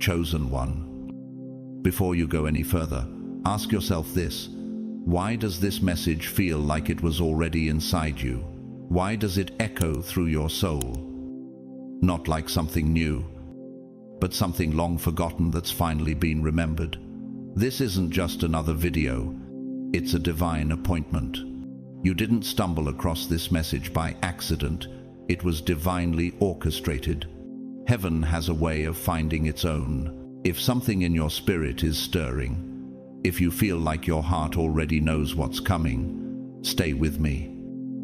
chosen one. Before you go any further, ask yourself this: why does this message feel like it was already inside you? Why does it echo through your soul? Not like something new, but something long forgotten that's finally been remembered. This isn't just another video, it's a divine appointment. You didn't stumble across this message by accident, it was divinely orchestrated. Heaven has a way of finding its own. If something in your spirit is stirring, if you feel like your heart already knows what's coming, stay with me.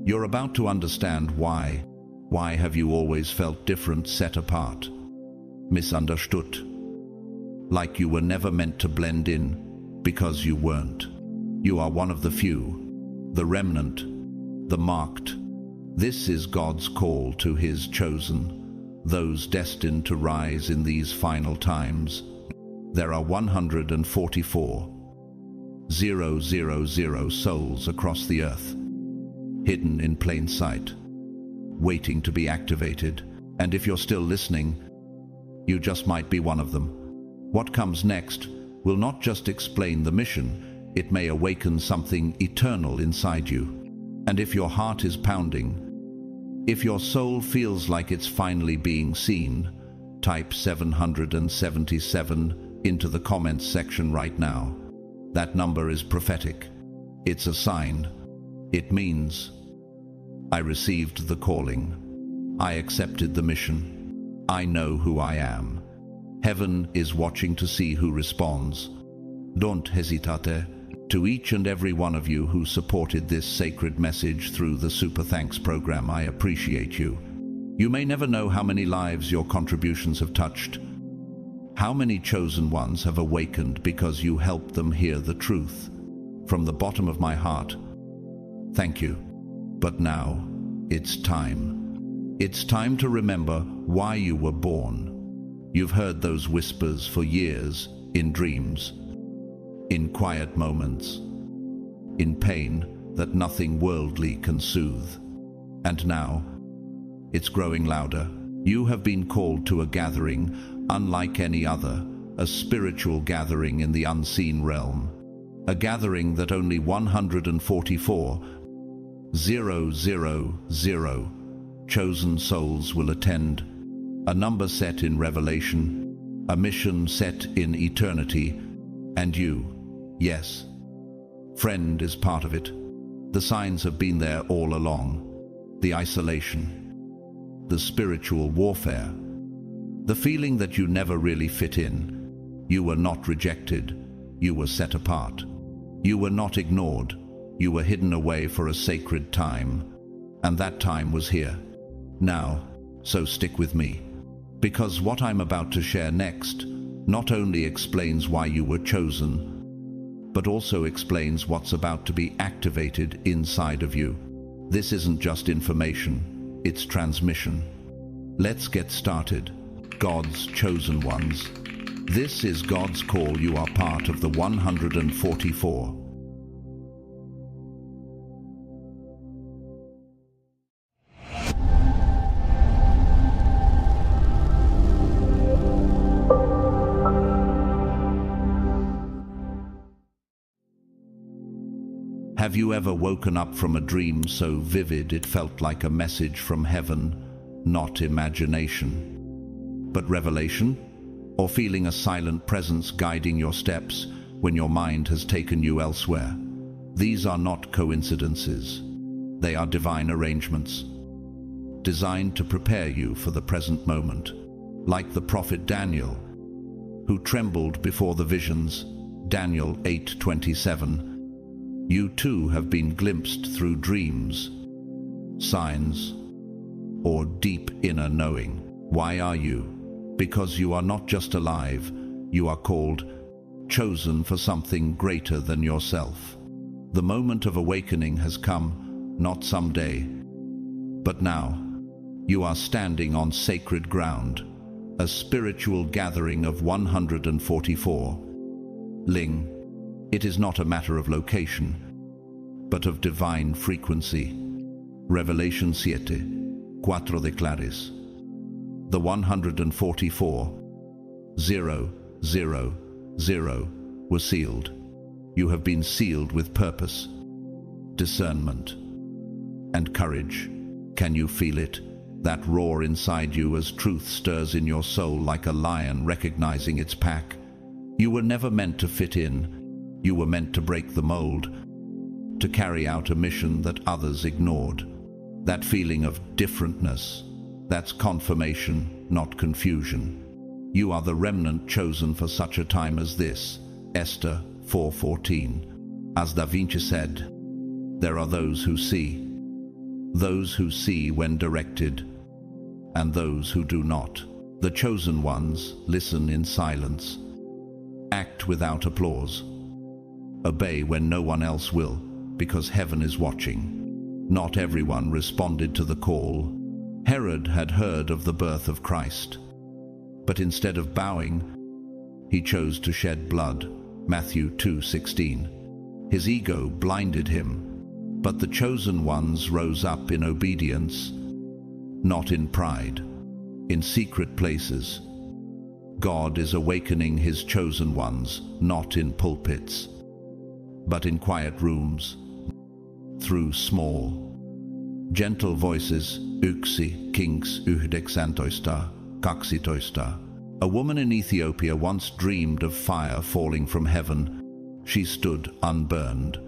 You're about to understand why. Why have you always felt different, set apart, misunderstood? Like you were never meant to blend in, because you weren't. You are one of the few, the remnant, the marked. This is God's call to His chosen, those destined to rise in these final times. There are 144,000 souls across the earth, hidden in plain sight, waiting to be activated. And if you're still listening, you just might be one of them. What comes next will not just explain the mission, it may awaken something eternal inside you. And if your heart is pounding, if your soul feels like it's finally being seen, type 777 into the comments section right now. That number is prophetic. It's a sign. It means, I received the calling. I accepted the mission. I know who I am. Heaven is watching to see who responds. Don't hesitate. To each and every one of you who supported this sacred message through the Super Thanks program, I appreciate you. You may never know how many lives your contributions have touched. How many chosen ones have awakened because you helped them hear the truth. From the bottom of my heart, thank you. But now, it's time. It's time to remember why you were born. You've heard those whispers for years, in dreams, in quiet moments, in pain that nothing worldly can soothe. And now, it's growing louder. You have been called to a gathering unlike any other, a spiritual gathering in the unseen realm. A gathering that only 144,000 chosen souls will attend. A number set in Revelation, a mission set in eternity, and you, yes, friend, is part of it. The signs have been there all along. The isolation, the spiritual warfare, the feeling that you never really fit in. You were not rejected, you were set apart. You were not ignored, you were hidden away for a sacred time. And that time was here, now, so stick with me. Because what I'm about to share next not only explains why you were chosen, but also explains what's about to be activated inside of you. This isn't just information, it's transmission. Let's get started. God's chosen ones. This is God's call. You are part of the 144. Have you ever woken up from a dream so vivid it felt like a message from heaven, not imagination, but revelation? Or feeling a silent presence guiding your steps when your mind has taken you elsewhere? These are not coincidences. They are divine arrangements, designed to prepare you for the present moment. Like the prophet Daniel, who trembled before the visions, Daniel 8:27, you too have been glimpsed through dreams, signs, or deep inner knowing. Why are you? Because you are not just alive, you are called, chosen for something greater than yourself. The moment of awakening has come, not someday, but now. You are standing on sacred ground, a spiritual gathering of 144. Ling. It is not a matter of location, but of divine frequency. Revelation 7:4 declares, the 144 0, 0, 0 were sealed. You have been sealed with purpose, discernment, and courage. Can you feel it? That roar inside you as truth stirs in your soul like a lion recognizing its pack. You were never meant to fit in. You were meant to break the mold, to carry out a mission that others ignored. That feeling of differentness, that's confirmation, not confusion. You are the remnant chosen for such a time as this. Esther 4:14. As Da Vinci said, there are those who see when directed, and those who do not. The chosen ones listen in silence, act without applause, obey when no one else will, because heaven is watching. Not everyone responded to the call. Herod had heard of the birth of Christ, but instead of bowing, he chose to shed blood. Matthew 2:16. His ego blinded him, but the chosen ones rose up in obedience, not in pride, in secret places. God is awakening his chosen ones, not in pulpits, but in quiet rooms, through small, gentle voices. Yksi Kings 19 12. A woman in Ethiopia once dreamed of fire falling from heaven. She stood unburned,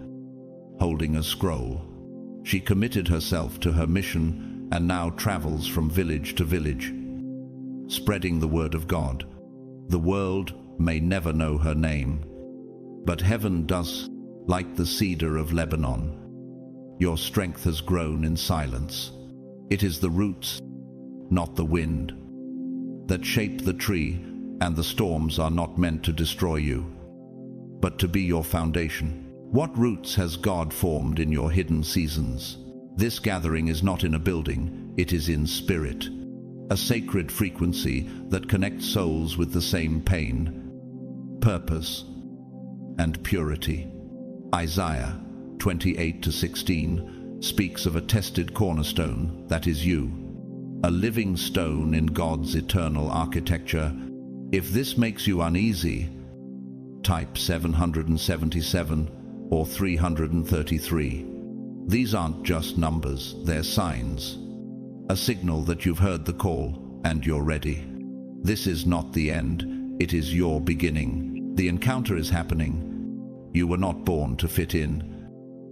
holding a scroll. She committed herself to her mission and now travels from village to village, spreading the word of God. The world may never know her name, but heaven does, like the cedar of Lebanon. Your strength has grown in silence. It is the roots, not the wind, that shape the tree, and the storms are not meant to destroy you, but to be your foundation. What roots has God formed in your hidden seasons? This gathering is not in a building, it is in spirit, a sacred frequency that connects souls with the same pain, purpose, and purity. Isaiah 28:16 speaks of a tested cornerstone, that is you, a living stone in God's eternal architecture. If this makes you uneasy, type 777 or 333. These aren't just numbers, they're signs. A signal that you've heard the call and you're ready. This is not the end, it is your beginning. The encounter is happening. You were not born to fit in.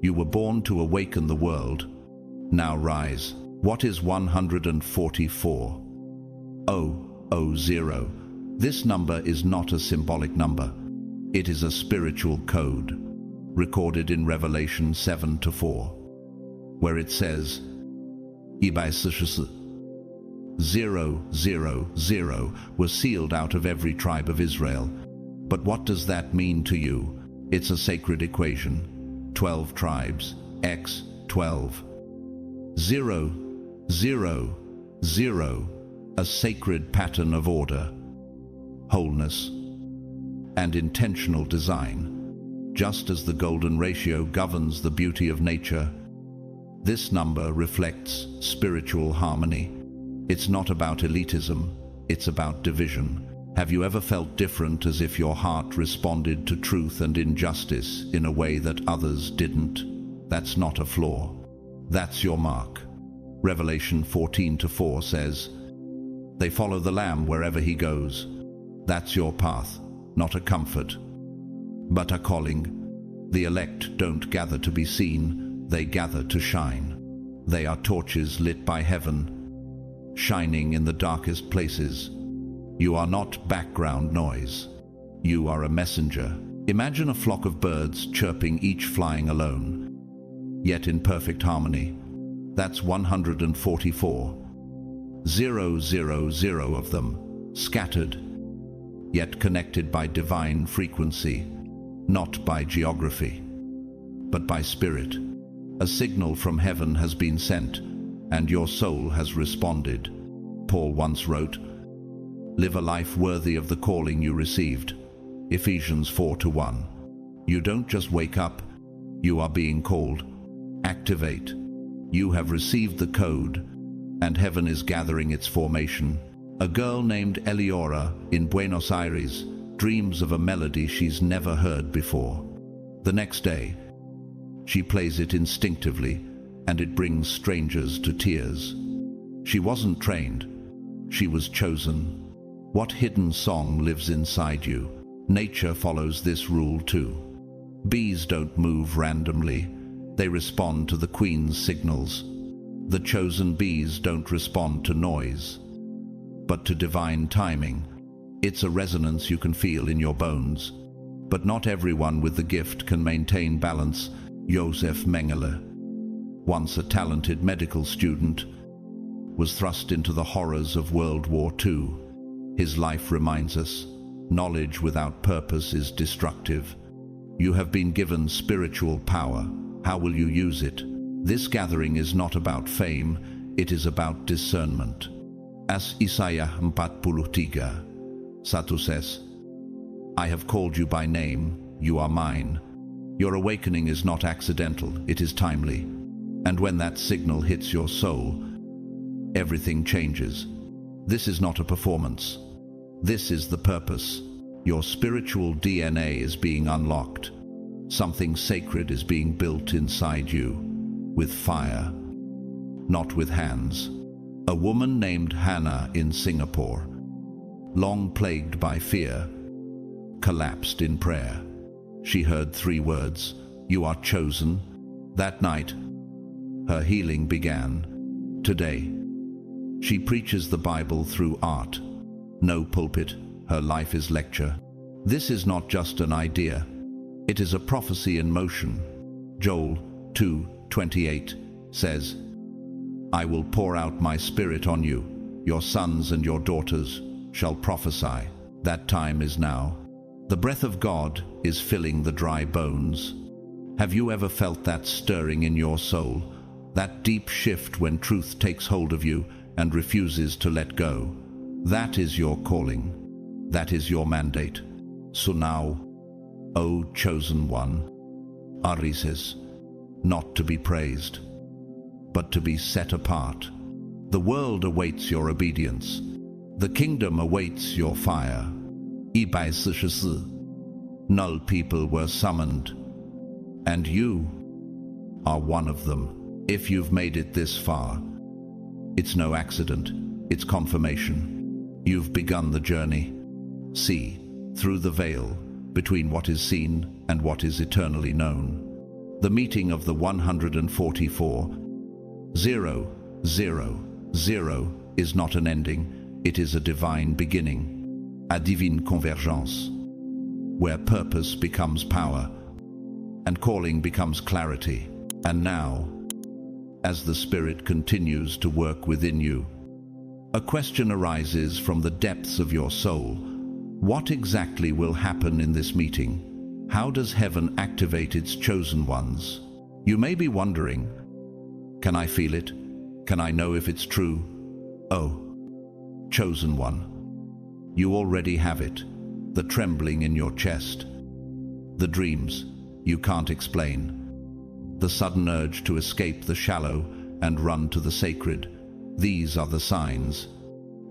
You were born to awaken the world. Now rise. What is 144? 000. This number is not a symbolic number. It is a spiritual code, recorded in Revelation 7:4, where it says, 000 was sealed out of every tribe of Israel. But what does that mean to you? It's a sacred equation. 12 tribes, x 12. 0, 0, 0, a sacred pattern of order, wholeness, and intentional design. Just as the golden ratio governs the beauty of nature, this number reflects spiritual harmony. It's not about elitism, it's about division. Have you ever felt different, as if your heart responded to truth and injustice in a way that others didn't? That's not a flaw. That's your mark. Revelation 14:4 says, they follow the Lamb wherever he goes. That's your path, not a comfort, but a calling. The elect don't gather to be seen, they gather to shine. They are torches lit by heaven, shining in the darkest places. You are not background noise. You are a messenger. Imagine a flock of birds chirping, each flying alone, yet in perfect harmony. That's 144. 000 of them, scattered, yet connected by divine frequency, not by geography, but by spirit. A signal from heaven has been sent, and your soul has responded. Paul once wrote, live a life worthy of the calling you received. Ephesians 4:1. You don't just wake up, you are being called. Activate. You have received the code, and heaven is gathering its formation. A girl named Eleora in Buenos Aires dreams of a melody she's never heard before. The next day, she plays it instinctively, and it brings strangers to tears. She wasn't trained, she was chosen. What hidden song lives inside you? Nature follows this rule too. Bees don't move randomly, they respond to the queen's signals. The chosen bees don't respond to noise, but to divine timing. It's a resonance you can feel in your bones. But not everyone with the gift can maintain balance. Josef Mengele, once a talented medical student, was thrust into the horrors of World War II. His life reminds us, knowledge without purpose is destructive. You have been given spiritual power. How will you use it? This gathering is not about fame, it is about discernment. As Isaiah 43:1 says, I have called you by name, you are mine. Your awakening is not accidental, it is timely. And when that signal hits your soul, everything changes. This is not a performance. This is the purpose. Your spiritual DNA is being unlocked. Something sacred is being built inside you, with fire, not with hands. A woman named Hannah in Singapore, long plagued by fear, collapsed in prayer. She heard 3 words, "You are chosen." That night, her healing began. Today, she preaches the Bible through art. No pulpit, her life is lecture. This is not just an idea. It is a prophecy in motion. Joel 2:28 says, I will pour out my spirit on you. Your sons and your daughters shall prophesy. That time is now. The breath of God is filling the dry bones. Have you ever felt that stirring in your soul? That deep shift when truth takes hold of you and refuses to let go? That is your calling. That is your mandate. So now, O chosen one, Ari says, not to be praised, but to be set apart. The world awaits your obedience. The kingdom awaits your fire. 144. Null people were summoned, and you are one of them. If you've made it this far, it's no accident, it's confirmation. You've begun the journey. See, through the veil, between what is seen and what is eternally known. The meeting of the 144. 0, 0, 0 is not an ending, it is a divine beginning. A divine convergence, where purpose becomes power and calling becomes clarity. And now, as the Spirit continues to work within you, a question arises from the depths of your soul. What exactly will happen in this meeting? How does heaven activate its chosen ones? You may be wondering, can I feel it? Can I know if it's true? Oh, chosen one, you already have it. The trembling in your chest, the dreams you can't explain, the sudden urge to escape the shallow and run to the sacred. These are the signs.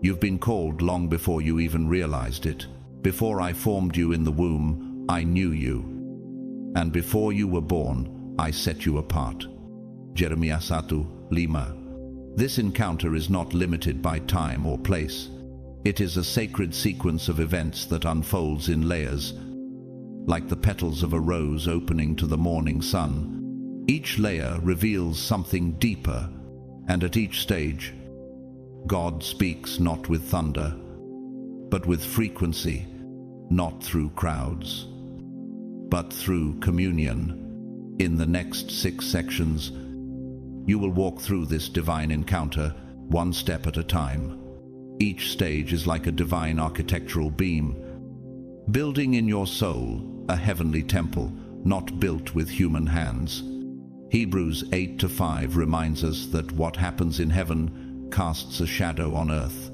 You've been called long before you even realized it. Before I formed you in the womb, I knew you. And before you were born, I set you apart. Jeremiah 1:5. This encounter is not limited by time or place. It is a sacred sequence of events that unfolds in layers, like the petals of a rose opening to the morning sun. Each layer reveals something deeper, and at each stage, God speaks not with thunder, but with frequency, not through crowds, but through communion. In the next 6 sections, you will walk through this divine encounter, one step at a time. Each stage is like a divine architectural beam, building in your soul a heavenly temple, not built with human hands. Hebrews 8:5 reminds us that what happens in heaven casts a shadow on earth.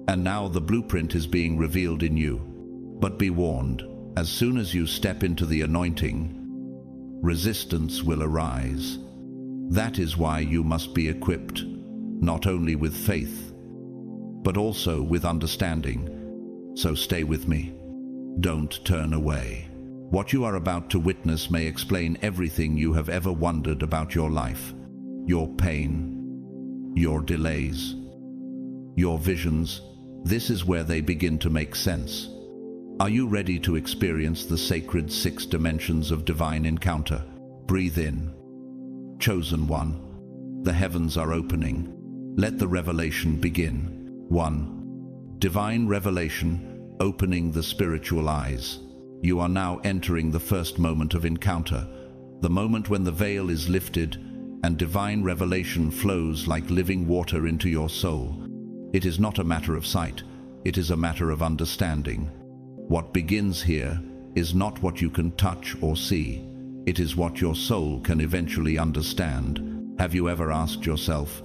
And now the blueprint is being revealed in you. But be warned, as soon as you step into the anointing, resistance will arise. That is why you must be equipped, not only with faith, but also with understanding. So stay with me. Don't turn away. What you are about to witness may explain everything you have ever wondered about your life, your pain, your delays, your visions. This is where they begin to make sense. Are you ready to experience the sacred 6 dimensions of divine encounter? Breathe in. Chosen one, the heavens are opening. Let the revelation begin. 1. Divine revelation, opening the spiritual eyes. You are now entering the first moment of encounter, the moment when the veil is lifted and divine revelation flows like living water into your soul. It is not a matter of sight, it is a matter of understanding. What begins here is not what you can touch or see. It is what your soul can eventually understand. Have you ever asked yourself,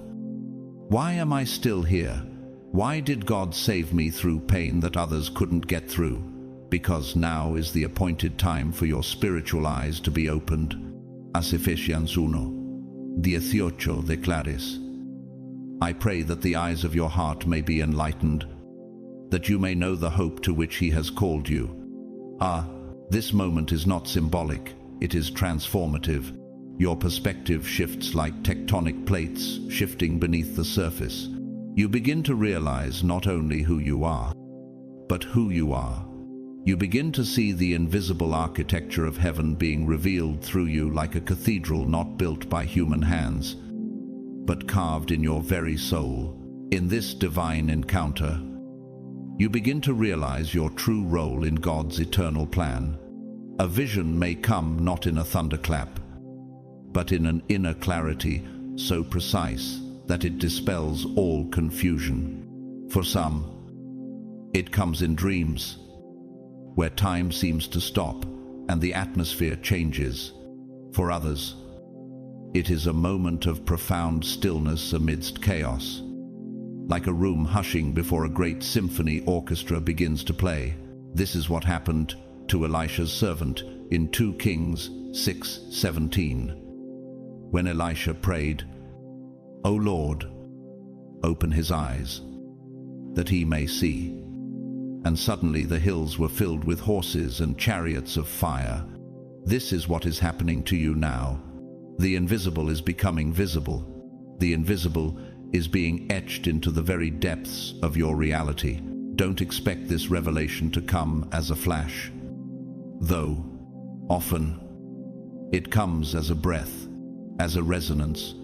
why am I still here? Why did God save me through pain that others couldn't get through? Because now is the appointed time for your spiritual eyes to be opened. As Ephesians 1:18 declares. I pray that the eyes of your heart may be enlightened, that you may know the hope to which He has called you. This moment is not symbolic, it is transformative. Your perspective shifts like tectonic plates shifting beneath the surface. You begin to realize not only who you are, but who you are. You begin to see the invisible architecture of heaven being revealed through you like a cathedral not built by human hands, but carved in your very soul. In this divine encounter, you begin to realize your true role in God's eternal plan. A vision may come not in a thunderclap, but in an inner clarity so precise that it dispels all confusion. For some, it comes in dreams, where time seems to stop and the atmosphere changes. For others, it is a moment of profound stillness amidst chaos, like a room hushing before a great symphony orchestra begins to play. This is what happened to Elisha's servant in 2 Kings 6:17. When Elisha prayed, O Lord, open his eyes, that he may see. And suddenly the hills were filled with horses and chariots of fire. This is what is happening to you now. The invisible is becoming visible. The invisible is being etched into the very depths of your reality. Don't expect this revelation to come as a flash, though often it comes as a breath, as a resonance,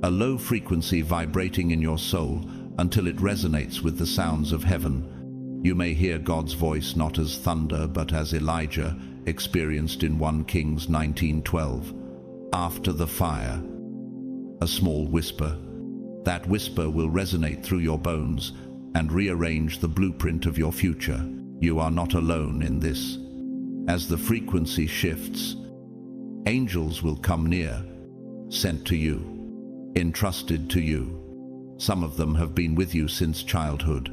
a low frequency vibrating in your soul until it resonates with the sounds of heaven. You may hear God's voice not as thunder but as Elijah experienced in 1 Kings 19:12. After the fire, a small whisper. That whisper will resonate through your bones and rearrange the blueprint of your future. You are not alone in this. As the frequency shifts, angels will come near, sent to you, entrusted to you. Some of them have been with you since childhood,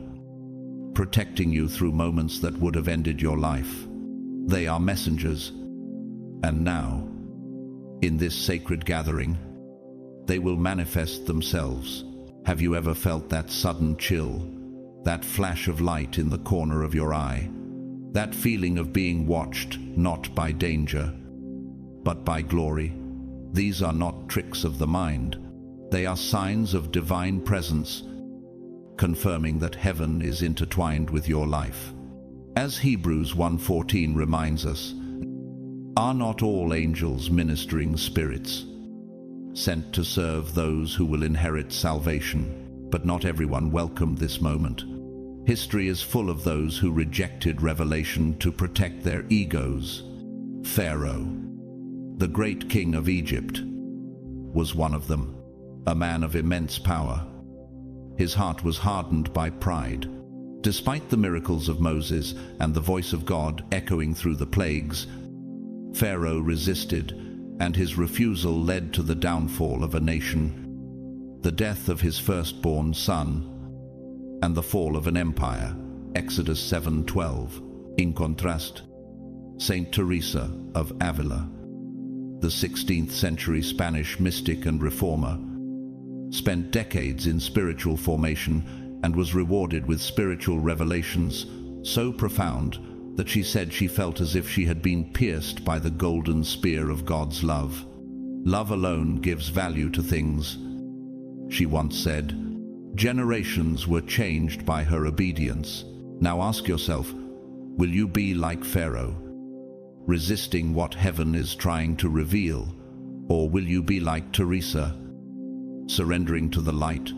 protecting you through moments that would have ended your life. They are messengers, and now, in this sacred gathering, they will manifest themselves. Have you ever felt that sudden chill, that flash of light in the corner of your eye, that feeling of being watched not by danger, but by glory? These are not tricks of the mind. They are signs of divine presence, confirming that heaven is intertwined with your life. As Hebrews 1:14 reminds us, are not all angels ministering spirits, sent to serve those who will inherit salvation? But not everyone welcomed this moment. History is full of those who rejected revelation to protect their egos. Pharaoh, the great king of Egypt, was one of them, a man of immense power. His heart was hardened by pride. Despite the miracles of Moses and the voice of God echoing through the plagues, Pharaoh resisted, and his refusal led to the downfall of a nation, the death of his firstborn son, and the fall of an empire. Exodus 7:12. In contrast, Saint Teresa of Avila, the 16th century Spanish mystic and reformer, spent decades in spiritual formation, and was rewarded with spiritual revelations so profound that she said she felt as if she had been pierced by the golden spear of God's love. Love alone gives value to things, she once said. Generations were changed by her obedience. Now ask yourself, will you be like Pharaoh, resisting what heaven is trying to reveal? Or will you be like Teresa, surrendering to the light,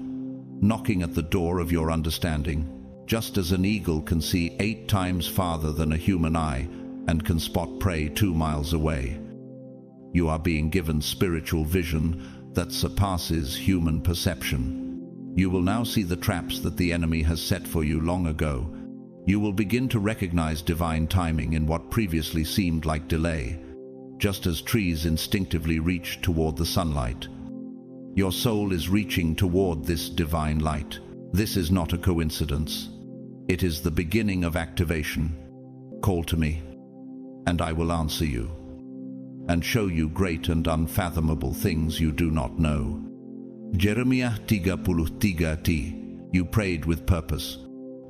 knocking at the door of your understanding? Just as an eagle can see 8 times farther than a human eye and can spot prey 2 miles away, you are being given spiritual vision that surpasses human perception. You will now see the traps that the enemy has set for you long ago. You will begin to recognize divine timing in what previously seemed like delay, just as trees instinctively reach toward the sunlight. Your soul is reaching toward this divine light. This is not a coincidence. It is the beginning of activation. Call to me, and I will answer you, and show you great and unfathomable things you do not know. Jeremiah 33:3. You prayed with purpose.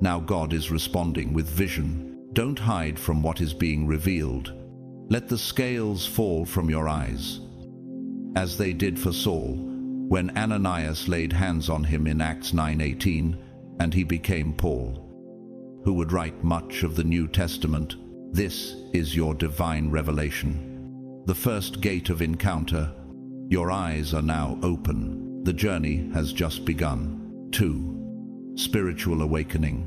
Now God is responding with vision. Don't hide from what is being revealed. Let the scales fall from your eyes, as they did for Saul, when Ananias laid hands on him in Acts 9:18, and he became Paul, who would write much of the New Testament. This is your divine revelation, the first gate of encounter. Your eyes are now open. The journey has just begun. 2. Spiritual awakening,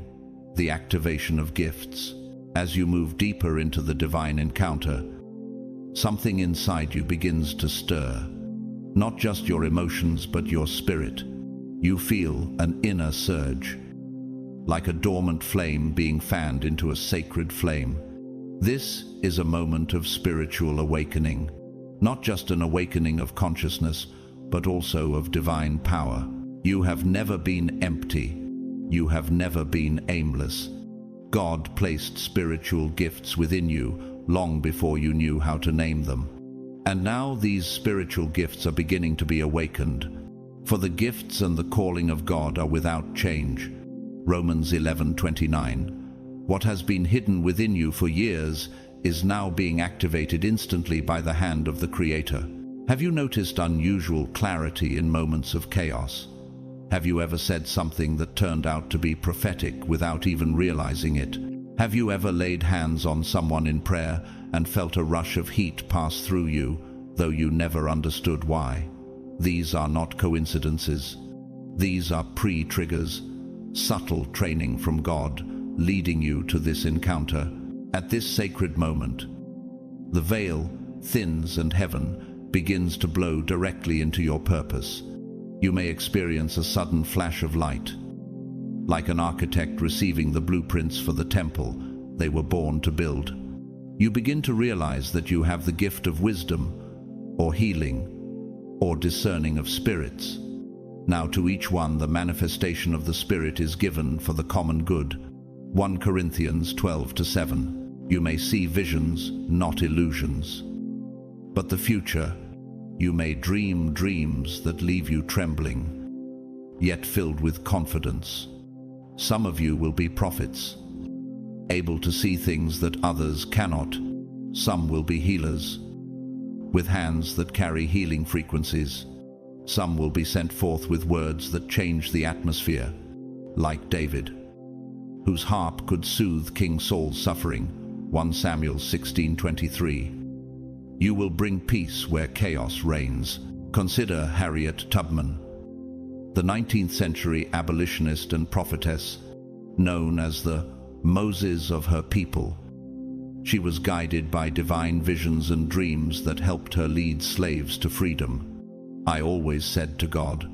the activation of gifts. As you move deeper into the divine encounter, something inside you begins to stir. Not just your emotions, but your spirit. You feel an inner surge, like a dormant flame being fanned into a sacred flame. This is a moment of spiritual awakening, not just an awakening of consciousness, but also of divine power. You have never been empty. You have never been aimless. God placed spiritual gifts within you long before you knew how to name them. And now these spiritual gifts are beginning to be awakened. For the gifts and the calling of God are without change. Romans 11:29. What has been hidden within you for years is now being activated instantly by the hand of the Creator. Have you noticed unusual clarity in moments of chaos? Have you ever said something that turned out to be prophetic without even realizing it? Have you ever laid hands on someone in prayer and felt a rush of heat pass through you, though you never understood why? These are not coincidences. These are pre-triggers, subtle training from God, leading you to this encounter. At this sacred moment, the veil thins and heaven begins to blow directly into your purpose. You may experience a sudden flash of light, like an architect receiving the blueprints for the temple they were born to build. You begin to realize that you have the gift of wisdom, or healing, or discerning of spirits. Now to each one the manifestation of the Spirit is given for the common good. 1 Corinthians 12:7. You may see visions, not illusions, but the future. You may dream dreams that leave you trembling, yet filled with confidence. Some of you will be prophets, able to see things that others cannot. Some will be healers, with hands that carry healing frequencies. Some will be sent forth with words that change the atmosphere, like David, whose harp could soothe King Saul's suffering. 1 Samuel 16:23. You will bring peace where chaos reigns. Consider Harriet Tubman, the 19th century abolitionist and prophetess, known as the Moses of her people. She was guided by divine visions and dreams that helped her lead slaves to freedom. I always said to God,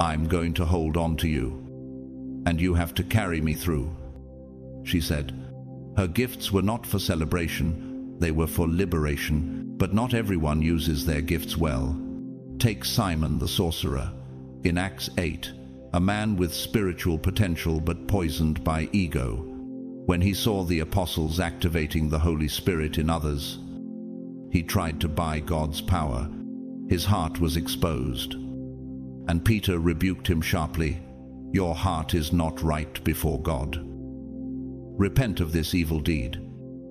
I'm going to hold on to you, and you have to carry me through, she said. Her gifts were not for celebration, they were for liberation, but not everyone uses their gifts well. Take Simon the sorcerer. In Acts 8, a man with spiritual potential but poisoned by ego. When he saw the apostles activating the Holy Spirit in others, he tried to buy God's power. His heart was exposed, and Peter rebuked him sharply. Your heart is not right before God. Repent of this evil deed.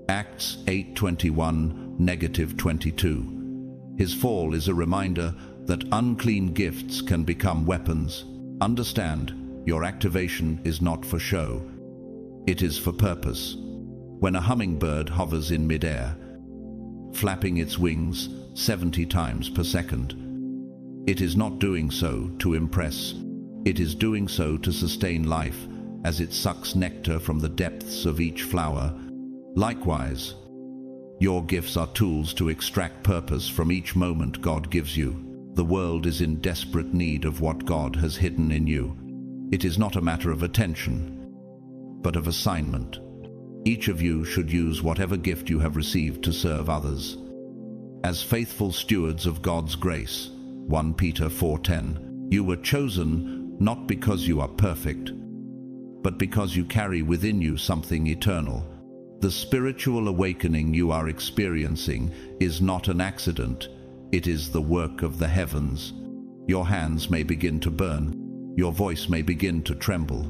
Acts 8:21-22. His fall is a reminder that unclean gifts can become weapons. Understand, your activation is not for show. It is for purpose. When a hummingbird hovers in midair, flapping its wings 70 times per second, it is not doing so to impress. It is doing so to sustain life as it sucks nectar from the depths of each flower. Likewise, your gifts are tools to extract purpose from each moment God gives you. The world is in desperate need of what God has hidden in you. It is not a matter of attention, but of assignment. Each of you should use whatever gift you have received to serve others. As faithful stewards of God's grace, 1 Peter 4:10, you were chosen not because you are perfect, but because you carry within you something eternal. The spiritual awakening you are experiencing is not an accident. It is the work of the heavens. Your hands may begin to burn. Your voice may begin to tremble.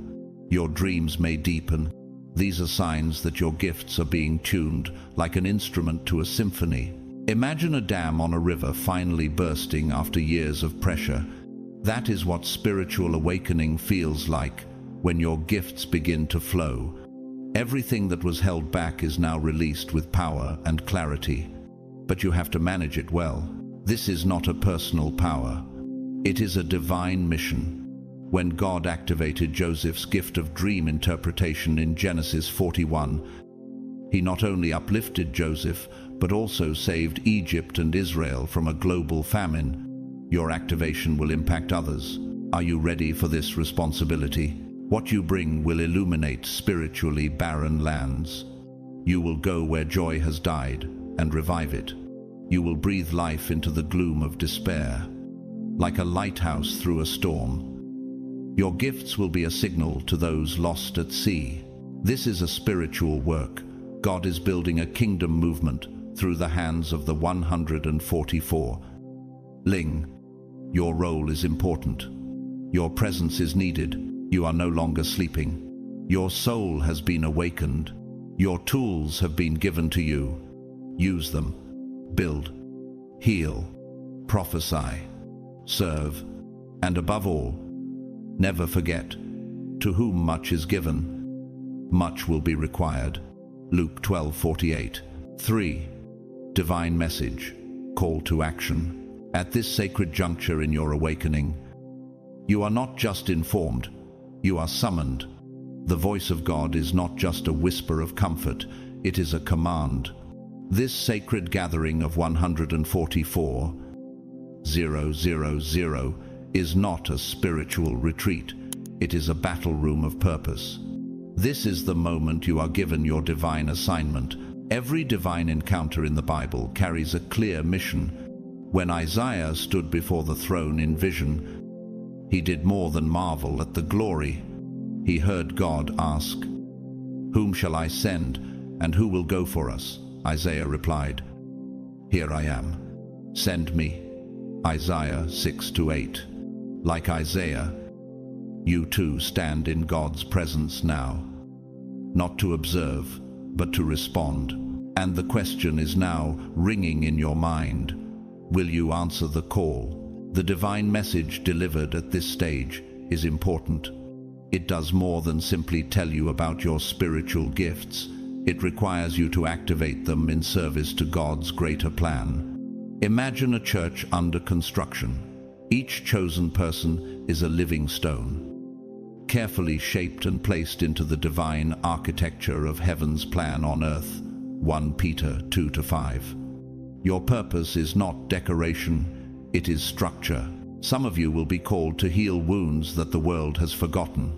Your dreams may deepen. These are signs that your gifts are being tuned like an instrument to a symphony. Imagine a dam on a river finally bursting after years of pressure. That is what spiritual awakening feels like when your gifts begin to flow. Everything that was held back is now released with power and clarity. But you have to manage it well. This is not a personal power. It is a divine mission. When God activated Joseph's gift of dream interpretation in Genesis 41, he not only uplifted Joseph, but also saved Egypt and Israel from a global famine. Your activation will impact others. Are you ready for this responsibility? What you bring will illuminate spiritually barren lands. You will go where joy has died and revive it. You will breathe life into the gloom of despair, like a lighthouse through a storm. Your gifts will be a signal to those lost at sea. This is a spiritual work. God is building a kingdom movement through the hands of the 144. Ling, your role is important. Your presence is needed. You are no longer sleeping. Your soul has been awakened. Your tools have been given to you. Use them. Build, heal, prophesy, serve, and above all, never forget, to whom much is given, much will be required. Luke 12:48. 3. Divine message, call to action. At this sacred juncture in your awakening, you are not just informed, you are summoned. The voice of God is not just a whisper of comfort, it is a command. This sacred gathering of 144,000 is not a spiritual retreat. It is a battle room of purpose. This is the moment you are given your divine assignment. Every divine encounter in the Bible carries a clear mission. When Isaiah stood before the throne in vision, he did more than marvel at the glory. He heard God ask, "Whom shall I send, and who will go for us?" Isaiah replied, "Here I am. Send me." Isaiah 6-8. Like Isaiah, you too stand in God's presence now, not to observe, but to respond. And the question is now ringing in your mind. Will you answer the call? The divine message delivered at this stage is important. It does more than simply tell you about your spiritual gifts. It requires you to activate them in service to God's greater plan. Imagine a church under construction. Each chosen person is a living stone, carefully shaped and placed into the divine architecture of heaven's plan on earth. 1 Peter 2-5. Your purpose is not decoration, it is structure. Some of you will be called to heal wounds that the world has forgotten.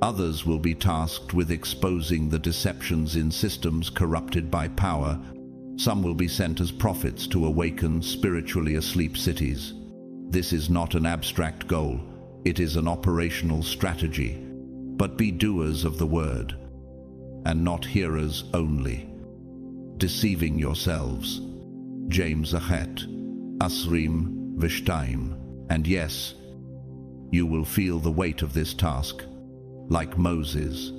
Others will be tasked with exposing the deceptions in systems corrupted by power. Some will be sent as prophets to awaken spiritually asleep cities. This is not an abstract goal, it is an operational strategy. But be doers of the word, and not hearers only, deceiving yourselves. James 1:22. And yes, you will feel the weight of this task, like Moses,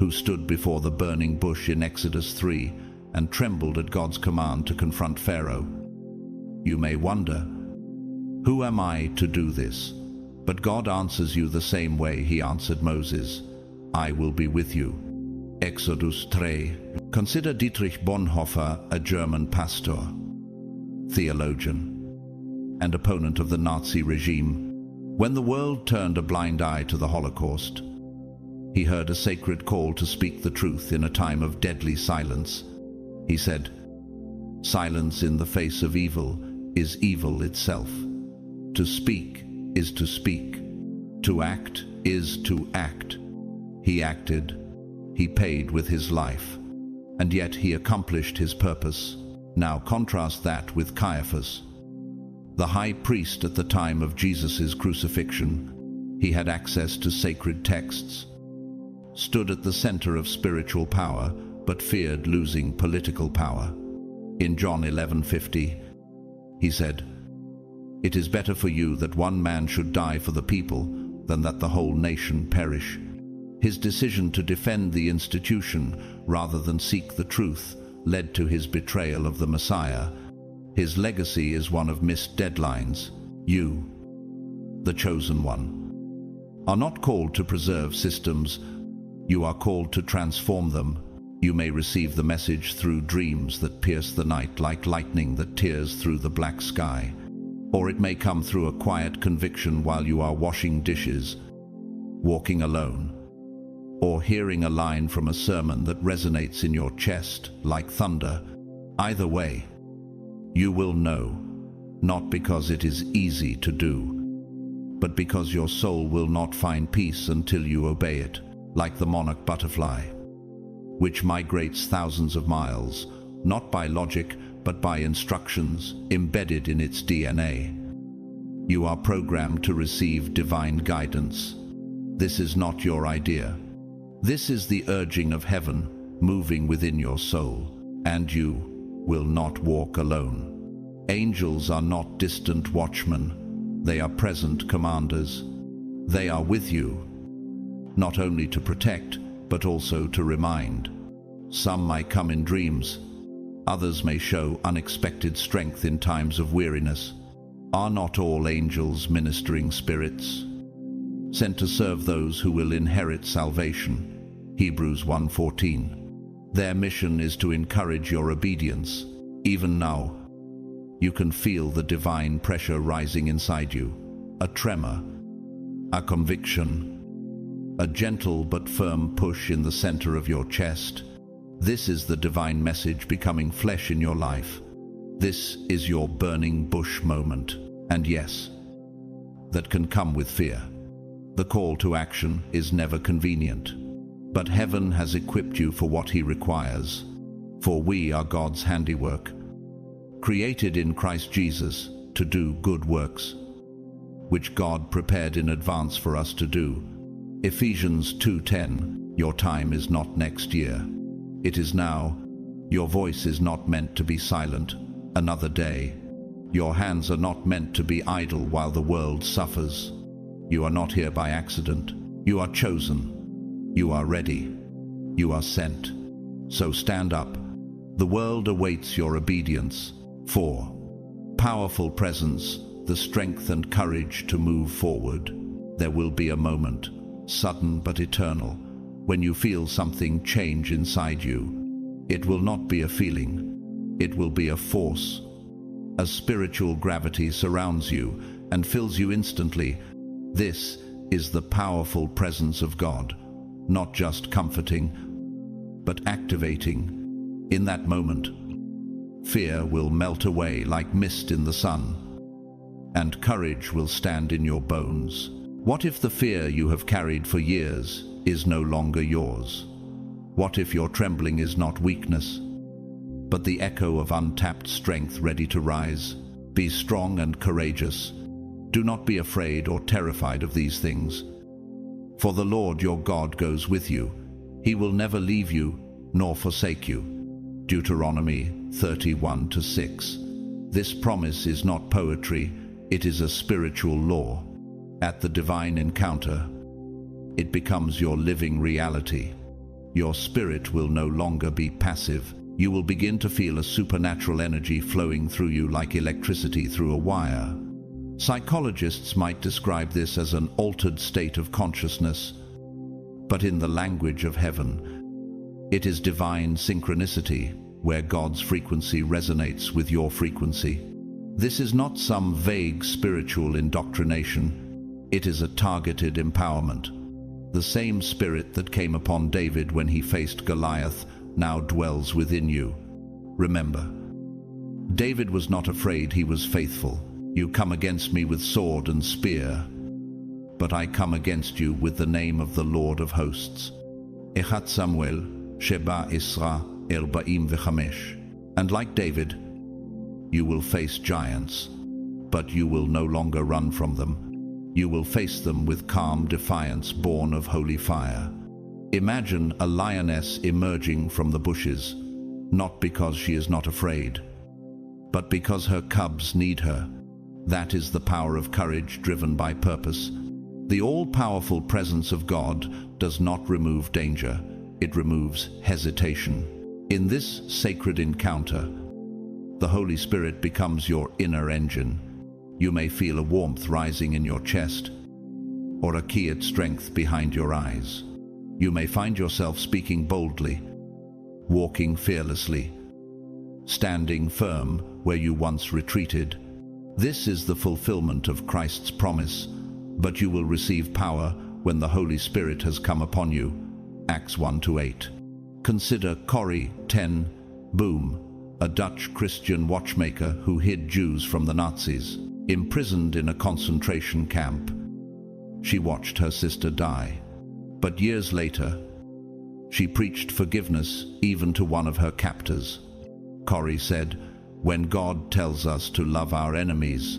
who stood before the burning bush in Exodus 3 and trembled at God's command to confront Pharaoh. You may wonder, who am I to do this? But God answers you the same way He answered Moses. I will be with you. Exodus 3. Consider Dietrich Bonhoeffer, a German pastor, theologian, and opponent of the Nazi regime. When the world turned a blind eye to the Holocaust, he heard a sacred call to speak the truth in a time of deadly silence. He said, "Silence in the face of evil is evil itself. To speak is to speak. To act is to act." He acted. He paid with his life. And yet he accomplished his purpose. Now contrast that with Caiaphas, the high priest at the time of Jesus' crucifixion. He had access to sacred texts, stood at the center of spiritual power, but feared losing political power. In John 11:50, he said, "It is better for you that one man should die for the people than that the whole nation perish." His decision to defend the institution rather than seek the truth led to his betrayal of the Messiah. His legacy is one of missed deadlines. You, the chosen one, are not called to preserve systems. You are called to transform them. You may receive the message through dreams that pierce the night like lightning that tears through the black sky. Or it may come through a quiet conviction while you are washing dishes, walking alone, or hearing a line from a sermon that resonates in your chest like thunder. Either way, you will know, not because it is easy to do, but because your soul will not find peace until you obey it, like the monarch butterfly, which migrates thousands of miles, not by logic, but by instructions embedded in its DNA. You are programmed to receive divine guidance. This is not your idea. This is the urging of heaven moving within your soul, and you will not walk alone. Angels are not distant watchmen. They are present commanders. They are with you, not only to protect, but also to remind. Some might come in dreams. Others may show unexpected strength in times of weariness. Are not all angels ministering spirits, sent to serve those who will inherit salvation? Hebrews 1:14. Their mission is to encourage your obedience. Even now, you can feel the divine pressure rising inside you. A tremor, a conviction, a gentle but firm push in the center of your chest. This is the divine message becoming flesh in your life. This is your burning bush moment. And yes, that can come with fear. The call to action is never convenient. But heaven has equipped you for what He requires. For we are God's handiwork, created in Christ Jesus to do good works, which God prepared in advance for us to do. Ephesians 2:10. Your time is not next year. It is now. Your voice is not meant to be silent another day. Your hands are not meant to be idle while the world suffers. You are not here by accident. You are chosen. You are ready. You are sent. So stand up. The world awaits your obedience. 4. Powerful presence, the strength and courage to move forward. There will be a moment, sudden but eternal, when you feel something change inside you. It will not be a feeling. It will be a force. A spiritual gravity surrounds you and fills you instantly. This is the powerful presence of God, not just comforting, but activating. In that moment, fear will melt away like mist in the sun, and courage will stand in your bones. What if the fear you have carried for years is no longer yours? What if your trembling is not weakness, but the echo of untapped strength ready to rise? Be strong and courageous. Do not be afraid or terrified of these things. For the Lord your God goes with you. He will never leave you nor forsake you. Deuteronomy 31:6. This promise is not poetry, it is a spiritual law. At the divine encounter, it becomes your living reality. Your spirit will no longer be passive. You will begin to feel a supernatural energy flowing through you like electricity through a wire. Psychologists might describe this as an altered state of consciousness, but in the language of heaven, it is divine synchronicity, where God's frequency resonates with your frequency. This is not some vague spiritual indoctrination. It is a targeted empowerment. The same spirit that came upon David when he faced Goliath now dwells within you. Remember, David was not afraid, he was faithful. You come against me with sword and spear, but I come against you with the name of the Lord of hosts. Echat Samuel, Sheba Isra, Elbaim V'chamesh. And like David, you will face giants, but you will no longer run from them. You will face them with calm defiance born of holy fire. Imagine a lioness emerging from the bushes, not because she is not afraid, but because her cubs need her. That is the power of courage driven by purpose. The all-powerful presence of God does not remove danger, it removes hesitation. In this sacred encounter, the Holy Spirit becomes your inner engine. You may feel a warmth rising in your chest, or a quiet strength behind your eyes. You may find yourself speaking boldly, walking fearlessly, standing firm where you once retreated. This is the fulfillment of Christ's promise, but you will receive power when the Holy Spirit has come upon you. Acts 1-8. Consider Corrie ten Boom, a Dutch Christian watchmaker who hid Jews from the Nazis. Imprisoned in a concentration camp, she watched her sister die. But years later, she preached forgiveness even to one of her captors. Corrie said, "When God tells us to love our enemies,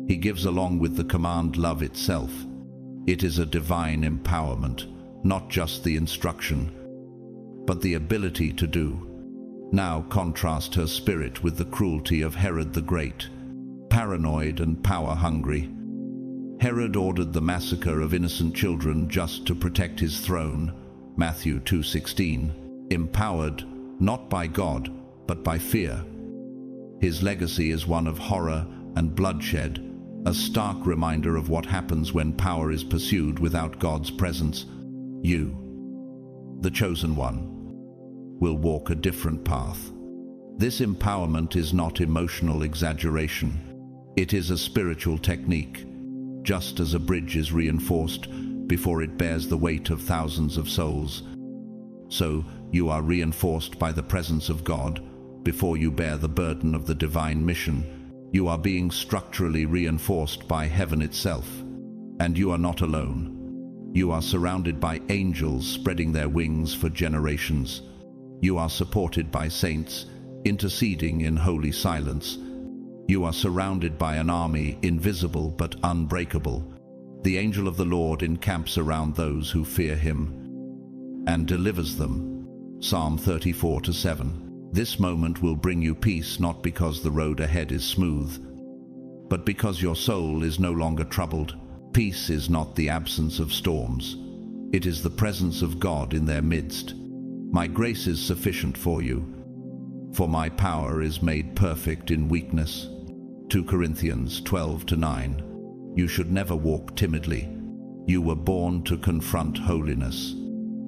He gives along with the command love itself. It is a divine empowerment, not just the instruction, but the ability to do." Now contrast her spirit with the cruelty of Herod the Great. Paranoid and power-hungry, Herod ordered the massacre of innocent children just to protect his throne. Matthew 2:16. Empowered, not by God, but by fear. His legacy is one of horror and bloodshed, a stark reminder of what happens when power is pursued without God's presence. You, the chosen one, will walk a different path. This empowerment is not emotional exaggeration. It is a spiritual technique. Just as a bridge is reinforced before it bears the weight of thousands of souls, so you are reinforced by the presence of God before you bear the burden of the divine mission. You are being structurally reinforced by heaven itself. And you are not alone. You are surrounded by angels spreading their wings for generations. You are supported by saints interceding in holy silence. You are surrounded by an army invisible but unbreakable. The angel of the Lord encamps around those who fear Him and delivers them. Psalm 34:7. This moment will bring you peace, not because the road ahead is smooth, but because your soul is no longer troubled. Peace is not the absence of storms. It is the presence of God in their midst. My grace is sufficient for you, for my power is made perfect in weakness. 2 Corinthians 12:9. You should never walk timidly. You were born to confront holiness.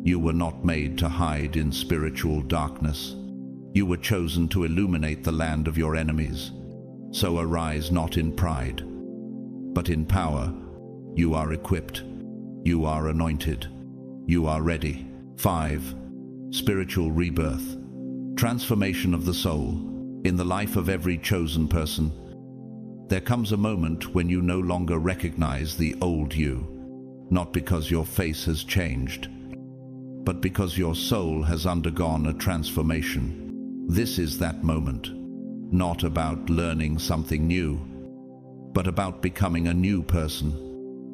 You were not made to hide in spiritual darkness. You were chosen to illuminate the land of your enemies. So arise not in pride, but in power. You are equipped. You are anointed. You are ready. 5. Spiritual rebirth. Transformation of the soul. In the life of every chosen person, there comes a moment when you no longer recognize the old you, not because your face has changed, but because your soul has undergone a transformation. This is that moment, not about learning something new, but about becoming a new person.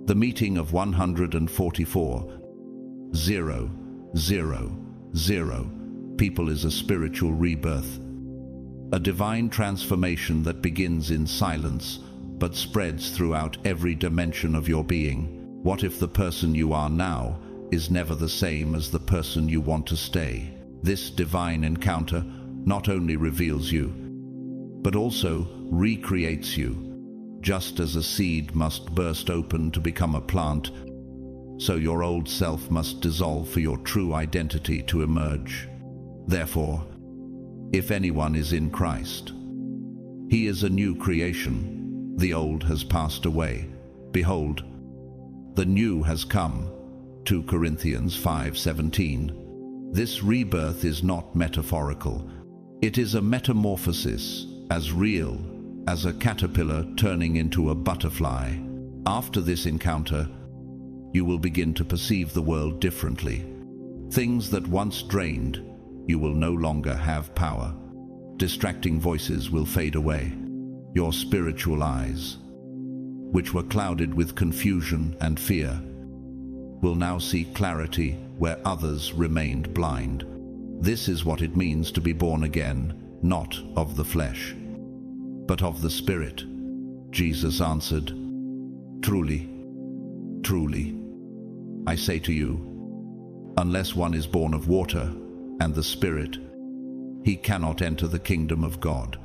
The meeting of 144,000 people is a spiritual rebirth, a divine transformation that begins in silence but spreads throughout every dimension of your being. What if the person you are now is never the same as the person you want to stay? This divine encounter not only reveals you, but also recreates you. Just as a seed must burst open to become a plant, so your old self must dissolve for your true identity to emerge. Therefore, if anyone is in Christ, he is a new creation. The old has passed away. Behold, the new has come. 2 Corinthians 5:17. This rebirth is not metaphorical. It is a metamorphosis, as real as a caterpillar turning into a butterfly. After this encounter, you will begin to perceive the world differently. Things that once drained, you will no longer have power. Distracting voices will fade away. Your spiritual eyes, which were clouded with confusion and fear, will now see clarity where others remained blind. This is what it means to be born again, not of the flesh, but of the Spirit. Jesus answered, "Truly, truly, I say to you, unless one is born of water and the Spirit, he cannot enter the kingdom of God."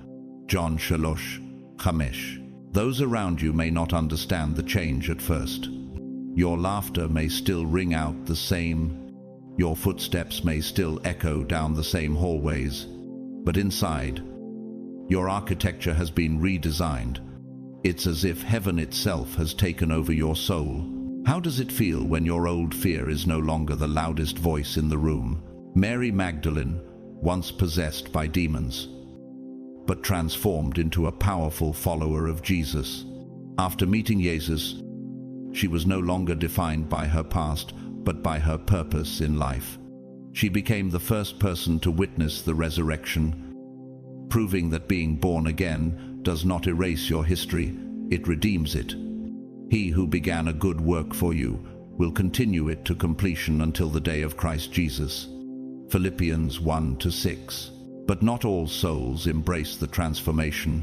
John 3:5. Those around you may not understand the change at first. Your laughter may still ring out the same. Your footsteps may still echo down the same hallways. But inside, your architecture has been redesigned. It's as if heaven itself has taken over your soul. How does it feel when your old fear is no longer the loudest voice in the room? Mary Magdalene, once possessed by demons, but transformed into a powerful follower of Jesus. After meeting Jesus, she was no longer defined by her past, but by her purpose in life. She became the first person to witness the resurrection, proving that being born again does not erase your history, it redeems it. He who began a good work for you will continue it to completion until the day of Christ Jesus. Philippians 1:6. But not all souls embrace the transformation.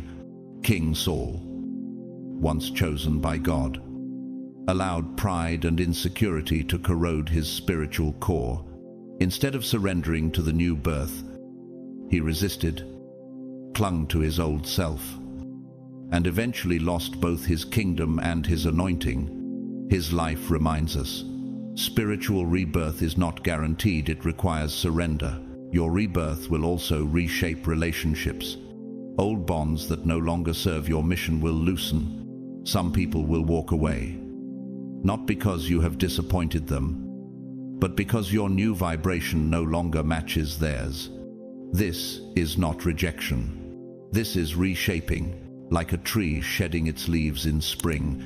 King Saul, once chosen by God, allowed pride and insecurity to corrode his spiritual core. Instead of surrendering to the new birth, he resisted, clung to his old self, and eventually lost both his kingdom and his anointing. His life reminds us, spiritual rebirth is not guaranteed, it requires surrender. Your rebirth will also reshape relationships. Old bonds that no longer serve your mission will loosen. Some people will walk away, not because you have disappointed them, but because your new vibration no longer matches theirs. This is not rejection. This is reshaping, like a tree shedding its leaves in spring.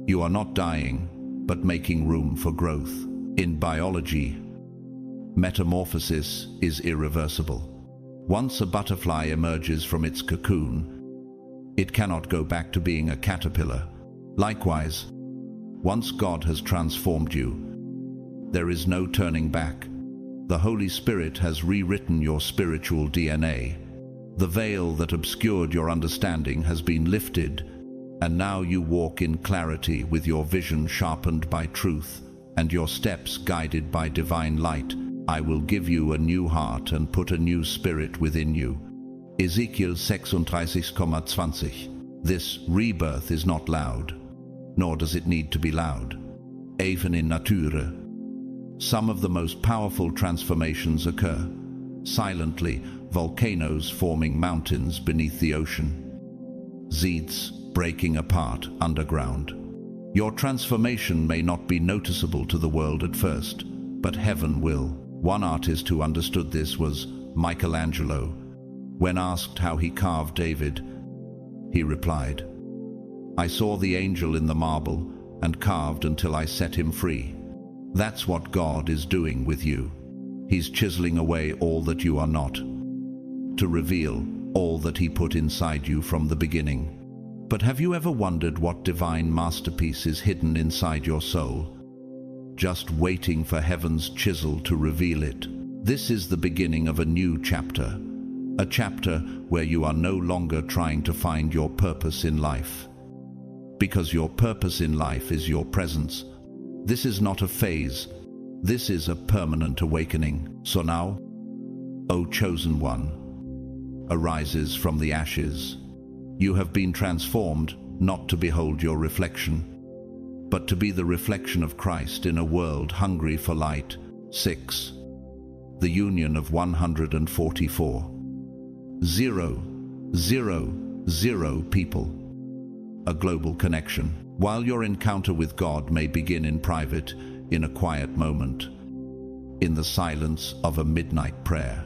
You are not dying, but making room for growth. In biology, metamorphosis is irreversible. Once a butterfly emerges from its cocoon, it cannot go back to being a caterpillar. Likewise, once God has transformed you, there is no turning back. The Holy Spirit has rewritten your spiritual DNA. The veil that obscured your understanding has been lifted, and now you walk in clarity with your vision sharpened by truth and your steps guided by divine light. I will give you a new heart and put a new spirit within you. Ezekiel 36:20. This rebirth is not loud, nor does it need to be loud. Even in nature, some of the most powerful transformations occur silently, volcanoes forming mountains beneath the ocean, seeds breaking apart underground. Your transformation may not be noticeable to the world at first, but heaven will. One artist who understood this was Michelangelo. When asked how he carved David, he replied, "I saw the angel in the marble and carved until I set him free." That's what God is doing with you. He's chiseling away all that you are not, to reveal all that he put inside you from the beginning. But have you ever wondered what divine masterpiece is hidden inside your soul, just waiting for heaven's chisel to reveal it? This is the beginning of a new chapter, a chapter where you are no longer trying to find your purpose in life. because your purpose in life is your presence. This is not a phase. This is a permanent awakening. So now, O chosen one, arises from the ashes. You have been transformed not to behold your reflection, but to be the reflection of Christ in a world hungry for light. 6. The union of 144. 0, 0, 0 people. A global connection. While your encounter with God may begin in private, in a quiet moment, in the silence of a midnight prayer,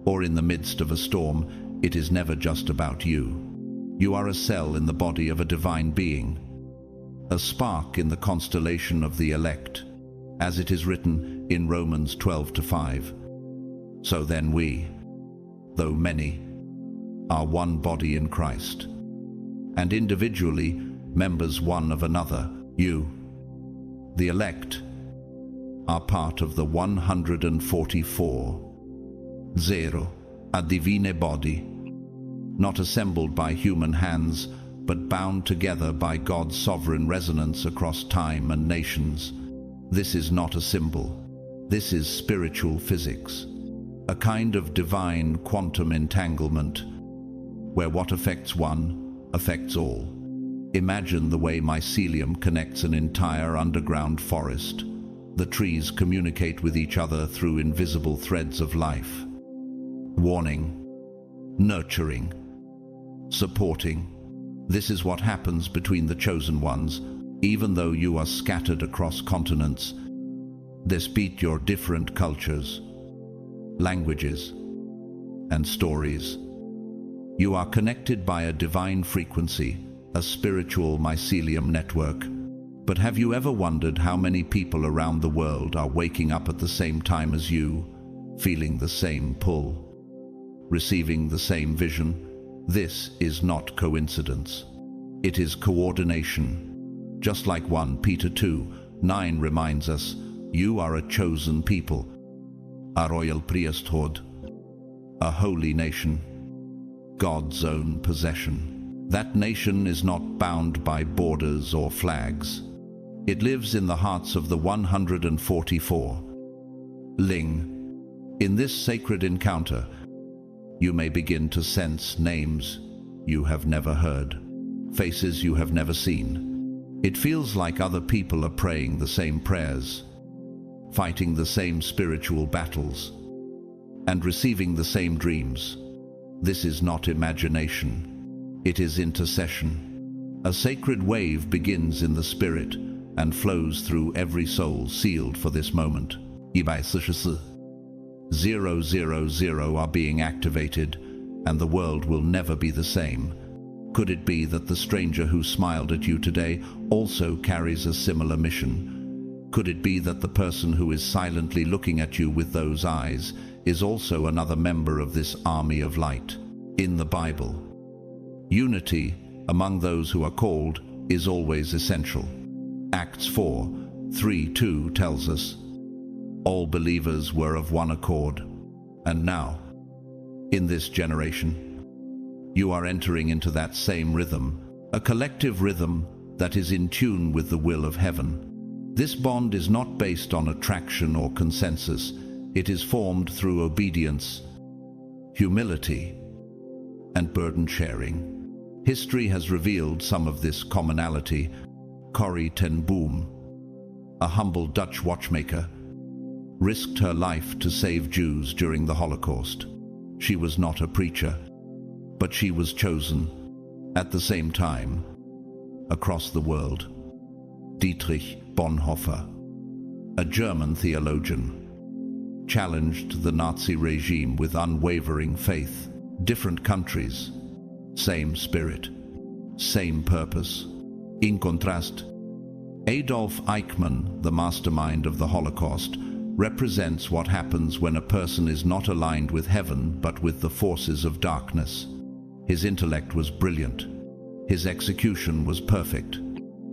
or in the midst of a storm, it is never just about you. You are a cell in the body of a divine being, a spark in the constellation of the elect, as it is written in Romans 12:5. So then we, though many, are one body in Christ, and individually members one of another. You, the elect, are part of the 144, a divine body, not assembled by human hands, but bound together by God's sovereign resonance across time and nations. This is not a symbol. This is spiritual physics, a kind of divine quantum entanglement, where what affects one affects all. Imagine the way mycelium connects an entire underground forest. The trees communicate with each other through invisible threads of life. Warning, nurturing, supporting. This is what happens between the chosen ones, even though you are scattered across continents, despite your different cultures, languages, and stories. You are connected by a divine frequency, a spiritual mycelium network. But have you ever wondered how many people around the world are waking up at the same time as you, feeling the same pull, receiving the same vision? This is not coincidence. It is coordination. Just like 1 Peter 2:9 reminds us, you are a chosen people, a royal priesthood, a holy nation, God's own possession. That nation is not bound by borders or flags. It lives in the hearts of the 144. Ling. In this sacred encounter, you may begin to sense names you have never heard, faces you have never seen. It feels like other people are praying the same prayers, fighting the same spiritual battles, and receiving the same dreams. This is not imagination. It is intercession. A sacred wave begins in the spirit and flows through every soul sealed for this moment. 144. 000 are being activated, and the world will never be the same. Could it be that the stranger who smiled at you today also carries a similar mission? Could it be that the person who is silently looking at you with those eyes is also another member of this army of light? In the Bible, unity among those who are called is always essential. Acts 4:3-2 tells us, all believers were of one accord. And now, in this generation, you are entering into that same rhythm, a collective rhythm that is in tune with the will of heaven. This bond is not based on attraction or consensus. It is formed through obedience, humility, and burden sharing. History has revealed some of this commonality. Corrie ten Boom, a humble Dutch watchmaker, risked her life to save Jews during the Holocaust. She was not a preacher, but she was chosen. At the same time, across the world, Dietrich Bonhoeffer, a German theologian, challenged the Nazi regime with unwavering faith. Different countries, same spirit, same purpose. In contrast, Adolf Eichmann, the mastermind of the Holocaust, represents what happens when a person is not aligned with heaven but with the forces of darkness. His intellect was brilliant. His execution was perfect.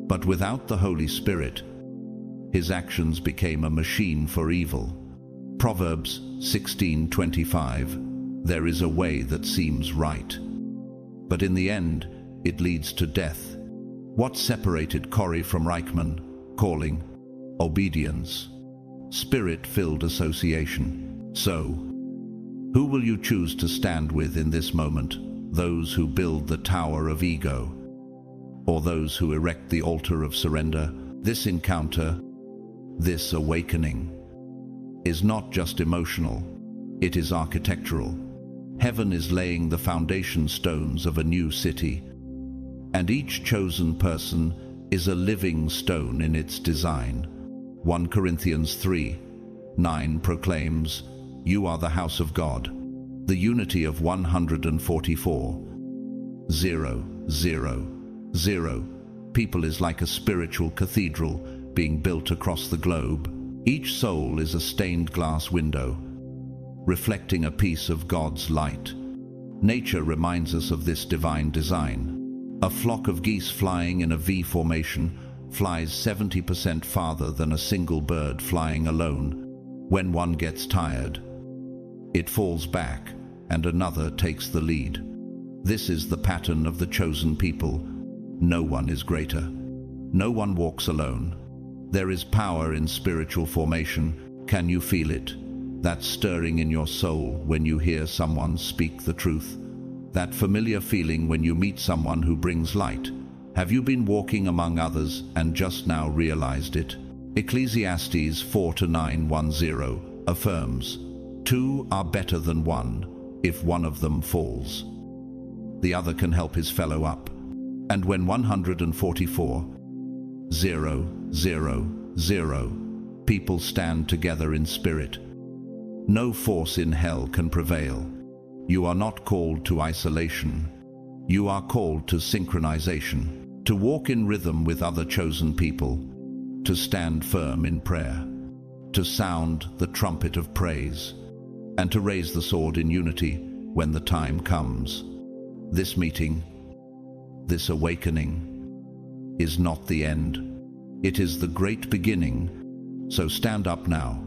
But without the Holy Spirit, his actions became a machine for evil. Proverbs 16:25, there is a way that seems right, but in the end it leads to death. What separated Corrie from Reichman? Calling, obedience, spirit-filled association. So, who will you choose to stand with in this moment? Those who build the tower of ego, or those who erect the altar of surrender? This encounter, this awakening, is not just emotional, it is architectural. Heaven is laying the foundation stones of a new city, and each chosen person is a living stone in its design. 1 Corinthians 3:9 proclaims, "You are the house of God." The unity of 144,000 people is like a spiritual cathedral being built across the globe. Each soul is a stained glass window, reflecting a piece of God's light. Nature reminds us of this divine design. A flock of geese flying in a V formation flies 70% farther than a single bird flying alone. When one gets tired, it falls back and another takes the lead. This is the pattern of the chosen people. No one is greater. No one walks alone. There is power in spiritual formation. Can you feel it? That stirring in your soul when you hear someone speak the truth. That familiar feeling when you meet someone who brings light. Have you been walking among others and just now realized it? Ecclesiastes 4:9 affirms, "Two are better than one. If one of them falls, the other can help his fellow up." And when 144,000 people stand together in spirit, no force in hell can prevail. You are not called to isolation. You are called to synchronization, to walk in rhythm with other chosen people, to stand firm in prayer, to sound the trumpet of praise, and to raise the sword in unity when the time comes. This meeting, this awakening, is not the end. It is the great beginning. So stand up now,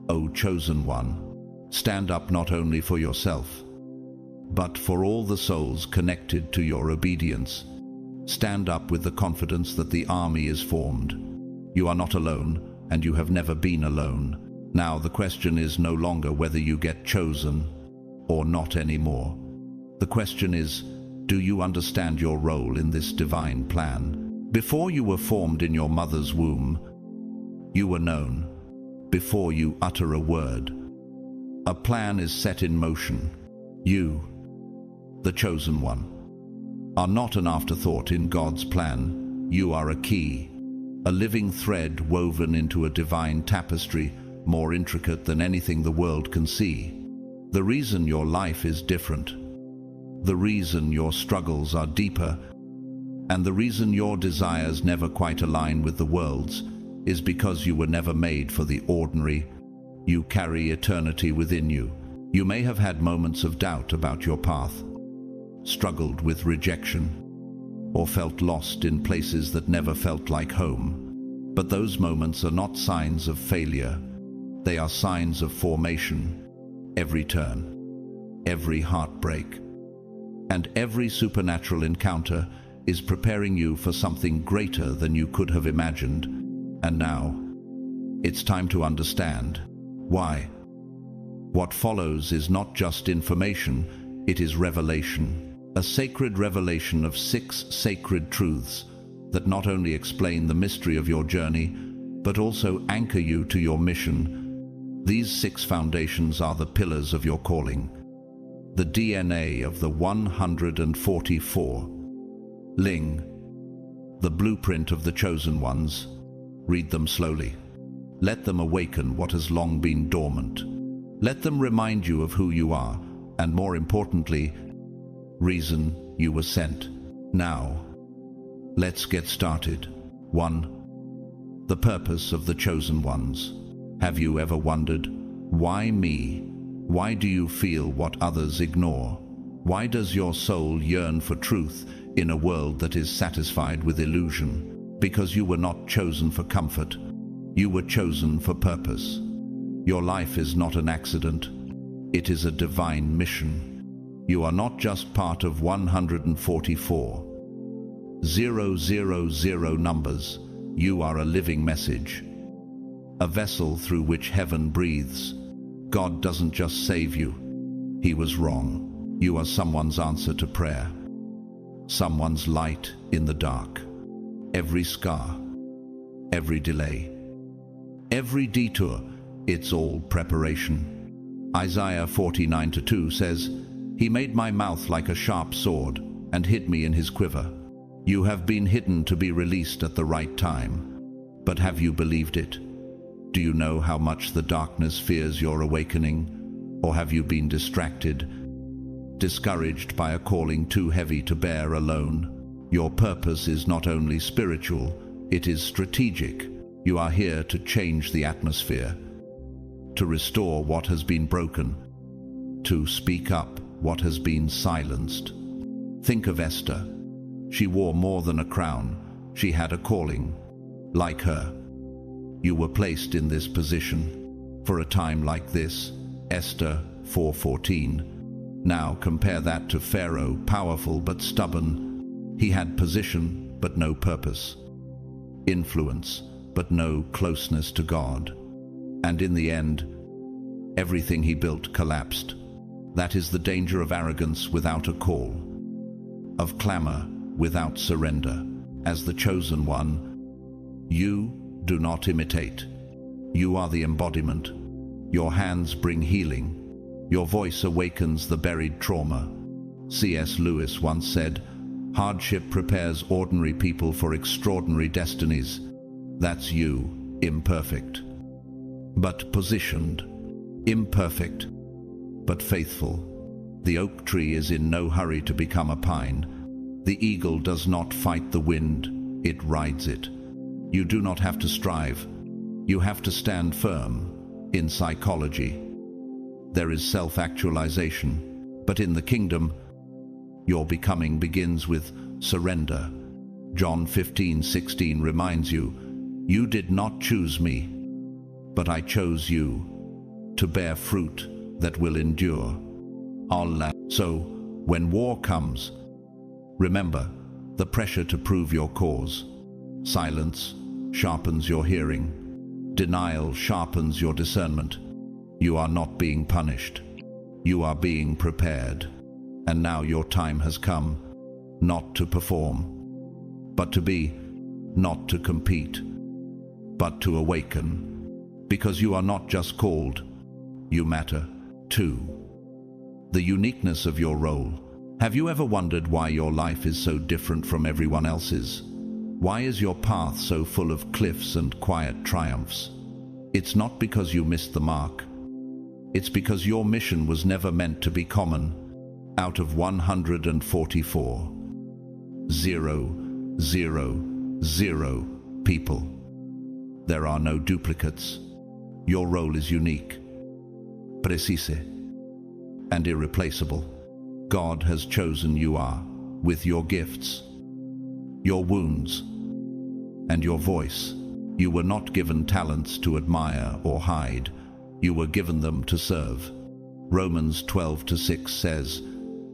O chosen one. Stand up not only for yourself, but for all the souls connected to your obedience. Stand up with the confidence that the army is formed. You are not alone, and you have never been alone. Now the question is no longer whether you get chosen or not anymore. The question is, do you understand your role in this divine plan? Before you were formed in your mother's womb, you were known. Before you utter a word, a plan is set in motion. You, the chosen one, are not an afterthought in God's plan. You are a key, a living thread woven into a divine tapestry more intricate than anything the world can see. The reason your life is different, the reason your struggles are deeper, and the reason your desires never quite align with the world's is because you were never made for the ordinary. You carry eternity within you. You may have had moments of doubt about your path, struggled with rejection, or felt lost in places that never felt like home. But those moments are not signs of failure. They are signs of formation. Every turn, every heartbreak, and every supernatural encounter is preparing you for something greater than you could have imagined. And now, it's time to understand why. What follows is not just information, it is revelation. A sacred revelation of 6 sacred truths that not only explain the mystery of your journey, but also anchor you to your mission. These 6 foundations are the pillars of your calling, the DNA of the 144. Ling, the blueprint of the chosen ones. Read them slowly. Let them awaken what has long been dormant. Let them remind you of who you are, and more importantly, reason you were sent. Now, let's get started. 1. The purpose of the chosen ones. Have you ever wondered, why me? Why do you feel what others ignore? Why does your soul yearn for truth in a world that is satisfied with illusion? Because you were not chosen for comfort. You were chosen for purpose. Your life is not an accident. It is a divine mission. You are not just part of 144. 000 numbers. You are a living message, a vessel through which heaven breathes. God doesn't just save you. He was wrong. You are someone's answer to prayer, someone's light in the dark. Every scar, every delay, every detour, it's all preparation. Isaiah 49:2 says, "He made my mouth like a sharp sword and hid me in his quiver." You have been hidden to be released at the right time. But have you believed it? Do you know how much the darkness fears your awakening? Or have you been distracted, discouraged by a calling too heavy to bear alone? Your purpose is not only spiritual, it is strategic. You are here to change the atmosphere, to restore what has been broken, to speak up what has been silenced. Think of Esther. She wore more than a crown. She had a calling. Like her, you were placed in this position for a time like this. Esther 4:14. Now compare that to Pharaoh, powerful but stubborn. He had position but no purpose, influence but no closeness to God. And in the end, everything he built collapsed. That is the danger of arrogance without a call, of clamor without surrender. As the chosen one, you do not imitate. You are the embodiment. Your hands bring healing. Your voice awakens the buried trauma. C.S. Lewis once said, "Hardship prepares ordinary people for extraordinary destinies." That's you, imperfect, but positioned. Imperfect, but faithful. The oak tree is in no hurry to become a pine. The eagle does not fight the wind, it rides it. You do not have to strive. You have to stand firm. In psychology, there is self-actualization, but in the kingdom, your becoming begins with surrender. John 15:16 reminds you, "You did not choose me, but I chose you to bear fruit that will endure." Allah. So, when war comes, remember the pressure to prove your cause. Silence sharpens your hearing. Denial sharpens your discernment. You are not being punished. You are being prepared. And now your time has come, not to perform, but to be, not to compete, but to awaken. Because you are not just called, you matter too. The uniqueness of your role. Have you ever wondered why your life is so different from everyone else's? Why is your path so full of cliffs and quiet triumphs? It's not because you missed the mark. It's because your mission was never meant to be common. Out of 144, 000 people, there are no duplicates. Your role is unique, precise, and irreplaceable. God has chosen you are, with your gifts, your wounds, and your voice. You were not given talents to admire or hide. You were given them to serve. Romans 12:6 says,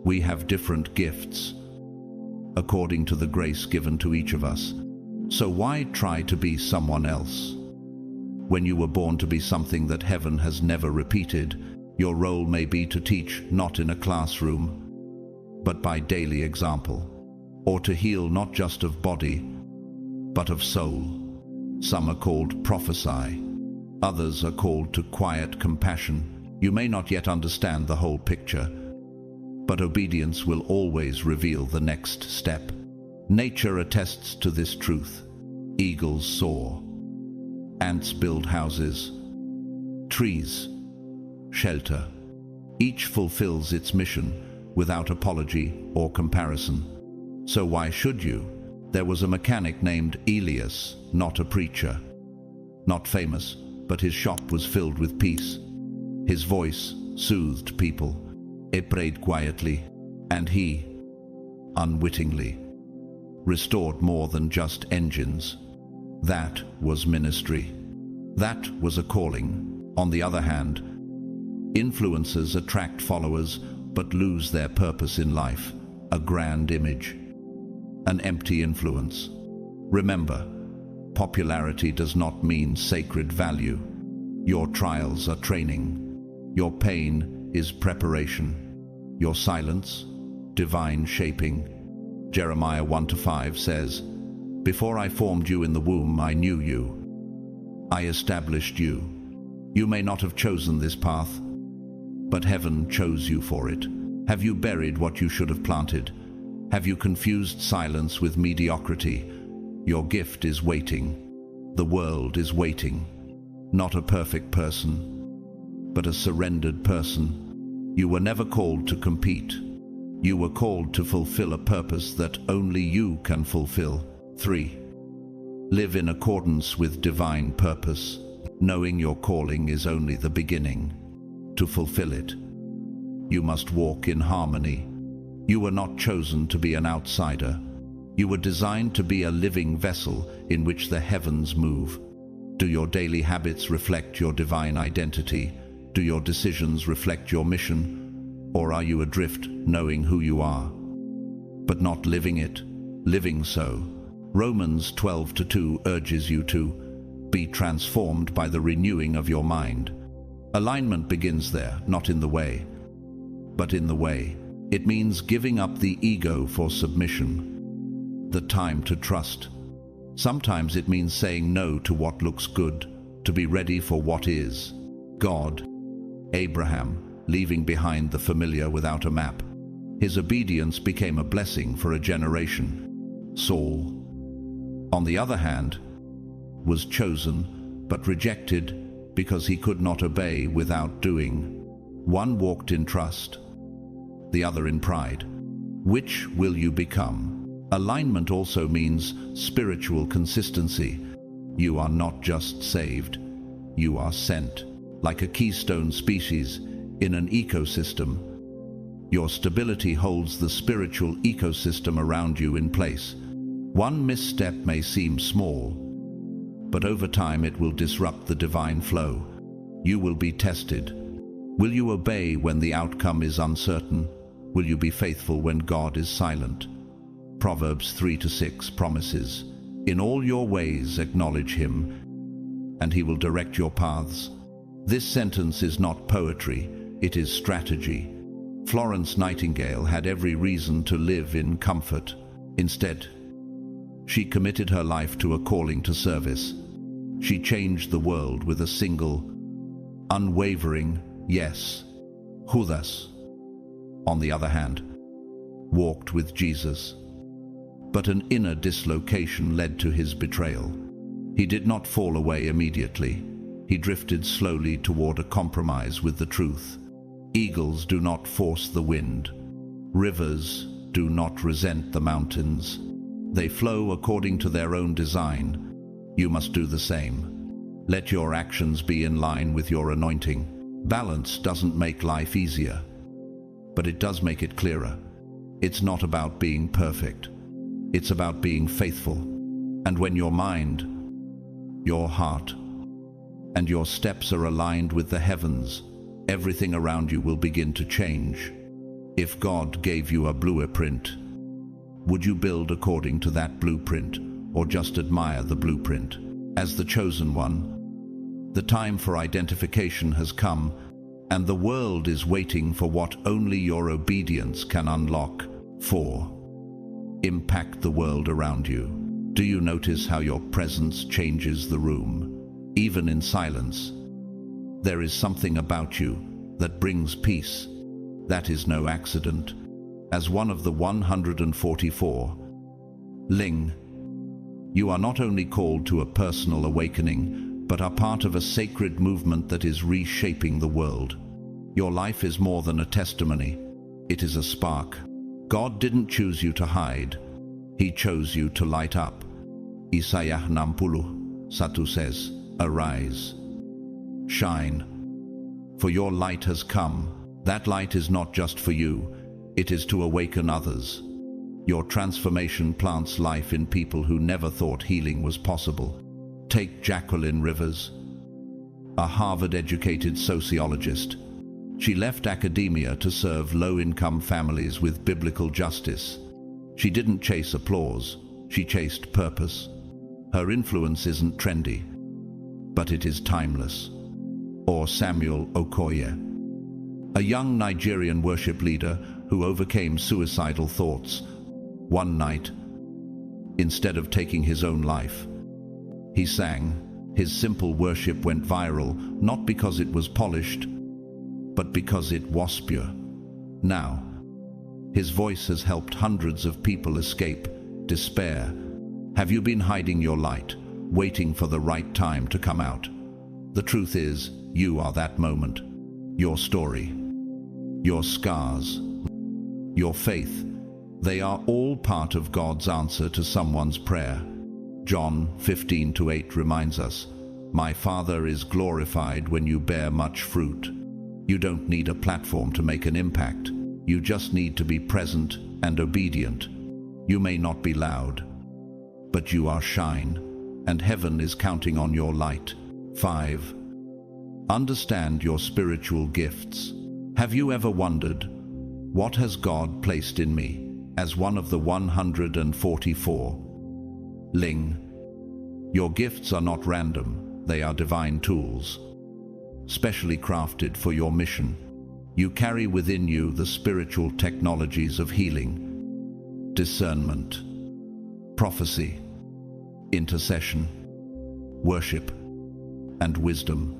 "We have different gifts, according to the grace given to each of us." So why try to be someone else when you were born to be something that heaven has never repeated? Your role may be to teach, not in a classroom, but by daily example, or to heal not just of body, but of soul. Some are called prophesy, others are called to quiet compassion. You may not yet understand the whole picture, but obedience will always reveal the next step. Nature attests to this truth. Eagles soar, ants build houses, trees shelter. Each fulfills its mission without apology or comparison. So why should you? There was a mechanic named Elias, not a preacher, not famous, but his shop was filled with peace. His voice soothed people. It prayed quietly, and he, unwittingly, restored more than just engines. That was ministry. That was a calling. On the other hand, influencers attract followers but lose their purpose in life, a grand image, an empty influence. Remember, popularity does not mean sacred value. Your trials are training. Your pain is preparation. Your silence, divine shaping. Jeremiah 1-5 says, "Before I formed you in the womb, I knew you. I established you. You may not have chosen this path, but heaven chose you for it. Have you buried what you should have planted? Have you confused silence with mediocrity? Your gift is waiting. The world is waiting. Not a perfect person, but a surrendered person. You were never called to compete. You were called to fulfill a purpose that only you can fulfill." 3. Live in accordance with divine purpose, knowing your calling is only the beginning. To fulfill it, you must walk in harmony. You were not chosen to be an outsider. You were designed to be a living vessel in which the heavens move. Do your daily habits reflect your divine identity? Do your decisions reflect your mission? Or are you adrift, knowing who you are, but not living it, living so? Romans 12:2 urges you to be transformed by the renewing of your mind. Alignment begins there, not in the way, but in the way. It means giving up the ego for submission, the time to trust. Sometimes it means saying no to what looks good, to be ready for what is. God, Abraham, leaving behind the familiar without a map. His obedience became a blessing for a generation. Saul, on the other hand, was chosen but rejected because he could not obey without doing. One walked in trust, the other in pride. Which will you become? Alignment also means spiritual consistency. You are not just saved, you are sent. Like a keystone species in an ecosystem, your stability holds the spiritual ecosystem around you in place. One misstep may seem small, but over time it will disrupt the divine flow. You will be tested. Will you obey when the outcome is uncertain? Will you be faithful when God is silent? Proverbs 3-6 promises, "In all your ways acknowledge him, and he will direct your paths." This sentence is not poetry, it is strategy. Florence Nightingale had every reason to live in comfort. Instead, she committed her life to a calling to service. She changed the world with a single, unwavering yes. Judas, on the other hand, walked with Jesus. But an inner dislocation led to his betrayal. He did not fall away immediately. He drifted slowly toward a compromise with the truth. Eagles do not force the wind. Rivers do not resent the mountains. They flow according to their own design. You must do the same. Let your actions be in line with your anointing. Balance doesn't make life easier, but it does make it clearer. It's not about being perfect. It's about being faithful. And when your mind, your heart, and your steps are aligned with the heavens, everything around you will begin to change. If God gave you a blueprint, would you build according to that blueprint, or just admire the blueprint? As the chosen one, the time for identification has come, and the world is waiting for what only your obedience can unlock. 4. Impact the world around you. Do you notice how your presence changes the room? Even in silence, there is something about you that brings peace. That is no accident. As one of the 144, Ling, you are not only called to a personal awakening, but are part of a sacred movement that is reshaping the world. Your life is more than a testimony. It is a spark. God didn't choose you to hide. He chose you to light up. Isaiah 60:1 says, "Arise, shine, for your light has come." That light is not just for you, it is to awaken others. Your transformation plants life in people who never thought healing was possible. Take Jacqueline Rivers, a Harvard-educated sociologist. She left academia to serve low-income families with biblical justice. She didn't chase applause, she chased purpose. Her influence isn't trendy, but it is timeless. Or Samuel Okoye, a young Nigerian worship leader who overcame suicidal thoughts. One night, instead of taking his own life, he sang. His simple worship went viral, not because it was polished, but because it was pure. Now, his voice has helped hundreds of people escape despair. Have you been hiding your light, waiting for the right time to come out? The truth is, you are that moment. Your story, your scars, your faith, they are all part of God's answer to someone's prayer. John 15:8 reminds us, "My Father is glorified when you bear much fruit." You don't need a platform to make an impact. You just need to be present and obedient. You may not be loud, but you are shine, and heaven is counting on your light. 5. Understand your spiritual gifts. Have you ever wondered, what has God placed in me as one of the 144? Ling. Your gifts are not random, they are divine tools, specially crafted for your mission. You carry within you the spiritual technologies of healing, discernment, prophecy, intercession, worship, and wisdom.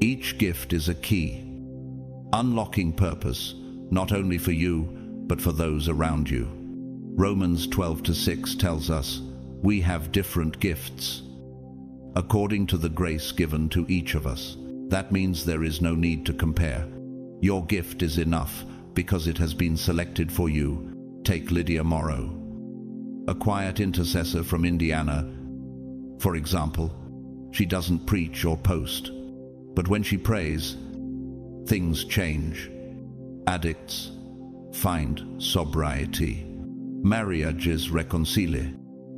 Each gift is a key, unlocking purpose, not only for you, but for those around you. Romans 12:6 tells us, we have different gifts, according to the grace given to each of us. That means there is no need to compare. Your gift is enough because it has been selected for you. Take Lydia Morrow, a quiet intercessor from Indiana. For example, she doesn't preach or post, but when she prays, things change. Addicts find sobriety. Marriages reconcile.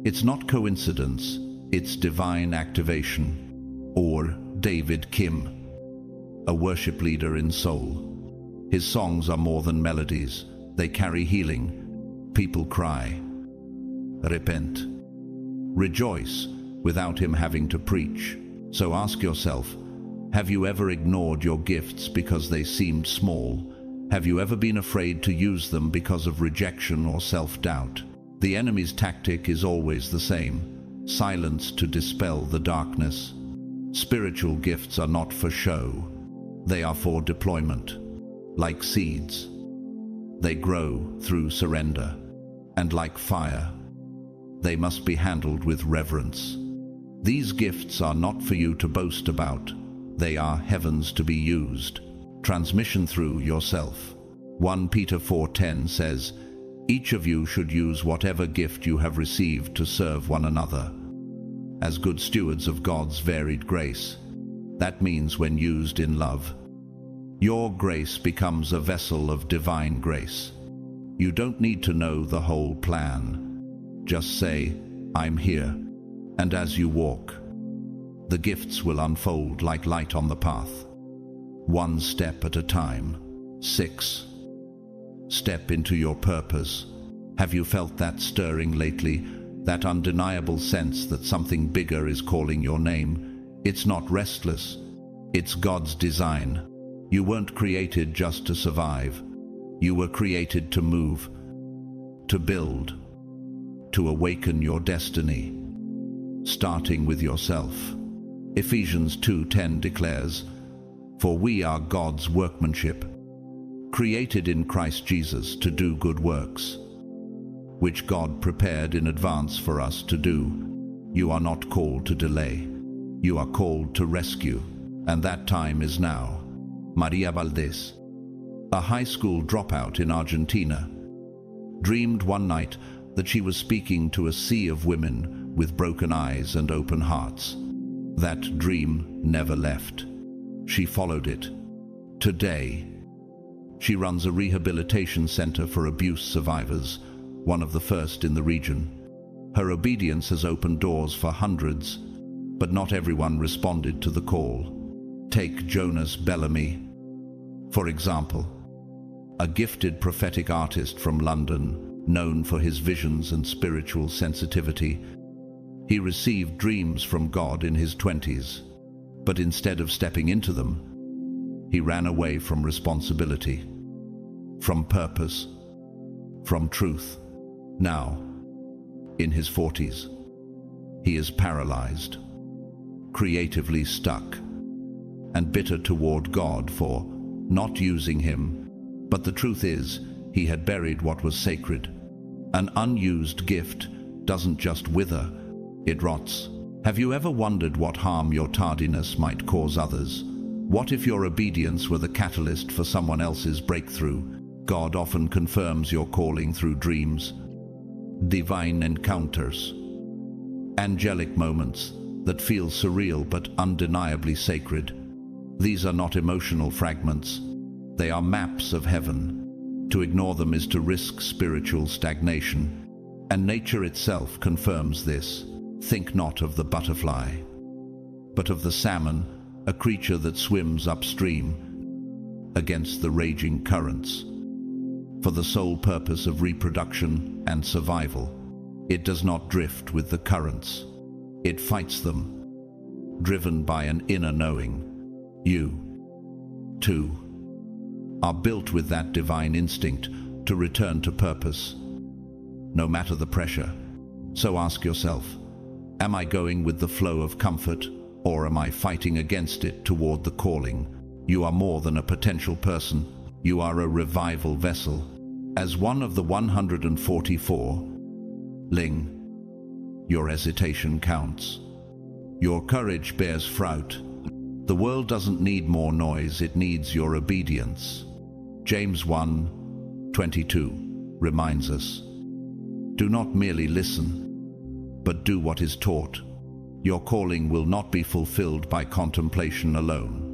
It's not coincidence, it's divine activation. Or David Kim, a worship leader in soul. His songs are more than melodies. They carry healing. People cry, repent, rejoice, without him having to preach. So ask yourself, have you ever ignored your gifts because they seemed small? Have you ever been afraid to use them because of rejection or self-doubt? The enemy's tactic is always the same: silence to dispel the darkness. Spiritual gifts are not for show. They are for deployment. Like seeds, they grow through surrender. And like fire, they must be handled with reverence. These gifts are not for you to boast about. They are heaven's to be used. Transmission through yourself. 1 Peter 4:10 says, each of you should use whatever gift you have received to serve one another as good stewards of God's varied grace. That means when used in love, your grace becomes a vessel of divine grace. You don't need to know the whole plan. Just say, I'm here. And as you walk, the gifts will unfold like light on the path. One step at a time. 6. Step into your purpose. Have you felt that stirring lately? That undeniable sense that something bigger is calling your name? It's not restless. It's God's design. You weren't created just to survive. You were created to move, to build, to awaken your destiny, starting with yourself. Ephesians 2:10 declares, for we are God's workmanship, created in Christ Jesus to do good works, which God prepared in advance for us to do. You are not called to delay. You are called to rescue, and that time is now. Maria Valdez, a high school dropout in Argentina, dreamed one night that she was speaking to a sea of women with broken eyes and open hearts. That dream never left. She followed it. Today, she runs a rehabilitation center for abuse survivors, one of the first in the region. Her obedience has opened doors for hundreds, but not everyone responded to the call. Take Jonas Bellamy, for example, a gifted prophetic artist from London, known for his visions and spiritual sensitivity. He received dreams from God in his 20s, but instead of stepping into them, he ran away from responsibility, from purpose, from truth. Now, in his 40s, he is paralyzed, creatively stuck, and bitter toward God for not using him. But the truth is, he had buried what was sacred. An unused gift doesn't just wither, it rots. Have you ever wondered what harm your tardiness might cause others? What if your obedience were the catalyst for someone else's breakthrough? God often confirms your calling through dreams, divine encounters, angelic moments that feel surreal but undeniably sacred. These are not emotional fragments. They are maps of heaven. To ignore them is to risk spiritual stagnation, and nature itself confirms this. Think not of the butterfly, but of the salmon, a creature that swims upstream against the raging currents. For the sole purpose of reproduction and survival, it does not drift with the currents. It fights them, driven by an inner knowing. You, too, are built with that divine instinct to return to purpose, no matter the pressure. So ask yourself, am I going with the flow of comfort, or am I fighting against it toward the calling? You are more than a potential person. You are a revival vessel. As one of the 144, your hesitation counts. Your courage bears fruit. The world doesn't need more noise, it needs your obedience. James 1:22 reminds us, do not merely listen, but do what is taught. Your calling will not be fulfilled by contemplation alone.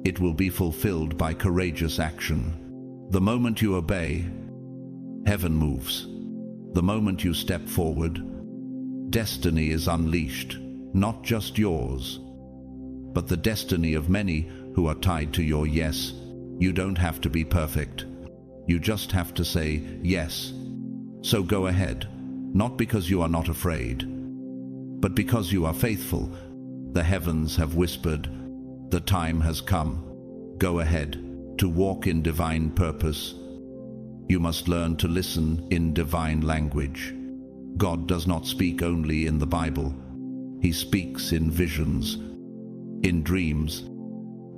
It will be fulfilled by courageous action. The moment you obey, heaven moves. The moment you step forward, destiny is unleashed, not just yours, but the destiny of many who are tied to your yes. You don't have to be perfect. You just have to say yes. So go ahead, not because you are not afraid, but because you are faithful. The heavens have whispered, the time has come. Go ahead. To walk in divine purpose, you must learn to listen in divine language. God does not speak only in the Bible. He speaks in visions, in dreams,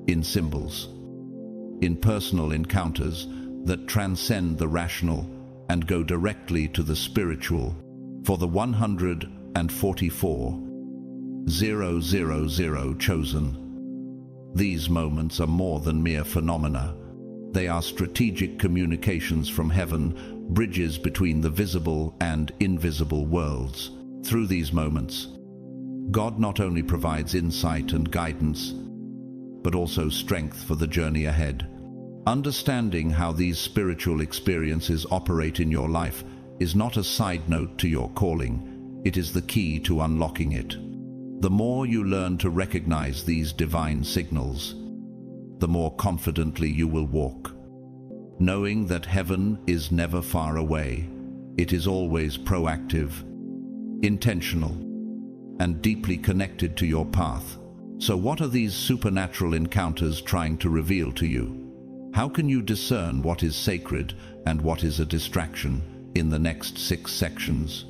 in symbols, in personal encounters that transcend the rational and go directly to the spiritual. For the 144,000 chosen, these moments are more than mere phenomena. They are strategic communications from heaven, bridges between the visible and invisible worlds. Through these moments, God not only provides insight and guidance, but also strength for the journey ahead. Understanding how these spiritual experiences operate in your life is not a side note to your calling. It is the key to unlocking it. The more you learn to recognize these divine signals, the more confidently you will walk, knowing that heaven is never far away. It is always proactive, intentional, and deeply connected to your path. So what are these supernatural encounters trying to reveal to you? How can you discern what is sacred and what is a distraction? In the next 6 sections,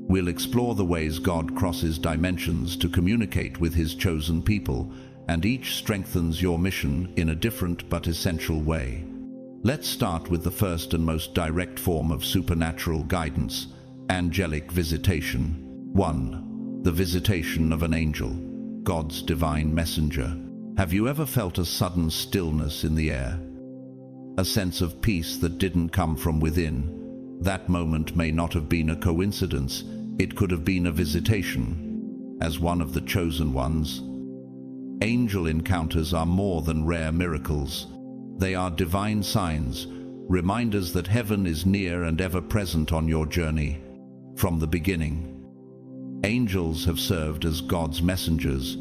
we'll explore the ways God crosses dimensions to communicate with his chosen people, and each strengthens your mission in a different but essential way. Let's start with the first and most direct form of supernatural guidance, angelic visitation. 1. The visitation of an angel, God's divine messenger. Have you ever felt a sudden stillness in the air? A sense of peace that didn't come from within? That moment may not have been a coincidence. It could have been a visitation. As one of the chosen ones, angel encounters are more than rare miracles. They are divine signs, reminders that heaven is near and ever present on your journey. From the beginning, angels have served as God's messengers,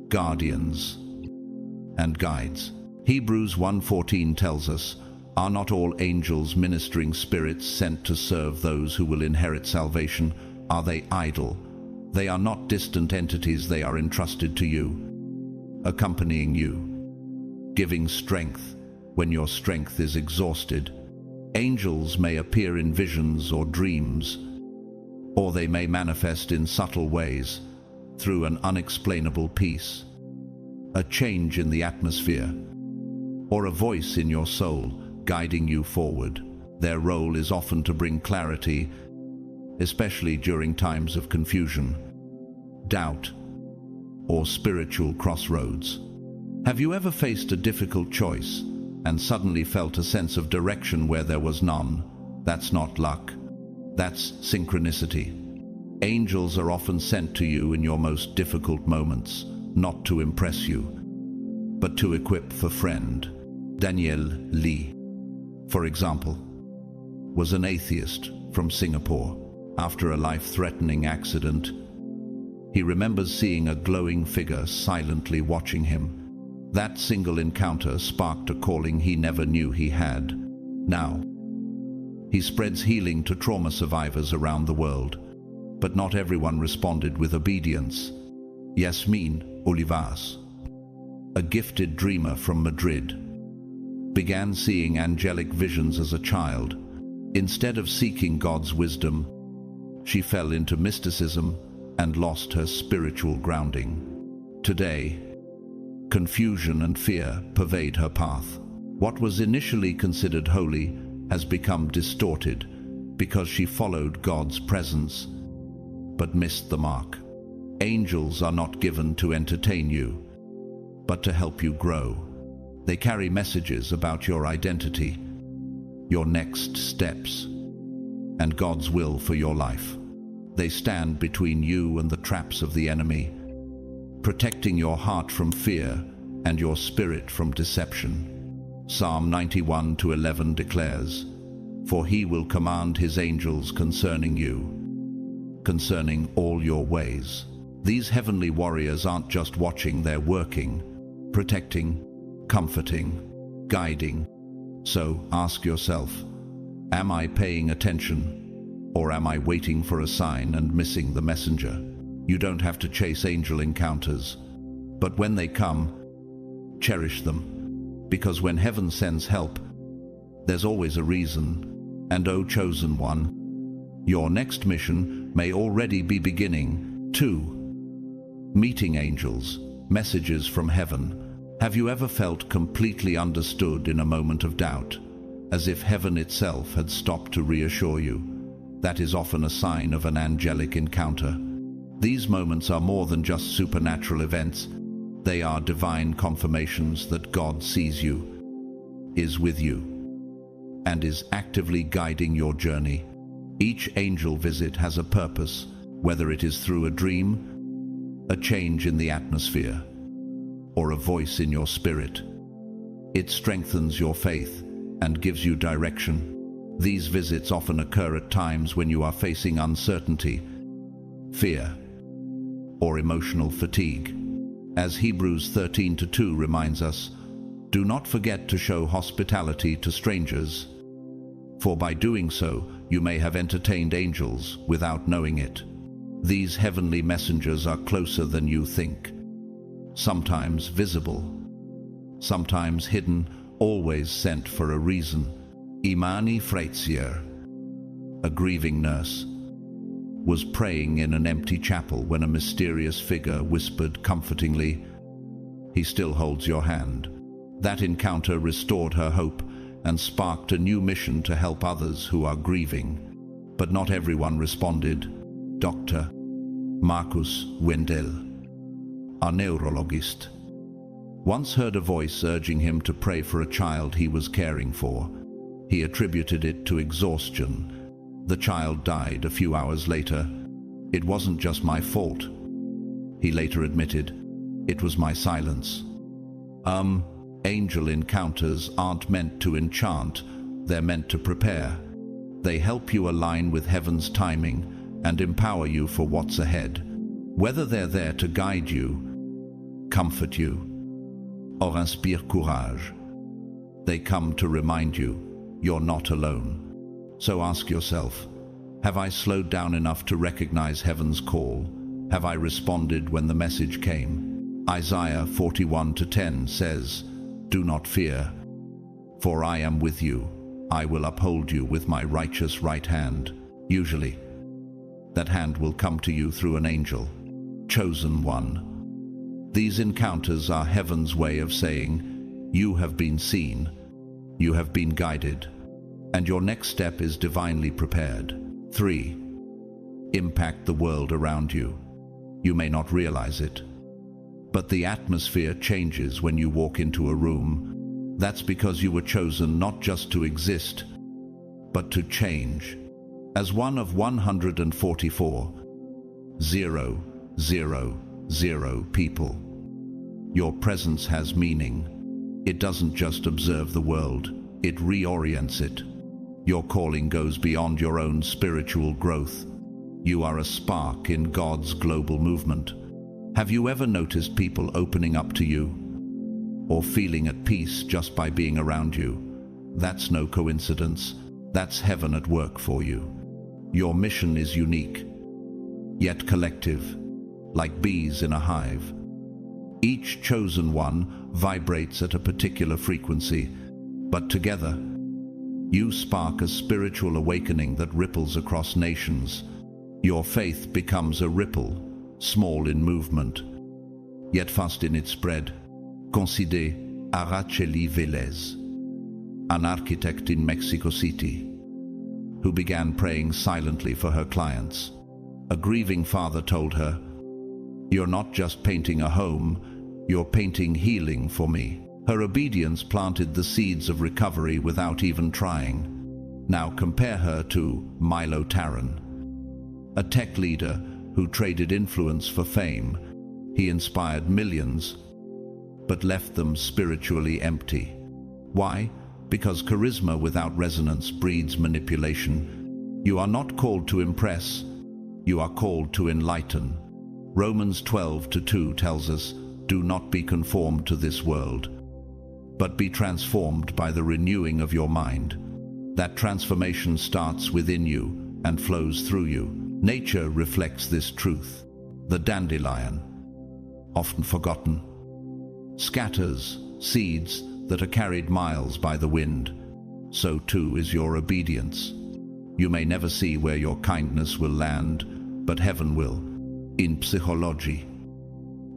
guardians, and guides. Hebrews 1:14 tells us, Are not all angels ministering spirits sent to serve those who will inherit salvation? Are they idle? They are not distant entities. They are entrusted to you, accompanying you, giving strength when your strength is exhausted. Angels may appear in visions or dreams, or they may manifest in subtle ways through an unexplainable peace, a change in the atmosphere, or a voice in your soul guiding you forward. Their role is often to bring clarity, especially during times of confusion, doubt, or spiritual crossroads. Have you ever faced a difficult choice and suddenly felt a sense of direction where there was none? That's not luck. That's synchronicity. Angels are often sent to you in your most difficult moments, not to impress you, but to equip for friend. Daniel Lee, for example, was an atheist from Singapore. After a life-threatening accident, he remembers seeing a glowing figure silently watching him. That single encounter sparked a calling he never knew he had. Now, he spreads healing to trauma survivors around the world, but not everyone responded with obedience. Yasmin Olivas, a gifted dreamer from Madrid, began seeing angelic visions as a child. Instead of seeking God's wisdom, she fell into mysticism and lost her spiritual grounding. Today, confusion and fear pervade her path. What was initially considered holy has become distorted because she followed God's presence but missed the mark. Angels are not given to entertain you, but to help you grow. They carry messages about your identity, your next steps, and God's will for your life. They stand between you and the traps of the enemy, protecting your heart from fear and your spirit from deception. Psalm 91:11 declares, "For he will command his angels concerning you, concerning all your ways." These heavenly warriors aren't just watching, they're working, protecting, comforting, guiding. So ask yourself, am I paying attention, or am I waiting for a sign and missing the messenger? You don't have to chase angel encounters, but when they come, cherish them, because when heaven sends help, there's always a reason. And O chosen one, your next mission may already be beginning. 2. Meeting angels, messages from heaven. Have you ever felt completely understood in a moment of doubt, as if heaven itself had stopped to reassure you? That is often a sign of an angelic encounter. These moments are more than just supernatural events. They are divine confirmations that God sees you, is with you, and is actively guiding your journey. Each angel visit has a purpose, whether it is through a dream, a change in the atmosphere, or a voice in your spirit. It strengthens your faith and gives you direction. These visits often occur at times when you are facing uncertainty, fear, or emotional fatigue. As Hebrews 13:2 reminds us, do not forget to show hospitality to strangers, for by doing so you may have entertained angels without knowing it. These heavenly messengers are closer than you think, sometimes visible, sometimes hidden, always sent for a reason. Imani Freitsier, a grieving nurse, was praying in an empty chapel when a mysterious figure whispered comfortingly, "He still holds your hand." That encounter restored her hope and sparked a new mission to help others who are grieving. But not everyone responded. Dr. Marcus Wendell, a neurologist, once heard a voice urging him to pray for a child he was caring for. He attributed it to exhaustion. The child died a few hours later. "It wasn't just my fault," he later admitted. "It was my silence." Angel encounters aren't meant to enchant, they're meant to prepare. They help you align with heaven's timing and empower you for what's ahead. Whether they're there to guide you, comfort you, or inspire courage, they come to remind you you're not alone. So ask yourself, have I slowed down enough to recognize heaven's call? Have I responded when the message came? Isaiah 41:10 says, "Do not fear, for I am with you. I will uphold you with my righteous right hand." Usually, that hand will come to you through an angel, chosen one. These encounters are heaven's way of saying, you have been seen, you have been guided, and your next step is divinely prepared. 3. Impact the world around you. You may not realize it, but the atmosphere changes when you walk into a room. That's because you were chosen not just to exist, but to change. As one of 144,000 people, your presence has meaning. It doesn't just observe the world, it reorients it. Your calling goes beyond your own spiritual growth. You are a spark in God's global movement. Have you ever noticed people opening up to you, or feeling at peace just by being around you? That's no coincidence. That's heaven at work for you. Your mission is unique, yet collective, like bees in a hive. Each chosen one vibrates at a particular frequency, but together, you spark a spiritual awakening that ripples across nations. Your faith becomes a ripple, small in movement, yet fast in its spread. Consider Araceli Vélez, an architect in Mexico City, who began praying silently for her clients. A grieving father told her, "You're not just painting a home, you're painting healing for me." Her obedience planted the seeds of recovery without even trying. Now compare her to Milo Taran, a tech leader who traded influence for fame. He inspired millions, but left them spiritually empty. Why? Because charisma without resonance breeds manipulation. You are not called to impress, you are called to enlighten. Romans 12:2 tells us, "Do not be conformed to this world, but be transformed by the renewing of your mind." That transformation starts within you and flows through you. Nature reflects this truth. The dandelion, often forgotten, scatters seeds that are carried miles by the wind. So too is your obedience. You may never see where your kindness will land, but heaven will. In psychology,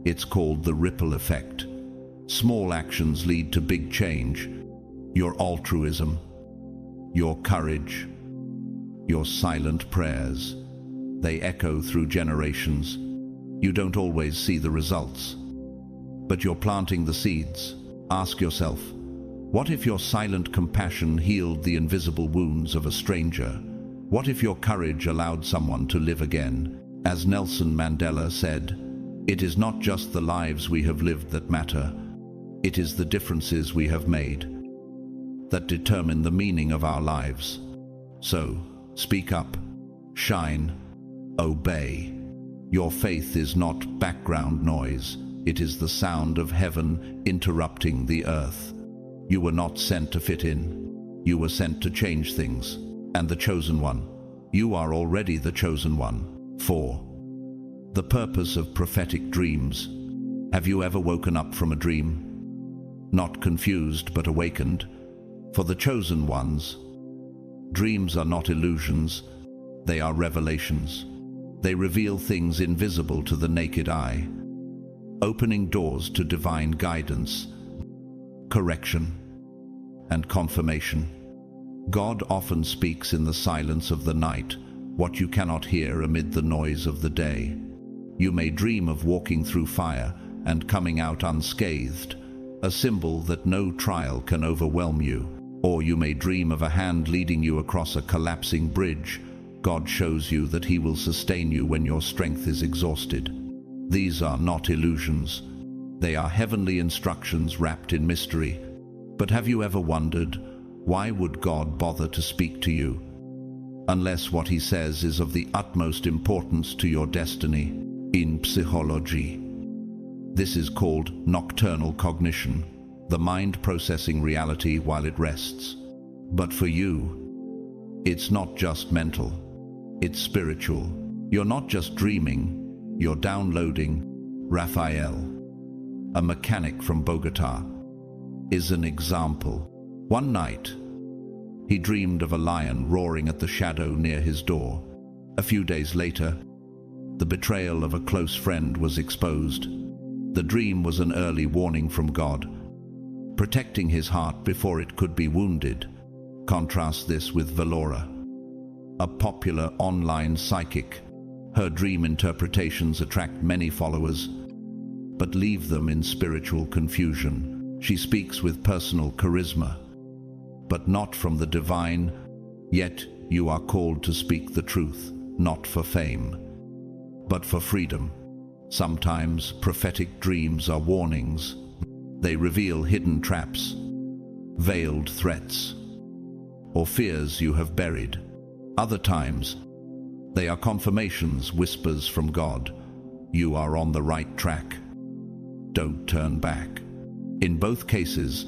it's called the ripple effect. Small actions lead to big change. Your altruism, your courage, your silent prayers, they echo through generations. You don't always see the results, but you're planting the seeds. Ask yourself, what if your silent compassion healed the invisible wounds of a stranger? What if your courage allowed someone to live again? As Nelson Mandela said, "It is not just the lives we have lived that matter. It is the differences we have made that determine the meaning of our lives." So, speak up, shine, obey. Your faith is not background noise. It is the sound of heaven interrupting the earth. You were not sent to fit in. You were sent to change things. And the chosen one. You are already the chosen one. 4. The purpose of prophetic dreams. Have you ever woken up from a dream? Not confused, but awakened. For the chosen ones, dreams are not illusions. They are revelations. They reveal things invisible to the naked eye, opening doors to divine guidance, correction, and confirmation. God often speaks in the silence of the night, what you cannot hear amid the noise of the day. You may dream of walking through fire and coming out unscathed, a symbol that no trial can overwhelm you. Or you may dream of a hand leading you across a collapsing bridge. God shows you that He will sustain you when your strength is exhausted. These are not illusions. They are heavenly instructions wrapped in mystery. But have you ever wondered, why would God bother to speak to you, unless what He says is of the utmost importance to your destiny? In psychology, this is called nocturnal cognition, the mind processing reality while it rests. But for you, it's not just mental, it's spiritual. You're not just dreaming, you're downloading. Raphael, a mechanic from Bogota, is an example. One night, he dreamed of a lion roaring at the shadow near his door. A few days later, the betrayal of a close friend was exposed. The dream was an early warning from God, protecting his heart before it could be wounded. Contrast this with Valora, a popular online psychic. Her dream interpretations attract many followers, but leave them in spiritual confusion. She speaks with personal charisma, but not from the divine. Yet you are called to speak the truth, not for fame, but for freedom. Sometimes prophetic dreams are warnings. They reveal hidden traps, veiled threats, or fears you have buried. Other times, they are confirmations, whispers from God. You are on the right track. Don't turn back. In both cases,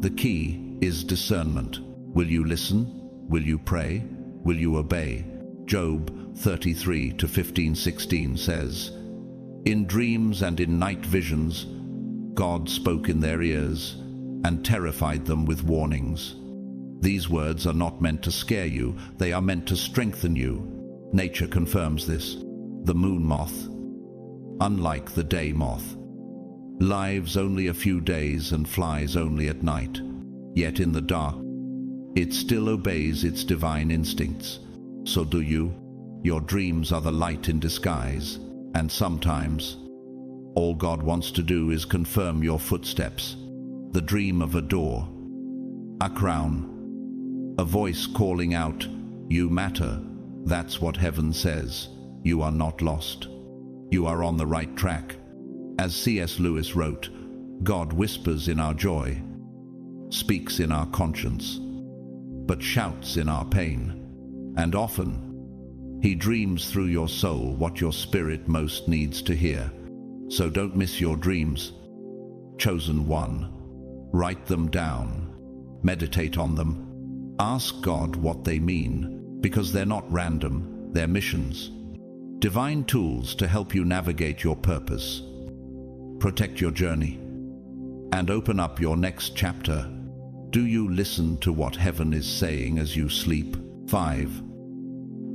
the key is discernment. Will you listen? Will you pray? Will you obey? Job 33:15-16 says, "In dreams and in night visions, God spoke in their ears and terrified them with warnings." These words are not meant to scare you, they are meant to strengthen you. Nature confirms this. The moon moth, unlike the day moth, lives only a few days and flies only at night. Yet in the dark, it still obeys its divine instincts. So do you. Your dreams are the light in disguise, and sometimes, all God wants to do is confirm your footsteps. The dream of a door, a crown, a voice calling out, "You matter." That's what heaven says. You are not lost. You are on the right track. As C.S. Lewis wrote, God whispers in our joy, speaks in our conscience, but shouts in our pain. And often, he dreams through your soul what your spirit most needs to hear. So don't miss your dreams. Chosen one. Write them down. Meditate on them. Ask God what they mean, because they're not random, they're missions. Divine tools to help you navigate your purpose, protect your journey, and open up your next chapter. Do you listen to what heaven is saying as you sleep? 5.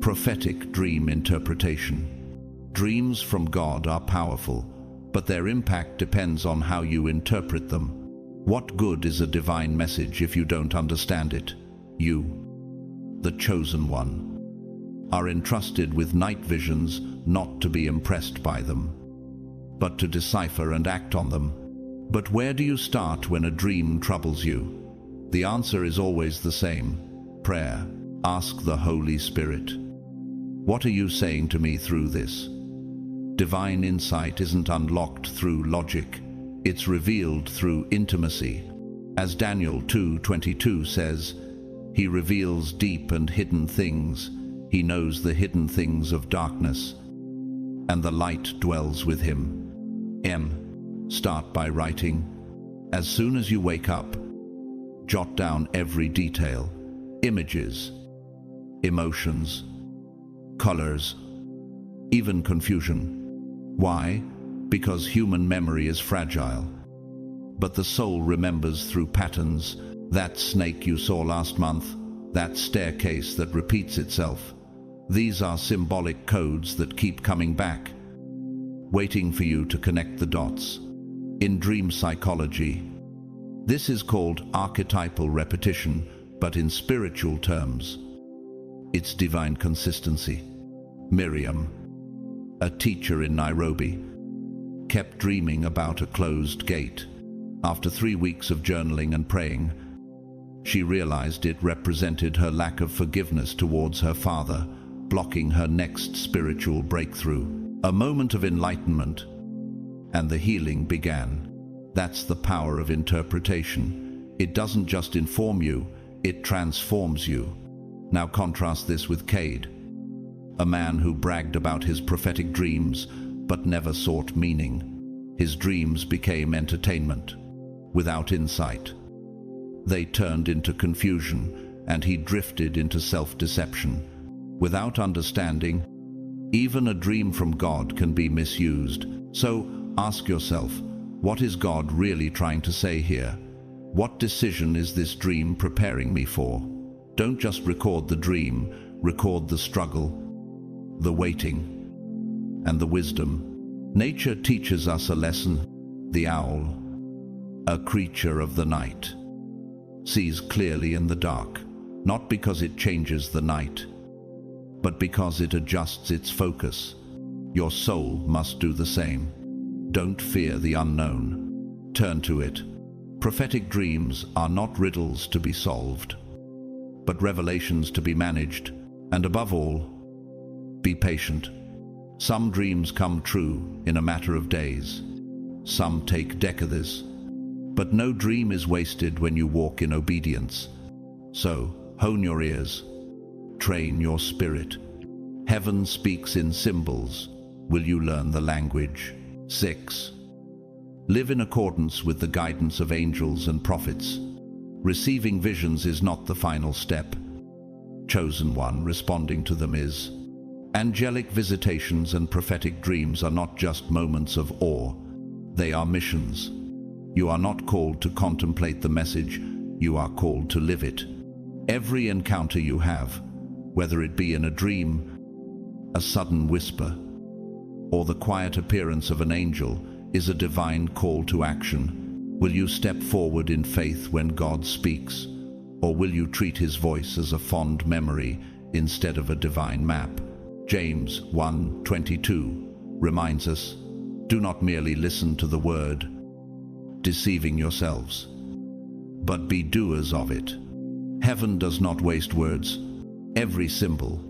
Prophetic dream interpretation. Dreams from God are powerful, but their impact depends on how you interpret them. What good is a divine message if you don't understand it? You, the chosen one, are entrusted with night visions not to be impressed by them, but to decipher and act on them. But where do you start when a dream troubles you? The answer is always the same: prayer. Ask the Holy Spirit, what are you saying to me through this? Divine insight isn't unlocked through logic, it's revealed through intimacy. As Daniel 2:22 says, he reveals deep and hidden things. He knows the hidden things of darkness, and the light dwells with him. Start by writing. As soon as you wake up, jot down every detail, images, emotions, colors, even confusion. Why? Because human memory is fragile. But the soul remembers through patterns. That snake you saw last month, that staircase that repeats itself. These are symbolic codes that keep coming back, waiting for you to connect the dots. In dream psychology, this is called archetypal repetition, but in spiritual terms, it's divine consistency. Miriam, a teacher in Nairobi, kept dreaming about a closed gate. After 3 weeks of journaling and praying, she realized it represented her lack of forgiveness towards her father, blocking her next spiritual breakthrough. A moment of enlightenment, and the healing began. That's the power of interpretation. It doesn't just inform you, it transforms you. Now contrast this with Cade, a man who bragged about his prophetic dreams, but never sought meaning. His dreams became entertainment, without insight. They turned into confusion, and he drifted into self-deception. Without understanding, even a dream from God can be misused. So ask yourself, what is God really trying to say here? What decision is this dream preparing me for? Don't just record the dream, record the struggle, the waiting, and the wisdom. Nature teaches us a lesson. The owl, a creature of the night, sees clearly in the dark, not because it changes the night, but because it adjusts its focus. Your soul must do the same. Don't fear the unknown. Turn to it. Prophetic dreams are not riddles to be solved, but revelations to be managed. And above all, be patient. Some dreams come true in a matter of days. Some take decades. But no dream is wasted when you walk in obedience. So, hone your ears. Train your spirit. Heaven speaks in symbols. Will you learn the language? 6. Live in accordance with the guidance of angels and prophets. Receiving visions is not the final step. Chosen one responding to them is. Angelic visitations and prophetic dreams are not just moments of awe. They are missions. You are not called to contemplate the message. You are called to live it. Every encounter you have, whether it be in a dream, a sudden whisper, or the quiet appearance of an angel, is a divine call to action. Will you step forward in faith when God speaks, or will you treat his voice as a fond memory instead of a divine map? James 1:22 reminds us, do not merely listen to the word, deceiving yourselves, but be doers of it. Heaven does not waste words. Every symbol,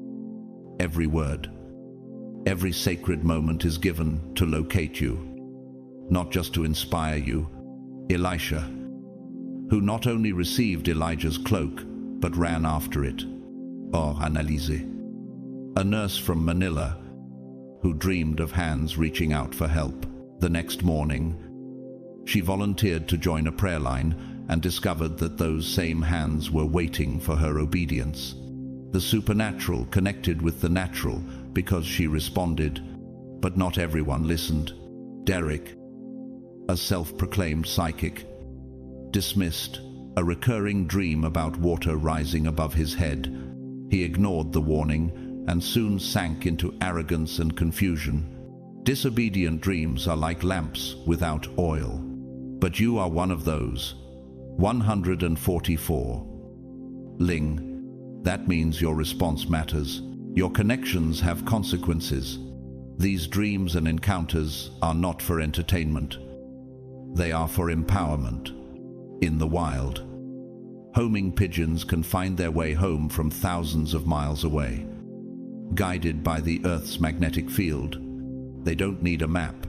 every word, every sacred moment is given to locate you, not just to inspire you. Elisha, who not only received Elijah's cloak, but ran after it. Or Annalise, a nurse from Manila, who dreamed of hands reaching out for help. The next morning, she volunteered to join a prayer line and discovered that those same hands were waiting for her obedience. The supernatural connected with the natural because she responded, but not everyone listened. Derek, a self-proclaimed psychic, dismissed a recurring dream about water rising above his head. He ignored the warning and soon sank into arrogance and confusion. Disobedient dreams are like lamps without oil. But you are one of those. 144. Ling. That means your response matters. Your connections have consequences. These dreams and encounters are not for entertainment. They are for empowerment. In the wild, homing pigeons can find their way home from thousands of miles away. Guided by the Earth's magnetic field, they don't need a map.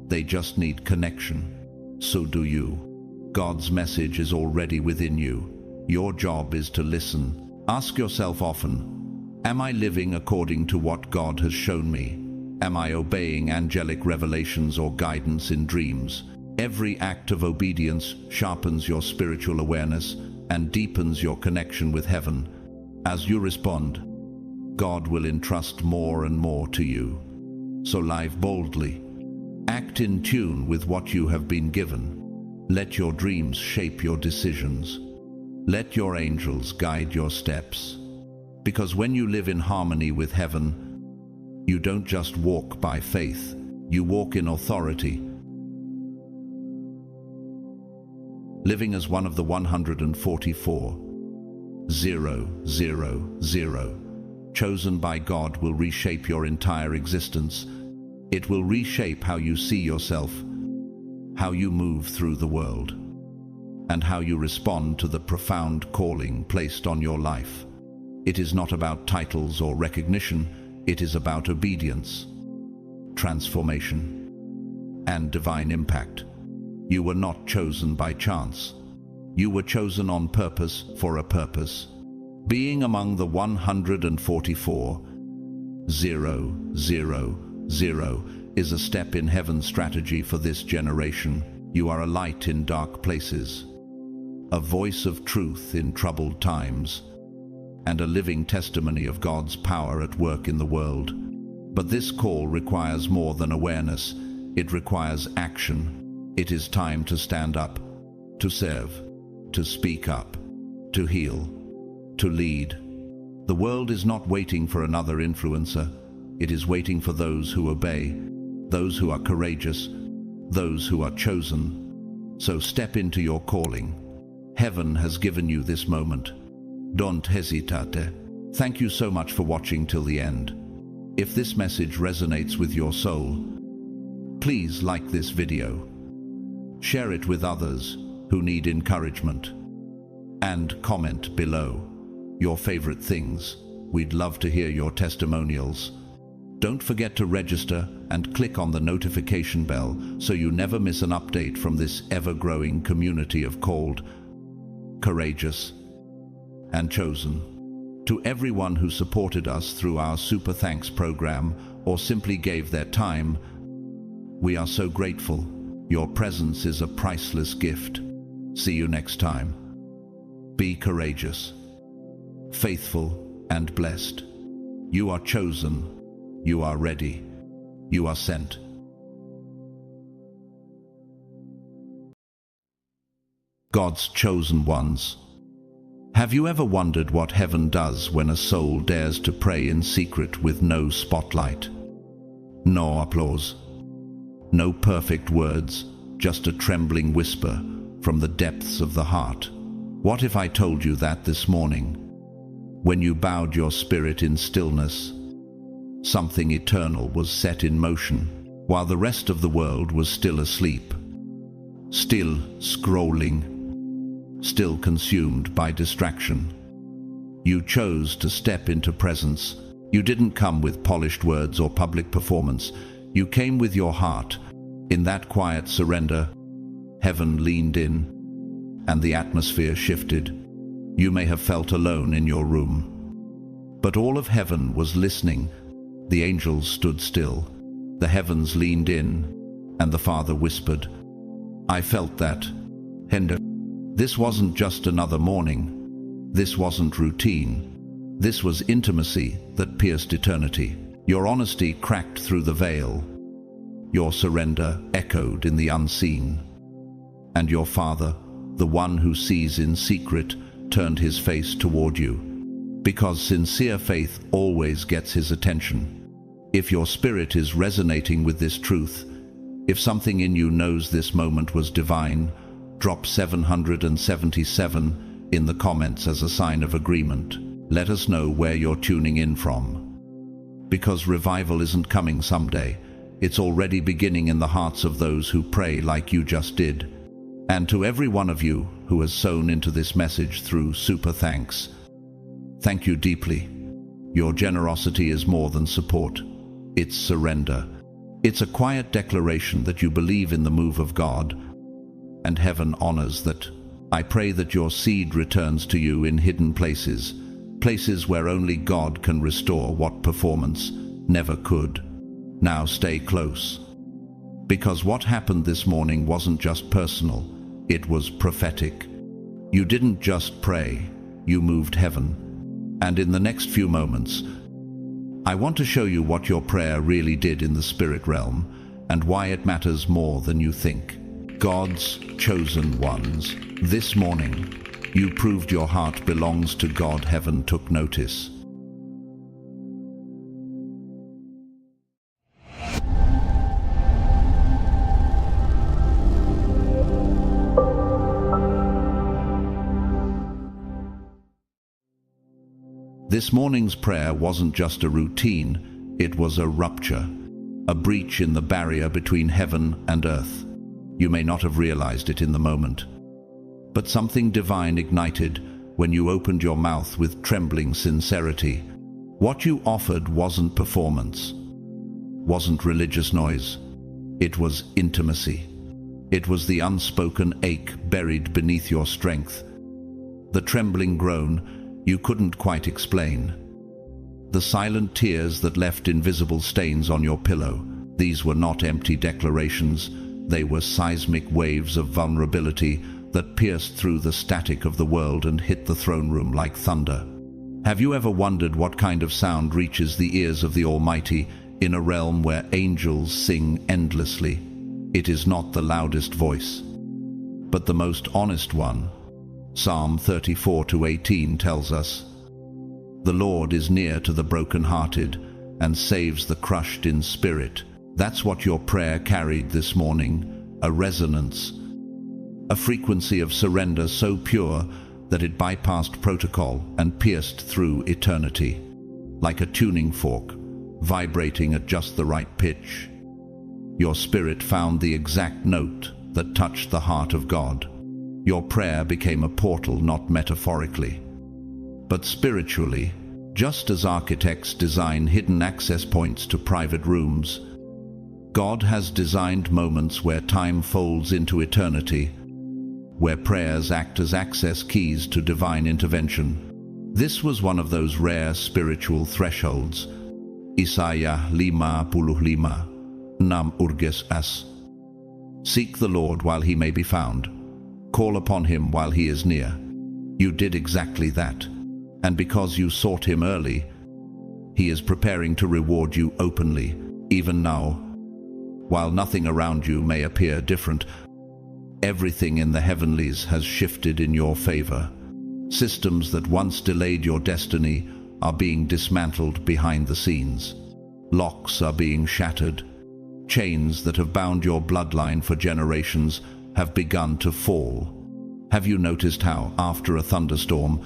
They just need connection. So do you. God's message is already within you. Your job is to listen. Ask yourself often, am I living according to what God has shown me? Am I obeying angelic revelations or guidance in dreams? Every act of obedience sharpens your spiritual awareness and deepens your connection with heaven. As you respond, God will entrust more and more to you. So live boldly. Act in tune with what you have been given. Let your dreams shape your decisions. Let your angels guide your steps. Because when you live in harmony with heaven, you don't just walk by faith, you walk in authority. Living as one of the 144,000 chosen by God will reshape your entire existence. It will reshape how you see yourself, how you move through the world, and how you respond to the profound calling placed on your life. It is not about titles or recognition. It is about obedience, transformation, and divine impact. You were not chosen by chance. You were chosen on purpose for a purpose. Being among the 144,000 is a step in heaven's strategy for this generation. You are a light in dark places, a voice of truth in troubled times, and a living testimony of God's power at work in the world. But this call requires more than awareness. It requires action. It is time to stand up, to serve, to speak up, to heal, to lead. The world is not waiting for another influencer. It is waiting for those who obey, those who are courageous, those who are chosen. So step into your calling. Heaven has given you this moment. Don't hesitate. Thank you so much for watching till the end. If this message resonates with your soul, please like this video. Share it with others who need encouragement. And comment below your favorite things. We'd love to hear your testimonials. Don't forget to register and click on the notification bell so you never miss an update from this ever-growing community of called, courageous, and chosen. To everyone who supported us through our Super Thanks program or simply gave their time, we are so grateful. Your presence is a priceless gift. See you next time. Be courageous, faithful, and blessed. You are chosen. You are ready. You are sent. God's chosen ones. Have you ever wondered what heaven does when a soul dares to pray in secret with no spotlight? No applause. No perfect words, just a trembling whisper from the depths of the heart. What if I told you that this morning, when you bowed your spirit in stillness, something eternal was set in motion, while the rest of the world was still asleep, still scrolling, still consumed by distraction? You chose to step into presence. You didn't come with polished words or public performance. You came with your heart. In that quiet surrender, heaven leaned in, and the atmosphere shifted. You may have felt alone in your room, but all of heaven was listening. The angels stood still. The heavens leaned in, and the Father whispered, "I felt that, Hender." This wasn't just another morning. This wasn't routine. This was intimacy that pierced eternity. Your honesty cracked through the veil. Your surrender echoed in the unseen. And your Father, the one who sees in secret, turned his face toward you. Because sincere faith always gets his attention. If your spirit is resonating with this truth, if something in you knows this moment was divine, drop 777 in the comments as a sign of agreement. Let us know where you're tuning in from. Because revival isn't coming someday. It's already beginning in the hearts of those who pray like you just did. And to every one of you who has sown into this message through Super Thanks, thank you deeply. Your generosity is more than support. It's surrender. It's a quiet declaration that you believe in the move of God, and heaven honors that. I pray that your seed returns to you in hidden places, places where only God can restore what performance never could. Now stay close, because what happened this morning wasn't just personal, it was prophetic. You didn't just pray, you moved heaven. And in the next few moments, I want to show you what your prayer really did in the spirit realm and why it matters more than you think. God's chosen ones. This morning, you proved your heart belongs to God. Heaven took notice. This morning's prayer wasn't just a routine, it was a rupture, a breach in the barrier between heaven and earth. You may not have realized it in the moment, but something divine ignited when you opened your mouth with trembling sincerity. What you offered wasn't performance, wasn't religious noise. It was intimacy. It was the unspoken ache buried beneath your strength, the trembling groan you couldn't quite explain, the silent tears that left invisible stains on your pillow. These were not empty declarations. They were seismic waves of vulnerability that pierced through the static of the world and hit the throne room like thunder. Have you ever wondered what kind of sound reaches the ears of the Almighty in a realm where angels sing endlessly? It is not the loudest voice, but the most honest one. Psalm 34:18 tells us, "The Lord is near to the brokenhearted and saves the crushed in spirit." That's what your prayer carried this morning, a resonance, a frequency of surrender so pure that it bypassed protocol and pierced through eternity, like a tuning fork, vibrating at just the right pitch. Your spirit found the exact note that touched the heart of God. Your prayer became a portal, not metaphorically, but spiritually. Just as architects design hidden access points to private rooms, God has designed moments where time folds into eternity, where prayers act as access keys to divine intervention. This was one of those rare spiritual thresholds. Isaiah 55, 6 urges as. Seek the Lord while he may be found. Call upon him while he is near. You did exactly that. And because you sought him early, he is preparing to reward you openly, even now. While nothing around you may appear different, everything in the heavenlies has shifted in your favor. Systems that once delayed your destiny are being dismantled behind the scenes. Locks are being shattered. Chains that have bound your bloodline for generations have begun to fall. Have you noticed how, after a thunderstorm,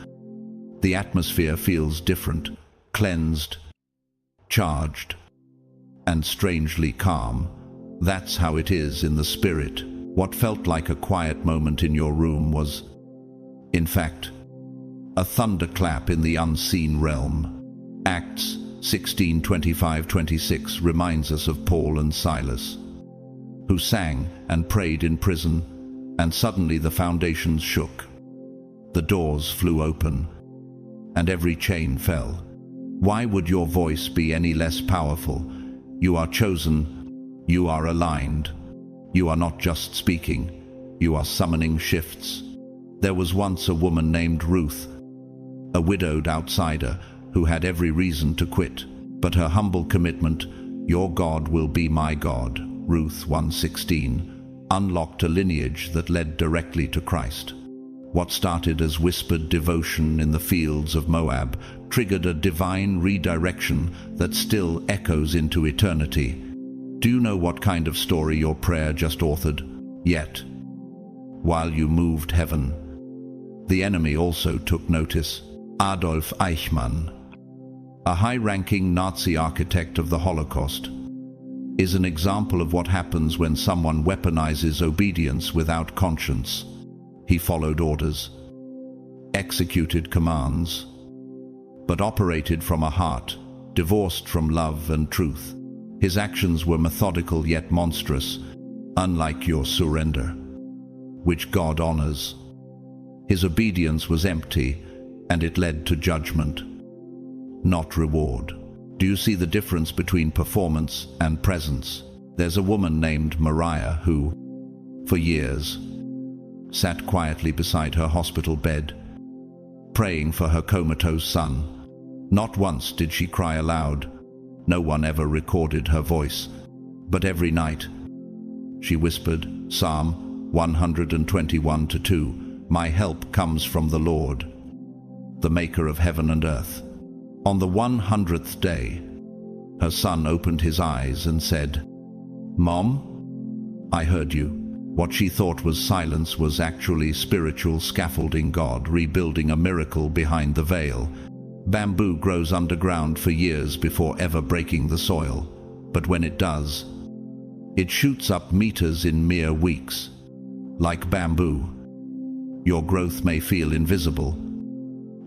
the atmosphere feels different, cleansed, charged, and strangely calm? That's how it is in the spirit. What felt like a quiet moment in your room was, in fact, a thunderclap in the unseen realm. Acts 16:25-26 reminds us of Paul and Silas, who sang and prayed in prison, and suddenly the foundations shook. The doors flew open, and every chain fell. Why would your voice be any less powerful? You are chosen, you are aligned. You are not just speaking, you are summoning shifts. There was once a woman named Ruth, a widowed outsider who had every reason to quit, but her humble commitment, "Your God will be my God," Ruth 1:16, unlocked a lineage that led directly to Christ. What started as whispered devotion in the fields of Moab triggered a divine redirection that still echoes into eternity. Do you know what kind of story your prayer just authored? Yet, while you moved heaven, the enemy also took notice. Adolf Eichmann, a high-ranking Nazi architect of the Holocaust, is an example of what happens when someone weaponizes obedience without conscience. He followed orders, executed commands, but operated from a heart divorced from love and truth. His actions were methodical yet monstrous, unlike your surrender, which God honors. His obedience was empty, and it led to judgment, not reward. Do you see the difference between performance and presence? There's a woman named Mariah who, for years, sat quietly beside her hospital bed, praying for her comatose son. Not once did she cry aloud. No one ever recorded her voice. But every night, she whispered Psalm 121:2, "My help comes from the Lord, the maker of heaven and earth." On the 100th day, her son opened his eyes and said, "Mom, I heard you." What she thought was silence was actually spiritual scaffolding, God rebuilding a miracle behind the veil. Bamboo grows underground for years before ever breaking the soil, but when it does, it shoots up meters in mere weeks. Like bamboo, your growth may feel invisible,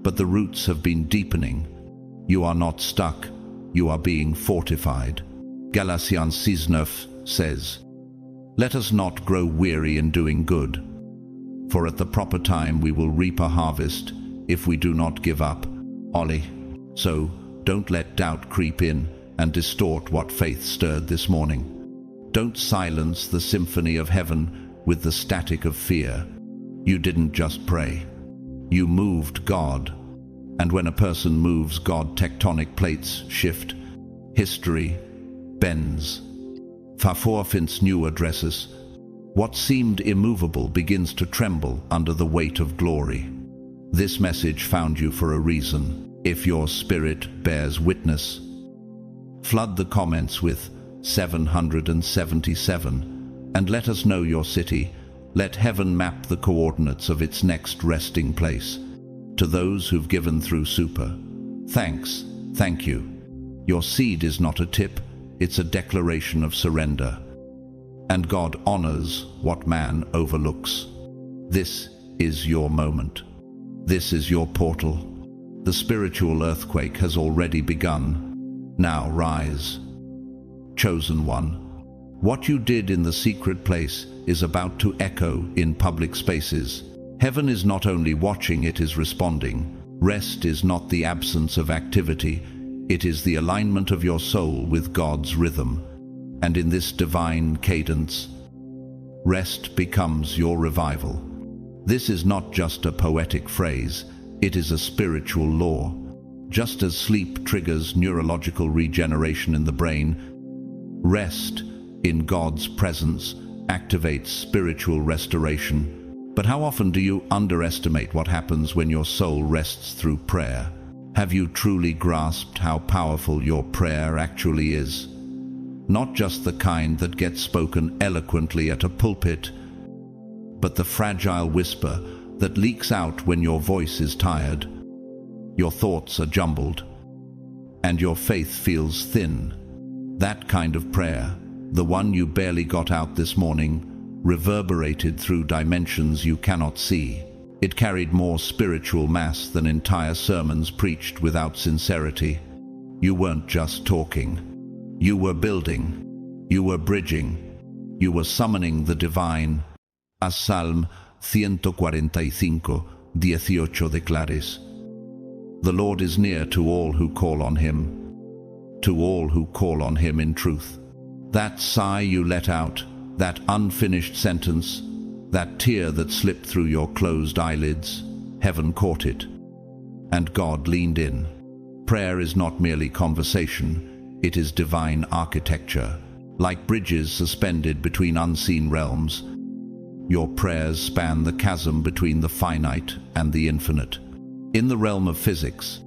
but the roots have been deepening. You are not stuck, you are being fortified. Galatians 6:9 says, "Let us not grow weary in doing good, for at the proper time we will reap a harvest if we do not give up." Ollie. So, don't let doubt creep in and distort what faith stirred this morning. Don't silence the symphony of heaven with the static of fear. You didn't just pray. You moved God. And when a person moves God, tectonic plates shift, history bends. Farfor finds new addresses. What seemed immovable begins to tremble under the weight of glory. This message found you for a reason. If your spirit bears witness, flood the comments with 777 and let us know your city. Let heaven map the coordinates of its next resting place. To those who've given through super, thanks, thank you. Your seed is not a tip, it's a declaration of surrender. And God honors what man overlooks. This is your moment. This is your portal. The spiritual earthquake has already begun. Now rise. Chosen one, what you did in the secret place is about to echo in public spaces. Heaven is not only watching, it is responding. Rest is not the absence of activity, it is the alignment of your soul with God's rhythm. And in this divine cadence, rest becomes your revival. This is not just a poetic phrase, it is a spiritual law. Just as sleep triggers neurological regeneration in the brain, rest in God's presence activates spiritual restoration. But how often do you underestimate what happens when your soul rests through prayer? Have you truly grasped how powerful your prayer actually is? Not just the kind that gets spoken eloquently at a pulpit, but the fragile whisper that leaks out when your voice is tired, your thoughts are jumbled, and your faith feels thin. That kind of prayer, the one you barely got out this morning, reverberated through dimensions you cannot see. It carried more spiritual mass than entire sermons preached without sincerity. You weren't just talking. You were building. You were bridging. You were summoning the divine. As Psalm 145:18 declares, the Lord is near to all who call on him, to all who call on him in truth. That sigh you let out, that unfinished sentence, that tear that slipped through your closed eyelids, heaven caught it, and God leaned in. Prayer is not merely conversation, it is divine architecture. Like bridges suspended between unseen realms, your prayers span the chasm between the finite and the infinite. In the realm of physics,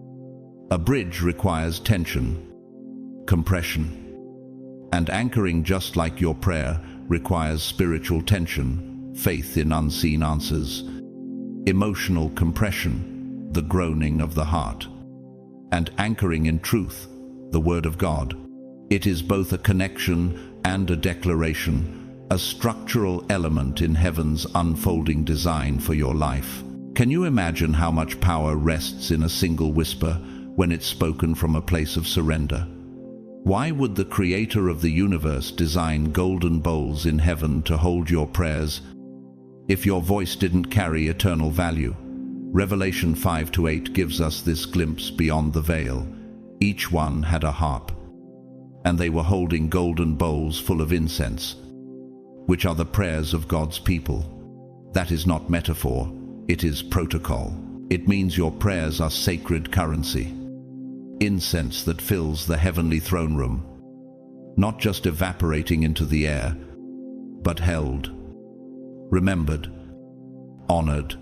a bridge requires tension, compression, and anchoring, just like your prayer requires spiritual tension, faith in unseen answers, emotional compression, the groaning of the heart, and anchoring in truth, the Word of God. It is both a connection and a declaration, a structural element in heaven's unfolding design for your life. Can you imagine how much power rests in a single whisper when it's spoken from a place of surrender? Why would the Creator of the universe design golden bowls in heaven to hold your prayers if your voice didn't carry eternal value? Revelation 5-8 gives us this glimpse beyond the veil. Each one had a harp, and they were holding golden bowls full of incense, which are the prayers of God's people. That is not metaphor, it is protocol. It means your prayers are sacred currency. Incense that fills the heavenly throne room, not just evaporating into the air, but held, remembered, honored.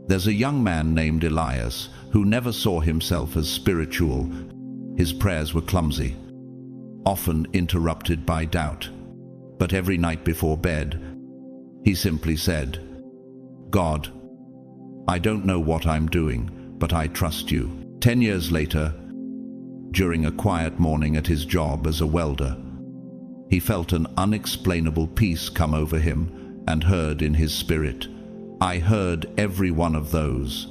There's a young man named Elias who never saw himself as spiritual. His prayers were clumsy, often interrupted by doubt. But every night before bed, he simply said, God, I don't know what I'm doing, but I trust you. 10 years later, during a quiet morning at his job as a welder, he felt an unexplainable peace come over him and heard in his spirit, I heard every one of those.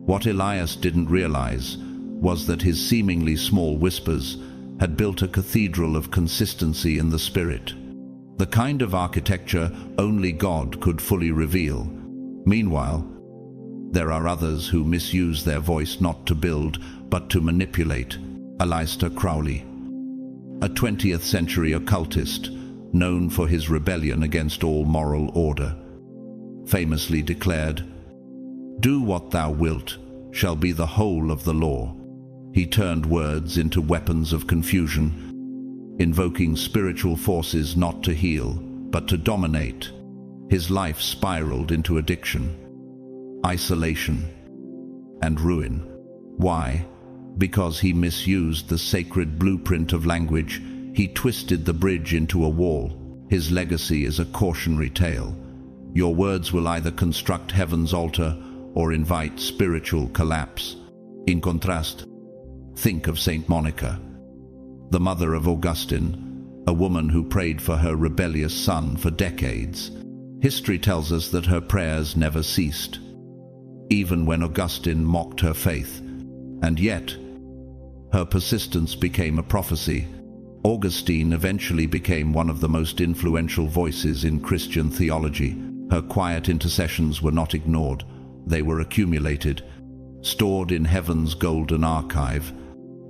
What Elias didn't realize was that his seemingly small whispers had built a cathedral of consistency in the spirit, the kind of architecture only God could fully reveal. Meanwhile, there are others who misuse their voice not to build, but to manipulate. Aleister Crowley, a 20th century occultist known for his rebellion against all moral order, famously declared, Do what thou wilt, shall be the whole of the law. He turned words into weapons of confusion, invoking spiritual forces not to heal, but to dominate. His life spiraled into addiction, isolation, and ruin. Why? Because he misused the sacred blueprint of language. He twisted the bridge into a wall. His legacy is a cautionary tale. Your words will either construct heaven's altar or invite spiritual collapse. In contrast, think of Saint Monica, the mother of Augustine, a woman who prayed for her rebellious son for decades. History tells us that her prayers never ceased, even when Augustine mocked her faith. And yet, her persistence became a prophecy. Augustine eventually became one of the most influential voices in Christian theology. Her quiet intercessions were not ignored. They were accumulated, stored in heaven's golden archive.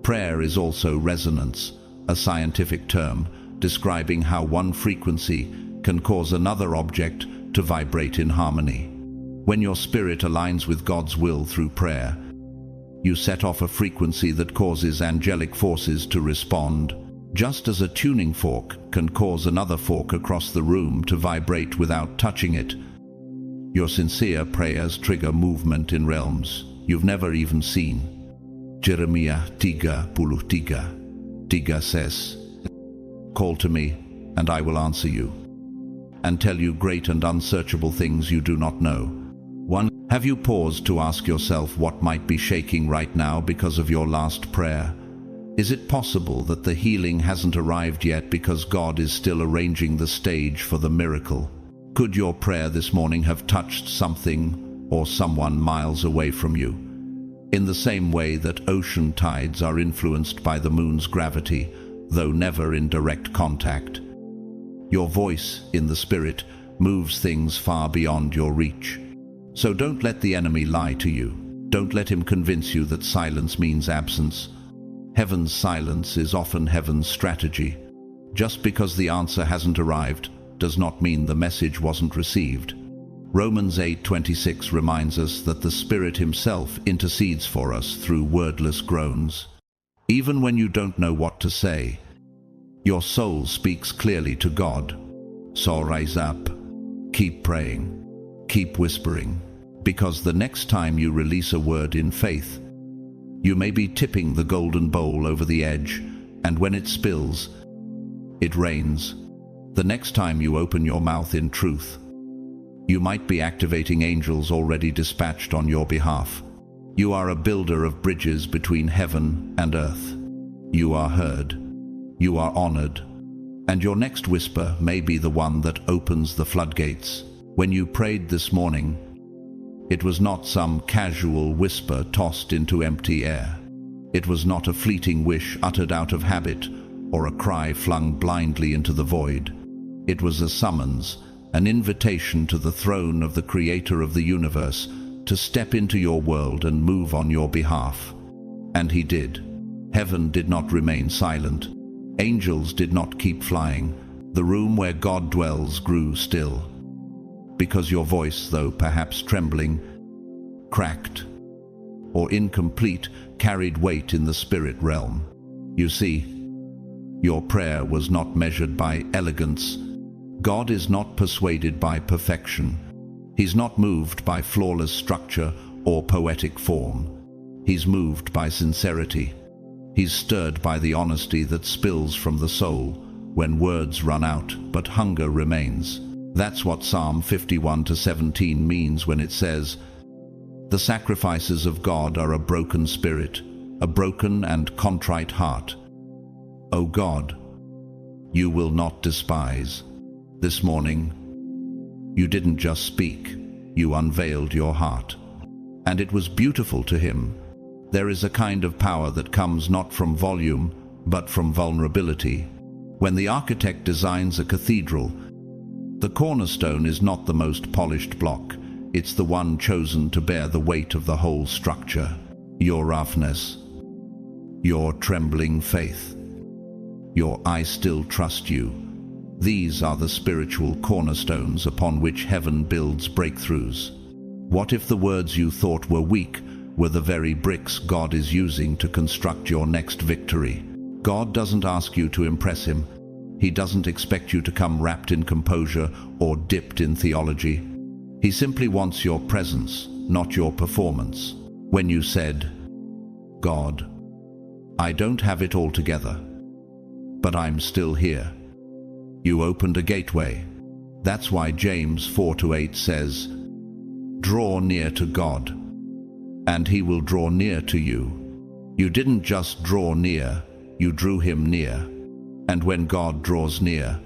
Prayer is also resonance, a scientific term describing how one frequency can cause another object to vibrate in harmony. When your spirit aligns with God's will through prayer, you set off a frequency that causes angelic forces to respond, just as a tuning fork can cause another fork across the room to vibrate without touching it. Your sincere prayers trigger movement in realms you've never even seen. Jeremiah 3:3 says, "Call to me, and I will answer you, and tell you great and unsearchable things you do not know." 1. Have you paused to ask yourself what might be shaking right now because of your last prayer? Is it possible that the healing hasn't arrived yet because God is still arranging the stage for the miracle? Could your prayer this morning have touched something or someone miles away from you? In the same way that ocean tides are influenced by the moon's gravity, though never in direct contact, your voice in the spirit moves things far beyond your reach. So don't let the enemy lie to you. Don't let him convince you that silence means absence. Heaven's silence is often heaven's strategy. Just because the answer hasn't arrived does not mean the message wasn't received. Romans 8:26 reminds us that the Spirit Himself intercedes for us through wordless groans. Even when you don't know what to say, your soul speaks clearly to God. So rise up, keep praying, keep whispering, because the next time you release a word in faith, you may be tipping the golden bowl over the edge, and when it spills, it rains. The next time you open your mouth in truth, you might be activating angels already dispatched on your behalf. You are a builder of bridges between heaven and earth. You are heard. You are honored. And your next whisper may be the one that opens the floodgates. When you prayed this morning, it was not some casual whisper tossed into empty air. It was not a fleeting wish uttered out of habit or a cry flung blindly into the void. It was a summons, an invitation to the throne of the Creator of the universe to step into your world and move on your behalf. And He did. Heaven did not remain silent. Angels did not keep flying. The room where God dwells grew still. Because your voice, though perhaps trembling, cracked, or incomplete, carried weight in the spirit realm. You see, your prayer was not measured by elegance. God is not persuaded by perfection. He's not moved by flawless structure or poetic form. He's moved by sincerity. He's stirred by the honesty that spills from the soul when words run out but hunger remains. That's what Psalm 51:17 means when it says, "The sacrifices of God are a broken spirit, a broken and contrite heart. O God, you will not despise." This morning, you didn't just speak, you unveiled your heart. And it was beautiful to Him. There is a kind of power that comes not from volume, but from vulnerability. When the architect designs a cathedral, the cornerstone is not the most polished block. It's the one chosen to bear the weight of the whole structure. Your roughness, your trembling faith, your "I still trust you." These are the spiritual cornerstones upon which heaven builds breakthroughs. What if the words you thought were weak were the very bricks God is using to construct your next victory. God doesn't ask you to impress him. He doesn't expect you to come wrapped in composure or dipped in theology. He simply wants your presence, not your performance. When you said, "God, I don't have it all together, but I'm still here," you opened a gateway. That's why James 4:8 says, "Draw near to God, and he will draw near to you." You didn't just draw near, you drew him near. And when God draws near,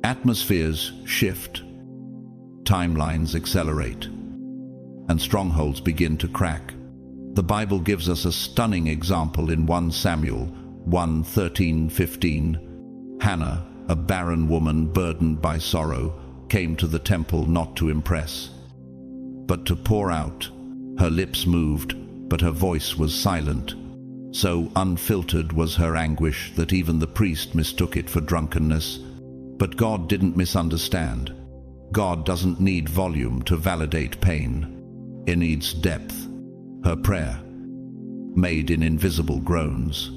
atmospheres shift, timelines accelerate, and strongholds begin to crack. The Bible gives us a stunning example in 1 Samuel 1:13-15. Hannah, a barren woman burdened by sorrow, came to the temple not to impress, but to pour out. Her lips moved, but her voice was silent. So unfiltered was her anguish that even the priest mistook it for drunkenness. But God didn't misunderstand. God doesn't need volume to validate pain. It needs depth. Her prayer, made in invisible groans,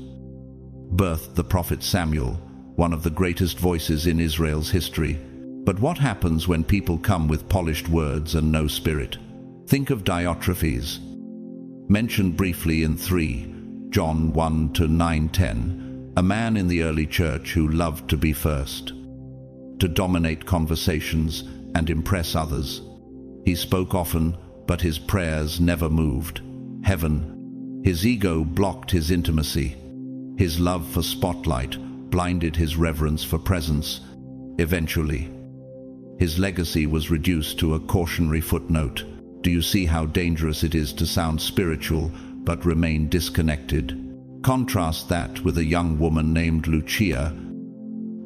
birthed the prophet Samuel, one of the greatest voices in Israel's history. But what happens when people come with polished words and no spirit? Think of Diotrephes, mentioned briefly in 3 John 1-9-10, a man in the early church who loved to be first, to dominate conversations and impress others. He spoke often, but his prayers never moved heaven. His ego blocked his intimacy. His love for spotlight blinded his reverence for presence. Eventually, his legacy was reduced to a cautionary footnote. Do you see how dangerous it is to sound spiritual but remain disconnected? Contrast that with a young woman named Lucia,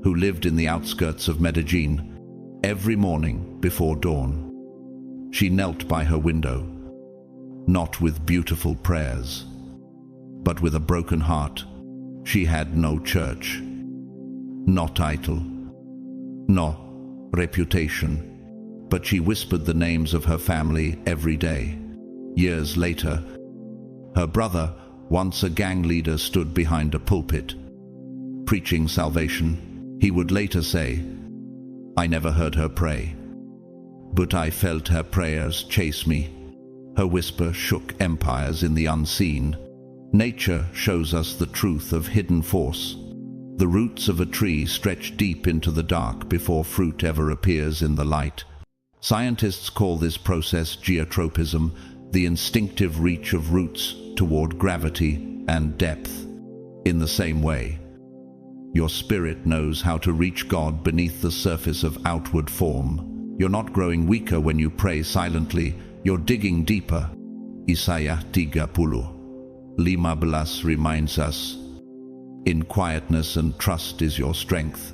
who lived in the outskirts of Medellin. Every morning before dawn, she knelt by her window, not with beautiful prayers, but with a broken heart. She had no church, no title, no reputation, but she whispered the names of her family every day. Years later, her brother, once a gang leader, stood behind a pulpit, preaching salvation. He would later say, "I never heard her pray, but I felt her prayers chase me." Her whisper shook empires in the unseen. Nature shows us the truth of hidden force. The roots of a tree stretch deep into the dark before fruit ever appears in the light. Scientists call this process geotropism, the instinctive reach of roots toward gravity and depth. In the same way, your spirit knows how to reach God beneath the surface of outward form. You're not growing weaker when you pray silently, you're digging deeper. Isaiah 30:15 reminds us, "In quietness and trust is your strength."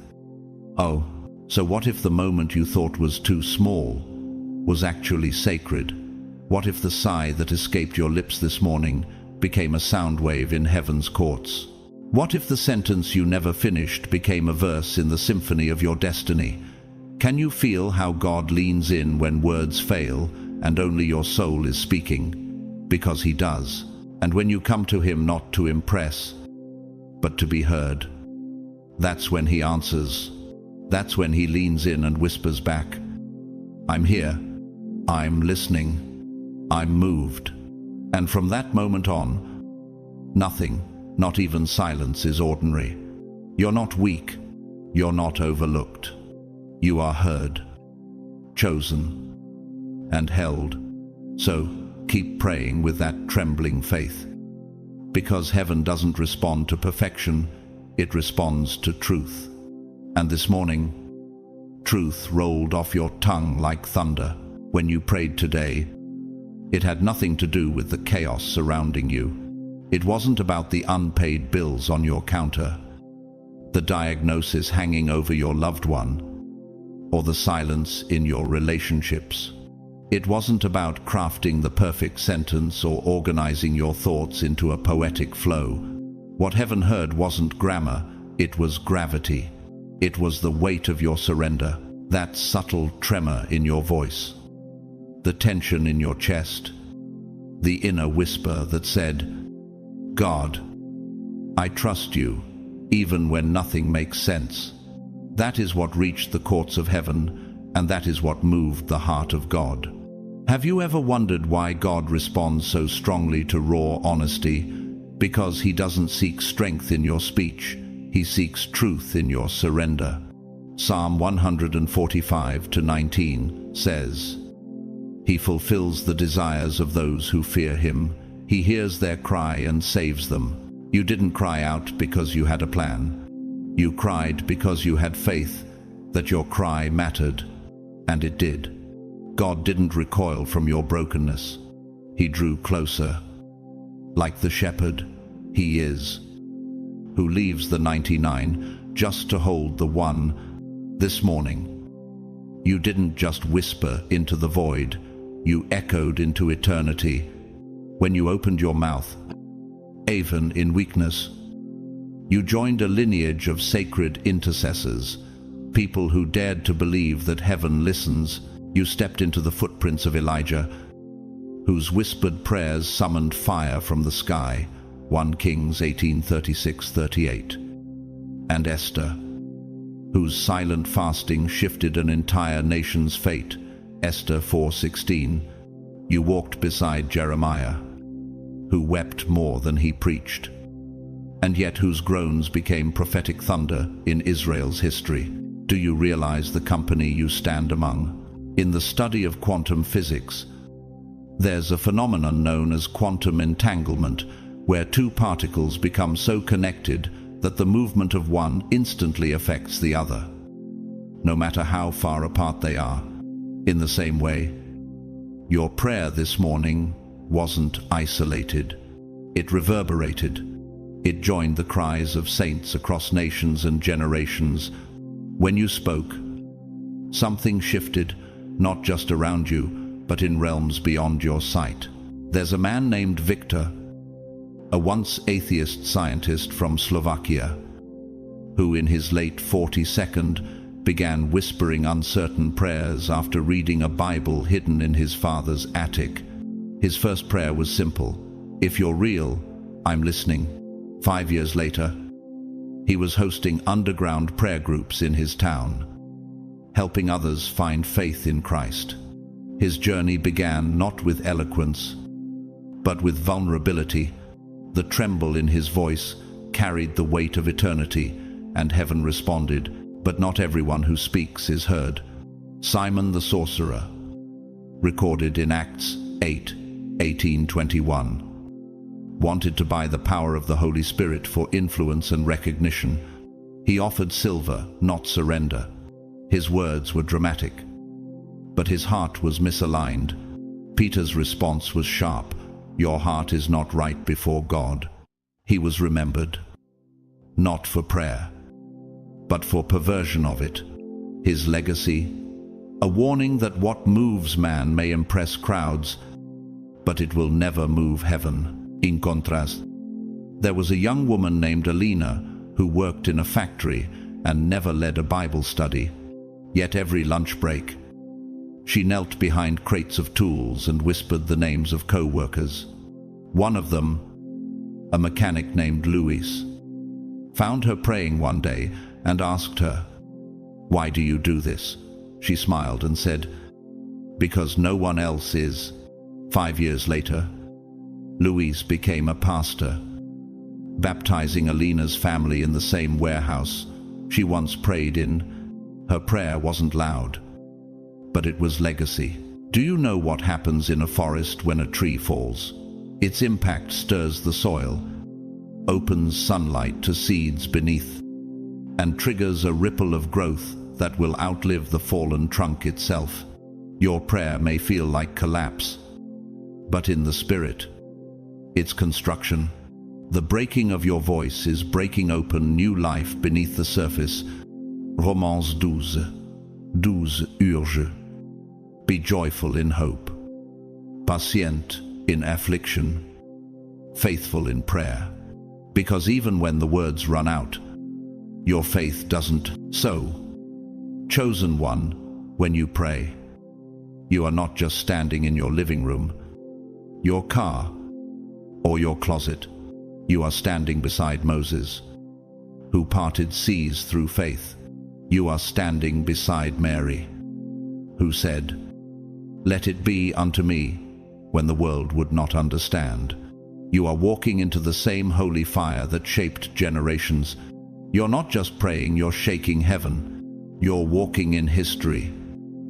Oh, so what if the moment you thought was too small was actually sacred? What if the sigh that escaped your lips this morning became a sound wave in heaven's courts? What if the sentence you never finished became a verse in the symphony of your destiny? Can you feel how God leans in when words fail and only your soul is speaking? Because he does. And when you come to him not to impress, but to be heard, that's when he answers. That's when he leans in and whispers back, "I'm here, I'm listening, I'm moved." And from that moment on, nothing, not even silence, is ordinary. You're not weak, you're not overlooked. You are heard, chosen, and held. So keep praying with that trembling faith, because heaven doesn't respond to perfection, it responds to truth. And this morning, truth rolled off your tongue like thunder when you prayed today. It had nothing to do with the chaos surrounding you. It wasn't about the unpaid bills on your counter, the diagnosis hanging over your loved one, or the silence in your relationships. It wasn't about crafting the perfect sentence or organizing your thoughts into a poetic flow. What heaven heard wasn't grammar, it was gravity. It was the weight of your surrender, that subtle tremor in your voice, the tension in your chest, the inner whisper that said, "God, I trust you, even when nothing makes sense." That is what reached the courts of heaven, and that is what moved the heart of God. Have you ever wondered why God responds so strongly to raw honesty? Because He doesn't seek strength in your speech, He seeks truth in your surrender. Psalm 145:19 says, "He fulfills the desires of those who fear Him. He hears their cry and saves them." You didn't cry out because you had a plan. You cried because you had faith that your cry mattered, and it did. God didn't recoil from your brokenness. He drew closer. Like the shepherd, He is, who leaves the 99 just to hold the one. This morning, you didn't just whisper into the void, you echoed into eternity. When you opened your mouth, even in weakness, you joined a lineage of sacred intercessors, people who dared to believe that heaven listens. You stepped into the footprints of Elijah, whose whispered prayers summoned fire from the sky, 1 Kings 18:36-38, and Esther, whose silent fasting shifted an entire nation's fate, Esther 4:16. You walked beside Jeremiah, who wept more than he preached, and yet whose groans became prophetic thunder in Israel's history. Do you realize the company you stand among? In the study of quantum physics, there's a phenomenon known as quantum entanglement, where two particles become so connected that the movement of one instantly affects the other, no matter how far apart they are. In the same way, your prayer this morning wasn't isolated. It reverberated. It joined the cries of saints across nations and generations. When you spoke, something shifted, not just around you, but in realms beyond your sight. There's a man named Victor, a once atheist scientist from Slovakia, who in his late 42nd began whispering uncertain prayers after reading a Bible hidden in his father's attic. His first prayer was simple: "If you're real, I'm listening." 5 years later, he was hosting underground prayer groups in his town, helping others find faith in Christ. His journey began not with eloquence, but with vulnerability. The tremble in his voice carried the weight of eternity, and heaven responded. But not everyone who speaks is heard. Simon the sorcerer, recorded in Acts 8:18-21, wanted to buy the power of the Holy Spirit for influence and recognition. He offered silver, not surrender. His words were dramatic, but his heart was misaligned. Peter's response was sharp: "Your heart is not right before God." He was remembered, not for prayer, but for perversion of it. His legacy, a warning that what moves man may impress crowds, but it will never move heaven. In contrast, there was a young woman named Alina who worked in a factory and never led a Bible study. Yet every lunch break, she knelt behind crates of tools and whispered the names of co-workers. One of them, a mechanic named Luis, found her praying one day and asked her, "Why do you do this?" She smiled and said, "Because no one else is." 5 years later, Luis became a pastor, baptizing Alina's family in the same warehouse she once prayed in. Her prayer wasn't loud, but it was legacy. Do you know what happens in a forest when a tree falls? Its impact stirs the soil, opens sunlight to seeds beneath, and triggers a ripple of growth that will outlive the fallen trunk itself. Your prayer may feel like collapse, but in the spirit, it's construction. The breaking of your voice is breaking open new life beneath the surface. Romans 12 urge. Be joyful in hope, patient in affliction, faithful in prayer. Because even when the words run out, your faith doesn't. So, chosen one, when you pray, you are not just standing in your living room. your car, or your closet. You are standing beside Moses, who parted seas through faith. You are standing beside Mary, who said, "Let it be unto me," when the world would not understand. You are walking into the same holy fire that shaped generations. You're not just praying, you're shaking heaven. You're walking in history.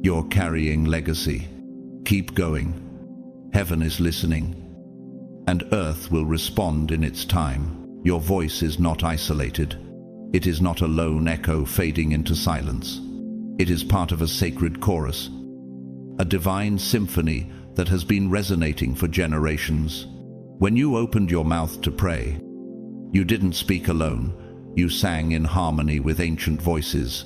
You're carrying legacy. Keep going. Heaven is listening, and earth will respond in its time. Your voice is not isolated. It is not a lone echo fading into silence. It is part of a sacred chorus, a divine symphony that has been resonating for generations. When you opened your mouth to pray, you didn't speak alone. You sang in harmony with ancient voices,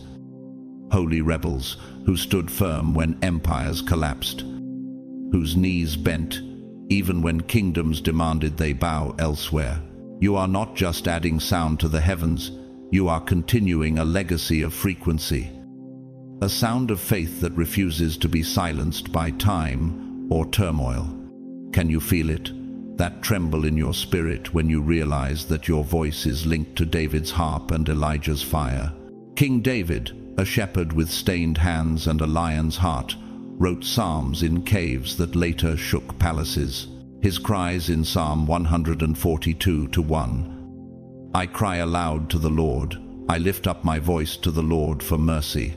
holy rebels who stood firm when empires collapsed, whose knees bent even when kingdoms demanded they bow elsewhere. You are not just adding sound to the heavens, you are continuing a legacy of frequency, a sound of faith that refuses to be silenced by time or turmoil. Can you feel it? That tremble in your spirit when you realize that your voice is linked to David's harp and Elijah's fire. King David, a shepherd with stained hands and a lion's heart, wrote psalms in caves that later shook palaces. His cries in Psalm 142:1, "I cry aloud to the Lord, I lift up my voice to the Lord for mercy,"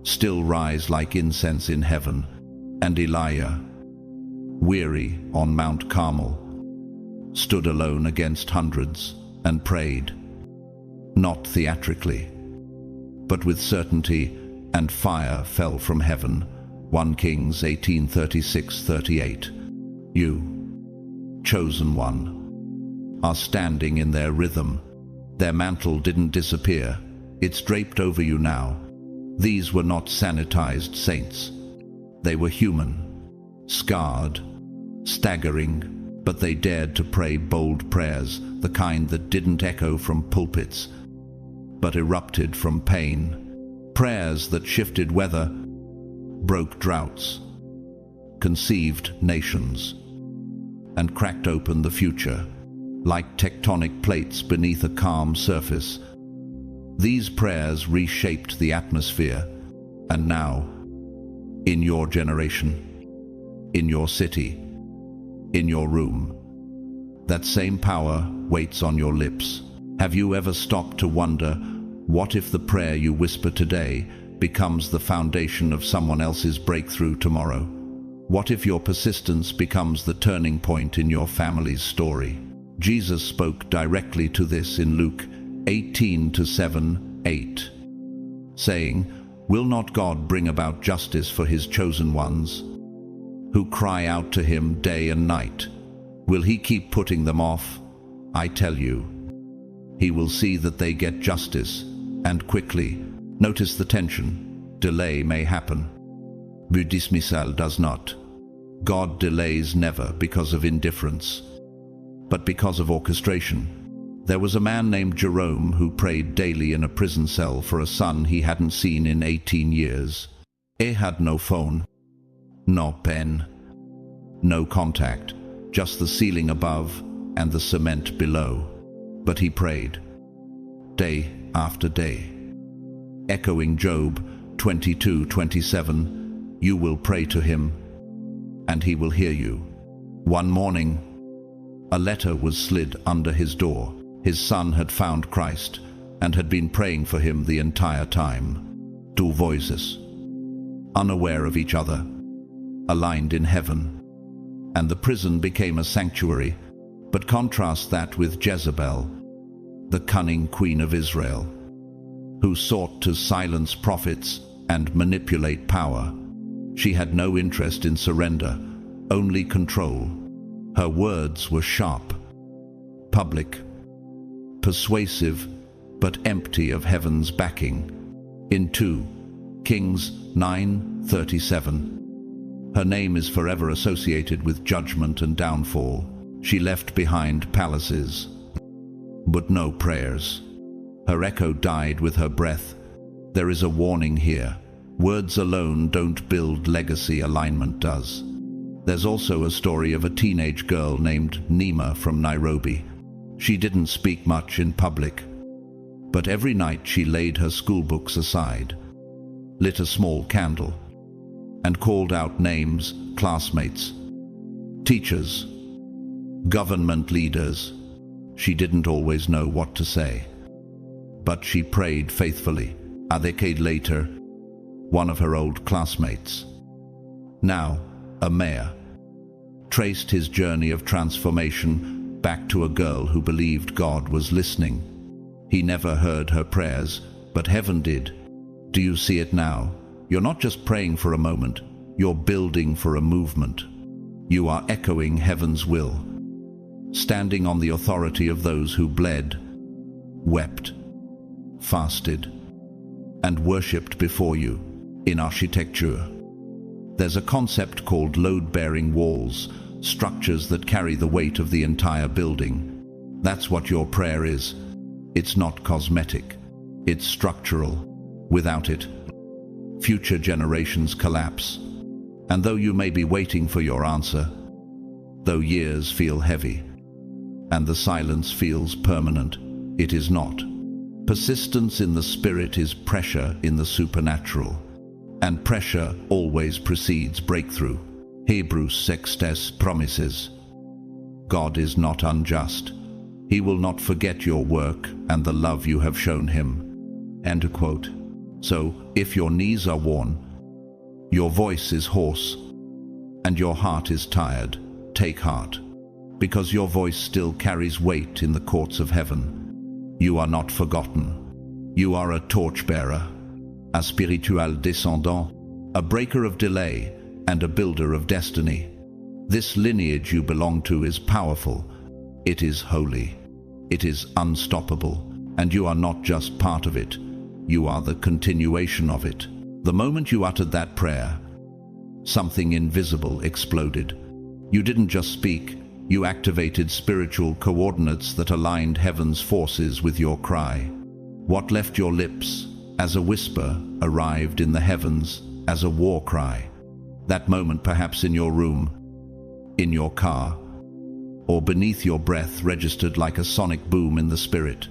still rise like incense in heaven. And Elijah, weary on Mount Carmel, stood alone against hundreds and prayed, not theatrically, but with certainty, and fire fell from heaven. 1 Kings 18:36-38. You, chosen one, are standing in their rhythm. Their mantle didn't disappear. It's draped over you now. These were not sanitized saints. They were human, scarred, staggering, but they dared to pray bold prayers, the kind that didn't echo from pulpits, but erupted from pain. Prayers that shifted weather, broke droughts, conceived nations, and cracked open the future, like tectonic plates beneath a calm surface. These prayers reshaped the atmosphere, and now, in your generation, in your city, in your room, that same power waits on your lips. Have you ever stopped to wonder, what if the prayer you whisper today becomes the foundation of someone else's breakthrough tomorrow? What if your persistence becomes the turning point in your family's story? Jesus spoke directly to this in Luke 18:7-8, saying, "Will not God bring about justice for his chosen ones, who cry out to him day and night? Will he keep putting them off? I tell you, he will see that they get justice, and quickly." Notice the tension. Delay may happen, but dismissal does not. God delays never because of indifference, but because of orchestration. There was a man named Jerome who prayed daily in a prison cell for a son he hadn't seen in 18 years. He had no phone, no pen, no contact, just the ceiling above and the cement below. But he prayed, day after day, echoing Job 22:27, "You will pray to him, and he will hear you." One morning, a letter was slid under his door. His son had found Christ and had been praying for him the entire time. Two voices, unaware of each other, aligned in heaven, and the prison became a sanctuary. But contrast that with Jezebel, the cunning queen of Israel, who sought to silence prophets and manipulate power. She had no interest in surrender, only control. Her words were sharp, public, persuasive, but empty of heaven's backing. In 2 Kings 9:37, her name is forever associated with judgment and downfall. She left behind palaces, but no prayers. Her echo died with her breath. There is a warning here. Words alone don't build legacy, alignment does. There's also a story of a teenage girl named Nima from Nairobi. She didn't speak much in public, but every night she laid her schoolbooks aside, lit a small candle, and called out names, classmates, teachers, government leaders. She didn't always know what to say, but she prayed faithfully. A decade later, one of her old classmates, now a mayor, traced his journey of transformation back to a girl who believed God was listening. He never heard her prayers, but heaven did. Do you see it now? You're not just praying for a moment, you're building for a movement. You are echoing heaven's will, standing on the authority of those who bled, wept, fasted, and worshipped before you. In architecture, there's a concept called load-bearing walls, structures that carry the weight of the entire building. That's what your prayer is. It's not cosmetic, it's structural. Without it, future generations collapse. And though you may be waiting for your answer, though years feel heavy, and the silence feels permanent, it is not. Persistence in the spirit is pressure in the supernatural, and pressure always precedes breakthrough. Hebrews 6 promises, God is not unjust. He will not forget your work and the love you have shown him. End quote. So, if your knees are worn, your voice is hoarse, and your heart is tired, take heart, because your voice still carries weight in the courts of heaven. You are not forgotten. You are a torchbearer, a spiritual descendant, a breaker of delay, and a builder of destiny. This lineage you belong to is powerful. It is holy. It is unstoppable. And you are not just part of it. You are the continuation of it. The moment you uttered that prayer, something invisible exploded. You didn't just speak. You activated spiritual coordinates that aligned heaven's forces with your cry. What left your lips as a whisper arrived in the heavens as a war cry. That moment, perhaps in your room, in your car, or beneath your breath, registered like a sonic boom in the spirit.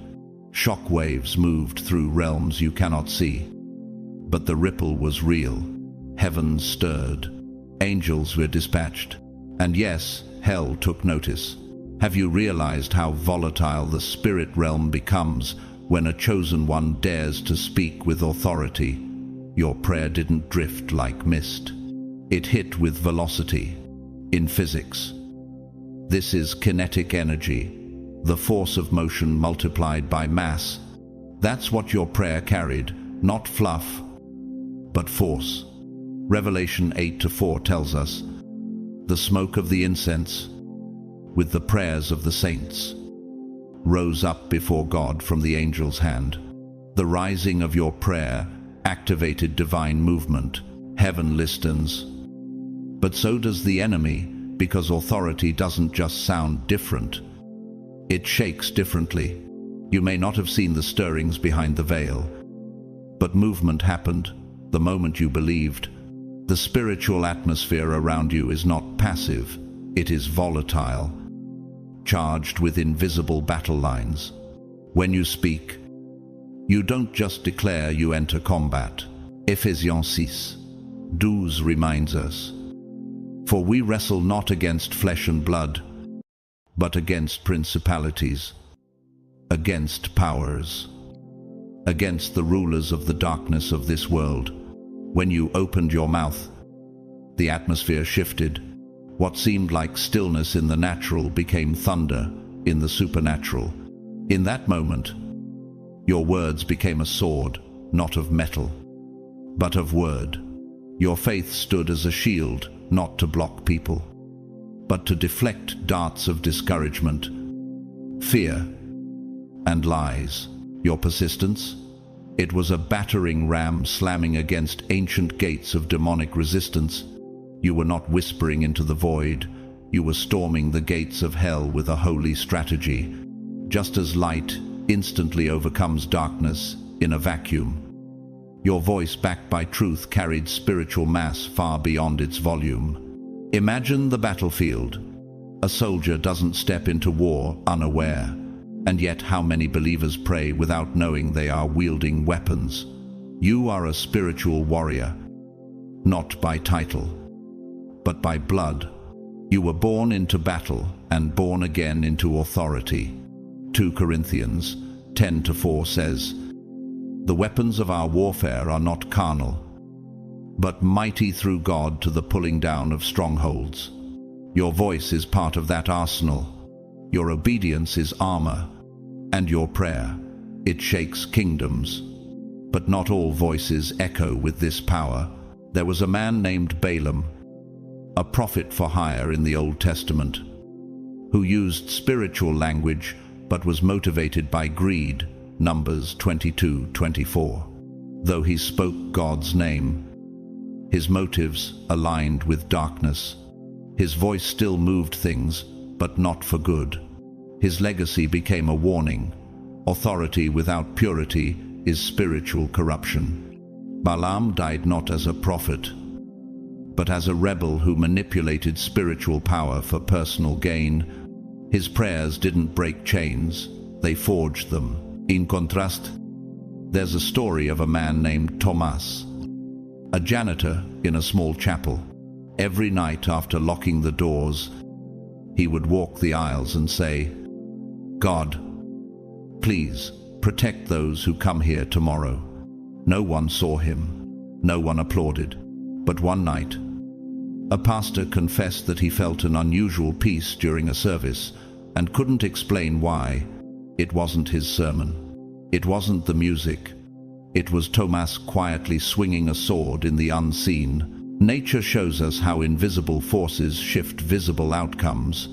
Shock waves moved through realms you cannot see. But the ripple was real. Heaven stirred. Angels were dispatched. And yes, hell took notice. Have you realized how volatile the spirit realm becomes when a chosen one dares to speak with authority? Your prayer didn't drift like mist. It hit with velocity. In physics, this is kinetic energy, the force of motion multiplied by mass. That's what your prayer carried, not fluff, but force. Revelation 8-4 tells us, the smoke of the incense, with the prayers of the saints, rose up before God from the angel's hand. The rising of your prayer activated divine movement. Heaven listens. But so does the enemy, because authority doesn't just sound different. It shakes differently. You may not have seen the stirrings behind the veil, but movement happened the moment you believed. The spiritual atmosphere around you is not passive. It is volatile, charged with invisible battle lines. When you speak, you don't just declare, you enter combat. Ephesians 6:12 reminds us, for we wrestle not against flesh and blood, but against principalities, against powers, against the rulers of the darkness of this world. When you opened your mouth, the atmosphere shifted. What seemed like stillness in the natural became thunder in the supernatural. In that moment, your words became a sword, not of metal, but of word. Your faith stood as a shield, not to block people, but to deflect darts of discouragement, fear, and lies. Your persistence? It was a battering ram slamming against ancient gates of demonic resistance. You were not whispering into the void. You were storming the gates of hell with a holy strategy. Just as light instantly overcomes darkness in a vacuum, your voice, backed by truth, carried spiritual mass far beyond its volume. Imagine the battlefield. A soldier doesn't step into war unaware, and yet how many believers pray without knowing they are wielding weapons? You are a spiritual warrior, not by title, but by blood. You were born into battle and born again into authority. 2 Corinthians 10:4 says, "The weapons of our warfare are not carnal, but mighty through God to the pulling down of strongholds." Your voice is part of that arsenal. Your obedience is armor, and your prayer, it shakes kingdoms. But not all voices echo with this power. There was a man named Balaam, a prophet for hire in the Old Testament, who used spiritual language but was motivated by greed, Numbers 22:24. Though he spoke God's name, his motives aligned with darkness. His voice still moved things, but not for good. His legacy became a warning. Authority without purity is spiritual corruption. Balaam died not as a prophet, but as a rebel who manipulated spiritual power for personal gain. His prayers didn't break chains, they forged them. In contrast, there's a story of a man named Thomas, a janitor in a small chapel. Every night after locking the doors, he would walk the aisles and say, "God, please protect those who come here tomorrow." No one saw him, no one applauded. But one night, a pastor confessed that he felt an unusual peace during a service and couldn't explain why. It wasn't his sermon. It wasn't the music. It was Thomas quietly swinging a sword in the unseen. Nature shows us how invisible forces shift visible outcomes.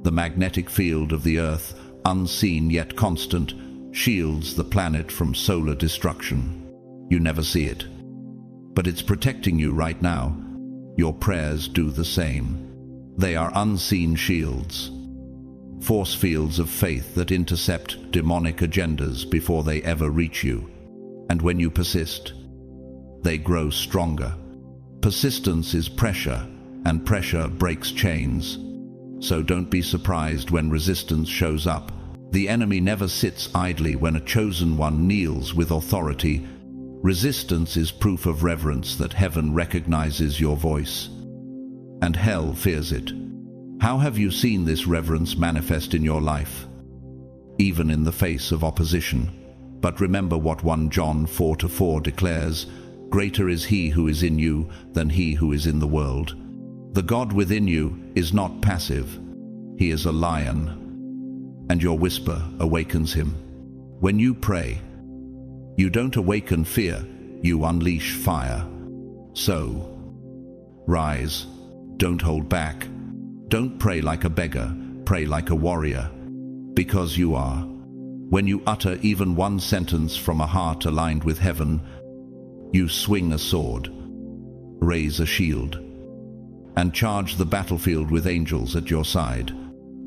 The magnetic field of the Earth, unseen yet constant, shields the planet from solar destruction. You never see it, but it's protecting you right now. Your prayers do the same. They are unseen shields, force fields of faith that intercept demonic agendas before they ever reach you. And when you persist, they grow stronger. Persistence is pressure, and pressure breaks chains. So don't be surprised when resistance shows up. The enemy never sits idly when a chosen one kneels with authority. Resistance is proof of reverence that heaven recognizes your voice, and hell fears it. How have you seen this reverence manifest in your life? Even in the face of opposition. But remember what 1 John 4:4 declares, "Greater is he who is in you than he who is in the world." The God within you is not passive. He is a lion, and your whisper awakens him. When you pray, you don't awaken fear, you unleash fire. So, rise, don't hold back. Don't pray like a beggar, pray like a warrior, because you are. When you utter even one sentence from a heart aligned with heaven, you swing a sword, raise a shield, and charge the battlefield with angels at your side.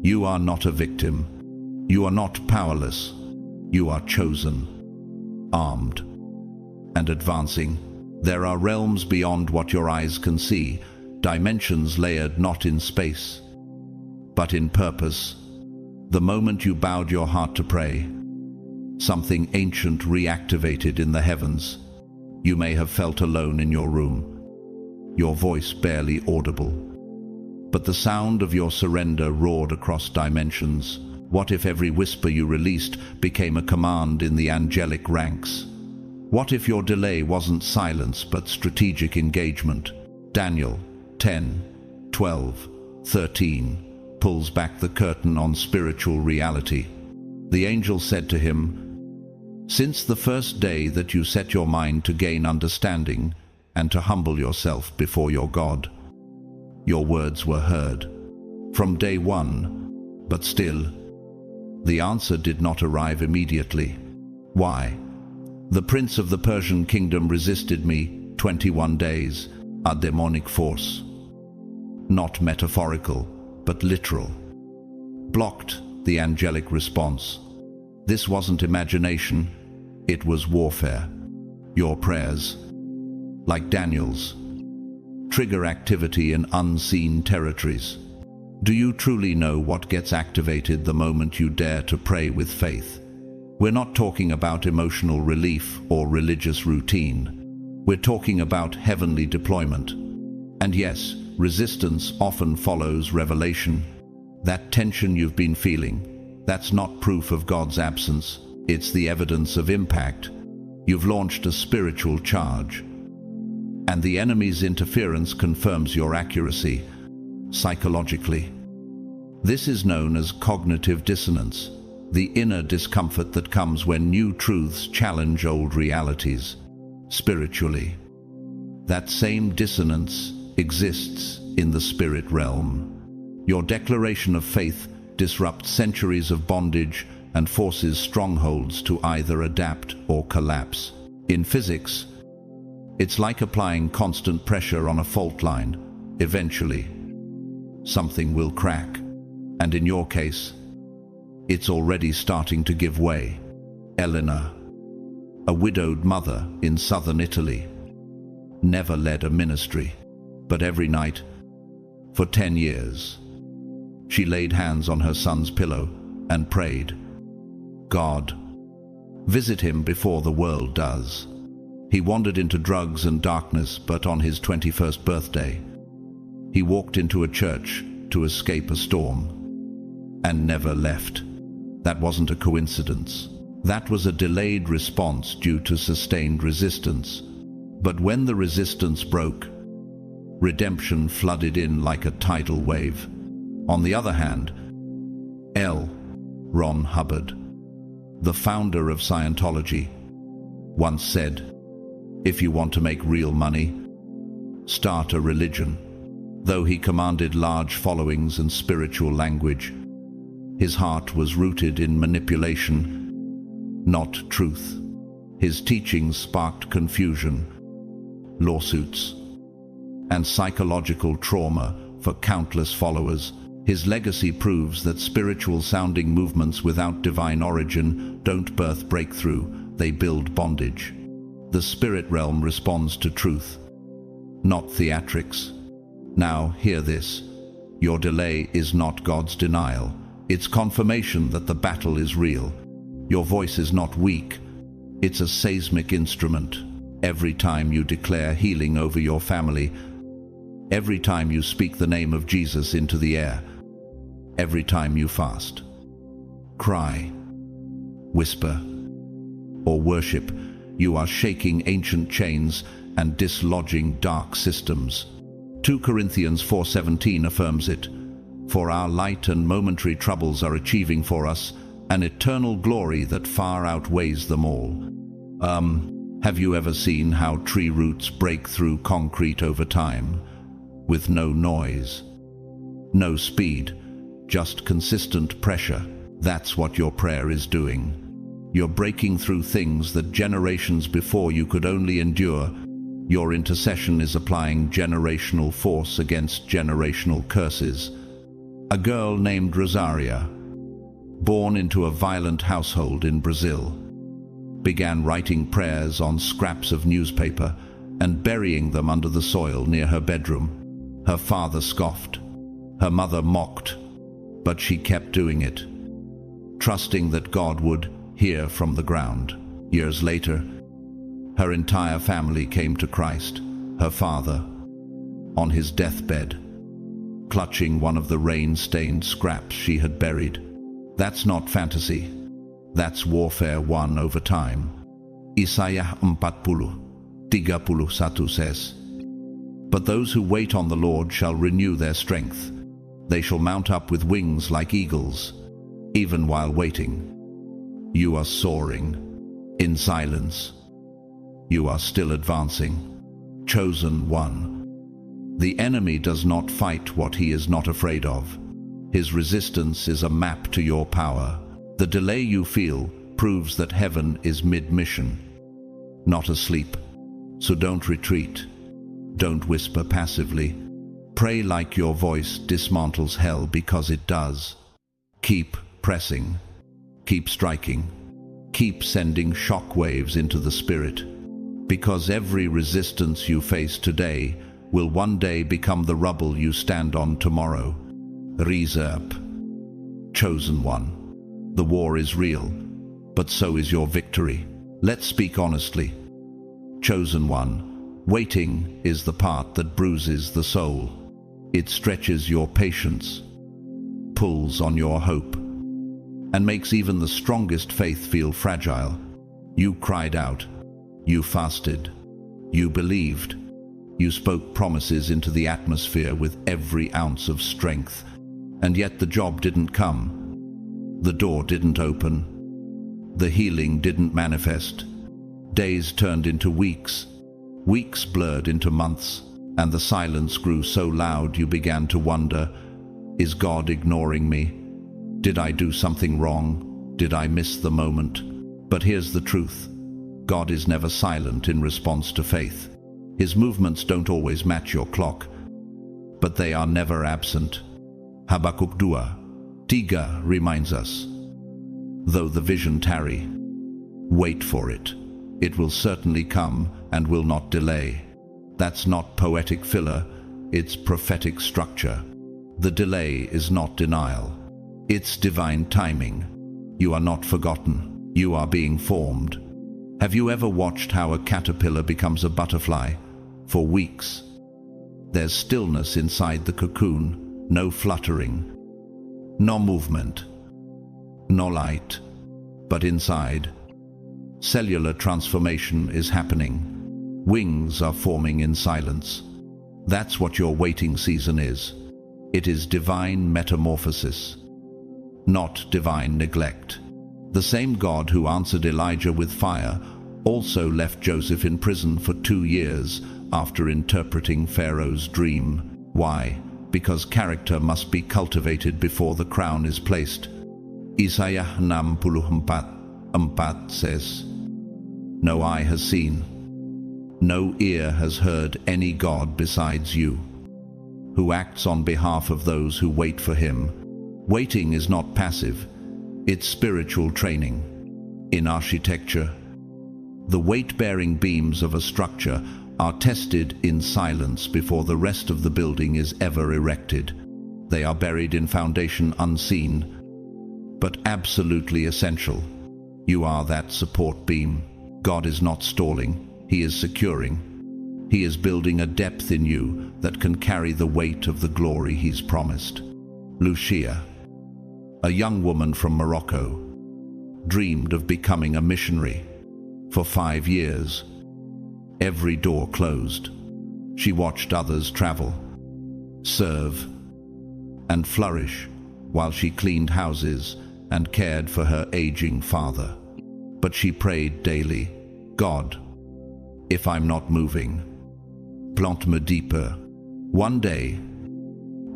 You are not a victim. You are not powerless. You are chosen, armed, and advancing. There are realms beyond what your eyes can see, dimensions layered not in space, but in purpose. The moment you bowed your heart to pray, something ancient reactivated in the heavens. You may have felt alone in your room, your voice barely audible, but the sound of your surrender roared across dimensions. What if every whisper you released became a command in the angelic ranks? What if your delay wasn't silence but strategic engagement? Daniel 10:12-13 pulls back the curtain on spiritual reality. The angel said to him, "Since the first day that you set your mind to gain understanding and to humble yourself before your God, your words were heard. From day one, but still, the answer did not arrive immediately. Why? The prince of the Persian kingdom resisted me 21 days, a demonic force. Not metaphorical, but literal. Blocked the angelic response. This wasn't imagination, it was warfare. Your prayers, like Daniel's, trigger activity in unseen territories. Do you truly know what gets activated the moment you dare to pray with faith? We're not talking about emotional relief or religious routine. We're talking about heavenly deployment. And yes, resistance often follows revelation. That tension you've been feeling, that's not proof of God's absence. It's the evidence of impact. You've launched a spiritual charge. And the enemy's interference confirms your accuracy, psychologically. This is known as cognitive dissonance, the inner discomfort that comes when new truths challenge old realities. Spiritually, that same dissonance exists in the spirit realm. Your declaration of faith disrupts centuries of bondage and forces strongholds to either adapt or collapse. In physics, it's like applying constant pressure on a fault line. Eventually, something will crack. And in your case, it's already starting to give way. Elena, a widowed mother in southern Italy, never led a ministry, but every night, for 10 years, she laid hands on her son's pillow and prayed, "God, visit him before the world does." He wandered into drugs and darkness, but on his 21st birthday, he walked into a church to escape a storm and never left. That wasn't a coincidence. That was a delayed response due to sustained resistance. But when the resistance broke, redemption flooded in like a tidal wave. On the other hand, L. Ron Hubbard, the founder of Scientology, once said, "If you want to make real money, start a religion." Though he commanded large followings and spiritual language, his heart was rooted in manipulation, not truth. His teachings sparked confusion, lawsuits, and psychological trauma for countless followers. His legacy proves that spiritual-sounding movements without divine origin don't birth breakthrough, they build bondage. The spirit realm responds to truth, not theatrics. Now, hear this. Your delay is not God's denial. It's confirmation that the battle is real. Your voice is not weak. It's a seismic instrument. Every time you declare healing over your family, every time you speak the name of Jesus into the air, every time you fast, cry, whisper, or worship, you are shaking ancient chains and dislodging dark systems. 2 Corinthians 4:17 affirms it. For our light and momentary troubles are achieving for us an eternal glory that far outweighs them all. Have you ever seen how tree roots break through concrete over time? With no noise, no speed, just consistent pressure. That's what your prayer is doing. You're breaking through things that generations before you could only endure. Your intercession is applying generational force against generational curses. A girl named Rosaria, born into a violent household in Brazil, began writing prayers on scraps of newspaper and burying them under the soil near her bedroom. Her father scoffed. Her mother mocked. But she kept doing it, trusting that God would hear from the ground. Years later, her entire family came to Christ. Her father, on his deathbed, clutching one of the rain-stained scraps she had buried. That's not fantasy. That's warfare won over time. Isaiah 40:31 says, "But those who wait on the Lord shall renew their strength. They shall mount up with wings like eagles." Even while waiting, you are soaring. In silence, you are still advancing. Chosen one. The enemy does not fight what he is not afraid of. His resistance is a map to your power. The delay you feel proves that heaven is mid-mission, not asleep. So don't retreat. Don't whisper passively. Pray like your voice dismantles hell, because it does. Keep pressing. Keep striking. Keep sending shock waves into the spirit. Because every resistance you face today will one day become the rubble you stand on tomorrow. Reserve. Chosen one. The war is real, but so is your victory. Let's speak honestly. Chosen one, waiting is the part that bruises the soul. It stretches your patience, pulls on your hope, and makes even the strongest faith feel fragile. You cried out, you fasted, you believed, you spoke promises into the atmosphere with every ounce of strength, and yet the job didn't come. The door didn't open. The healing didn't manifest. Days turned into weeks. Weeks blurred into months, and the silence grew so loud you began to wonder, is God ignoring me? Did I do something wrong? Did I miss the moment? But here's the truth. God is never silent in response to faith. His movements don't always match your clock, but they are never absent. Habakkuk 2:3 reminds us, though the vision tarry, wait for it. It will certainly come and will not delay. That's not poetic filler, it's prophetic structure. The delay is not denial. It's divine timing. You are not forgotten. You are being formed. Have you ever watched how a caterpillar becomes a butterfly? For weeks. There's stillness inside the cocoon, no fluttering, no movement, no light. But inside, cellular transformation is happening. Wings are forming in silence. That's what your waiting season is. It is divine metamorphosis, not divine neglect. The same God who answered Elijah with fire also left Joseph in prison for 2 years after interpreting Pharaoh's dream. Why? Because character must be cultivated before the crown is placed. Isaiah 64:4 says, no eye has seen, no ear has heard any God besides you, who acts on behalf of those who wait for him. Waiting is not passive, it's spiritual training. In architecture, the weight-bearing beams of a structure are tested in silence before the rest of the building is ever erected. They are buried in foundation unseen, but absolutely essential. You are that support beam. God is not stalling, he is securing. He is building a depth in you that can carry the weight of the glory he's promised. Lucia, a young woman from Morocco, dreamed of becoming a missionary. For 5 years, every door closed. She watched others travel, serve, and flourish while she cleaned houses and cared for her aging father. But she prayed daily, God, if I'm not moving, plant me deeper. One day,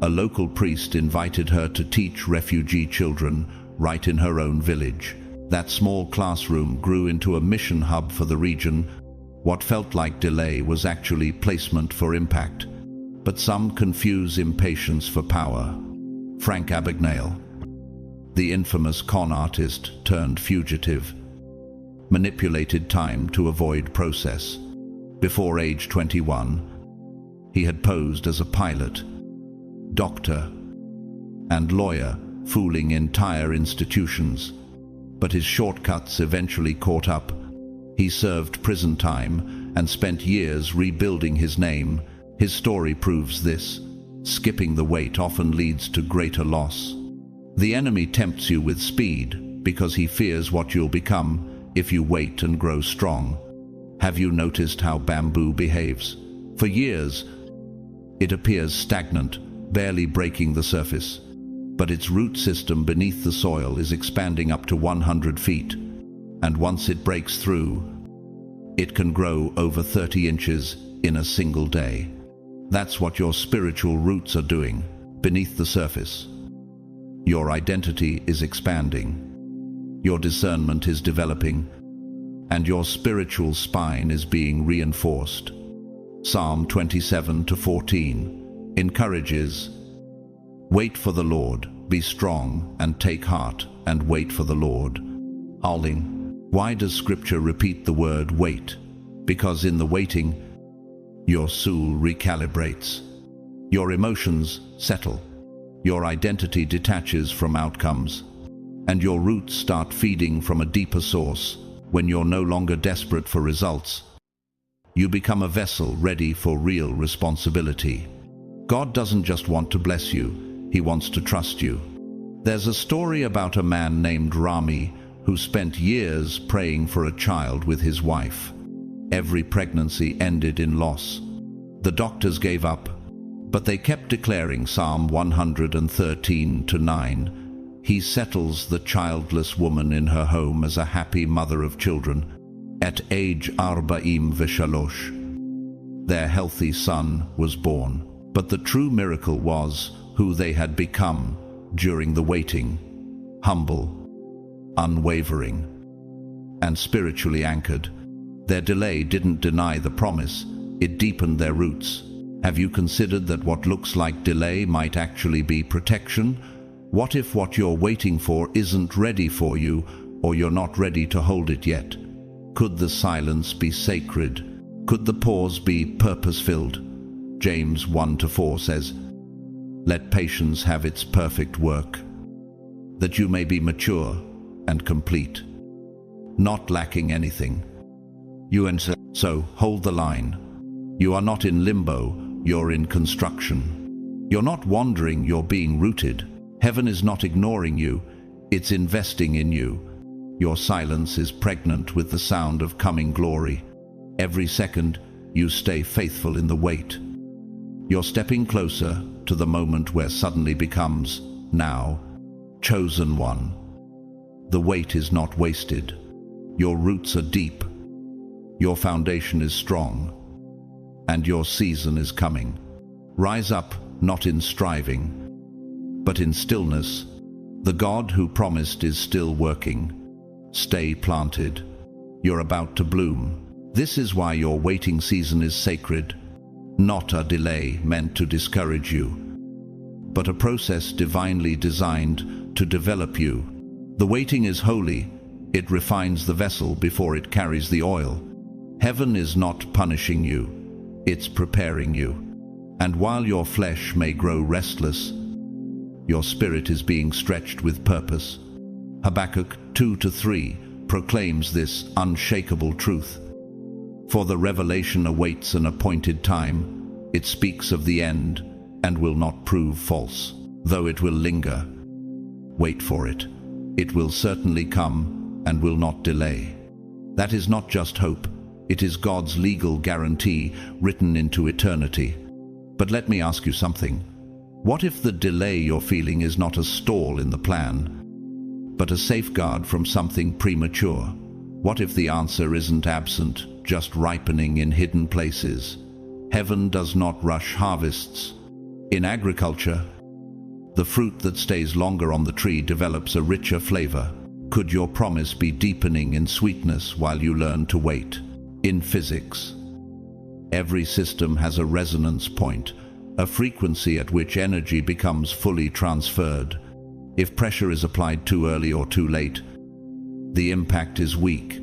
a local priest invited her to teach refugee children right in her own village. That small classroom grew into a mission hub for the region. What felt like delay was actually placement for impact. But some confuse impatience for power. Frank Abagnale, the infamous con artist turned fugitive, manipulated time to avoid process. Before age 21, he had posed as a pilot, doctor, and lawyer, fooling entire institutions. But his shortcuts eventually caught up. He served prison time and spent years rebuilding his name. His story proves this. Skipping the wait often leads to greater loss. The enemy tempts you with speed because he fears what you'll become if you wait and grow strong. Have you noticed how bamboo behaves? For years, it appears stagnant, barely breaking the surface. But its root system beneath the soil is expanding up to 100 feet. And once it breaks through, it can grow over 30 inches in a single day. That's what your spiritual roots are doing, beneath the surface. Your identity is expanding. Your discernment is developing, and your spiritual spine is being reinforced. Psalm 27:14 encourages, wait for the Lord, be strong and take heart, and wait for the Lord. Why does Scripture repeat the word wait? Because in the waiting, Your soul recalibrates. Your emotions settle. Your identity detaches from outcomes. And your roots start feeding from a deeper source when you're no longer desperate for results. You become a vessel ready for real responsibility. God doesn't just want to bless you, He wants to trust you. There's a story about a man named Rami who spent years praying for a child with his wife. Every pregnancy ended in loss. The doctors gave up, but they kept declaring Psalm 113:9. He settles the childless woman in her home as a happy mother of children. At age 43, their healthy son was born. But the true miracle was who they had become during the waiting: humble, unwavering, and spiritually anchored. Their delay didn't deny the promise, it deepened their roots. Have you considered that what looks like delay might actually be protection? What if what you're waiting for isn't ready for you, or you're not ready to hold it yet? Could the silence be sacred? Could the pause be purpose-filled? James 1-4 says, "Let patience have its perfect work, that you may be mature and complete, not lacking anything." So hold the line. You are not in limbo, you're in construction. You're not wandering, you're being rooted. Heaven is not ignoring you, it's investing in you. Your silence is pregnant with the sound of coming glory. Every second, you stay faithful in the wait. You're stepping closer to the moment where suddenly becomes now. Chosen one. The wait is not wasted. Your roots are deep. Your foundation is strong. And your season is coming. Rise up, not in striving, but in stillness. The God who promised is still working. Stay planted. You're about to bloom. This is why your waiting season is sacred. Not a delay meant to discourage you, but a process divinely designed to develop you. The waiting is holy. It refines the vessel before it carries the oil. Heaven is not punishing you. It's preparing you. And while your flesh may grow restless, your spirit is being stretched with purpose. Habakkuk 2-3 proclaims this unshakable truth. For the revelation awaits an appointed time. It speaks of the end and will not prove false. Though it will linger, wait for it. It will certainly come and will not delay. That is not just hope. It is God's legal guarantee written into eternity. But let me ask you something. What if the delay you're feeling is not a stall in the plan, but a safeguard from something premature? What if the answer isn't absent, just ripening in hidden places? Heaven does not rush harvests. In agriculture, the fruit that stays longer on the tree develops a richer flavor. Could your promise be deepening in sweetness while you learn to wait? In physics, every system has a resonance point, a frequency at which energy becomes fully transferred. If pressure is applied too early or too late, the impact is weak.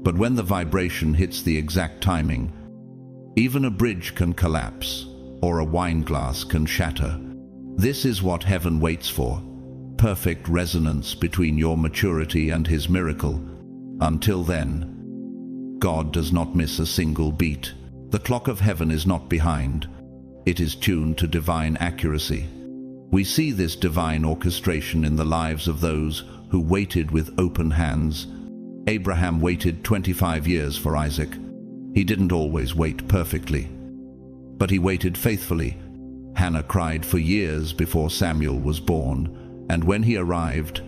But when the vibration hits the exact timing, even a bridge can collapse, or a wine glass can shatter. This is what heaven waits for, perfect resonance between your maturity and His miracle. Until then, God does not miss a single beat. The clock of heaven is not behind. It is tuned to divine accuracy. We see this divine orchestration in the lives of those who waited with open hands. Abraham waited 25 years for Isaac. He didn't always wait perfectly, but he waited faithfully. Hannah cried for years before Samuel was born, and when he arrived,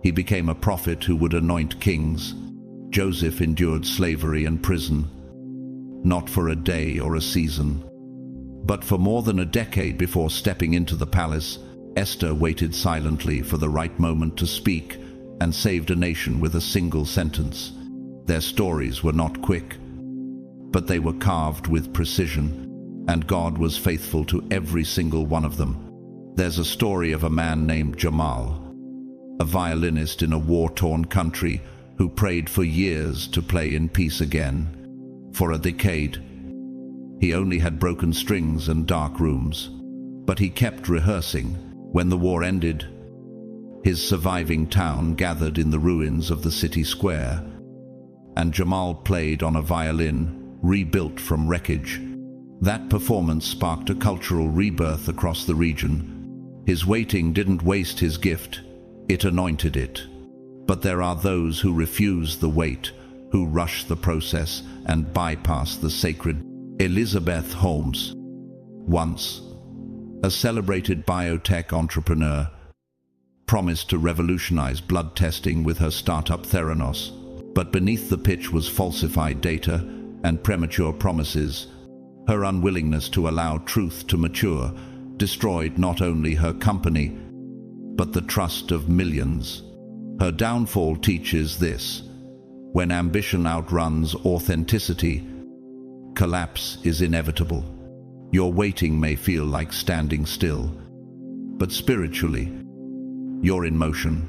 he became a prophet who would anoint kings. Joseph endured slavery and prison, not for a day or a season, but for more than a decade before stepping into the palace. Esther waited silently for the right moment to speak and saved a nation with a single sentence. Their stories were not quick, but they were carved with precision, and God was faithful to every single one of them. There's a story of a man named Jamal, a violinist in a war-torn country who prayed for years to play in peace again. For a decade, He only had broken strings and dark rooms. But he kept rehearsing. When the war ended, his surviving town gathered in the ruins of the city square, and Jamal played on a violin rebuilt from wreckage. That performance sparked a cultural rebirth across the region. His waiting didn't waste his gift, it anointed it. But there are those who refuse the wait, who rush the process and bypass the sacred. Elizabeth Holmes, once a celebrated biotech entrepreneur, promised to revolutionize blood testing with her startup Theranos. But beneath the pitch was falsified data and premature promises. Her unwillingness to allow truth to mature destroyed not only her company, but the trust of millions. Her downfall teaches this: when ambition outruns authenticity, collapse is inevitable. Your waiting may feel like standing still, but spiritually, you're in motion.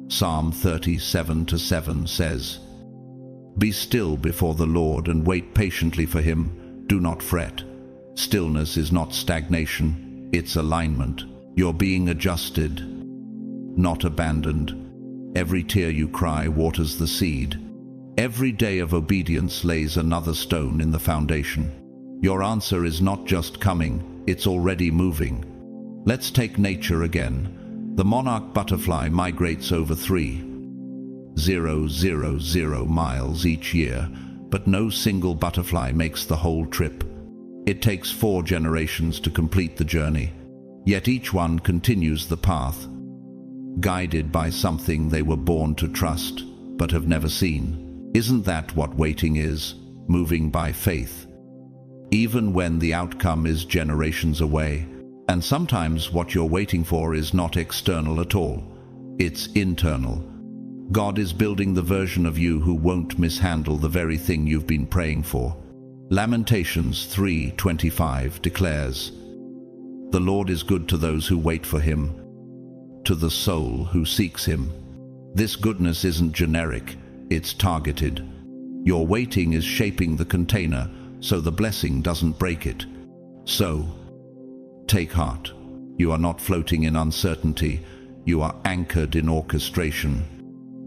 Psalm 37:7 says, "Be still before the Lord and wait patiently for him. Do not fret." Stillness is not stagnation, it's alignment. You're being adjusted, not abandoned. Every tear you cry waters the seed. Every day of obedience lays another stone in the foundation. Your answer is not just coming, it's already moving. Let's take nature again. The monarch butterfly migrates over 3,000 miles each year, but no single butterfly makes the whole trip. It takes 4 generations to complete the journey, yet each one continues the path, guided by something they were born to trust, but have never seen. Isn't that what waiting is? Moving by faith, even when the outcome is generations away. And sometimes what you're waiting for is not external at all. It's internal. God is building the version of you who won't mishandle the very thing you've been praying for. Lamentations 3:25 declares, "The Lord is good to those who wait for him, to the soul who seeks him." This goodness isn't generic, it's targeted. Your waiting is shaping the container so the blessing doesn't break it. So, take heart. You are not floating in uncertainty, you are anchored in orchestration.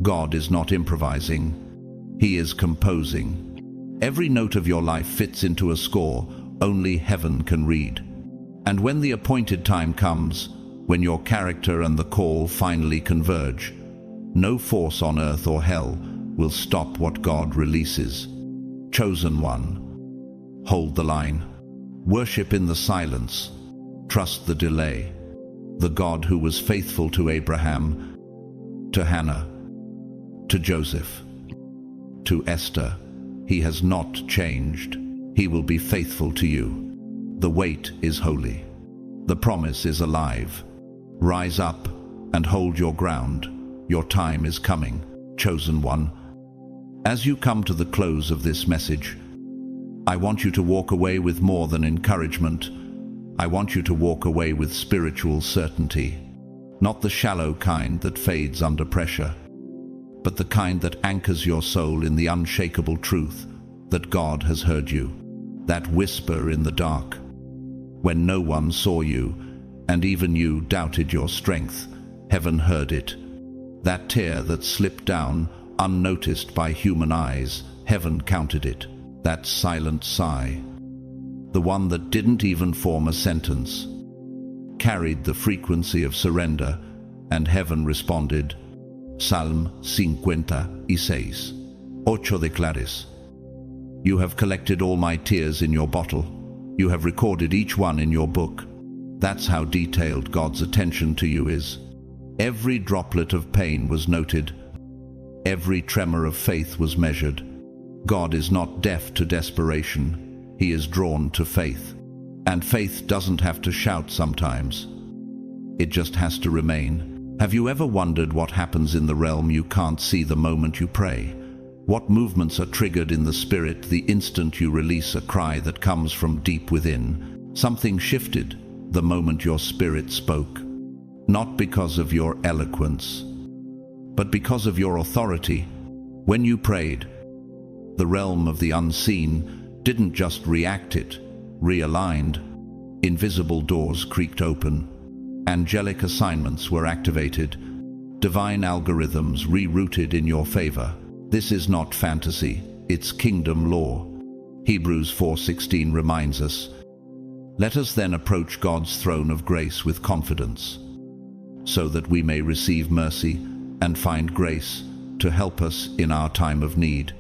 God is not improvising, he is composing. Every note of your life fits into a score only heaven can read. And when the appointed time comes, when your character and the call finally converge, no force on earth or hell will stop what God releases. Chosen one, hold the line. Worship in the silence. Trust the delay. The God who was faithful to Abraham, to Hannah, to Joseph, to Esther, he has not changed. He will be faithful to you. The wait is holy. The promise is alive. Rise up and hold your ground. Your time is coming, chosen one. As you come to the close of this message, I want you to walk away with more than encouragement. I want you to walk away with spiritual certainty. Not the shallow kind that fades under pressure, but the kind that anchors your soul in the unshakable truth that God has heard you. That whisper in the dark, when no one saw you, and even you doubted your strength, heaven heard it. That tear that slipped down, unnoticed by human eyes, heaven counted it. That silent sigh, the one that didn't even form a sentence, carried the frequency of surrender, and heaven responded. Psalm 56, 8 declares, "You have collected all my tears in your bottle. You have recorded each one in your book." That's how detailed God's attention to you is. Every droplet of pain was noted. Every tremor of faith was measured. God is not deaf to desperation. He is drawn to faith. And faith doesn't have to shout sometimes. It just has to remain. Have you ever wondered what happens in the realm you can't see the moment you pray? What movements are triggered in the spirit the instant you release a cry that comes from deep within? Something shifted the moment your spirit spoke. Not because of your eloquence, but because of your authority. When you prayed, the realm of the unseen didn't just react, realigned, invisible doors creaked open, angelic assignments were activated, divine algorithms rerouted in your favor. This is not fantasy, it's kingdom law. Hebrews 4:16 reminds us, "Let us then approach God's throne of grace with confidence, so that we may receive mercy and find grace to help us in our time of need."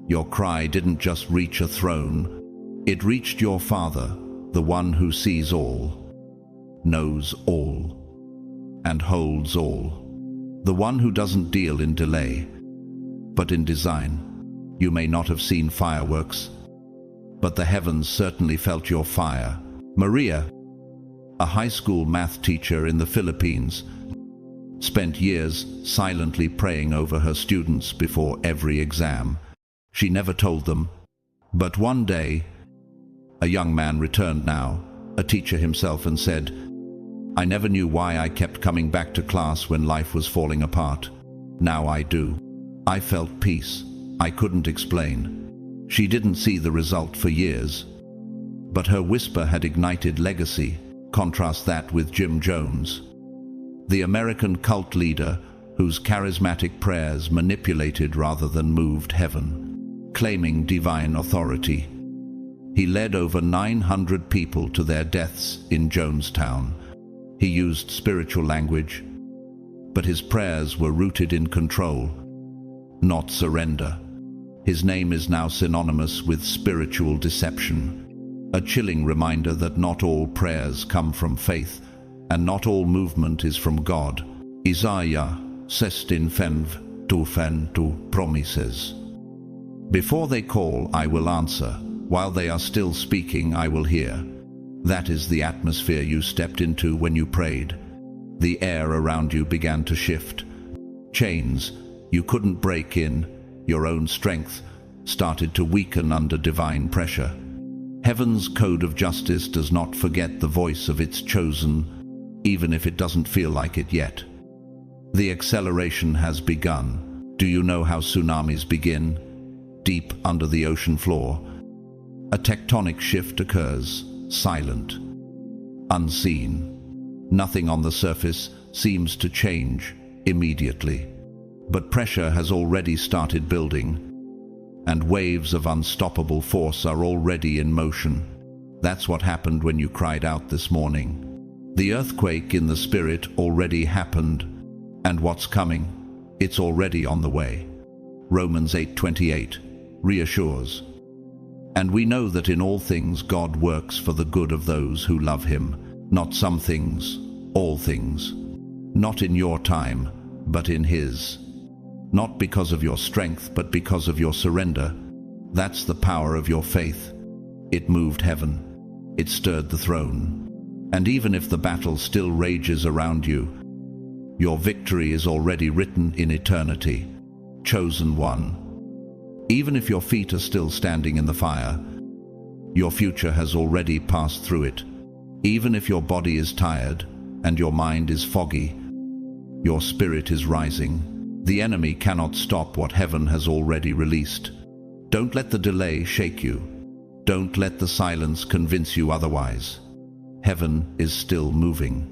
Your cry didn't just reach a throne, it reached your Father, the one who sees all, knows all, and holds all. The one who doesn't deal in delay, but in design. You may not have seen fireworks, but the heavens certainly felt your fire. Maria, a high school math teacher in the Philippines, spent years silently praying over her students before every exam. She never told them, but one day, a young man returned now, a teacher himself, and said, "I never knew why I kept coming back to class when life was falling apart. Now I do. I felt peace. I couldn't explain." She didn't see the result for years, but her whisper had ignited legacy. Contrast that with Jim Jones, the American cult leader whose charismatic prayers manipulated rather than moved heaven, claiming divine authority. He led over 900 people to their deaths in Jonestown. He used spiritual language, but his prayers were rooted in control, not surrender. His name is now synonymous with spiritual deception, a chilling reminder that not all prayers come from faith, and not all movement is from God. Isaiah 65:2 promises, "Before they call, I will answer. While they are still speaking, I will hear." That is the atmosphere you stepped into when you prayed. The air around you began to shift. Chains you couldn't break in, your own strength, started to weaken under divine pressure. Heaven's code of justice does not forget the voice of its chosen, even if it doesn't feel like it yet. The acceleration has begun. Do you know how tsunamis begin? Deep under the ocean floor. A tectonic shift occurs, silent, unseen. Nothing on the surface seems to change immediately. But pressure has already started building, and waves of unstoppable force are already in motion. That's what happened when you cried out this morning. The earthquake in the spirit already happened, and what's coming? It's already on the way. Romans 8:28 reassures. And we know that in all things God works for the good of those who love him. Not some things, all things. Not in your time, but in his. Not because of your strength, but because of your surrender. That's the power of your faith. It moved heaven. It stirred the throne. And even if the battle still rages around you, your victory is already written in eternity. Chosen one. Even if your feet are still standing in the fire, your future has already passed through it. Even if your body is tired and your mind is foggy, your spirit is rising. The enemy cannot stop what heaven has already released. Don't let the delay shake you. Don't let the silence convince you otherwise. Heaven is still moving.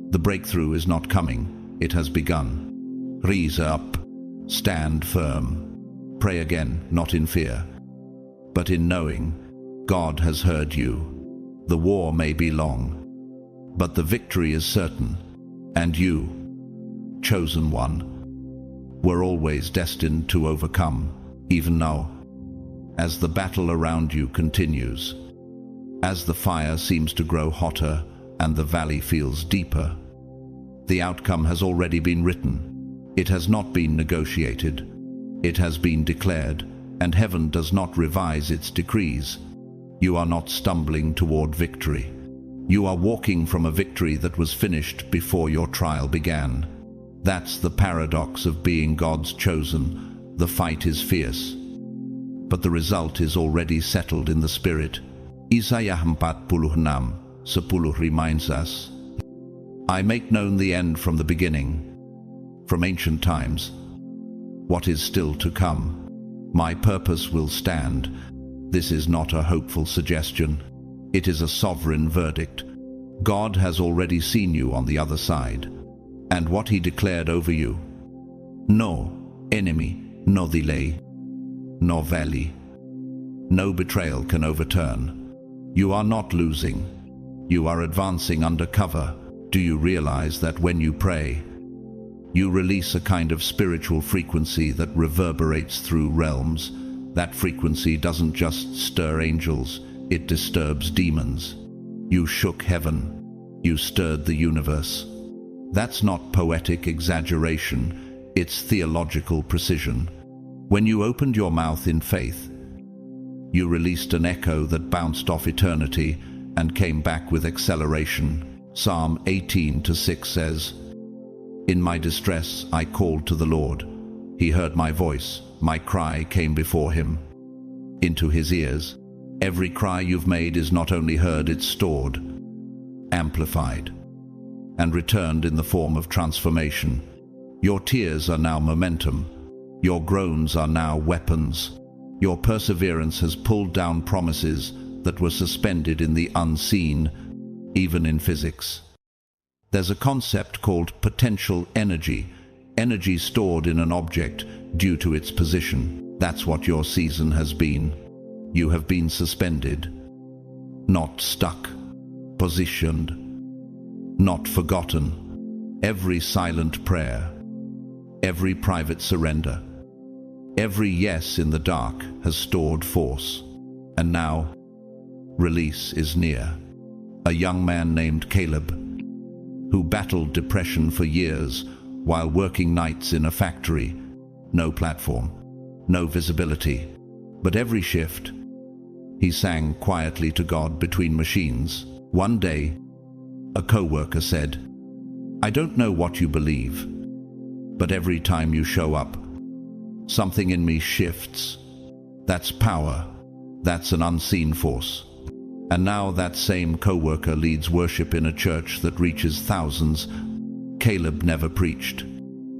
The breakthrough is not coming. It has begun. Rise up. Stand firm. Pray again, not in fear, but in knowing God has heard you. The war may be long, but the victory is certain. And you, chosen one, were always destined to overcome, even now, as the battle around you continues, as the fire seems to grow hotter and the valley feels deeper. The outcome has already been written. It has not been negotiated. It has been declared, and heaven does not revise its decrees. You are not stumbling toward victory. You are walking from a victory that was finished before your trial began. That's the paradox of being God's chosen. The fight is fierce, but the result is already settled in the spirit. Isaiah 46:10 reminds us, "I make known the end from the beginning, from ancient times, what is still to come. My purpose will stand." This is not a hopeful suggestion. It is a sovereign verdict. God has already seen you on the other side. And what he declared over you: no enemy, no delay, no valley, no betrayal can overturn. You are not losing. You are advancing under cover. Do you realize that when you pray, you release a kind of spiritual frequency that reverberates through realms? That frequency doesn't just stir angels, it disturbs demons. You shook heaven. You stirred the universe. That's not poetic exaggeration, it's theological precision. When you opened your mouth in faith, you released an echo that bounced off eternity and came back with acceleration. Psalm 18:6 says, "In my distress I called to the Lord. He heard my voice. My cry came before him, into his ears." Every cry you've made is not only heard, it's stored, amplified, and returned in the form of transformation. Your tears are now momentum. Your groans are now weapons. Your perseverance has pulled down promises that were suspended in the unseen, even in physics. There's a concept called potential energy, energy stored in an object due to its position. That's what your season has been. You have been suspended, not stuck, positioned, not forgotten. Every silent prayer, every private surrender, every yes in the dark has stored force. And now, release is near. A young man named Caleb, who battled depression for years while working nights in a factory, no platform, no visibility, but every shift, he sang quietly to God between machines. One day, a co-worker said, "I don't know what you believe, but every time you show up, something in me shifts." That's power. That's an unseen force. And now that same co-worker leads worship in a church that reaches thousands. Caleb never preached,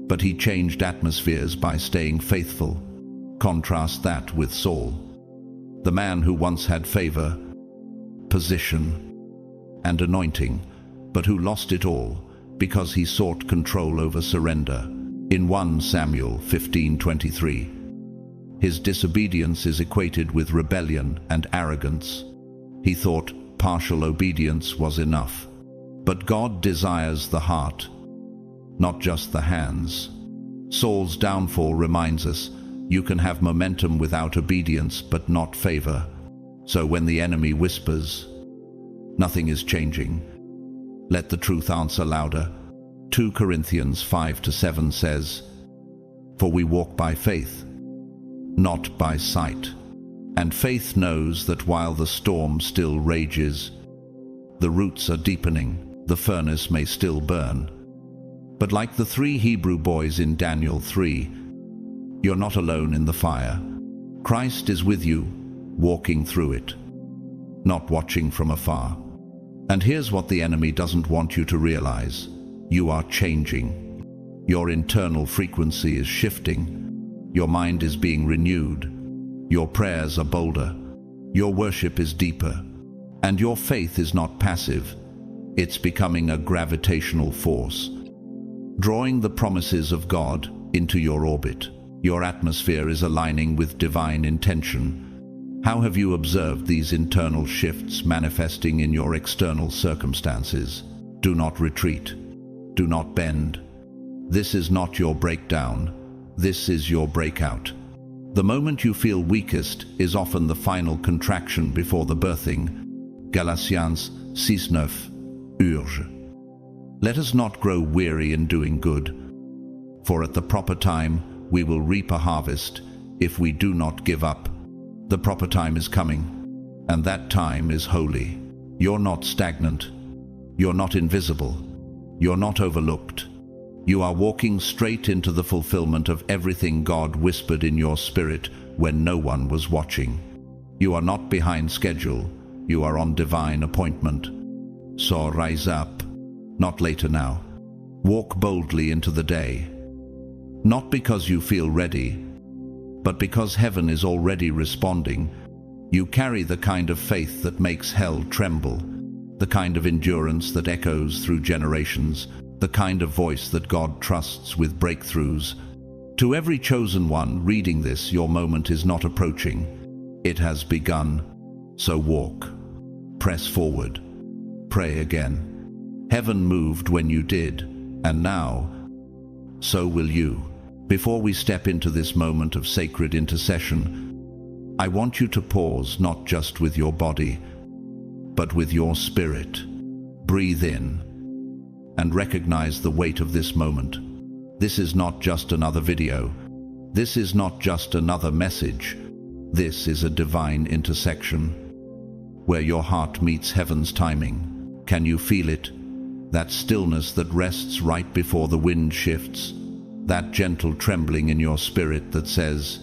but he changed atmospheres by staying faithful. Contrast that with Saul, the man who once had favor, position, and anointing, but who lost it all because he sought control over surrender. In 1 Samuel 15:23, his disobedience is equated with rebellion and arrogance. He thought partial obedience was enough. But God desires the heart, not just the hands. Saul's downfall reminds us, you can have momentum without obedience, but not favor. So when the enemy whispers, nothing is changing, let the truth answer louder. 2 Corinthians 5-7 says, "For we walk by faith, not by sight." And faith knows that while the storm still rages, the roots are deepening, the furnace may still burn. But like the 3 Hebrew boys in Daniel 3, you're not alone in the fire. Christ is with you, walking through it, not watching from afar. And here's what the enemy doesn't want you to realize. You are changing. Your internal frequency is shifting. Your mind is being renewed. Your prayers are bolder. Your worship is deeper. And your faith is not passive. It's becoming a gravitational force, drawing the promises of God into your orbit. Your atmosphere is aligning with divine intention. How have you observed these internal shifts manifesting in your external circumstances? Do not retreat. Do not bend. This is not your breakdown. This is your breakout. The moment you feel weakest is often the final contraction before the birthing. Galatians 6:9 urge. Let us not grow weary in doing good, for at the proper time we will reap a harvest if we do not give up. The proper time is coming, and that time is holy. You're not stagnant. You're not invisible. You're not overlooked. You are walking straight into the fulfillment of everything God whispered in your spirit when no one was watching. You are not behind schedule. You are on divine appointment. So rise up, not later now. Walk boldly into the day. Not because you feel ready, but because heaven is already responding. You carry the kind of faith that makes hell tremble, the kind of endurance that echoes through generations, the kind of voice that God trusts with breakthroughs. To every chosen one reading this, your moment is not approaching. It has begun. So walk. Press forward. Pray again. Heaven moved when you did, and now, so will you. Before we step into this moment of sacred intercession, I want you to pause, not just with your body, but with your spirit. Breathe in and recognize the weight of this moment. This is not just another video. This is not just another message. This is a divine intersection, where your heart meets heaven's timing. Can you feel it? That stillness that rests right before the wind shifts, that gentle trembling in your spirit that says,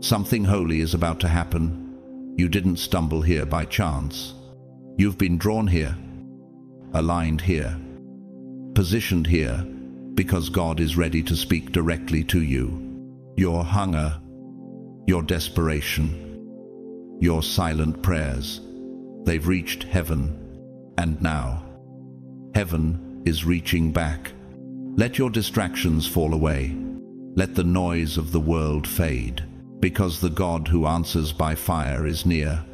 something holy is about to happen. You didn't stumble here by chance. You've been drawn here, aligned here, positioned here, because God is ready to speak directly to you. Your hunger, your desperation, your silent prayers, they've reached heaven, and now, heaven is reaching back. Let your distractions fall away. Let the noise of the world fade, because the God who answers by fire is near,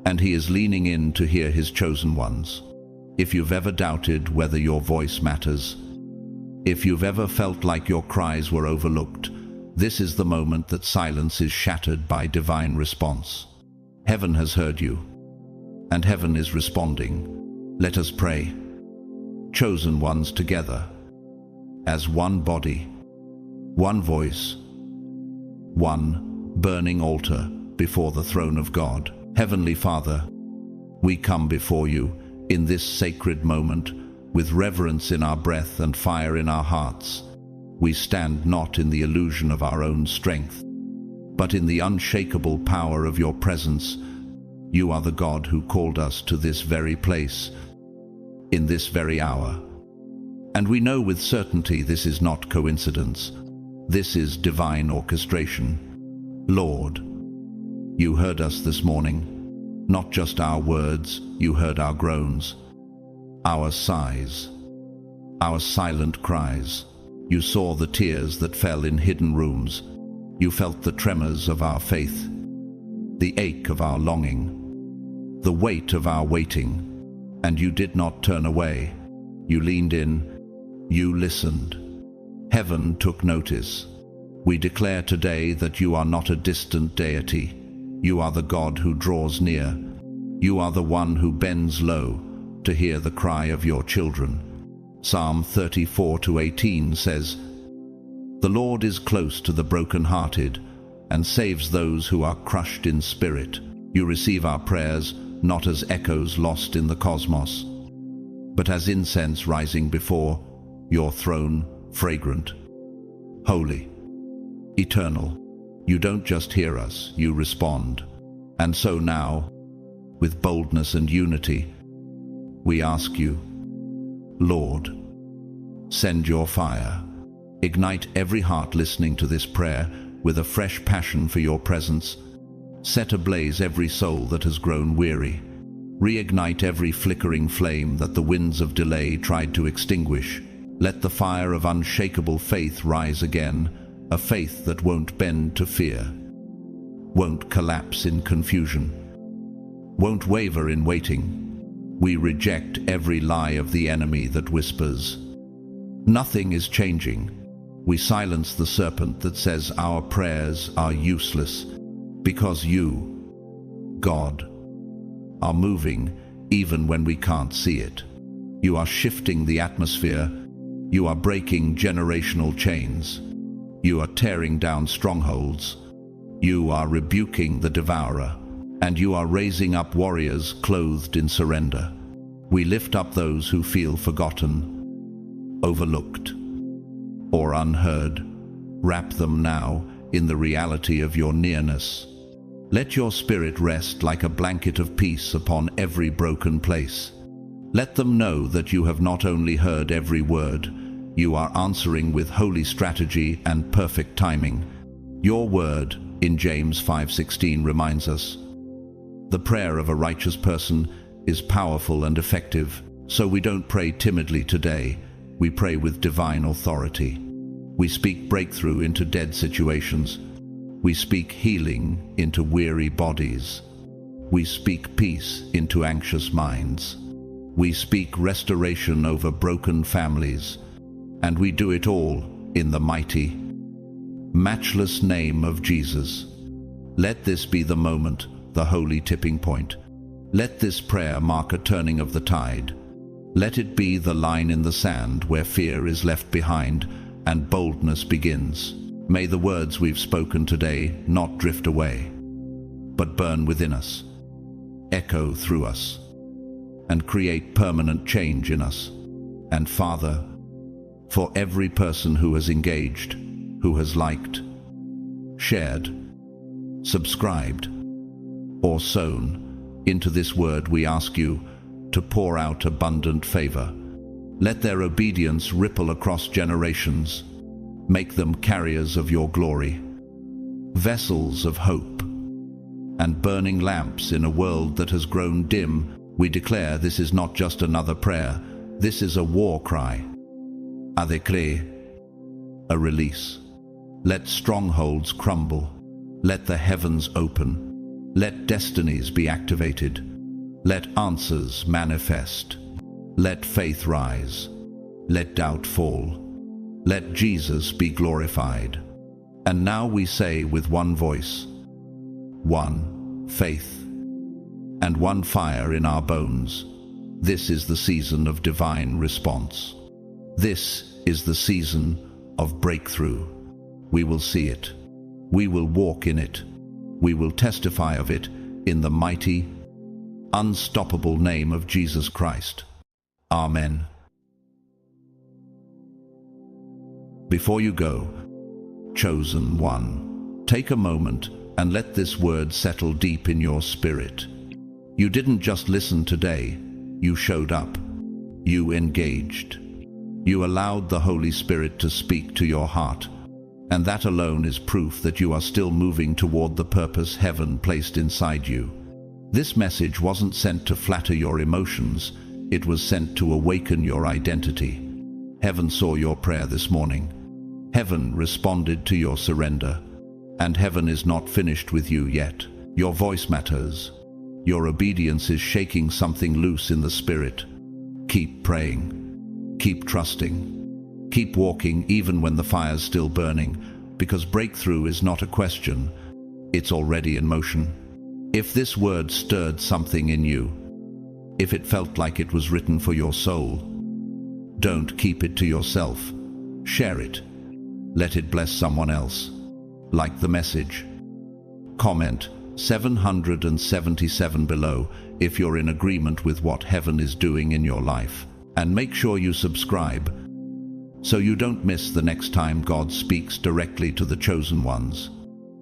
and he is leaning in to hear his chosen ones. If you've ever doubted whether your voice matters, if you've ever felt like your cries were overlooked, this is the moment that silence is shattered by divine response. Heaven has heard you, and heaven is responding. Let us pray. Chosen ones together, as one body, one voice, one burning altar before the throne of God. Heavenly Father, we come before you in this sacred moment with reverence in our breath and fire in our hearts. We stand not in the illusion of our own strength, but in the unshakable power of your presence. You are the God who called us to this very place, in this very hour. And we know with certainty this is not coincidence. This is divine orchestration. Lord, you heard us this morning. Not just our words, you heard our groans, our sighs, our silent cries. You saw the tears that fell in hidden rooms. You felt the tremors of our faith, the ache of our longing, the weight of our waiting, and you did not turn away. You leaned in. You listened. Heaven took notice. We declare today that you are not a distant deity. You are the God who draws near. You are the one who bends low to hear the cry of your children. Psalm 34:18 says, "The Lord is close to the brokenhearted and saves those who are crushed in spirit." You receive our prayers not as echoes lost in the cosmos, but as incense rising before your throne, fragrant, holy, eternal. You don't just hear us, you respond. And so now, with boldness and unity, we ask you, Lord, send your fire. Ignite every heart listening to this prayer with a fresh passion for your presence. Set ablaze every soul that has grown weary. Reignite every flickering flame that the winds of delay tried to extinguish. Let the fire of unshakable faith rise again, a faith that won't bend to fear, won't collapse in confusion, won't waver in waiting. We reject every lie of the enemy that whispers, "Nothing is changing." We silence the serpent that says our prayers are useless, because you, God, are moving even when we can't see it. You are shifting the atmosphere. You are breaking generational chains. You are tearing down strongholds. You are rebuking the devourer, and you are raising up warriors clothed in surrender. We lift up those who feel forgotten, overlooked, or unheard. Wrap them now in the reality of your nearness. Let your spirit rest like a blanket of peace upon every broken place. Let them know that you have not only heard every word, you are answering with holy strategy and perfect timing. Your word, in James 5:16, reminds us, The prayer of a righteous person is powerful and effective, so we don't pray timidly today. We pray with divine authority. We speak breakthrough into dead situations. We speak healing into weary bodies. We speak peace into anxious minds. We speak restoration over broken families. And we do it all in the mighty, matchless name of Jesus. Let this be the moment, the holy tipping point. Let this prayer mark a turning of the tide. Let it be the line in the sand where fear is left behind and boldness begins. May the words we've spoken today not drift away, but burn within us, echo through us, and create permanent change in us. And Father, for every person who has engaged, who has liked, shared, subscribed, or sown into this word, we ask you to pour out abundant favor. Let their obedience ripple across generations. Make them carriers of your glory, vessels of hope, and burning lamps in a world that has grown dim. We declare this is not just another prayer. This is a war cry. Adekle, a release. Let strongholds crumble. Let the heavens open. Let destinies be activated. Let answers manifest. Let faith rise. Let doubt fall. Let Jesus be glorified. And now we say with one voice, one faith, and one fire in our bones. This is the season of divine response. This is the season of breakthrough. We will see it. We will walk in it. We will testify of it in the mighty, unstoppable name of Jesus Christ. Amen. Before you go, chosen one, take a moment and let this word settle deep in your spirit. You didn't just listen today. You showed up. You engaged. You allowed the Holy Spirit to speak to your heart. And that alone is proof that you are still moving toward the purpose heaven placed inside you. This message wasn't sent to flatter your emotions. It was sent to awaken your identity. Heaven saw your prayer this morning. Heaven responded to your surrender. And heaven is not finished with you yet. Your voice matters. Your obedience is shaking something loose in the spirit. Keep praying. Keep trusting. Keep walking even when the fire's still burning, because breakthrough is not a question. It's already in motion. If this word stirred something in you, if it felt like it was written for your soul, don't keep it to yourself. Share it. Let it bless someone else. Like the message. Comment 777 below if you're in agreement with what heaven is doing in your life. And make sure you subscribe so you don't miss the next time God speaks directly to the chosen ones.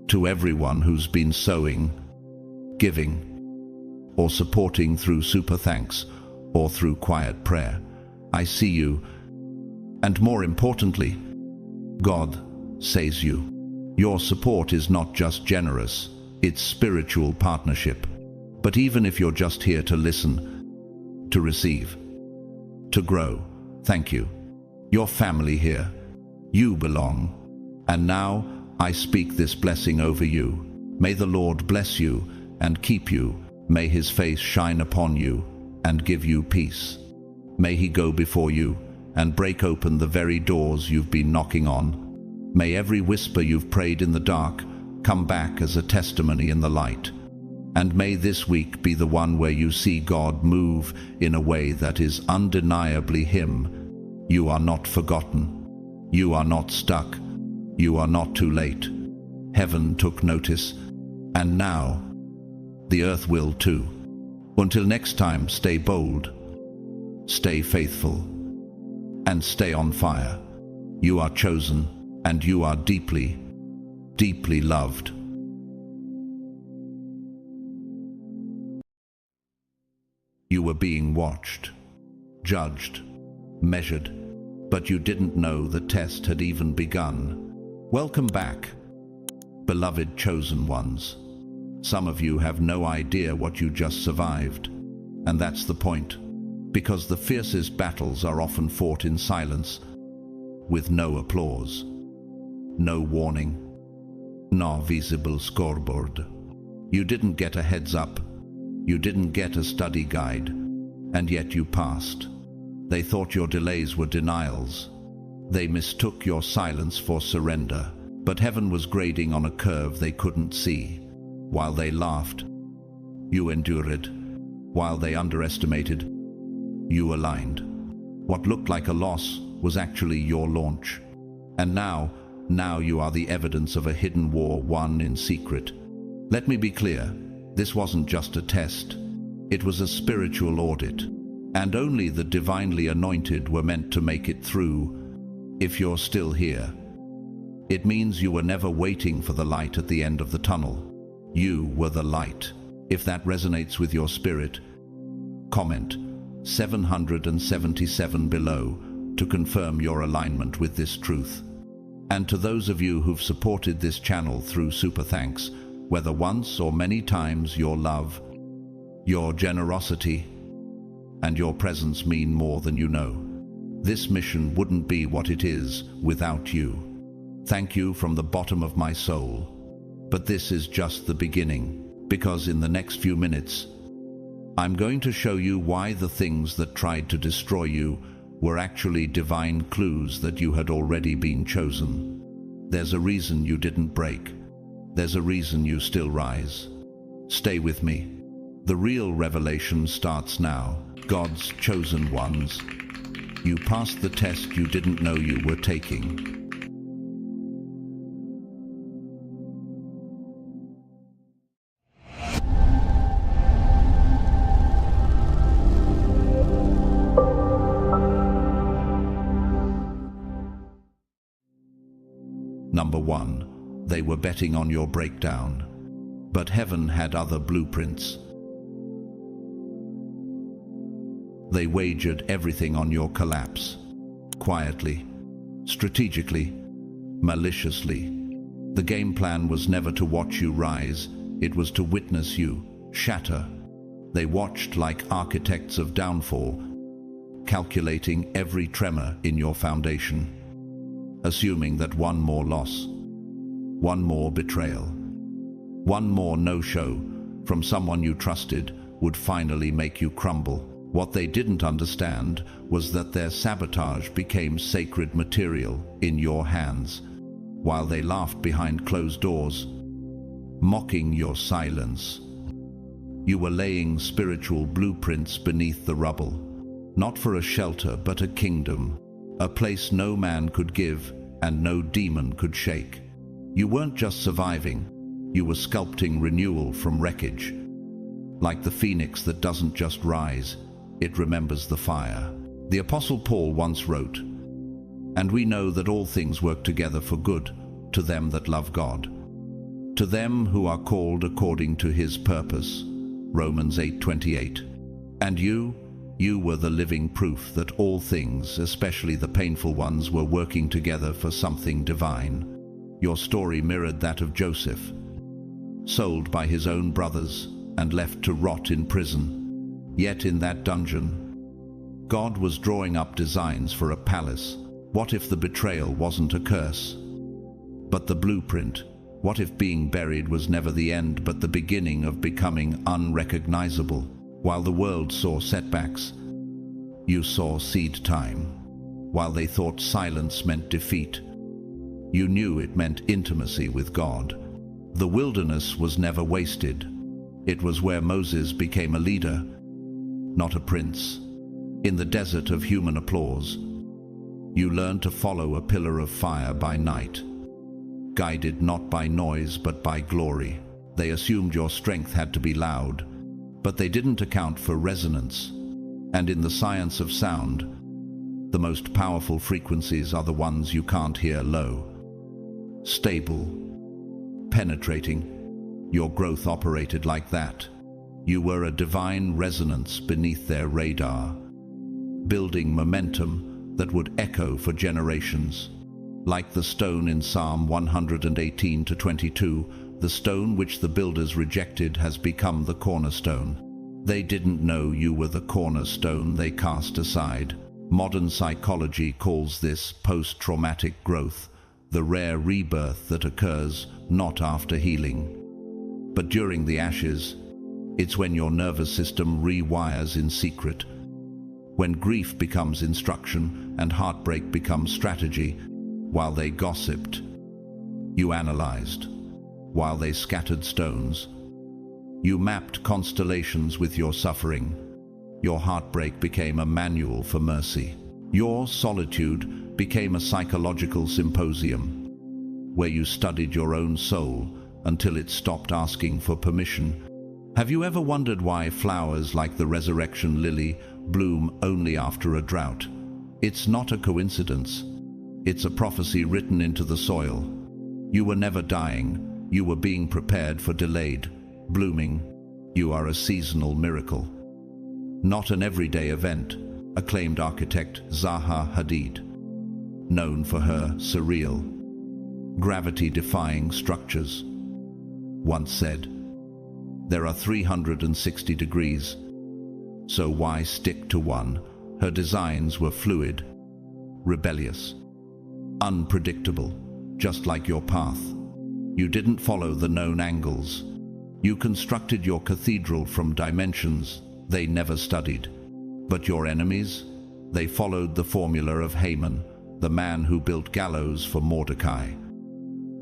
To everyone who's been sowing, giving, or supporting through super thanks or through quiet prayer, I see you. And more importantly, God says you. Your support is not just generous, it's spiritual partnership. But even if you're just here to listen, to receive, to grow, thank you. Your family here. You belong. And now I speak this blessing over you. May the Lord bless you and keep you. May his face shine upon you and give you peace. May he go before you and break open the very doors you've been knocking on. May every whisper you've prayed in the dark come back as a testimony in the light. And may this week be the one where you see God move in a way that is undeniably him. You are not forgotten. You are not stuck. You are not too late. Heaven took notice, and now the earth will too. Until next time, stay bold, stay faithful, and stay on fire. You are chosen, and you are deeply, deeply loved. You were being watched, judged, measured, but you didn't know the test had even begun. Welcome back, beloved chosen ones. Some of you have no idea what you just survived. And that's the point, because the fiercest battles are often fought in silence, with no applause, no warning, no visible scoreboard. You didn't get a heads up, you didn't get a study guide, and yet you passed. They thought your delays were denials. They mistook your silence for surrender, but heaven was grading on a curve they couldn't see. While they laughed, you endured. While they underestimated, you aligned. What looked like a loss was actually your launch. And now you are the evidence of a hidden war won in secret. Let me be clear, this wasn't just a test. It was a spiritual audit. And only the divinely anointed were meant to make it through. If you're still here, it means you were never waiting for the light at the end of the tunnel. You were the light. If that resonates with your spirit, comment 777 below to confirm your alignment with this truth. And to those of you who've supported this channel through super thanks, whether once or many times, your love, your generosity, and your presence mean more than you know. This mission wouldn't be what it is without you. Thank you from the bottom of my soul. But this is just the beginning, because in the next few minutes, I'm going to show you why the things that tried to destroy you were actually divine clues that you had already been chosen. There's a reason you didn't break. There's a reason you still rise. Stay with me. The real revelation starts now. God's chosen ones. You passed the test you didn't know you were taking. Number 1, they were betting on your breakdown. But heaven had other blueprints. They wagered everything on your collapse. Quietly, strategically, maliciously. The game plan was never to watch you rise, it was to witness you shatter. They watched like architects of downfall, calculating every tremor in your foundation. Assuming that one more loss, one more betrayal, one more no-show from someone you trusted would finally make you crumble. What they didn't understand was that their sabotage became sacred material in your hands, while they laughed behind closed doors, mocking your silence. You were laying spiritual blueprints beneath the rubble, not for a shelter but a kingdom. A place no man could give and no demon could shake. You weren't just surviving, you were sculpting renewal from wreckage. Like the phoenix that doesn't just rise, it remembers the fire. The Apostle Paul once wrote, "And we know that all things work together for good to them that love God, to them who are called according to his purpose." Romans 8:28. And you were the living proof that all things, especially the painful ones, were working together for something divine. Your story mirrored that of Joseph, sold by his own brothers and left to rot in prison. Yet in that dungeon, God was drawing up designs for a palace. What if the betrayal wasn't a curse, but the blueprint? What if being buried was never the end, but the beginning of becoming unrecognizable? While the world saw setbacks, you saw seed time. While they thought silence meant defeat, you knew it meant intimacy with God. The wilderness was never wasted. It was where Moses became a leader, not a prince. In the desert of human applause, you learned to follow a pillar of fire by night, guided not by noise but by glory. They assumed your strength had to be loud, but they didn't account for resonance. And in the science of sound, the most powerful frequencies are the ones you can't hear low. Stable, penetrating. Your growth operated like that. You were a divine resonance beneath their radar, building momentum that would echo for generations. Like the stone in Psalm 118-22, The stone which the builders rejected has become the cornerstone. They didn't know you were the cornerstone they cast aside. Modern psychology calls this post-traumatic growth, the rare rebirth that occurs not after healing, but during the ashes. It's when your nervous system rewires in secret, when grief becomes instruction and heartbreak becomes strategy. While they gossiped, you analyzed. While they scattered stones, you mapped constellations with your suffering. Your heartbreak became a manual for mercy. Your solitude became a psychological symposium, where you studied your own soul until it stopped asking for permission. Have you ever wondered why flowers like the resurrection lily bloom only after a drought? It's not a coincidence. It's a prophecy written into the soil. You were never dying. You were being prepared for delayed blooming. You are a seasonal miracle, not an everyday event. Acclaimed architect Zaha Hadid, known for her surreal, gravity-defying structures, once said, "There are 360 degrees, so why stick to one?" Her designs were fluid, rebellious, unpredictable, just like your path. You didn't follow the known angles. You constructed your cathedral from dimensions they never studied. But your enemies, they followed the formula of Haman, the man who built gallows for Mordecai,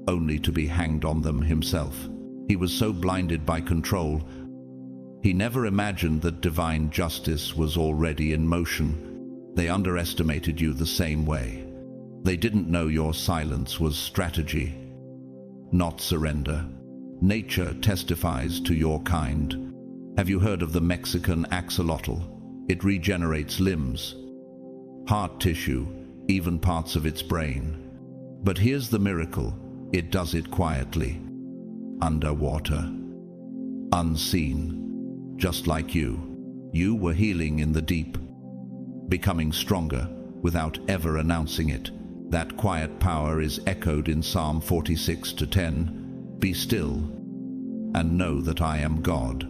only to be hanged on them himself. He was so blinded by control, he never imagined that divine justice was already in motion. They underestimated you the same way. They didn't know your silence was strategy, not surrender. Nature testifies to your kind. Have you heard of the Mexican axolotl? It regenerates limbs, heart tissue, even parts of its brain. But here's the miracle. It does it quietly, underwater, unseen, just like you. You were healing in the deep, becoming stronger without ever announcing it. That quiet power is echoed in Psalm 46:10. Be still and know that I am God.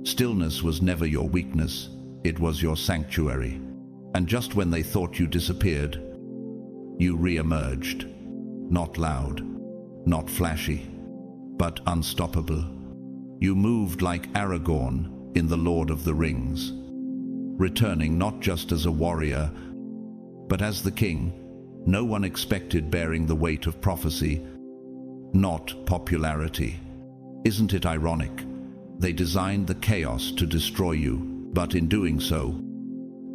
Stillness was never your weakness, it was your sanctuary. And just when they thought you disappeared, you re-emerged. Not loud, not flashy, but unstoppable. You moved like Aragorn in The Lord of the Rings, returning not just as a warrior, but as the king no one expected, bearing the weight of prophecy, not popularity. Isn't it ironic? They designed the chaos to destroy you, but in doing so,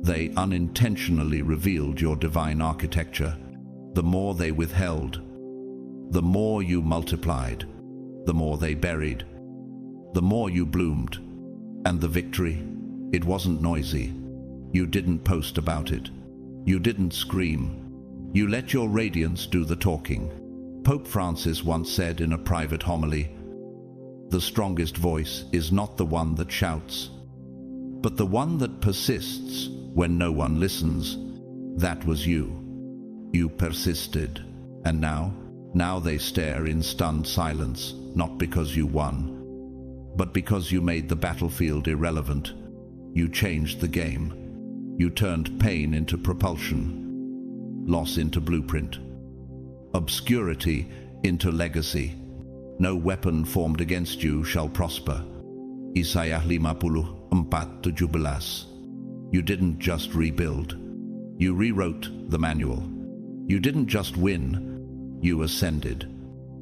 they unintentionally revealed your divine architecture. The more they withheld, the more you multiplied. The more they buried, the more you bloomed. And the victory, it wasn't noisy. You didn't post about it. You didn't scream. You let your radiance do the talking. Pope Francis once said in a private homily, "The strongest voice is not the one that shouts, but the one that persists when no one listens." That was you. You persisted. And now they stare in stunned silence, not because you won, but because you made the battlefield irrelevant. You changed the game. You turned pain into propulsion, loss into blueprint, obscurity into legacy. No weapon formed against you shall prosper. Isaiah 54:17. You didn't just rebuild. You rewrote the manual. You didn't just win. You ascended.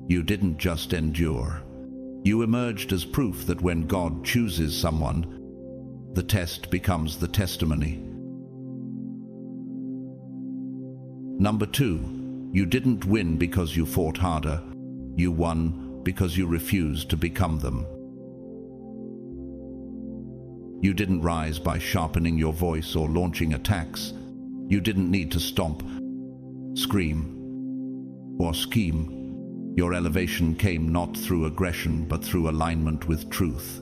You didn't just endure. You emerged as proof that when God chooses someone, the test becomes the testimony. Number 2, you didn't win because you fought harder. You won because you refused to become them. You didn't rise by sharpening your voice or launching attacks. You didn't need to stomp, scream, or scheme. Your elevation came not through aggression, but through alignment with truth,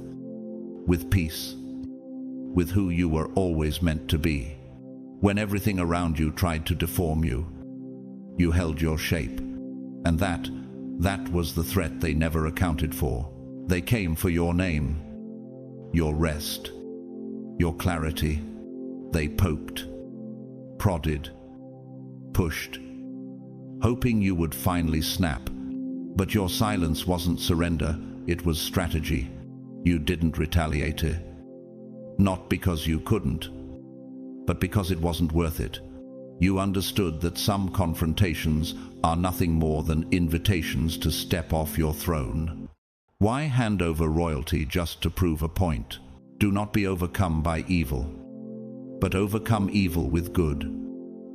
with peace, with who you were always meant to be. When everything around you tried to deform you, you held your shape. And that That was the threat they never accounted for. They came for your name, your rest, your clarity. They poked, prodded, pushed, hoping you would finally snap. But your silence wasn't surrender, it was strategy. You didn't retaliate. Not because you couldn't, but because it wasn't worth it. You understood that some confrontations are nothing more than invitations to step off your throne. Why hand over royalty just to prove a point? Do not be overcome by evil, but overcome evil with good.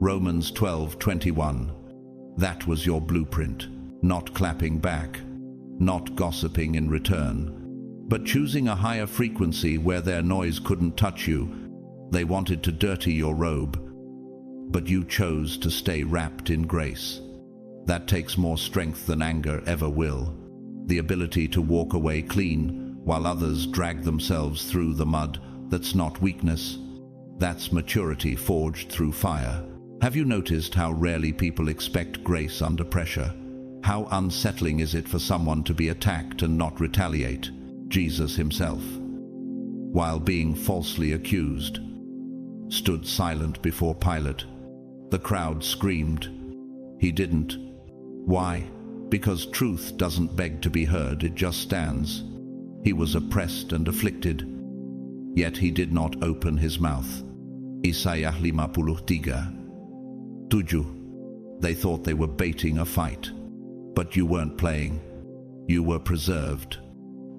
Romans 12:21. That was your blueprint. Not clapping back, not gossiping in return, but choosing a higher frequency where their noise couldn't touch you. They wanted to dirty your robe, but you chose to stay wrapped in grace. That takes more strength than anger ever will. The ability to walk away clean while others drag themselves through the mud. That's not weakness. That's maturity forged through fire. Have you noticed how rarely people expect grace under pressure? How unsettling is it for someone to be attacked and not retaliate? Jesus himself, while being falsely accused, stood silent before Pilate. The crowd screamed. He didn't. Why? Because truth doesn't beg to be heard, it just stands. He was oppressed and afflicted, yet he did not open his mouth. Isaiah 53:7. They thought they were baiting a fight. But you weren't playing. You were preserved.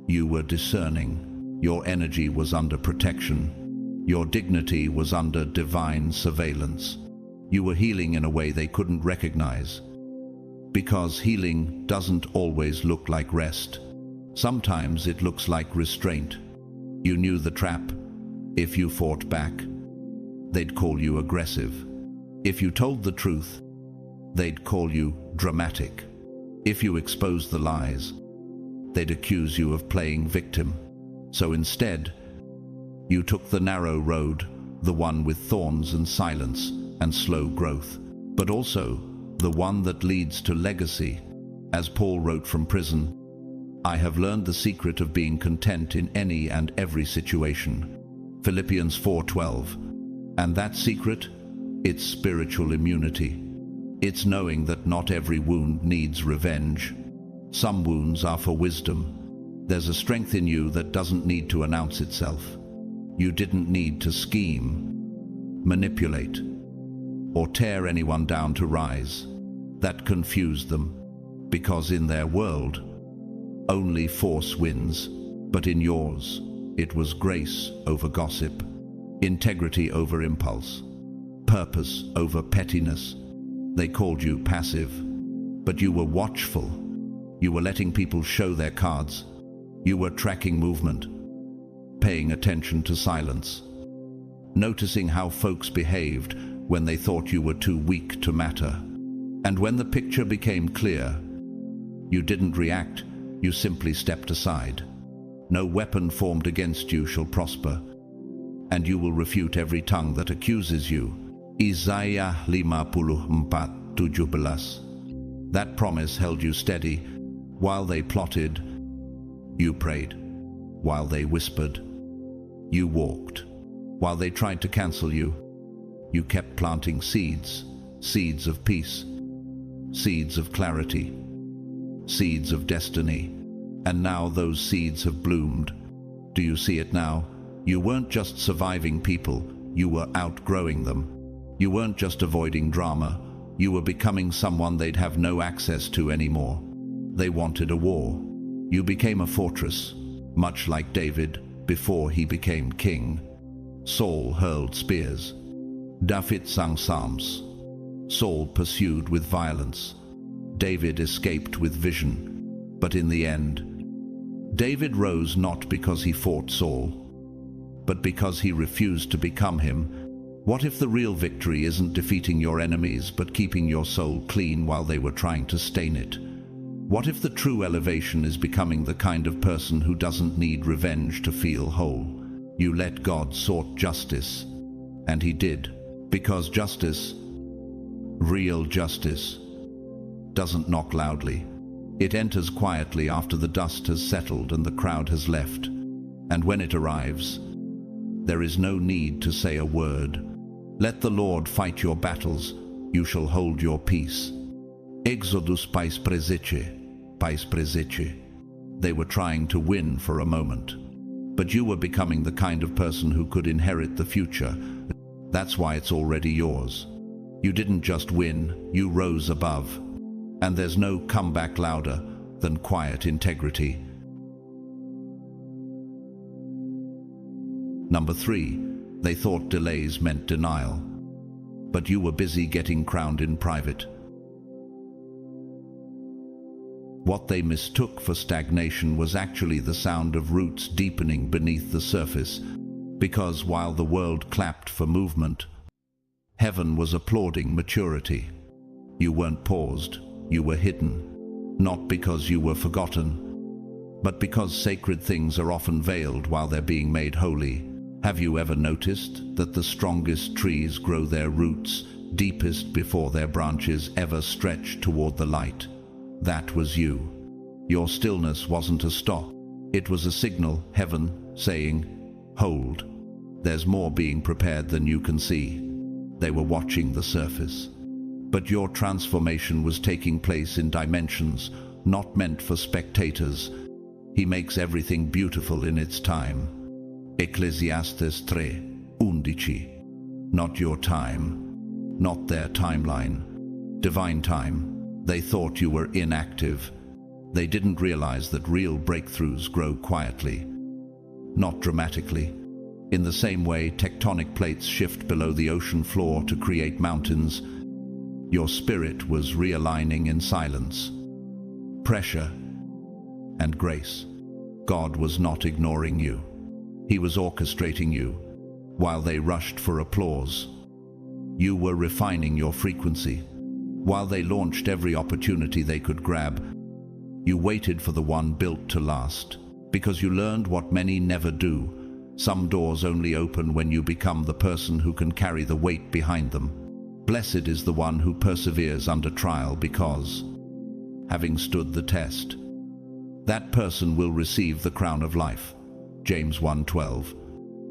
You were discerning. Your energy was under protection. Your dignity was under divine surveillance. You were healing in a way they couldn't recognize. Because healing doesn't always look like rest. Sometimes it looks like restraint. You knew the trap. If you fought back, they'd call you aggressive. If you told the truth, they'd call you dramatic. If you exposed the lies, they'd accuse you of playing victim. So instead, you took the narrow road, the one with thorns and silence and slow growth, but also the one that leads to legacy. As Paul wrote from prison, I have learned the secret of being content in any and every situation. Philippians 4:12. And that secret? It's spiritual immunity. It's knowing that not every wound needs revenge. Some wounds are for wisdom. There's a strength in you that doesn't need to announce itself. You didn't need to scheme, manipulate, or tear anyone down to rise. That confused them, because in their world, only force wins. But in yours, it was grace over gossip, integrity over impulse, purpose over pettiness. They called you passive, but you were watchful. You were letting people show their cards. You were tracking movement, paying attention to silence, noticing how folks behaved when they thought you were too weak to matter. And when the picture became clear, you didn't react, you simply stepped aside. No weapon formed against you shall prosper, and you will refute every tongue that accuses you. Isaiah 54:17. That promise held you steady. While they plotted, you prayed. While they whispered, you walked. While they tried to cancel you, you kept planting seeds. Seeds of peace, seeds of clarity, seeds of destiny. And now those seeds have bloomed. Do you see it now? You weren't just surviving people, you were outgrowing them. You weren't just avoiding drama, you were becoming someone they'd have no access to anymore. They wanted a war. You became a fortress, much like David before he became king. Saul hurled spears. David sang psalms. Saul pursued with violence. David escaped with vision. But in the end, David rose not because he fought Saul, but because he refused to become him. What if the real victory isn't defeating your enemies, but keeping your soul clean while they were trying to stain it? What if the true elevation is becoming the kind of person who doesn't need revenge to feel whole? You let God sort justice, and he did, because justice, real justice, doesn't knock loudly. It enters quietly after the dust has settled and the crowd has left. And when it arrives, there is no need to say a word. Let the Lord fight your battles, you shall hold your peace. Exodus pais presece. They were trying to win for a moment. But you were becoming the kind of person who could inherit the future. That's why it's already yours. You didn't just win, you rose above. And there's no comeback louder than quiet integrity. Number 3, they thought delays meant denial. But you were busy getting crowned in private. What they mistook for stagnation was actually the sound of roots deepening beneath the surface, because while the world clapped for movement, heaven was applauding maturity. You weren't paused, you were hidden, not because you were forgotten, but because sacred things are often veiled while they're being made holy. Have you ever noticed that the strongest trees grow their roots deepest before their branches ever stretch toward the light? That was you. Your stillness wasn't a stop. It was a signal, heaven saying, hold. There's more being prepared than you can see. They were watching the surface. But your transformation was taking place in dimensions not meant for spectators. He makes everything beautiful in its time. Ecclesiastes 3:11. Not your time, not their timeline. Divine time. They thought you were inactive. They didn't realize that real breakthroughs grow quietly, not dramatically. In the same way tectonic plates shift below the ocean floor to create mountains, your spirit was realigning in silence. Pressure and grace. God was not ignoring you. He was orchestrating you. While they rushed for applause, you were refining your frequency. While they launched every opportunity they could grab, you waited for the one built to last, because you learned what many never do. Some doors only open when you become the person who can carry the weight behind them. Blessed is the one who perseveres under trial, because, having stood the test, that person will receive the crown of life. James 1:12.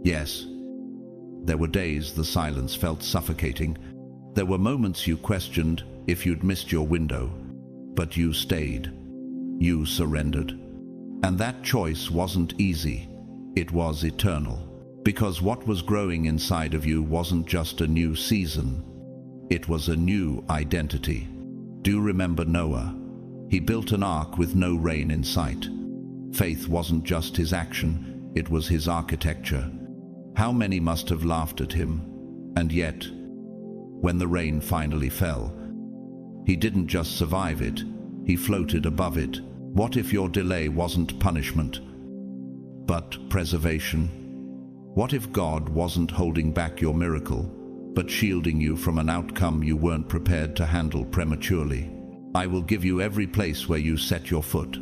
Yes, there were days the silence felt suffocating. There were moments you questioned if you'd missed your window, but you stayed. You surrendered. And that choice wasn't easy. It was eternal. Because what was growing inside of you wasn't just a new season. It was a new identity. Do you remember Noah? He built an ark with no rain in sight. Faith wasn't just his action, it was his architecture. How many must have laughed at him? And yet, when the rain finally fell, he didn't just survive it, he floated above it. What if your delay wasn't punishment, but preservation? What if God wasn't holding back your miracle, but shielding you from an outcome you weren't prepared to handle prematurely? I will give you every place where you set your foot,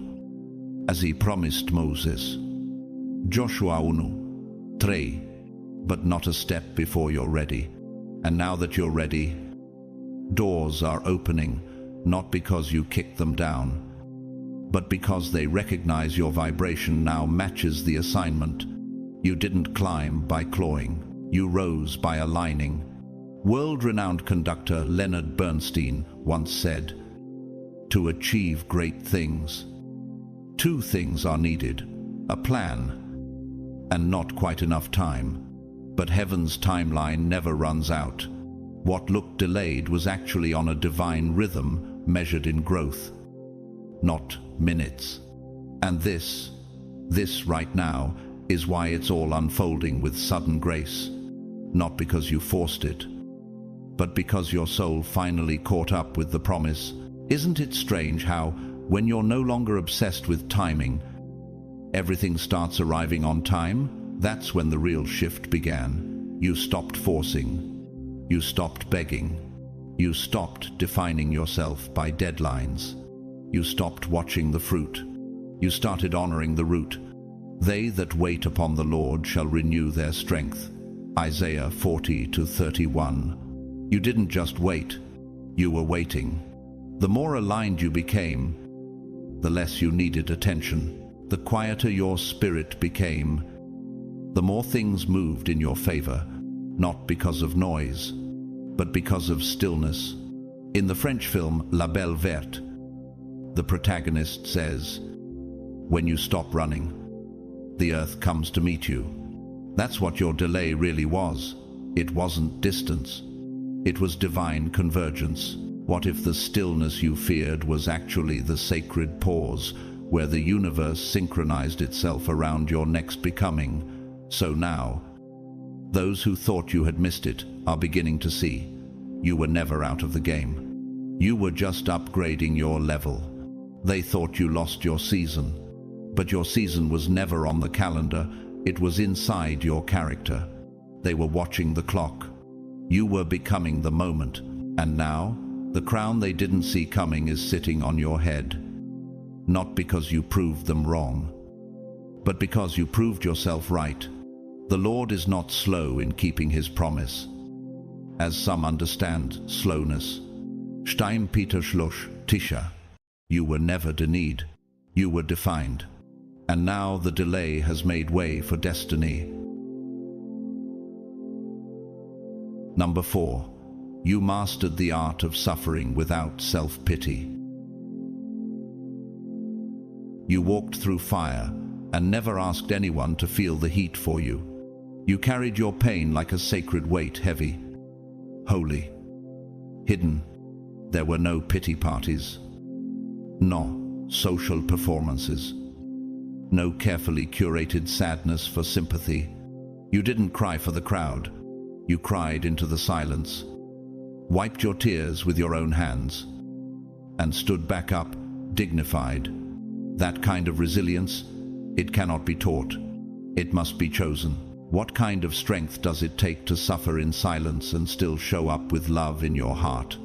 as he promised Moses. Joshua 1:3. But not a step before you're ready. And now that you're ready, doors are opening, not because you kicked them down, but because they recognize your vibration now matches the assignment. You didn't climb by clawing, you rose by aligning. World-renowned conductor Leonard Bernstein once said, "To achieve great things, two things are needed, a plan and not quite enough time." But heaven's timeline never runs out. What looked delayed was actually on a divine rhythm measured in growth, not minutes. And this right now is why it's all unfolding with sudden grace. Not because you forced it, but because your soul finally caught up with the promise. Isn't it strange how, when you're no longer obsessed with timing, everything starts arriving on time? That's when the real shift began. You stopped forcing. You stopped begging. You stopped defining yourself by deadlines. You stopped watching the fruit. You started honoring the root. They that wait upon the Lord shall renew their strength. Isaiah 40:31. You didn't just wait. You were waiting. The more aligned you became, the less you needed attention. The quieter your spirit became, the more things moved in your favor, not because of noise, but because of stillness. In the French film La Belle Verte, the protagonist says, "When you stop running, the earth comes to meet you." That's what your delay really was. It wasn't distance. It was divine convergence. What if the stillness you feared was actually the sacred pause, where the universe synchronized itself around your next becoming? So now, those who thought you had missed it are beginning to see. You were never out of the game. You were just upgrading your level. They thought you lost your season, but your season was never on the calendar. It was inside your character. They were watching the clock. You were becoming the moment, and now, the crown they didn't see coming is sitting on your head. Not because you proved them wrong, but because you proved yourself right. The Lord is not slow in keeping his promise, as some understand slowness. Stein Peter Schluss, Tisha. You were never denied. You were defined. And now the delay has made way for destiny. Number 4. You mastered the art of suffering without self-pity. You walked through fire and never asked anyone to feel the heat for you. You carried your pain like a sacred weight, heavy, holy, hidden. There were no pity parties, no social performances, no carefully curated sadness for sympathy. You didn't cry for the crowd. You cried into the silence, wiped your tears with your own hands, and stood back up, dignified. That kind of resilience, it cannot be taught. It must be chosen. What kind of strength does it take to suffer in silence and still show up with love in your heart?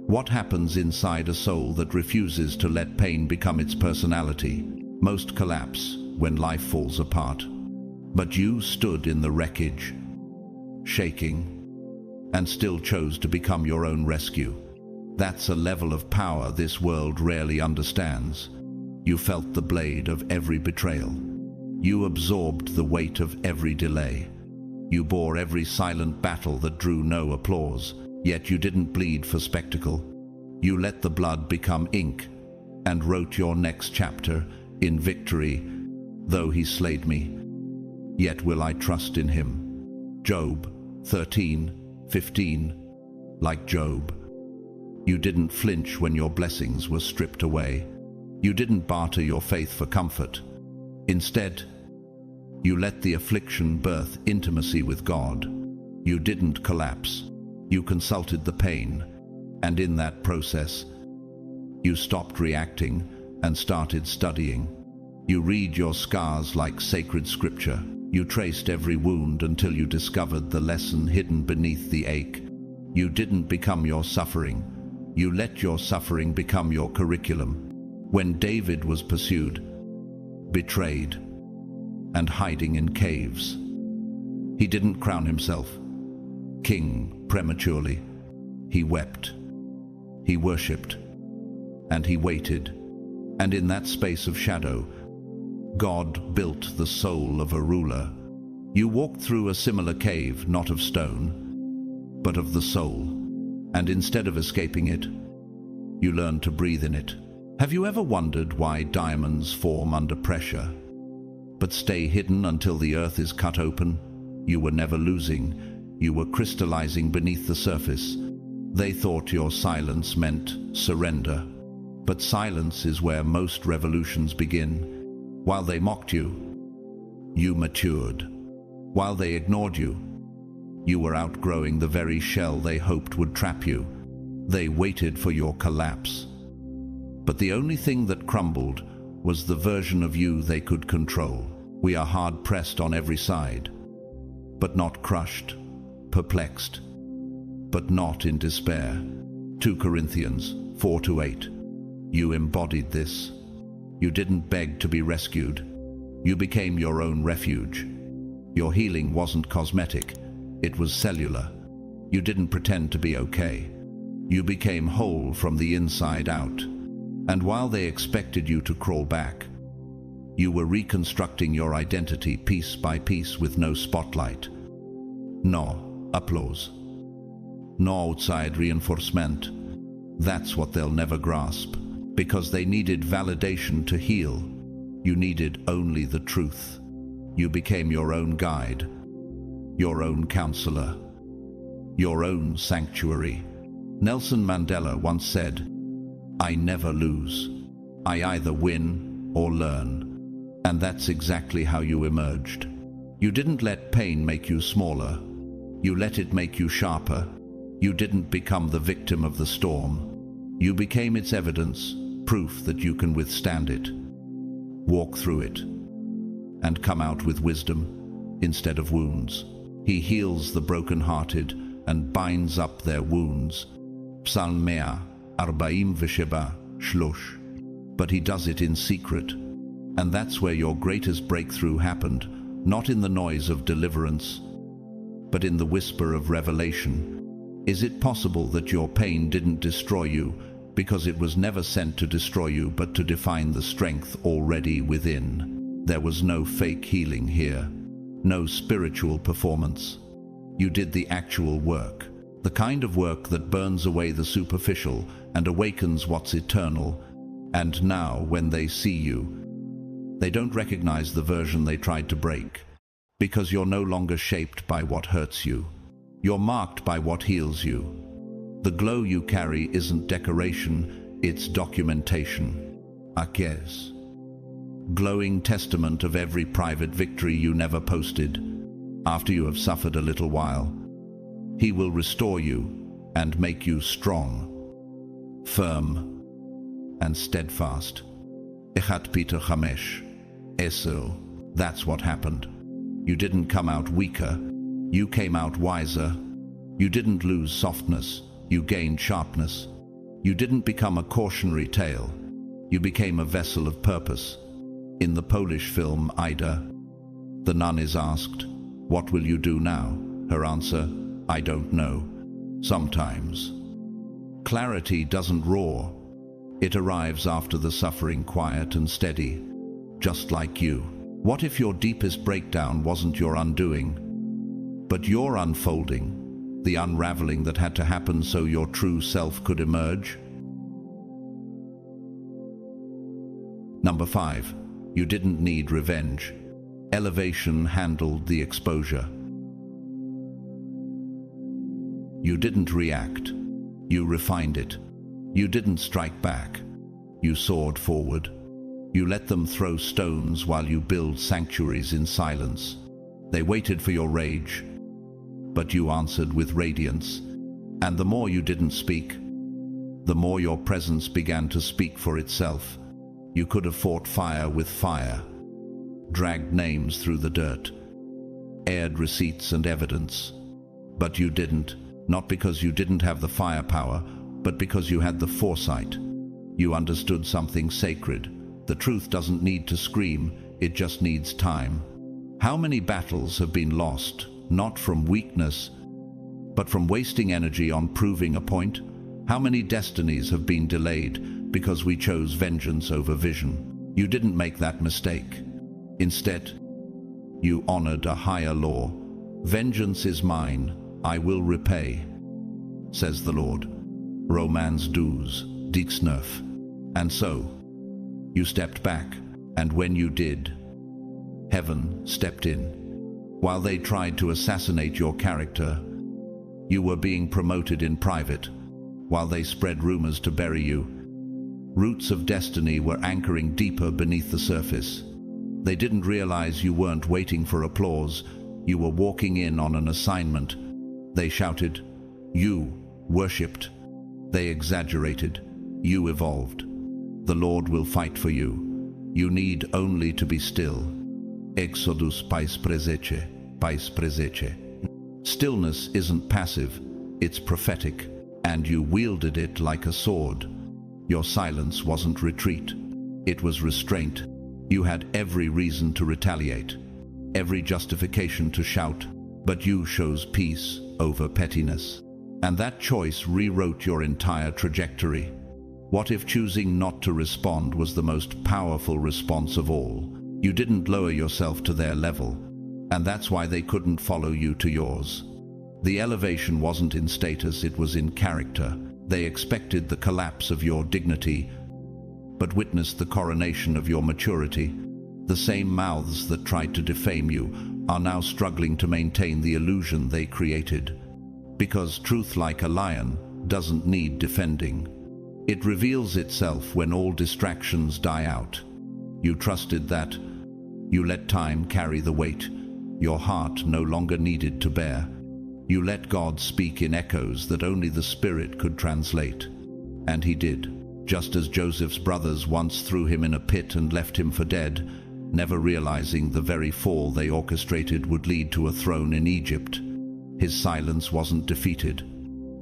What happens inside a soul that refuses to let pain become its personality? Most collapse when life falls apart. But you stood in the wreckage, shaking, and still chose to become your own rescue. That's a level of power this world rarely understands. You felt the blade of every betrayal. You absorbed the weight of every delay. You bore every silent battle that drew no applause, yet you didn't bleed for spectacle. You let the blood become ink and wrote your next chapter in victory. Though he slayed me, yet will I trust in him. Job 13:15. Like Job, you didn't flinch when your blessings were stripped away. You didn't barter your faith for comfort. Instead, you let the affliction birth intimacy with God. You didn't collapse. You consulted the pain, and in that process, you stopped reacting and started studying. You read your scars like sacred scripture. You traced every wound until you discovered the lesson hidden beneath the ache. You didn't become your suffering. You let your suffering become your curriculum. When David was pursued, betrayed, and hiding in caves, he didn't crown himself king prematurely. He wept, he worshipped, and he waited. And in that space of shadow, God built the soul of a ruler. You walked through a similar cave, not of stone, but of the soul. And instead of escaping it, you learned to breathe in it. Have you ever wondered why diamonds form under pressure, but stay hidden until the earth is cut open? You were never losing. You were crystallizing beneath the surface. They thought your silence meant surrender, but silence is where most revolutions begin. While they mocked you, you matured. While they ignored you, you were outgrowing the very shell they hoped would trap you. They waited for your collapse. But the only thing that crumbled was the version of you they could control. We are hard-pressed on every side, but not crushed, perplexed, but not in despair. 2 Corinthians 4-8. You embodied this. You didn't beg to be rescued. You became your own refuge. Your healing wasn't cosmetic. It was cellular. You didn't pretend to be okay. You became whole from the inside out. And while they expected you to crawl back, you were reconstructing your identity piece by piece with no spotlight, no applause, no outside reinforcement. That's what they'll never grasp, because they needed validation to heal. You needed only the truth. You became your own guide, your own counselor, your own sanctuary. Nelson Mandela once said, "I never lose. I either win or learn." And that's exactly how you emerged. You didn't let pain make you smaller. You let it make you sharper. You didn't become the victim of the storm. You became its evidence, proof that you can withstand it, walk through it, and come out with wisdom instead of wounds. He heals the broken-hearted and binds up their wounds. Psalm 147:3. But he does it in secret. And that's where your greatest breakthrough happened, not in the noise of deliverance, but in the whisper of revelation. Is it possible that your pain didn't destroy you because it was never sent to destroy you, but to define the strength already within? There was no fake healing here, no spiritual performance. You did the actual work, the kind of work that burns away the superficial and awakens what's eternal. And now, when they see you, they don't recognize the version they tried to break, because you're no longer shaped by what hurts you. You're marked by what heals you. The glow you carry isn't decoration, it's documentation. Akes. Glowing testament of every private victory you never posted. After you have suffered a little while, he will restore you and make you strong, firm, and steadfast. Echat Peter Chamesh. Esel. That's what happened. You didn't come out weaker. You came out wiser. You didn't lose softness. You gained sharpness. You didn't become a cautionary tale. You became a vessel of purpose. In the Polish film Ida, the nun is asked, "What will you do now?" Her answer, "I don't know. Sometimes." Clarity doesn't roar. It arrives after the suffering, quiet and steady, just like you. What if your deepest breakdown wasn't your undoing, but your unfolding, the unraveling that had to happen so your true self could emerge? Number 5. You didn't need revenge. Elevation handled the exposure. You didn't react. You refined it. You didn't strike back. You soared forward. You let them throw stones while you build sanctuaries in silence. They waited for your rage, but you answered with radiance. And the more you didn't speak, the more your presence began to speak for itself. You could have fought fire with fire, dragged names through the dirt, aired receipts and evidence. But you didn't, not because you didn't have the firepower, but because you had the foresight. You understood something sacred. The truth doesn't need to scream, it just needs time. How many battles have been lost, not from weakness, but from wasting energy on proving a point? How many destinies have been delayed because we chose vengeance over vision? You didn't make that mistake. Instead, you honored a higher law. Vengeance is mine, I will repay, says the Lord. Romans 12:19. And so, you stepped back, and when you did, heaven stepped in. While they tried to assassinate your character, you were being promoted in private. While they spread rumors to bury you, roots of destiny were anchoring deeper beneath the surface. They didn't realize you weren't waiting for applause, you were walking in on an assignment. They shouted, you worshipped. They exaggerated, you evolved. The Lord will fight for you. You need only to be still. Exodus pais presece, pais presece. Stillness isn't passive, it's prophetic, and you wielded it like a sword. Your silence wasn't retreat, it was restraint. You had every reason to retaliate, every justification to shout, but you chose peace over pettiness. And that choice rewrote your entire trajectory. What if choosing not to respond was the most powerful response of all? You didn't lower yourself to their level, and that's why they couldn't follow you to yours. The elevation wasn't in status, it was in character. They expected the collapse of your dignity, but witnessed the coronation of your maturity. The same mouths that tried to defame you are now struggling to maintain the illusion they created. Because truth, like a lion, doesn't need defending. It reveals itself when all distractions die out. You trusted that. You let time carry the weight your heart no longer needed to bear. You let God speak in echoes that only the Spirit could translate. And he did, just as Joseph's brothers once threw him in a pit and left him for dead, never realizing the very fall they orchestrated would lead to a throne in Egypt. His silence wasn't defeated.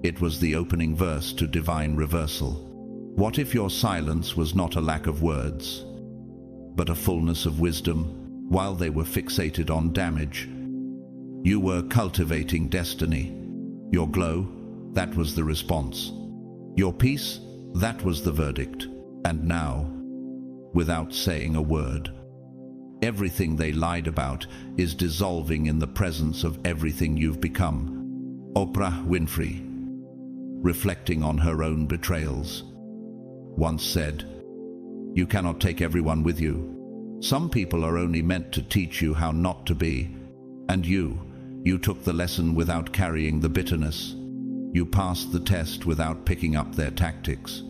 It was the opening verse to divine reversal. What if your silence was not a lack of words, but a fullness of wisdom? While they were fixated on damage, you were cultivating destiny. Your glow, that was the response. Your peace, that was the verdict. And now, without saying a word, everything they lied about is dissolving in the presence of everything you've become. Oprah Winfrey, reflecting on her own betrayals, once said, "You cannot take everyone with you. Some people are only meant to teach you how not to be." And you took the lesson without carrying the bitterness. You passed the test without picking up their tactics.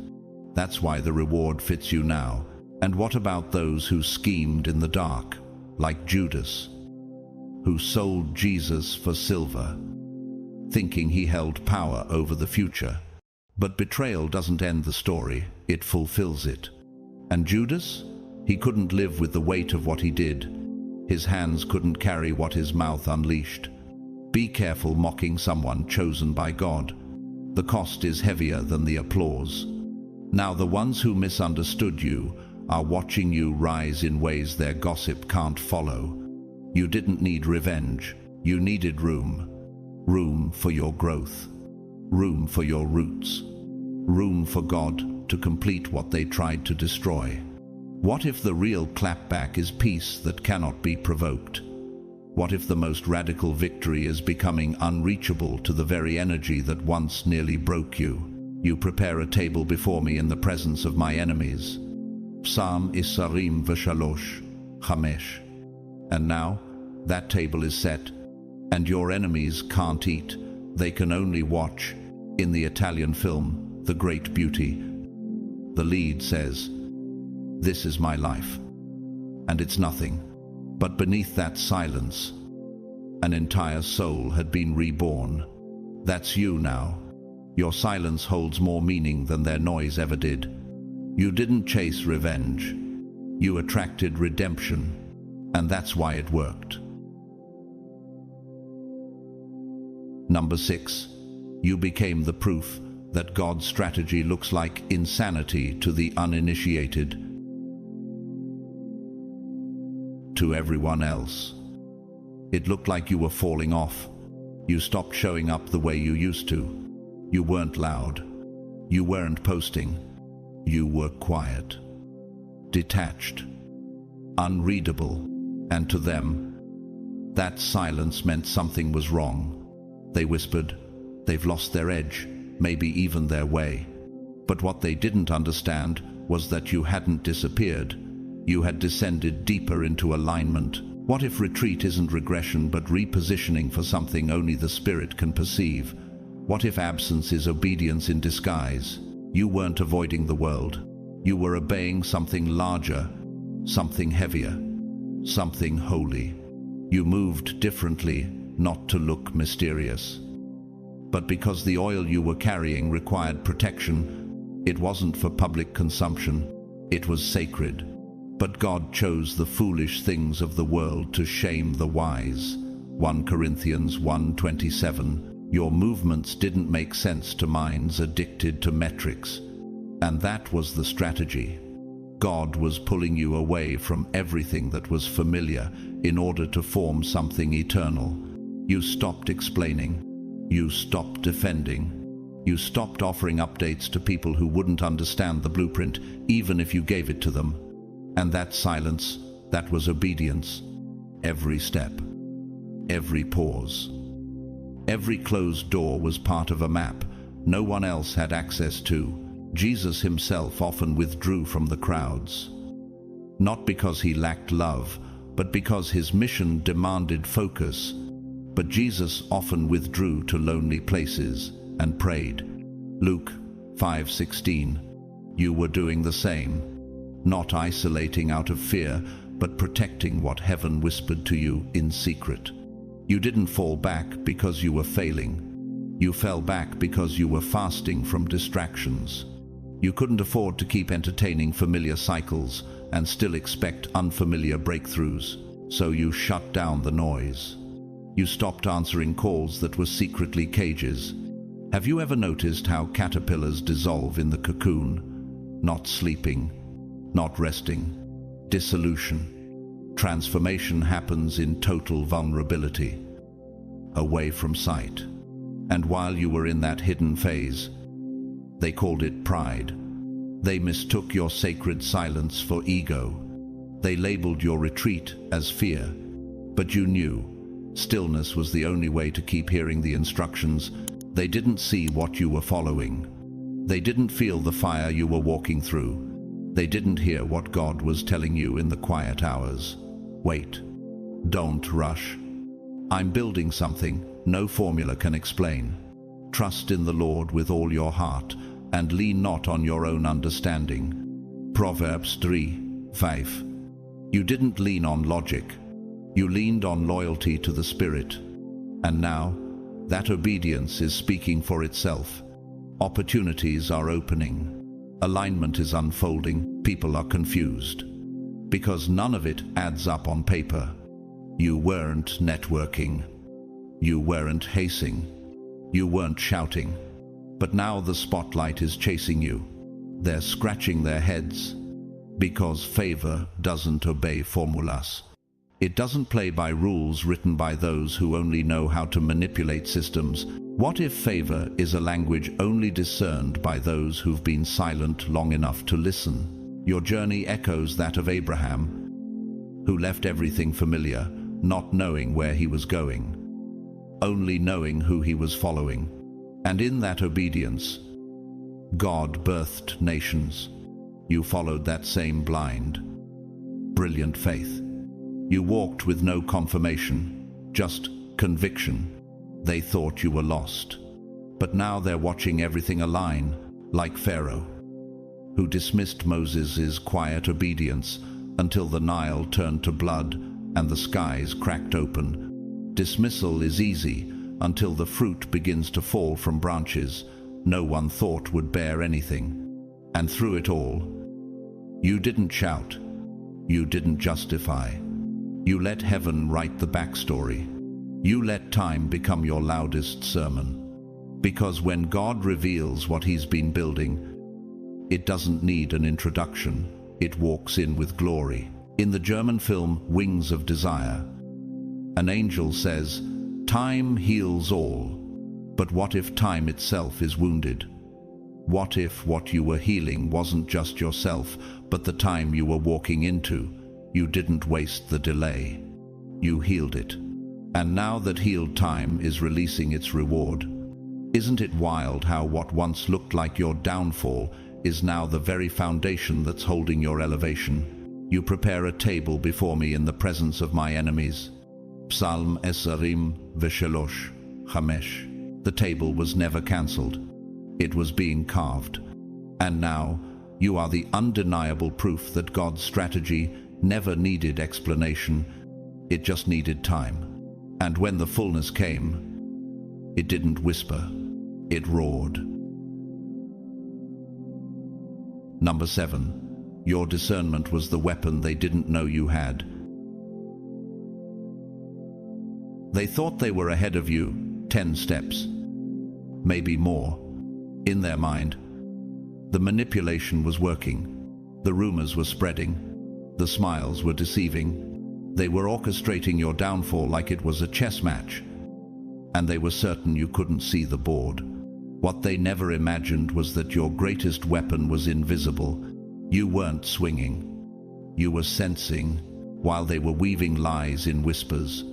That's why the reward fits you now. And what about those who schemed in the dark, like Judas, who sold Jesus for silver, thinking he held power over the future? But betrayal doesn't end the story, it fulfills it. And Judas? He couldn't live with the weight of what he did. His hands couldn't carry what his mouth unleashed. Be careful mocking someone chosen by God. The cost is heavier than the applause. Now the ones who misunderstood you are watching you rise in ways their gossip can't follow. You didn't need revenge. You needed room. Room for your growth. Room for your roots. Room for God to complete what they tried to destroy. What if the real clapback is peace that cannot be provoked? What if the most radical victory is becoming unreachable to the very energy that once nearly broke you? You prepare a table before me in the presence of my enemies. Psalm Isarim V'Shalosh Chamesh. And now, that table is set, and your enemies can't eat, they can only watch. In the Italian film, The Great Beauty, the lead says, "This is my life." And it's nothing. But beneath that silence, an entire soul had been reborn. That's you now. Your silence holds more meaning than their noise ever did. You didn't chase revenge. You attracted redemption. And that's why it worked. Number 6. You became the proof that God's strategy looks like insanity to the uninitiated. To everyone else, it looked like you were falling off. You stopped showing up the way you used to. You weren't loud. You weren't posting. You were quiet, detached, unreadable. And to them, that silence meant something was wrong. They whispered, they've lost their edge, maybe even their way. But what they didn't understand was that you hadn't disappeared. You had descended deeper into alignment. What if retreat isn't regression but repositioning for something only the Spirit can perceive? What if absence is obedience in disguise? You weren't avoiding the world. You were obeying something larger, something heavier, something holy. You moved differently, not to look mysterious, but because the oil you were carrying required protection. It wasn't for public consumption. It was sacred. But God chose the foolish things of the world to shame the wise. 1 Corinthians 1:27. Your movements didn't make sense to minds addicted to metrics. And that was the strategy. God was pulling you away from everything that was familiar in order to form something eternal. You stopped explaining. You stopped defending. You stopped offering updates to people who wouldn't understand the blueprint, even if you gave it to them. And that silence, that was obedience. Every step, every pause, every closed door was part of a map no one else had access to. Jesus himself often withdrew from the crowds. Not because he lacked love, but because his mission demanded focus. But Jesus often withdrew to lonely places and prayed. Luke 5:16. You were doing the same, not isolating out of fear, but protecting what heaven whispered to you in secret. You didn't fall back because you were failing. You fell back because you were fasting from distractions. You couldn't afford to keep entertaining familiar cycles and still expect unfamiliar breakthroughs, so you shut down the noise. You stopped answering calls that were secretly cages. Have you ever noticed how caterpillars dissolve in the cocoon? Not sleeping, not resting. Dissolution. Transformation happens in total vulnerability, away from sight. And while you were in that hidden phase, they called it pride. They mistook your sacred silence for ego. They labeled your retreat as fear. But you knew stillness was the only way to keep hearing the instructions. They didn't see what you were following. They didn't feel the fire you were walking through. They didn't hear what God was telling you in the quiet hours. Wait. Don't rush. I'm building something no formula can explain. Trust in the Lord with all your heart, and lean not on your own understanding. Proverbs 3:5. You didn't lean on logic. You leaned on loyalty to the Spirit. And now, that obedience is speaking for itself. Opportunities are opening. Alignment is unfolding. People are confused. Because none of it adds up on paper. You weren't networking. You weren't hazing. You weren't shouting. But now the spotlight is chasing you. They're scratching their heads. Because favor doesn't obey formulas. It doesn't play by rules written by those who only know how to manipulate systems. What if favor is a language only discerned by those who've been silent long enough to listen? Your journey echoes that of Abraham, who left everything familiar, not knowing where he was going, only knowing who he was following. And in that obedience, God birthed nations. You followed that same blind, brilliant faith. You walked with no confirmation, just conviction. They thought you were lost. But now they're watching everything align, like Pharaoh, who dismissed Moses' quiet obedience until the Nile turned to blood and the skies cracked open. Dismissal is easy until the fruit begins to fall from branches no one thought would bear anything. And through it all, you didn't shout. You didn't justify. You let heaven write the backstory. You let time become your loudest sermon. Because when God reveals what he's been building, it doesn't need an introduction. It walks in with glory. In the German film Wings of Desire, an angel says, "Time heals all." But what if time itself is wounded? What if what you were healing wasn't just yourself, but the time you were walking into? You didn't waste the delay. You healed it. And now that healed time is releasing its reward. Isn't it wild how what once looked like your downfall is now the very foundation that's holding your elevation? You prepare a table before me in the presence of my enemies. Psalm 23:5. The table was never cancelled. It was being carved. And now, you are the undeniable proof that God's strategy never needed explanation. It just needed time. And when the fullness came, it didn't whisper. It roared. Number 7. Your discernment was the weapon they didn't know you had. They thought they were ahead of you 10 steps, maybe more. In their mind, the manipulation was working. The rumors were spreading. The smiles were deceiving. They were orchestrating your downfall like it was a chess match. And they were certain you couldn't see the board. What they never imagined was that your greatest weapon was invisible. You weren't swinging. You were sensing, while they were weaving lies in whispers.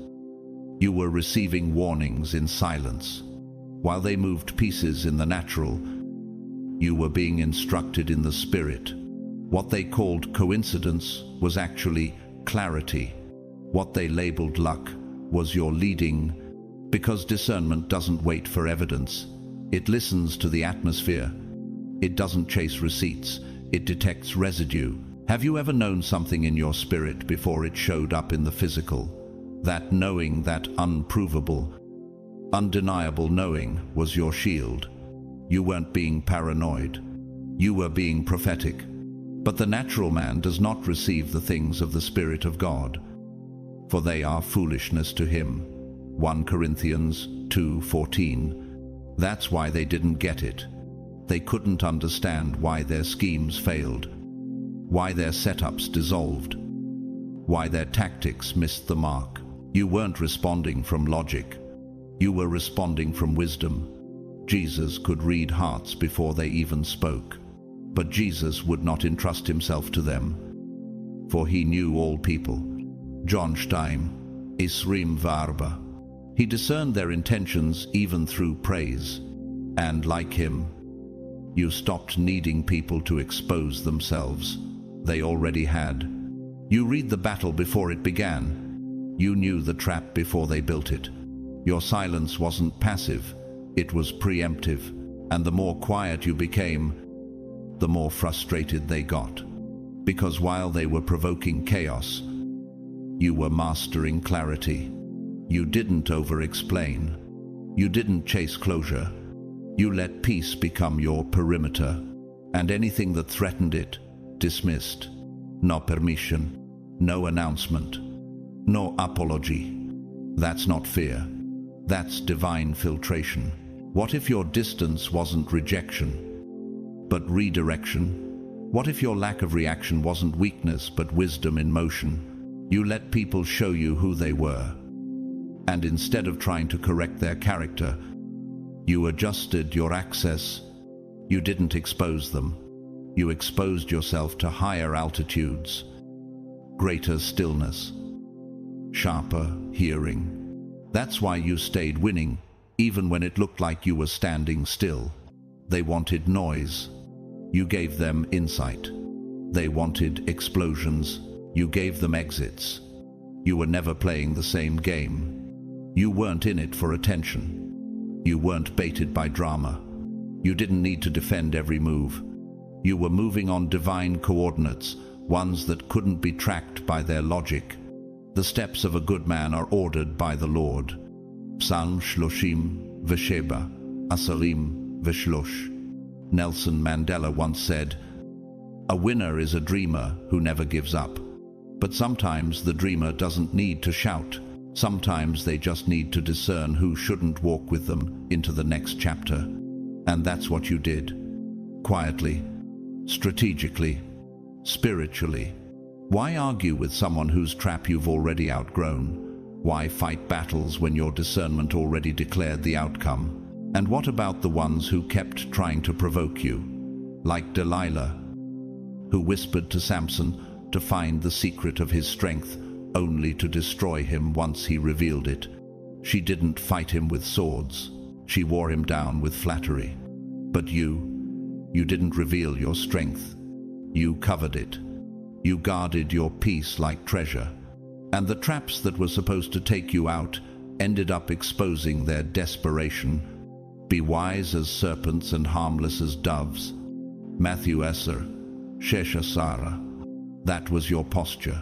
You were receiving warnings in silence. While they moved pieces in the natural, you were being instructed in the spirit. What they called coincidence was actually clarity. What they labeled luck was your leading, because discernment doesn't wait for evidence. It listens to the atmosphere. It doesn't chase receipts. It detects residue. Have you ever known something in your spirit before it showed up in the physical? That knowing, that unprovable, undeniable knowing was your shield. You weren't being paranoid. You were being prophetic. But the natural man does not receive the things of the Spirit of God, for they are foolishness to him. 1 Corinthians 2:14. That's why they didn't get it. They couldn't understand why their schemes failed, why their setups dissolved, why their tactics missed the mark. You weren't responding from logic. You were responding from wisdom. Jesus could read hearts before they even spoke. But Jesus would not entrust himself to them, for he knew all people. John Stein, Isrim Varba. He discerned their intentions even through praise. And like him, you stopped needing people to expose themselves. They already had. You read the battle before it began. You knew the trap before they built it. Your silence wasn't passive, it was preemptive. And the more quiet you became, the more frustrated they got. Because while they were provoking chaos, you were mastering clarity. You didn't over-explain. You didn't chase closure. You let peace become your perimeter, and anything that threatened it, dismissed. No permission, no announcement, no apology. That's not fear. That's divine filtration. What if your distance wasn't rejection, but redirection? What if your lack of reaction wasn't weakness, but wisdom in motion? You let people show you who they were. And instead of trying to correct their character, you adjusted your access. You didn't expose them. You exposed yourself to higher altitudes, greater stillness, sharper hearing. That's why you stayed winning, even when it looked like you were standing still. They wanted noise. You gave them insight. They wanted explosions. You gave them exits. You were never playing the same game. You weren't in it for attention. You weren't baited by drama. You didn't need to defend every move. You were moving on divine coordinates, ones that couldn't be tracked by their logic. The steps of a good man are ordered by the Lord. Psalm Shloshim Vesheba, Asarim Veshlosh. Nelson Mandela once said, "A winner is a dreamer who never gives up." But sometimes the dreamer doesn't need to shout. Sometimes they just need to discern who shouldn't walk with them into the next chapter. And that's what you did. Quietly, strategically, spiritually. Why argue with someone whose trap you've already outgrown? Why fight battles when your discernment already declared the outcome? And what about the ones who kept trying to provoke you? Like Delilah, who whispered to Samson to find the secret of his strength, only to destroy him once he revealed it. She didn't fight him with swords. She wore him down with flattery. But you didn't reveal your strength. You covered it. You guarded your peace like treasure. And the traps that were supposed to take you out ended up exposing their desperation. Be wise as serpents and harmless as doves. Matthew Esser, Shesha Sara. That was your posture.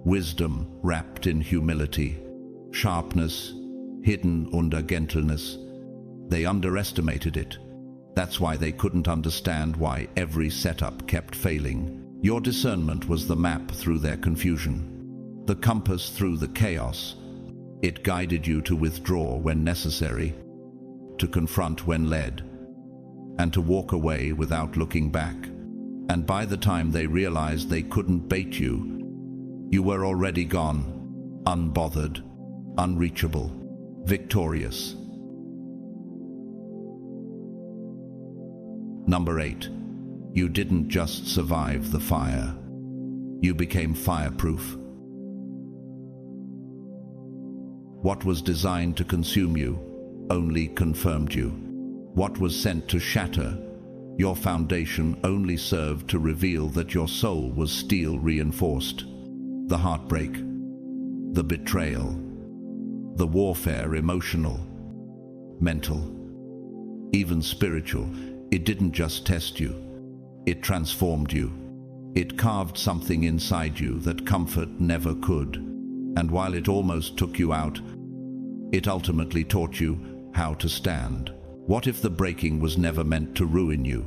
Wisdom wrapped in humility. Sharpness hidden under gentleness. They underestimated it. That's why they couldn't understand why every setup kept failing. Your discernment was the map through their confusion, the compass through the chaos. It guided you to withdraw when necessary, to confront when led, and to walk away without looking back. And by the time they realized they couldn't bait you, you were already gone, unbothered, unreachable, victorious. Number 8. You didn't just survive the fire. You became fireproof. What was designed to consume you only confirmed you. What was sent to shatter your foundation only served to reveal that your soul was steel reinforced. The heartbreak, the betrayal, the warfare, emotional, mental, even spiritual, it didn't just test you. It transformed you. It carved something inside you that comfort never could. And while it almost took you out, it ultimately taught you how to stand. What if the breaking was never meant to ruin you,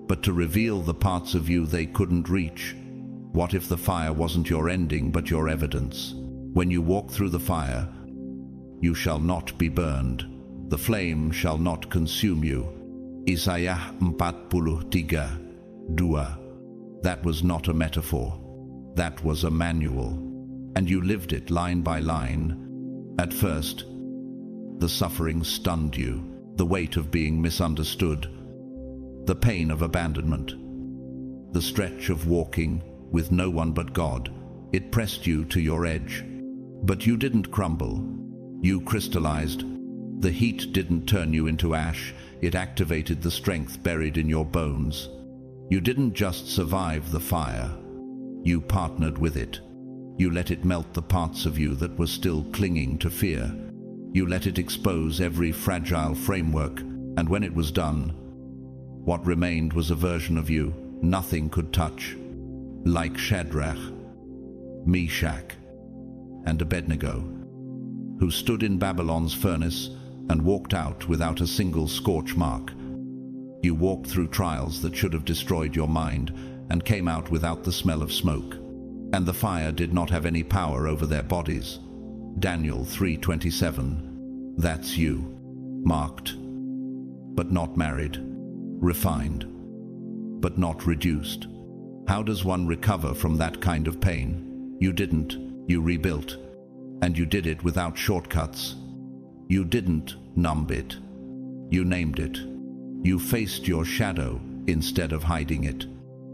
but to reveal the parts of you they couldn't reach? What if the fire wasn't your ending, but your evidence? When you walk through the fire, you shall not be burned. The flame shall not consume you. Isaiah 43:2. That was not a metaphor. That was a manual. And you lived it line by line. At first, the suffering stunned you, the weight of being misunderstood, the pain of abandonment, the stretch of walking with no one but God. It pressed you to your edge. But you didn't crumble. You crystallized. The heat didn't turn you into ash. It activated the strength buried in your bones. You didn't just survive the fire. You partnered with it. You let it melt the parts of you that were still clinging to fear. You let it expose every fragile framework, and when it was done, what remained was a version of you nothing could touch. Like Shadrach, Meshach, and Abednego, who stood in Babylon's furnace and walked out without a single scorch mark. You walked through trials that should have destroyed your mind and came out without the smell of smoke. And the fire did not have any power over their bodies. Daniel 3:27. That's you, marked, but not married, refined, but not reduced. How does one recover from that kind of pain? You didn't. You rebuilt. And you did it without shortcuts. You didn't numb it. You named it. You faced your shadow instead of hiding it.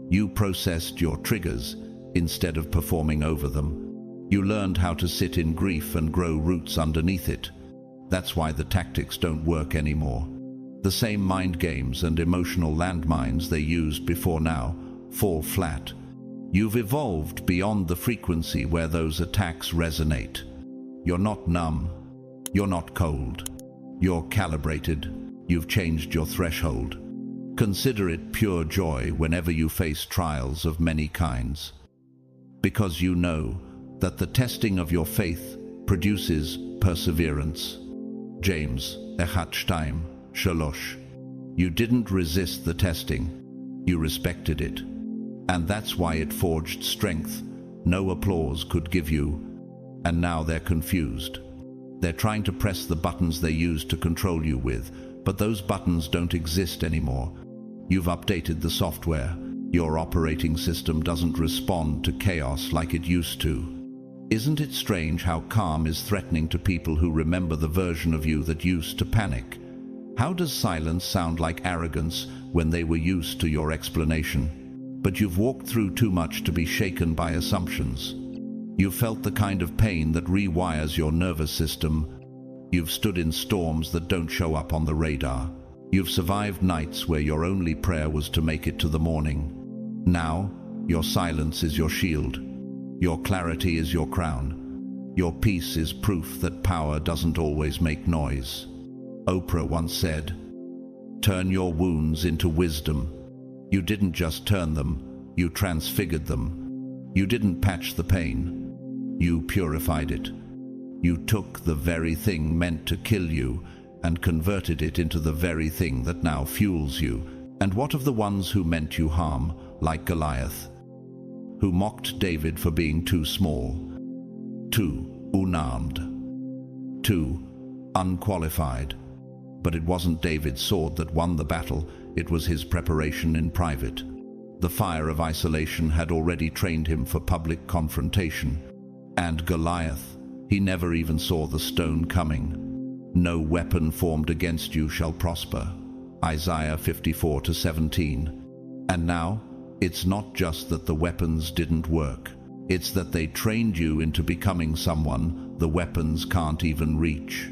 You processed your triggers instead of performing over them. You learned how to sit in grief and grow roots underneath it. That's why the tactics don't work anymore. The same mind games and emotional landmines they used before now fall flat. You've evolved beyond the frequency where those attacks resonate. You're not numb. You're not cold. You're calibrated. You've changed your threshold. Consider it pure joy whenever you face trials of many kinds, because you know that the testing of your faith produces perseverance. James 1:3. You didn't resist the testing. You respected it. And that's why it forged strength no applause could give you. And now they're confused. They're trying to press the buttons they used to control you with, but those buttons don't exist anymore. You've updated the software. Your operating system doesn't respond to chaos like it used to. Isn't it strange how calm is threatening to people who remember the version of you that used to panic? How does silence sound like arrogance when they were used to your explanation? But you've walked through too much to be shaken by assumptions. You've felt the kind of pain that rewires your nervous system. You've stood in storms that don't show up on the radar. You've survived nights where your only prayer was to make it to the morning. Now, your silence is your shield. Your clarity is your crown. Your peace is proof that power doesn't always make noise. Oprah once said, "Turn your wounds into wisdom." You didn't just turn them, you transfigured them. You didn't patch the pain. You purified it. You took the very thing meant to kill you and converted it into the very thing that now fuels you. And what of the ones who meant you harm, like Goliath, who mocked David for being too small, too unarmed, too unqualified? But it wasn't David's sword that won the battle, it was his preparation in private. The fire of isolation had already trained him for public confrontation. And Goliath, he never even saw the stone coming. No weapon formed against you shall prosper. Isaiah 54:17. And now, it's not just that the weapons didn't work. It's that they trained you into becoming someone the weapons can't even reach.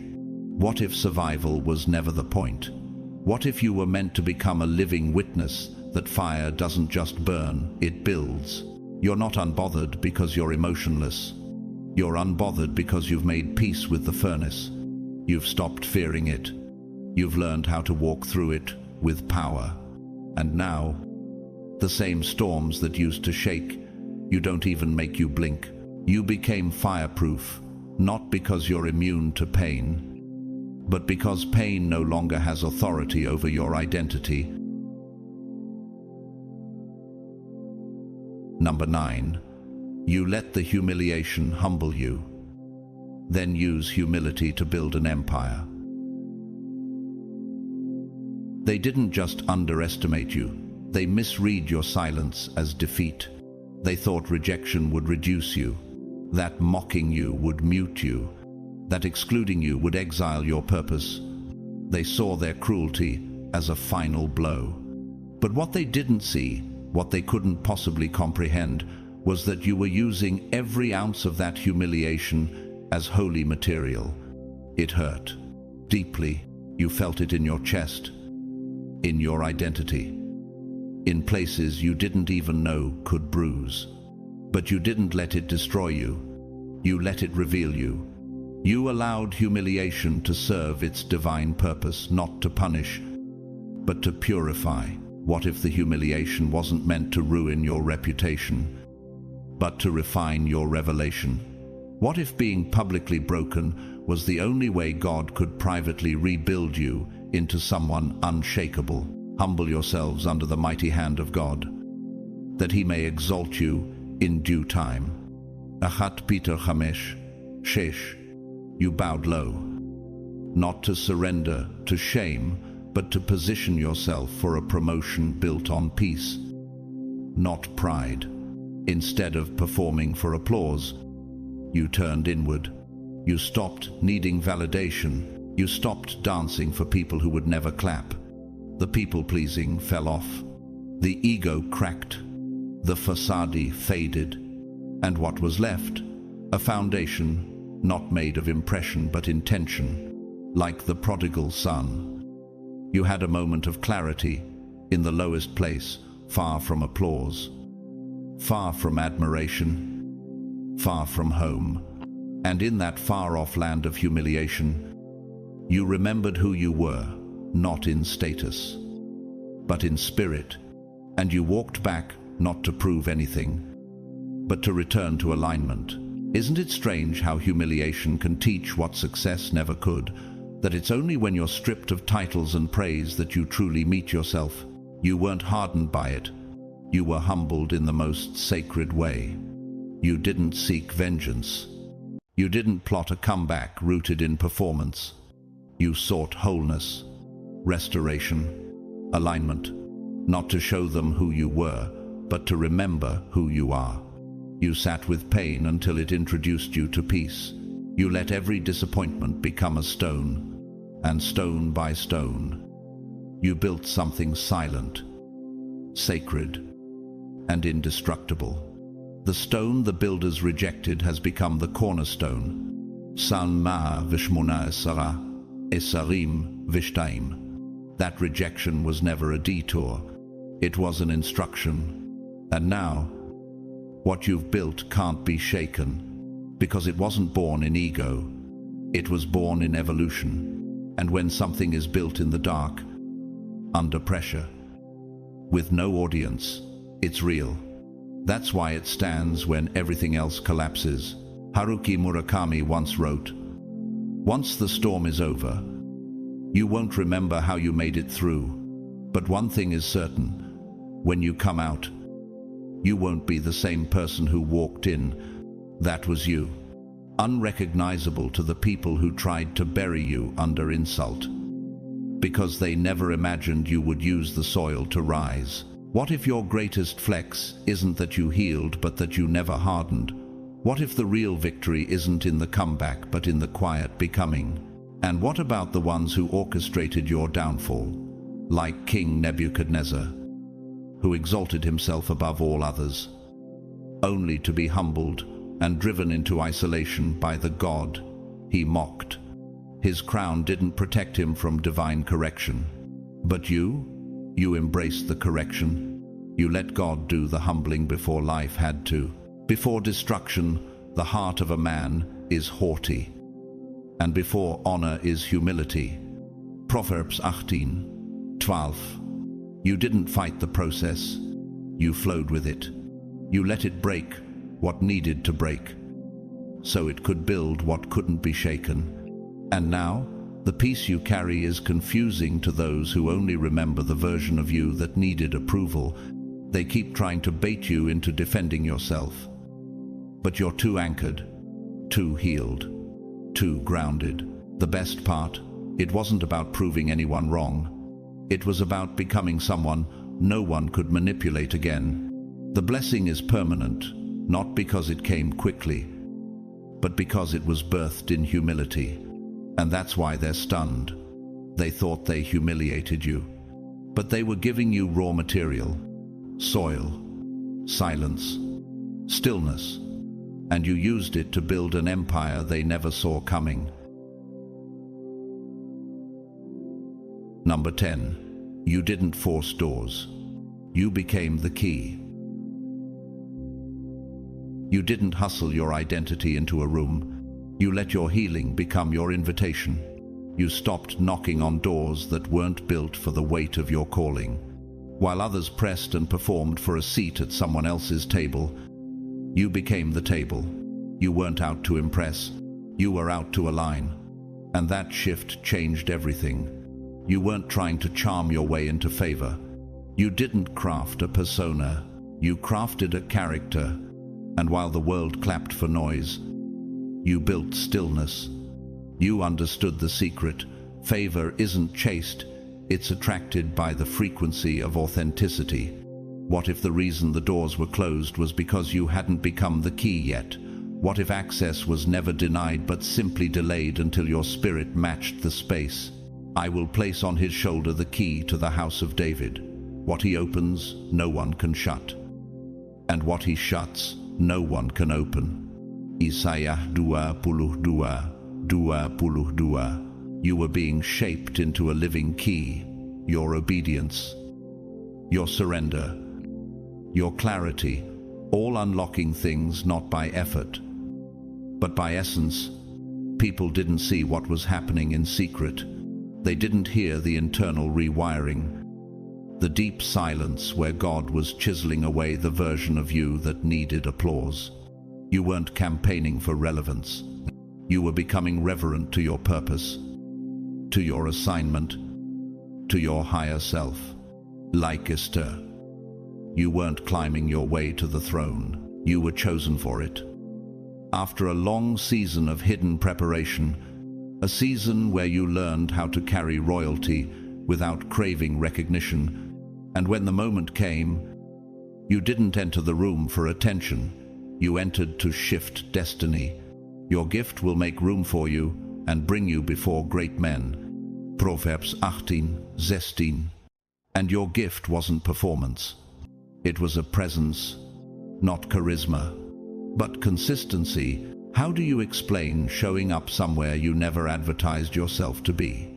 What if survival was never the point? What if you were meant to become a living witness that fire doesn't just burn, it builds? You're not unbothered because you're emotionless. You're unbothered because you've made peace with the furnace. You've stopped fearing it. You've learned how to walk through it with power. And now, the same storms that used to shake you don't even make you blink. You became fireproof, not because you're immune to pain, but because pain no longer has authority over your identity. Number 9. You let the humiliation humble you, then use humility to build an empire. They didn't just underestimate you, they misread your silence as defeat. They thought rejection would reduce you, that mocking you would mute you, that excluding you would exile your purpose. They saw their cruelty as a final blow. But what they didn't see, what they couldn't possibly comprehend, was that you were using every ounce of that humiliation as holy material. It hurt. Deeply, you felt it in your chest, in your identity, in places you didn't even know could bruise. But you didn't let it destroy you. You let it reveal you. You allowed humiliation to serve its divine purpose, not to punish, but to purify. What if the humiliation wasn't meant to ruin your reputation, but to refine your revelation? What if being publicly broken was the only way God could privately rebuild you into someone unshakable? Humble yourselves under the mighty hand of God, that he may exalt you in due time. Achat Peter 5:6. You bowed low, not to surrender to shame, but to position yourself for a promotion built on peace, not pride. Instead of performing for applause, you turned inward. You stopped needing validation. You stopped dancing for people who would never clap. The people-pleasing fell off. The ego cracked. The facade faded. And what was left? A foundation, not made of impression but intention, like the prodigal son. You had a moment of clarity in the lowest place, far from applause, far from admiration, far from home. And in that far-off land of humiliation, you remembered who you were, not in status, but in spirit, and you walked back not to prove anything, but to return to alignment. Isn't it strange how humiliation can teach what success never could? That it's only when you're stripped of titles and praise that you truly meet yourself. You weren't hardened by it. You were humbled in the most sacred way. You didn't seek vengeance. You didn't plot a comeback rooted in performance. You sought wholeness, restoration, alignment, not to show them who you were, but to remember who you are. You sat with pain until it introduced you to peace. You let every disappointment become a stone, and stone by stone, you built something silent, sacred, and indestructible. The stone the builders rejected has become the cornerstone. Psalm 18 Esarim Vishtaim. That rejection was never a detour. It was an instruction. And now, what you've built can't be shaken, because it wasn't born in ego. It was born in evolution. And when something is built in the dark, under pressure, with no audience, it's real. That's why it stands when everything else collapses. Haruki Murakami once wrote, "Once the storm is over, you won't remember how you made it through. But one thing is certain, when you come out, you won't be the same person who walked in. That was you. Unrecognizable to the people who tried to bury you under insult, because they never imagined you would use the soil to rise." What if your greatest flex isn't that you healed, but that you never hardened? What if the real victory isn't in the comeback, but in the quiet becoming? And what about the ones who orchestrated your downfall? like King Nebuchadnezzar, who exalted himself above all others, only to be humbled and driven into isolation by the God he mocked. His crown didn't protect him from divine correction. But you embraced the correction. You let God do the humbling before life had to. Before destruction, the heart of a man is haughty, and before honor is humility. Proverbs 18:12. You didn't fight the process. You flowed with it. You let it break what needed to break, so it could build what couldn't be shaken. And now, the peace you carry is confusing to those who only remember the version of you that needed approval. They keep trying to bait you into defending yourself. But you're too anchored, too healed, too grounded. The best part, it wasn't about proving anyone wrong. It was about becoming someone no one could manipulate again. The blessing is permanent, not because it came quickly, but because it was birthed in humility. And that's why they're stunned. They thought they humiliated you, but they were giving you raw material, soil, silence, stillness, and you used it to build an empire they never saw coming. Number 10. You didn't force doors. You became the key. You didn't hustle your identity into a room. You let your healing become your invitation. You stopped knocking on doors that weren't built for the weight of your calling. While others pressed and performed for a seat at someone else's table, you became the table. You weren't out to impress. You were out to align. And that shift changed everything. You weren't trying to charm your way into favor. You didn't craft a persona. You crafted a character. And while the world clapped for noise, you built stillness. You understood the secret. Favor isn't chased, it's attracted by the frequency of authenticity. What if the reason the doors were closed was because you hadn't become the key yet? What if access was never denied but simply delayed until your spirit matched the space? I will place on his shoulder the key to the house of David. What he opens, no one can shut. And what he shuts, no one can open. Isaiah 22:22. You were being shaped into a living key. Your obedience, your surrender, your clarity, all unlocking things not by effort, but by essence. People didn't see what was happening in secret. They didn't hear the internal rewiring, the deep silence where God was chiseling away the version of you that needed applause. You weren't campaigning for relevance. You were becoming reverent to your purpose, to your assignment, to your higher self. Like Esther, you weren't climbing your way to the throne. You were chosen for it. After a long season of hidden preparation, a season where you learned how to carry royalty without craving recognition, and when the moment came, you didn't enter the room for attention. You entered to shift destiny. Your gift will make room for you and bring you before great men. Proverbs 18:16. And your gift wasn't performance. It was a presence, not charisma, but consistency. How do you explain showing up somewhere you never advertised yourself to be?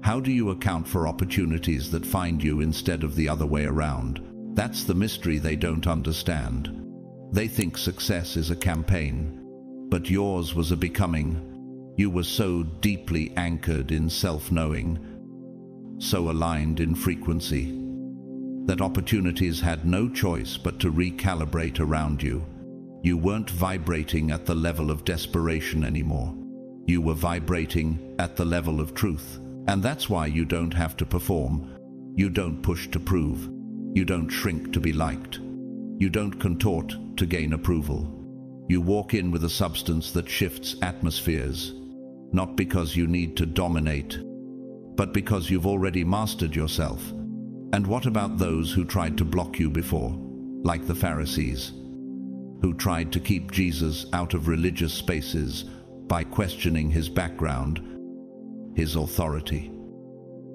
How do you account for opportunities that find you instead of the other way around? That's the mystery they don't understand. They think success is a campaign, but yours was a becoming. You were so deeply anchored in self-knowing, so aligned in frequency, that opportunities had no choice but to recalibrate around you. You weren't vibrating at the level of desperation anymore. You were vibrating at the level of truth. And that's why you don't have to perform. You don't push to prove. You don't shrink to be liked. You don't contort to gain approval. You walk in with a substance that shifts atmospheres, not because you need to dominate, but because you've already mastered yourself. And what about those who tried to block you before, like the Pharisees, who tried to keep Jesus out of religious spaces by questioning his background, his authority,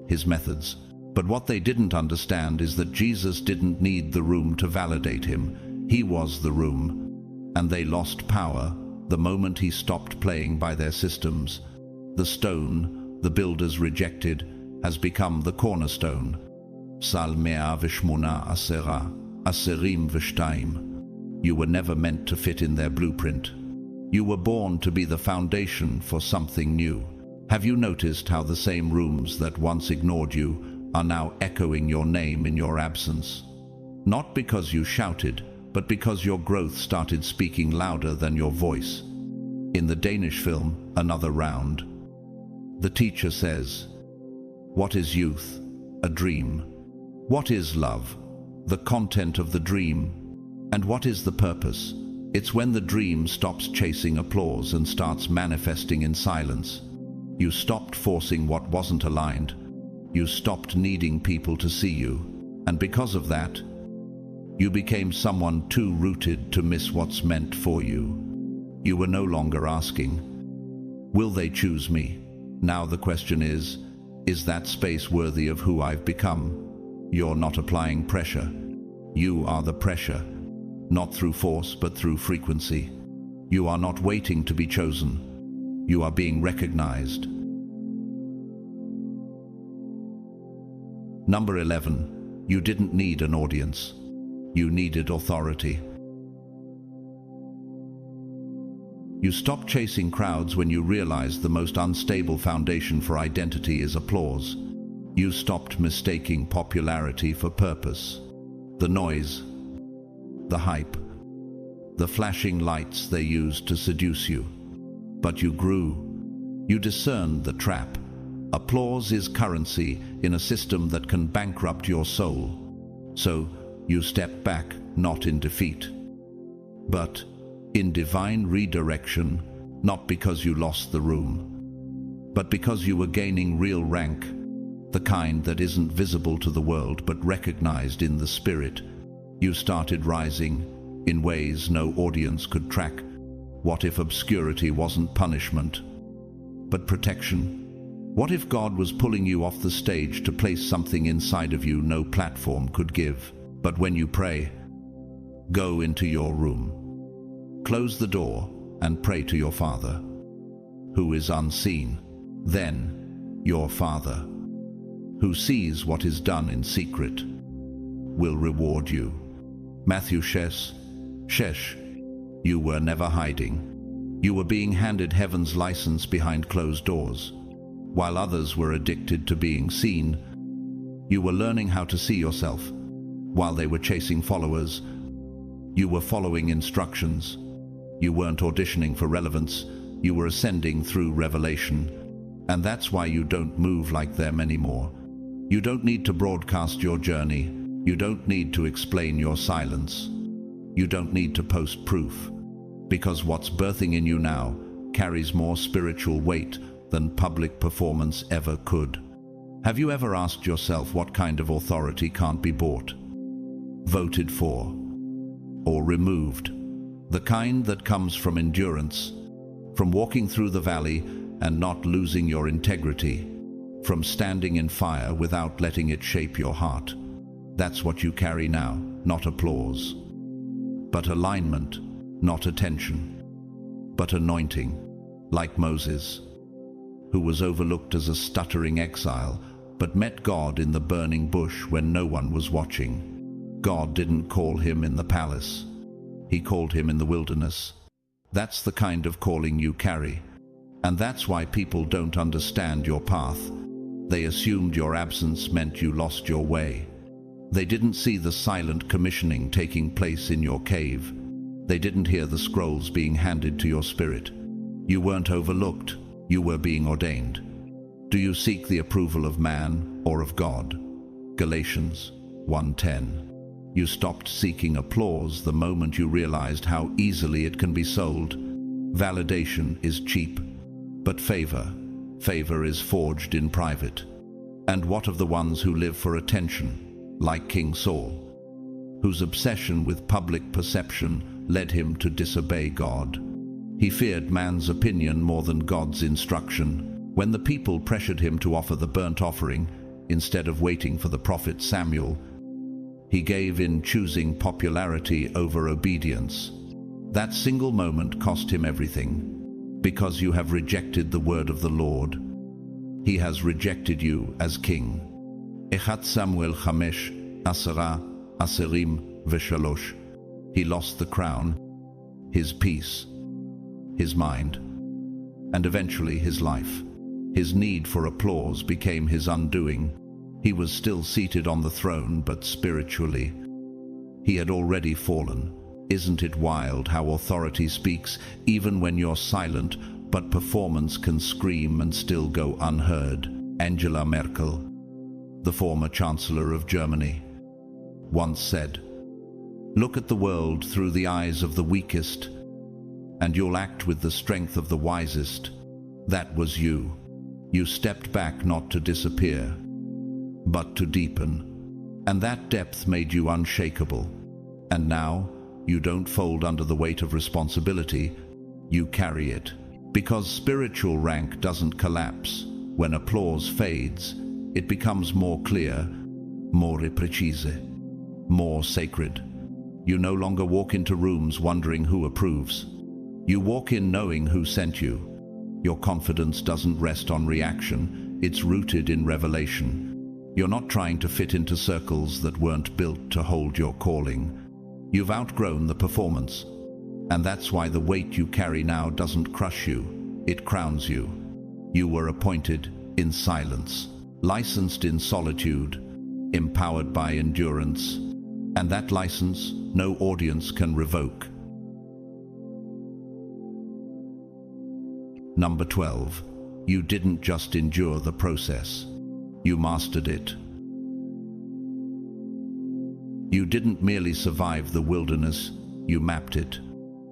his methods? But what they didn't understand is that Jesus didn't need the room to validate him. He was the room. And they lost power the moment he stopped playing by their systems. The stone the builders rejected has become the cornerstone. Sal mea vishmona asera, aserim vishtaim. You were never meant to fit in their blueprint. You were born to be the foundation for something new. Have you noticed how the same rooms that once ignored you are now echoing your name in your absence? Not because you shouted, but because your growth started speaking louder than your voice. In the Danish film, Another Round, the teacher says, "What is youth? A dream. What is love? The content of the dream. And what is the purpose? It's when the dream stops chasing applause and starts manifesting in silence. You stopped forcing what wasn't aligned. You stopped needing people to see you. And because of that, you became someone too rooted to miss what's meant for you. You were no longer asking, 'Will they choose me?' Now the question is that space worthy of who I've become?" You're not applying pressure. You are the pressure, not through force but through frequency. You are not waiting to be chosen. You are being recognized. Number 11. You didn't need an audience. You needed authority. You stopped chasing crowds when you realized the most unstable foundation for identity is applause. You stopped mistaking popularity for purpose. The noise, the hype, the flashing lights they used to seduce you. But you grew. You discerned the trap. Applause is currency in a system that can bankrupt your soul. So you stepped back, not in defeat, but in divine redirection, not because you lost the room, but because you were gaining real rank, the kind that isn't visible to the world but recognized in the spirit. You started rising in ways no audience could track. What if obscurity wasn't punishment, but protection? What if God was pulling you off the stage to place something inside of you no platform could give? But when you pray, go into your room, close the door, and pray to your Father, who is unseen. Then your Father, who sees what is done in secret, will reward you. Matthew 6. You were never hiding. You were being handed heaven's license behind closed doors. While others were addicted to being seen, you were learning how to see yourself. While they were chasing followers, you were following instructions. You weren't auditioning for relevance, you were ascending through revelation. And that's why you don't move like them anymore. You don't need to broadcast your journey. You don't need to explain your silence. You don't need to post proof. Because what's birthing in you now carries more spiritual weight than public performance ever could. Have you ever asked yourself what kind of authority can't be bought, voted for, or removed? The kind that comes from endurance, from walking through the valley and not losing your integrity, from standing in fire without letting it shape your heart. That's what you carry now, not applause, but alignment, not attention, but anointing, like Moses, who was overlooked as a stuttering exile, but met God in the burning bush when no one was watching. God didn't call him in the palace. He called him in the wilderness. That's the kind of calling you carry. And that's why people don't understand your path. They assumed your absence meant you lost your way. They didn't see the silent commissioning taking place in your cave. They didn't hear the scrolls being handed to your spirit. You weren't overlooked. You were being ordained. Do you seek the approval of man or of God? Galatians 1:10. You stopped seeking applause the moment you realized how easily it can be sold. Validation is cheap, but favor is forged in private. And what of the ones who live for attention, like King Saul, whose obsession with public perception led him to disobey God? He feared man's opinion more than God's instruction. When the people pressured him to offer the burnt offering, instead of waiting for the prophet Samuel, he gave in, choosing popularity over obedience. That single moment cost him everything, because you have rejected the word of the Lord. He has rejected you as king. 1 Samuel 5:10-23. He lost the crown, his peace, his mind, and eventually his life. His need for applause became his undoing. He was still seated on the throne, but spiritually, he had already fallen. Isn't it wild how authority speaks even when you're silent, but performance can scream and still go unheard? Angela Merkel, the former Chancellor of Germany, once said, "Look at the world through the eyes of the weakest, and you'll act with the strength of the wisest." That was you. You stepped back not to disappear, but to deepen. And that depth made you unshakable. And now, you don't fold under the weight of responsibility, you carry it. Because spiritual rank doesn't collapse. When applause fades, it becomes more clear, more precise, more sacred. You no longer walk into rooms wondering who approves. You walk in knowing who sent you. Your confidence doesn't rest on reaction, it's rooted in revelation. You're not trying to fit into circles that weren't built to hold your calling. You've outgrown the performance, and that's why the weight you carry now doesn't crush you, it crowns you. You were appointed in silence, licensed in solitude, empowered by endurance, and that license no audience can revoke. Number 12. You didn't just endure the process. You mastered it. You didn't merely survive the wilderness, you mapped it.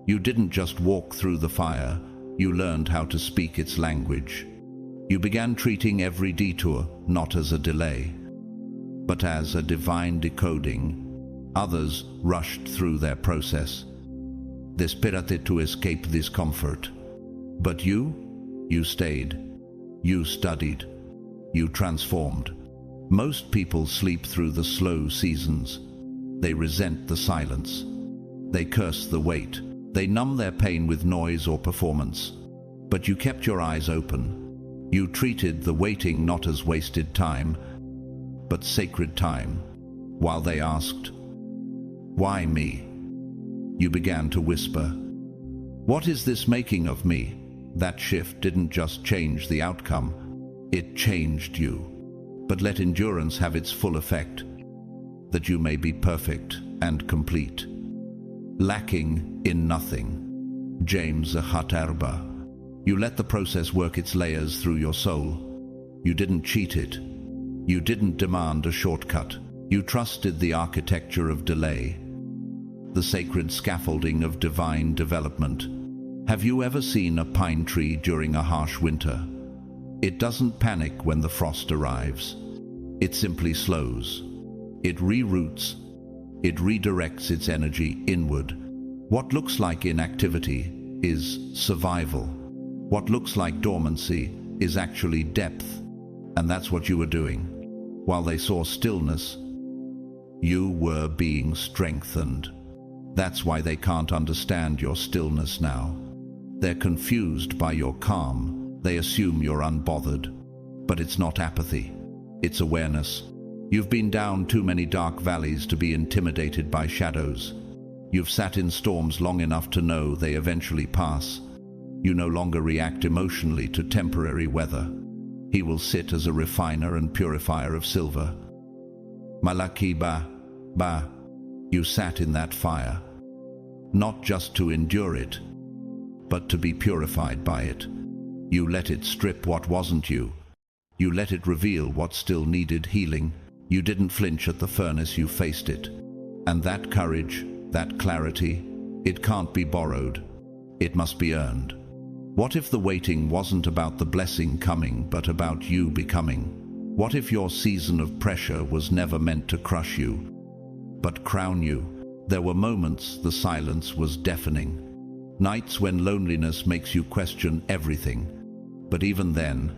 You didn't just walk through the fire, you learned how to speak its language. You began treating every detour not as a delay, but as a divine decoding. Others rushed through their process, desperate to escape discomfort. But you stayed. You studied. You transformed. Most people sleep through the slow seasons. They resent the silence. They curse the wait. They numb their pain with noise or performance. But you kept your eyes open. You treated the waiting not as wasted time, but sacred time. While they asked, "Why me?" you began to whisper, "What is this making of me?" That shift didn't just change the outcome, it changed you. But let endurance have its full effect, that you may be perfect and complete, lacking in nothing. James 1:8. You let the process work its layers through your soul. You didn't cheat it. You didn't demand a shortcut. You trusted the architecture of delay, the sacred scaffolding of divine development. Have you ever seen a pine tree during a harsh winter? It doesn't panic when the frost arrives. It simply slows. It reroutes. It redirects its energy inward. What looks like inactivity is survival. What looks like dormancy is actually depth. And that's what you were doing. While they saw stillness, you were being strengthened. That's why they can't understand your stillness now. They're confused by your calm. They assume you're unbothered. But it's not apathy. It's awareness. You've been down too many dark valleys to be intimidated by shadows. You've sat in storms long enough to know they eventually pass. You no longer react emotionally to temporary weather. He will sit as a refiner and purifier of silver. Malaki ba, you sat in that fire, not just to endure it, but to be purified by it. You let it strip what wasn't you. You let it reveal what still needed healing. You didn't flinch at the furnace, you faced it. And that courage, that clarity, it can't be borrowed. It must be earned. What if the waiting wasn't about the blessing coming, but about you becoming? What if your season of pressure was never meant to crush you, but crown you? There were moments the silence was deafening. Nights when loneliness makes you question everything. But even then,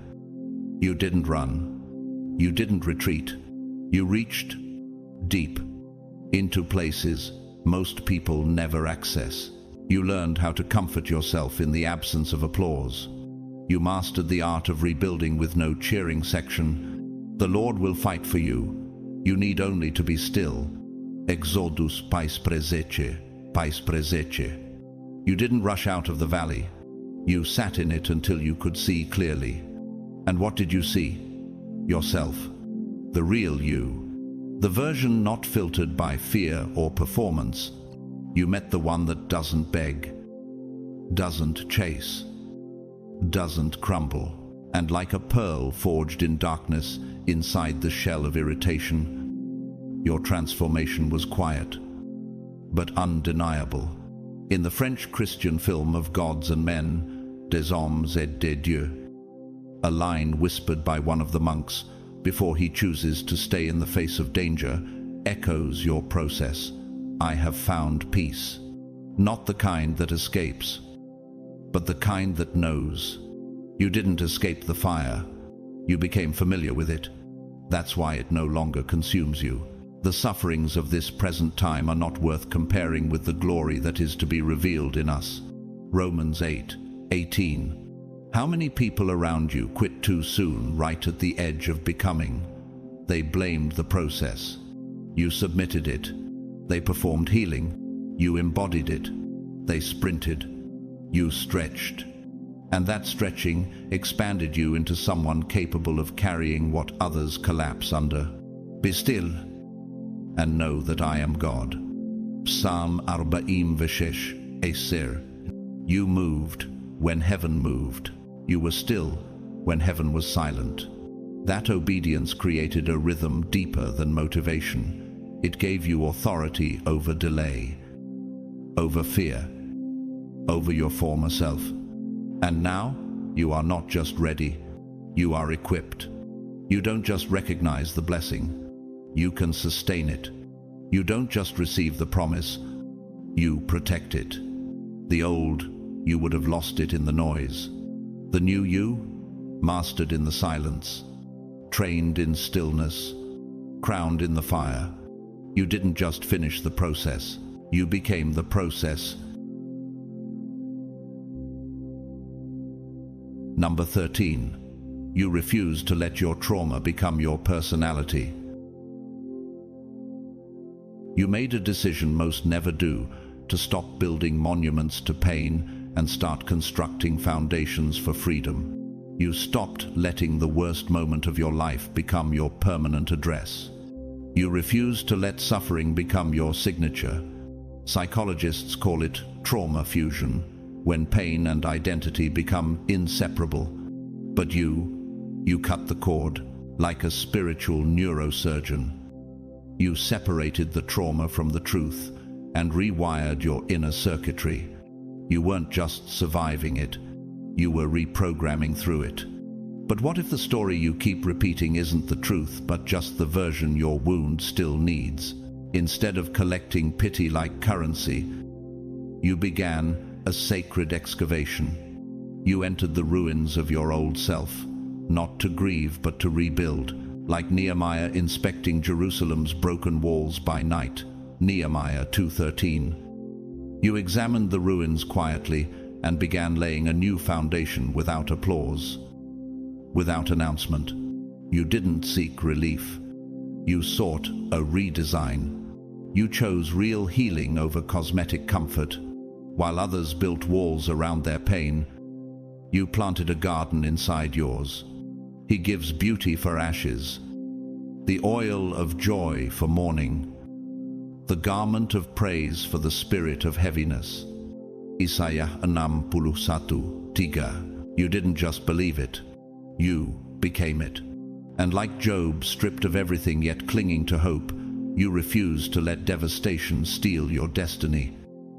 you didn't run. You didn't retreat. You reached deep into places most people never access. You learned how to comfort yourself in the absence of applause. You mastered the art of rebuilding with no cheering section. The Lord will fight for you. You need only to be still. Exodus pais presece, pais presece. You didn't rush out of the valley. You sat in it until you could see clearly. And what did you see? Yourself. The real you. The version not filtered by fear or performance. You met the one that doesn't beg, doesn't chase, doesn't crumble, and like a pearl forged in darkness inside the shell of irritation, your transformation was quiet, but undeniable. In the French Christian film of Gods and Men, Des Hommes et des Dieux, a line whispered by one of the monks before he chooses to stay in the face of danger echoes your process. I have found peace, not the kind that escapes, but the kind that knows. You didn't escape the fire. You became familiar with it. That's why it no longer consumes you. The sufferings of this present time are not worth comparing with the glory that is to be revealed in us. Romans 8:18. How many people around you quit too soon, right at the edge of becoming? They blamed the process. You submitted it. They performed healing. You embodied it. They sprinted. You stretched. And that stretching expanded you into someone capable of carrying what others collapse under. Be still and know that I am God. Psalm 46:10. You moved when heaven moved. You were still when heaven was silent. That obedience created a rhythm deeper than motivation. It gave you authority over delay, over fear, over your former self. And now, you are not just ready, you are equipped. You don't just recognize the blessing, you can sustain it. You don't just receive the promise, you protect it. The old, you would have lost it in the noise. The new you, mastered in the silence, trained in stillness, crowned in the fire. You didn't just finish the process, you became the process. Number 13. You refused to let your trauma become your personality. You made a decision most never do, to stop building monuments to pain and start constructing foundations for freedom. You stopped letting the worst moment of your life become your permanent address. You refused to let suffering become your signature. Psychologists call it trauma fusion, when pain and identity become inseparable. But you cut the cord like a spiritual neurosurgeon. You separated the trauma from the truth and rewired your inner circuitry. You weren't just surviving it, you were reprogramming through it. But what if the story you keep repeating isn't the truth, but just the version your wound still needs? Instead of collecting pity like currency, you began a sacred excavation. You entered the ruins of your old self, not to grieve but to rebuild, like Nehemiah inspecting Jerusalem's broken walls by night. Nehemiah 2:13. You examined the ruins quietly and began laying a new foundation without applause, without announcement. You didn't seek relief. You sought a redesign. You chose real healing over cosmetic comfort. While others built walls around their pain, you planted a garden inside yours. He gives beauty for ashes, the oil of joy for mourning, the garment of praise for the spirit of heaviness. Isaiah 61:3. You didn't just believe it, you became it. And like Job, stripped of everything yet clinging to hope, you refused to let devastation steal your destiny.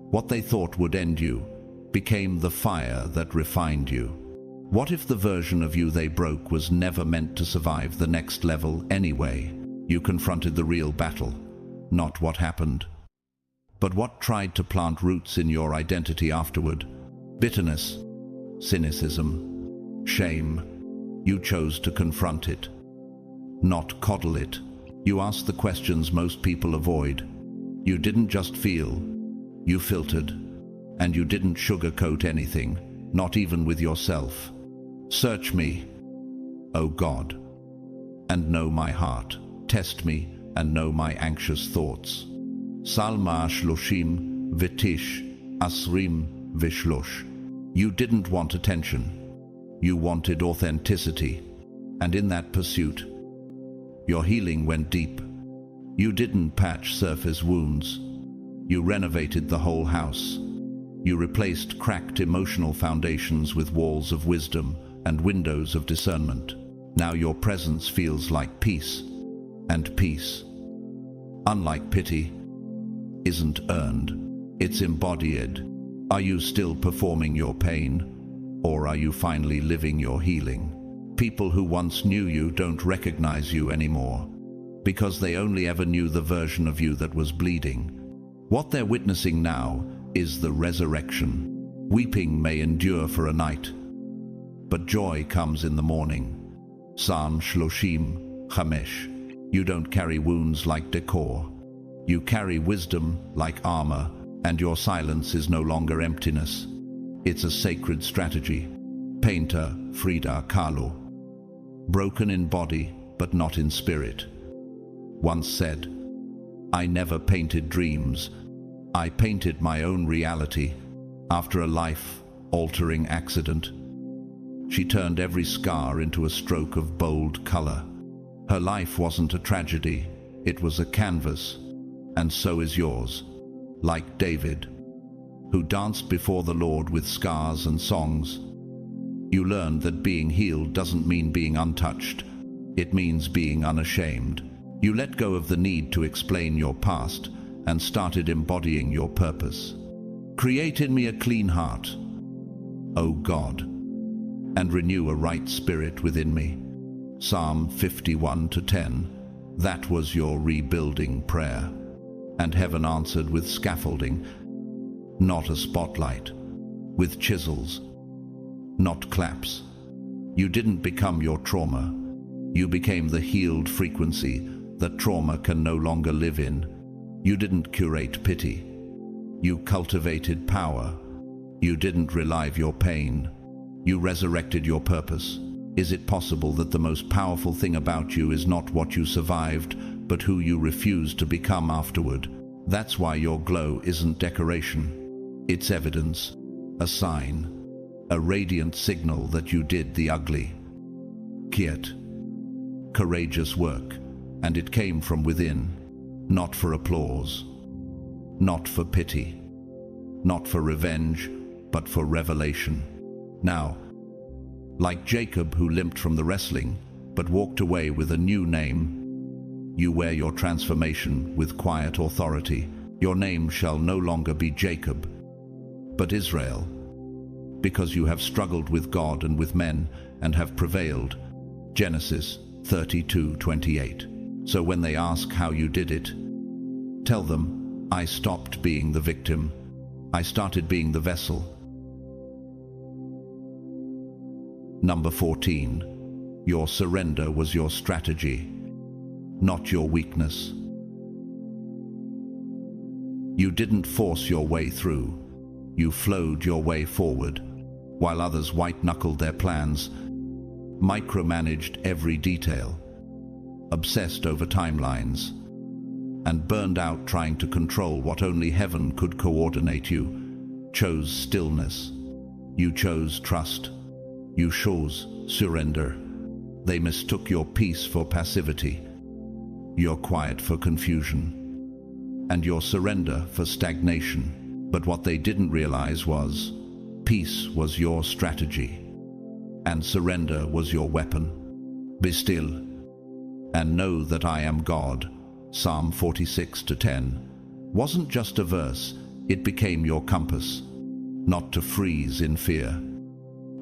What they thought would end you became the fire that refined you. What if the version of you they broke was never meant to survive the next level anyway? You confronted the real battle, not what happened, but what tried to plant roots in your identity afterward. Bitterness, cynicism, shame. You chose to confront it. not coddle it. You asked the questions most people avoid. You didn't just feel, you filtered. And you didn't sugarcoat anything, not even with yourself. Search me, O God, and know my heart. Test me and know my anxious thoughts. Salma shloshim vitish asrim vishlosh. You didn't want attention. You wanted authenticity. And in that pursuit, your healing went deep. You didn't patch surface wounds. You renovated the whole house. You replaced cracked emotional foundations with walls of wisdom and windows of discernment. Now your presence feels like peace, and peace, unlike pity, isn't earned, it's embodied. Are you still performing your pain, or are you finally living your healing? People who once knew you don't recognize you anymore, because they only ever knew the version of you that was bleeding. What they're witnessing now is the resurrection. Weeping may endure for a night, but joy comes in the morning. Psalm Shloshim Chamesh. You don't carry wounds like decor. You carry wisdom like armor, and your silence is no longer emptiness. It's a sacred strategy. Painter Frida Kahlo. Broken in body, but not in spirit, once said, "I never painted dreams. I painted my own reality." After a life-altering accident, she turned every scar into a stroke of bold color. Her life wasn't a tragedy, it was a canvas, and so is yours. Like David, who danced before the Lord with scars and songs, you learned that being healed doesn't mean being untouched, it means being unashamed. You let go of the need to explain your past and started embodying your purpose. Create in me a clean heart, O God, and renew a right spirit within me. Psalm 51:10. That was your rebuilding prayer. And heaven answered with scaffolding, not a spotlight, with chisels, not claps. You didn't become your trauma. You became the healed frequency that trauma can no longer live in. You didn't curate pity. You cultivated power. You didn't relive your pain. You resurrected your purpose. Is it possible that the most powerful thing about you is not what you survived, but who you refused to become afterward? That's why your glow isn't decoration. It's evidence, a sign, a radiant signal that you did the ugly, quiet, courageous work, and it came from within, not for applause, not for pity, not for revenge, but for revelation. Now, like Jacob who limped from the wrestling, but walked away with a new name, you wear your transformation with quiet authority. Your name shall no longer be Jacob, but Israel, because you have struggled with God and with men and have prevailed. Genesis 32:28. So when they ask how you did it, tell them, I stopped being the victim. I started being the vessel. Number 14. Your surrender was your strategy, not your weakness. You didn't force your way through. You flowed your way forward, while others white-knuckled their plans, micromanaged every detail, obsessed over timelines, and burned out trying to control what only heaven could coordinate. You chose stillness. You chose trust. You chose surrender. They mistook your peace for passivity, your quiet for confusion, and your surrender for stagnation. But what they didn't realize was, peace was your strategy, and surrender was your weapon. Be still, and know that I am God. Psalm 46:10 wasn't just a verse, it became your compass, not to freeze in fear,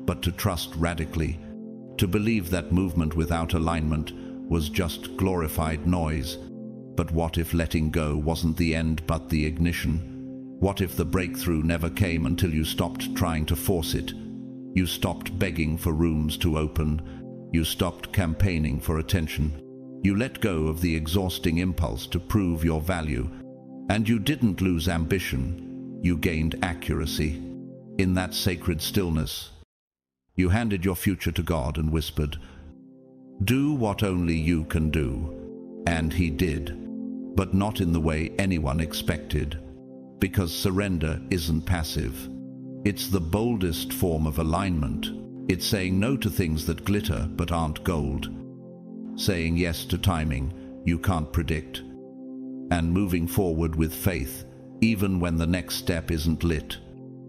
but to trust radically, to believe that movement without alignment was just glorified noise. But what if letting go wasn't the end but the ignition? What if the breakthrough never came until you stopped trying to force it? You stopped begging for rooms to open. You stopped campaigning for attention. You let go of the exhausting impulse to prove your value, and you didn't lose ambition, you gained accuracy. In that sacred stillness, you handed your future to God and whispered, "Do what only you can do." And he did, but not in the way anyone expected, because surrender isn't passive. It's the boldest form of alignment. It's saying no to things that glitter but aren't gold, saying yes to timing you can't predict, and moving forward with faith, even when the next step isn't lit.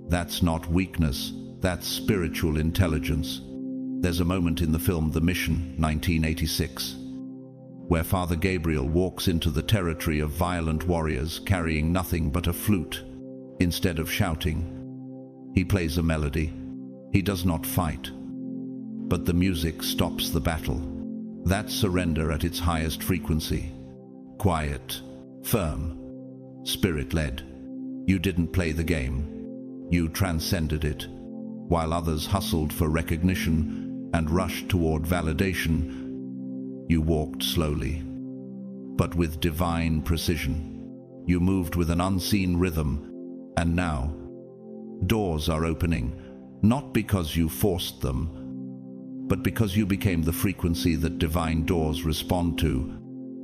That's not weakness, that's spiritual intelligence. There's a moment in the film The Mission, 1986, where Father Gabriel walks into the territory of violent warriors carrying nothing but a flute. Instead of shouting, he plays a melody. He does not fight, but the music stops the battle. That's surrender at its highest frequency. Quiet, firm, spirit-led. You didn't play the game. You transcended it. While others hustled for recognition and rushed toward validation, you walked slowly, but with divine precision. You moved with an unseen rhythm, and now doors are opening, not because you forced them, but because you became the frequency that divine doors respond to.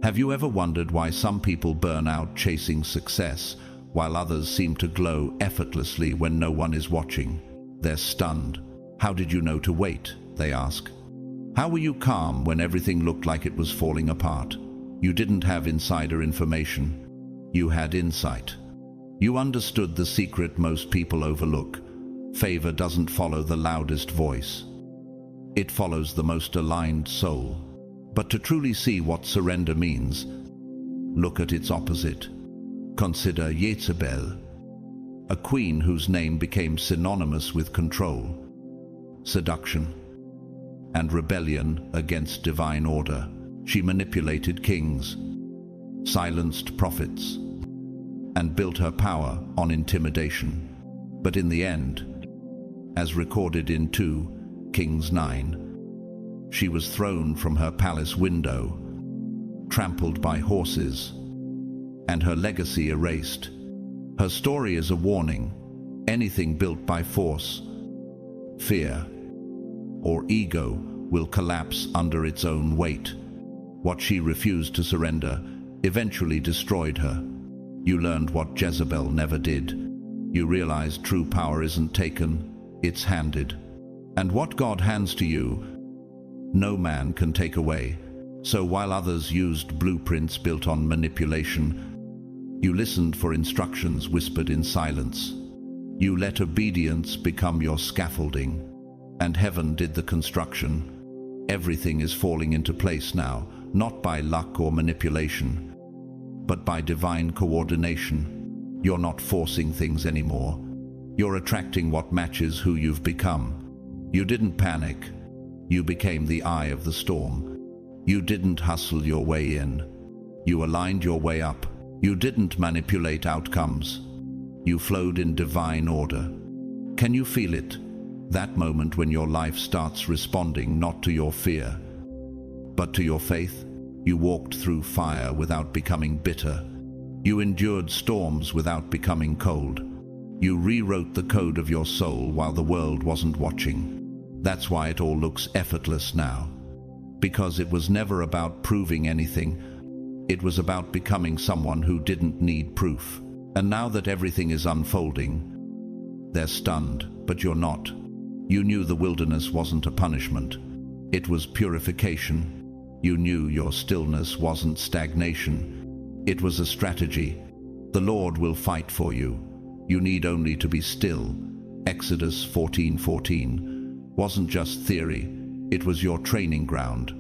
Have you ever wondered why some people burn out chasing success, while others seem to glow effortlessly when no one is watching? They're stunned. How did you know to wait? They ask. How were you calm when everything looked like it was falling apart? You didn't have insider information. You had insight. You understood the secret most people overlook. Favor doesn't follow the loudest voice. It follows the most aligned soul. But to truly see what surrender means, look at its opposite. Consider Jezebel, a queen whose name became synonymous with control, seduction, and rebellion against divine order. She manipulated kings, silenced prophets, and built her power on intimidation. But in the end, as recorded in 2 Kings 9, she was thrown from her palace window, trampled by horses, and her legacy erased. Her story is a warning. Anything built by force, fear, or ego will collapse under its own weight. What she refused to surrender eventually destroyed her. You learned what Jezebel never did. You realized true power isn't taken, it's handed. And what God hands to you, no man can take away. So while others used blueprints built on manipulation, you listened for instructions whispered in silence. You let obedience become your scaffolding, and heaven did the construction. Everything is falling into place now, not by luck or manipulation, but by divine coordination. You're not forcing things anymore. You're attracting what matches who you've become. You didn't panic. You became the eye of the storm. You didn't hustle your way in. You aligned your way up. You didn't manipulate outcomes. You flowed in divine order. Can you feel it? That moment when your life starts responding not to your fear, but to your faith. You walked through fire without becoming bitter. You endured storms without becoming cold. You rewrote the code of your soul while the world wasn't watching. That's why it all looks effortless now. Because it was never about proving anything. It was about becoming someone who didn't need proof. And now that everything is unfolding, they're stunned, but you're not. You knew the wilderness wasn't a punishment. It was purification. You knew your stillness wasn't stagnation. It was a strategy. The Lord will fight for you. You need only to be still. Exodus 14:14 wasn't just theory. It was your training ground.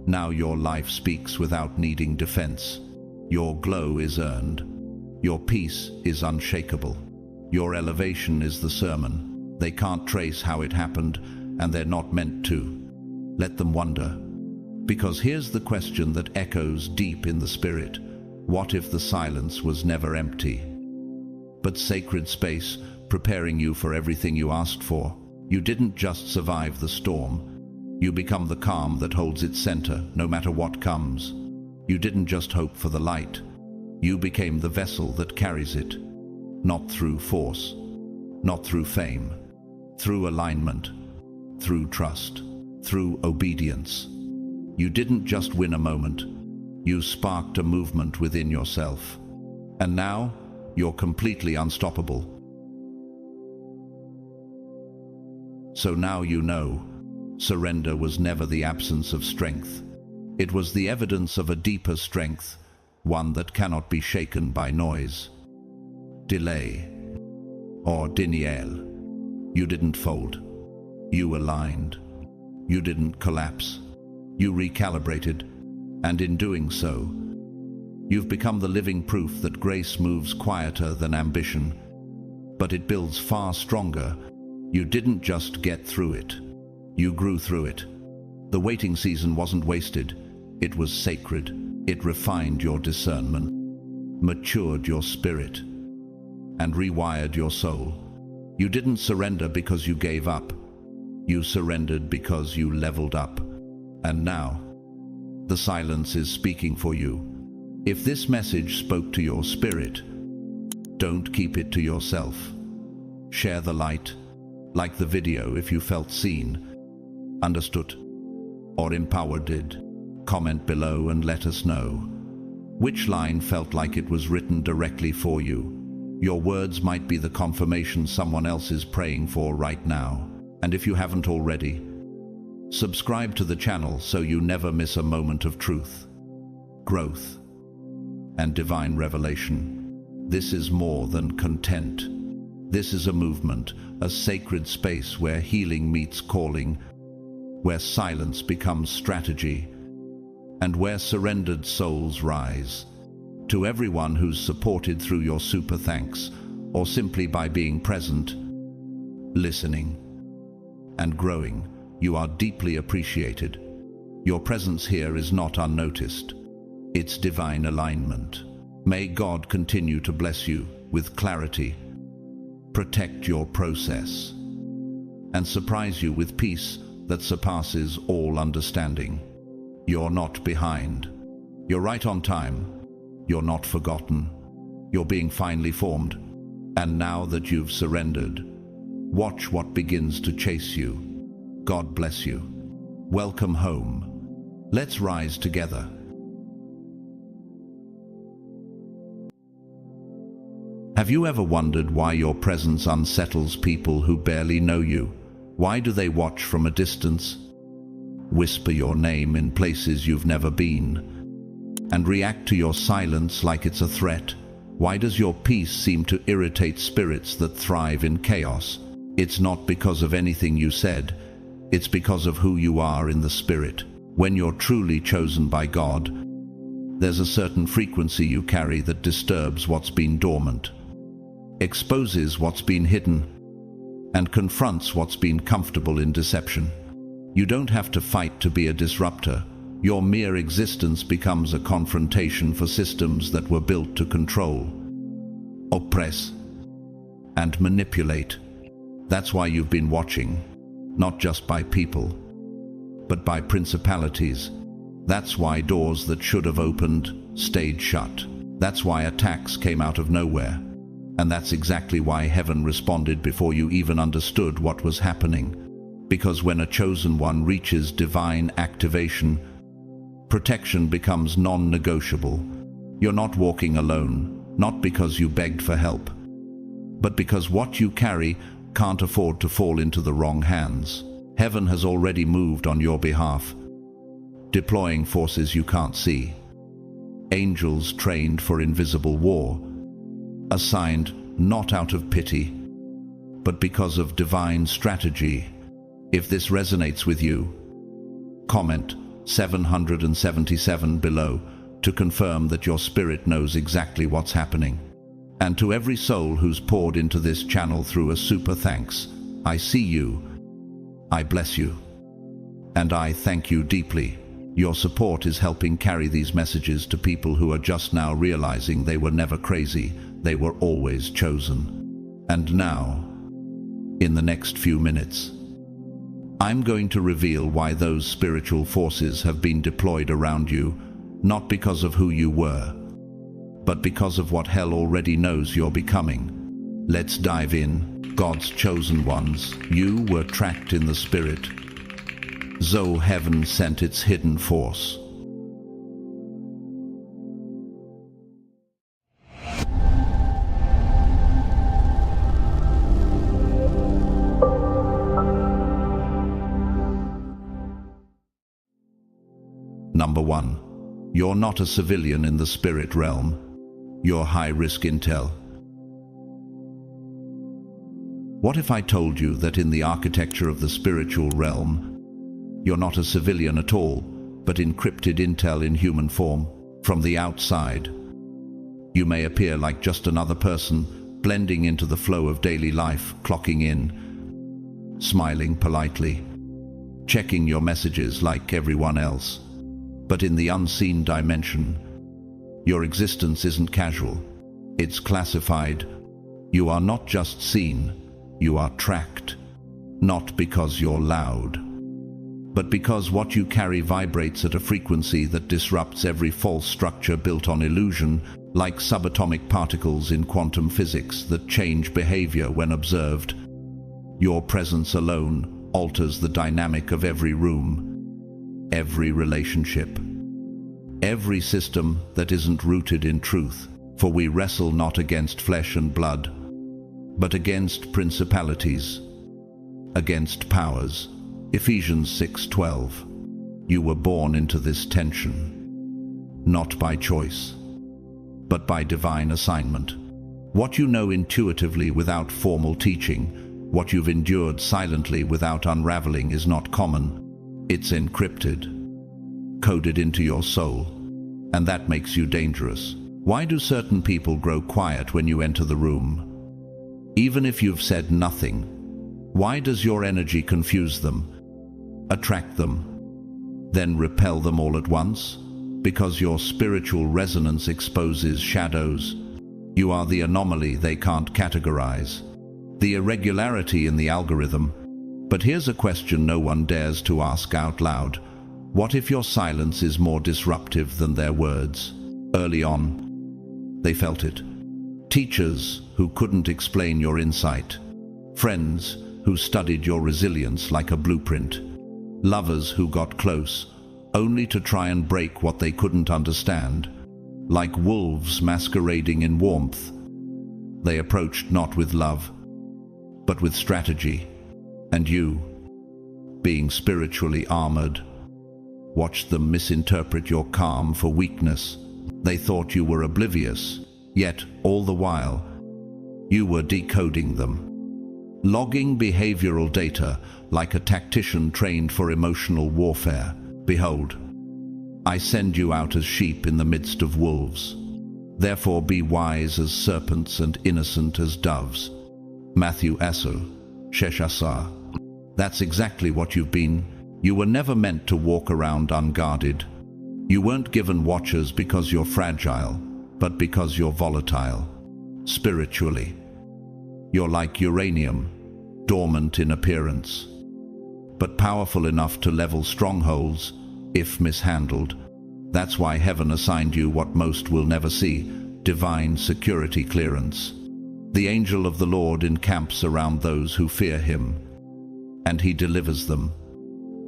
Now your life speaks without needing defense. Your glow is earned. Your peace is unshakable. Your elevation is the sermon. They can't trace how it happened, and they're not meant to. Let them wonder. Because here's the question that echoes deep in the spirit. What if the silence was never empty, but sacred space, preparing you for everything you asked for? You didn't just survive the storm. You become the calm that holds its center, no matter what comes. You didn't just hope for the light. You became the vessel that carries it. Not through force, not through fame, through alignment, through trust, through obedience. You didn't just win a moment. You sparked a movement within yourself. And now, you're completely unstoppable. So now you know, surrender was never the absence of strength. It was the evidence of a deeper strength, one that cannot be shaken by noise, delay, or denial. You didn't fold. You aligned. You didn't collapse. You recalibrated, and in doing so, you've become the living proof that grace moves quieter than ambition, but it builds far stronger. You didn't just get through it. You grew through it. The waiting season wasn't wasted. It was sacred. It refined your discernment, matured your spirit, and rewired your soul. You didn't surrender because you gave up. You surrendered because you leveled up. And now, the silence is speaking for you. If this message spoke to your spirit, don't keep it to yourself. Share the light, like the video if you felt seen, understood, or empowered. Comment below and let us know which line felt like it was written directly for you. Your words might be the confirmation someone else is praying for right now. And if you haven't already, subscribe to the channel so you never miss a moment of truth, growth, and divine revelation. This is more than content. This is a movement, a sacred space where healing meets calling, where silence becomes strategy, and where surrendered souls rise. To everyone who's supported through your super thanks, or simply by being present, listening, and growing, you are deeply appreciated. Your presence here is not unnoticed. It's divine alignment. May God continue to bless you with clarity, protect your process, and surprise you with peace that surpasses all understanding. You're not behind. You're right on time. You're not forgotten. You're being finely formed. And now that you've surrendered, watch what begins to chase you. God bless you. Welcome home. Let's rise together. Have you ever wondered why your presence unsettles people who barely know you? Why do they watch from a distance, whisper your name in places you've never been, and react to your silence like it's a threat? Why does your peace seem to irritate spirits that thrive in chaos? It's not because of anything you said. It's because of who you are in the spirit. When you're truly chosen by God, there's a certain frequency you carry that disturbs what's been dormant, exposes what's been hidden, and confronts what's been comfortable in deception. You don't have to fight to be a disruptor. Your mere existence becomes a confrontation for systems that were built to control, oppress, and manipulate. That's why you've been watching, not just by people, but by principalities. That's why doors that should have opened stayed shut. That's why attacks came out of nowhere. And that's exactly why heaven responded before you even understood what was happening. Because when a chosen one reaches divine activation, protection becomes non-negotiable. You're not walking alone, not because you begged for help, but because what you carry can't afford to fall into the wrong hands. Heaven has already moved on your behalf, deploying forces you can't see. Angels trained for invisible war, assigned not out of pity, but because of divine strategy. If this resonates with you, comment 777 below to confirm that your spirit knows exactly what's happening. And to every soul who's poured into this channel through a super thanks, I see you, I bless you, and I thank you deeply. Your support is helping carry these messages to people who are just now realizing they were never crazy, they were always chosen. And now, in the next few minutes, I'm going to reveal why those spiritual forces have been deployed around you, not because of who you were, but because of what hell already knows you're becoming. Let's dive in. God's chosen ones, you were tracked in the spirit. So heaven sent its hidden force. Number 1. You're not a civilian in the spirit realm. You're high-risk intel. What if I told you that in the architecture of the spiritual realm, you're not a civilian at all, but encrypted intel in human form? From the outside, you may appear like just another person, blending into the flow of daily life, clocking in, smiling politely, checking your messages like everyone else. But in the unseen dimension, your existence isn't casual. It's classified. You are not just seen, you are tracked. Not because you're loud, but because what you carry vibrates at a frequency that disrupts every false structure built on illusion, like subatomic particles in quantum physics that change behavior when observed. Your presence alone alters the dynamic of every room, every relationship, every system that isn't rooted in truth. For we wrestle not against flesh and blood, but against principalities, against powers. Ephesians 6:12. You were born into this tension, not by choice, but by divine assignment. What you know intuitively without formal teaching, what you've endured silently without unraveling, is not common. It's encrypted, coded into your soul, and that makes you dangerous. Why do certain people grow quiet when you enter the room? Even if you've said nothing, why does your energy confuse them, attract them, then repel them all at once? Because your spiritual resonance exposes shadows. You are the anomaly they can't categorize, the irregularity in the algorithm. But here's a question no one dares to ask out loud. What if your silence is more disruptive than their words? Early on, they felt it. Teachers who couldn't explain your insight. Friends who studied your resilience like a blueprint. Lovers who got close, only to try and break what they couldn't understand. Like wolves masquerading in warmth, they approached not with love, but with strategy. And you, being spiritually armored, watched them misinterpret your calm for weakness. They thought you were oblivious, yet all the while, you were decoding them. Logging behavioral data like a tactician trained for emotional warfare. Behold, I send you out as sheep in the midst of wolves. Therefore be wise as serpents and innocent as doves. Matthew 6:16. That's exactly what you've been. You were never meant to walk around unguarded. You weren't given watchers because you're fragile, but because you're volatile. Spiritually, you're like uranium, dormant in appearance, but powerful enough to level strongholds if mishandled. That's why heaven assigned you what most will never see: divine security clearance. The angel of the Lord encamps around those who fear him, and he delivers them.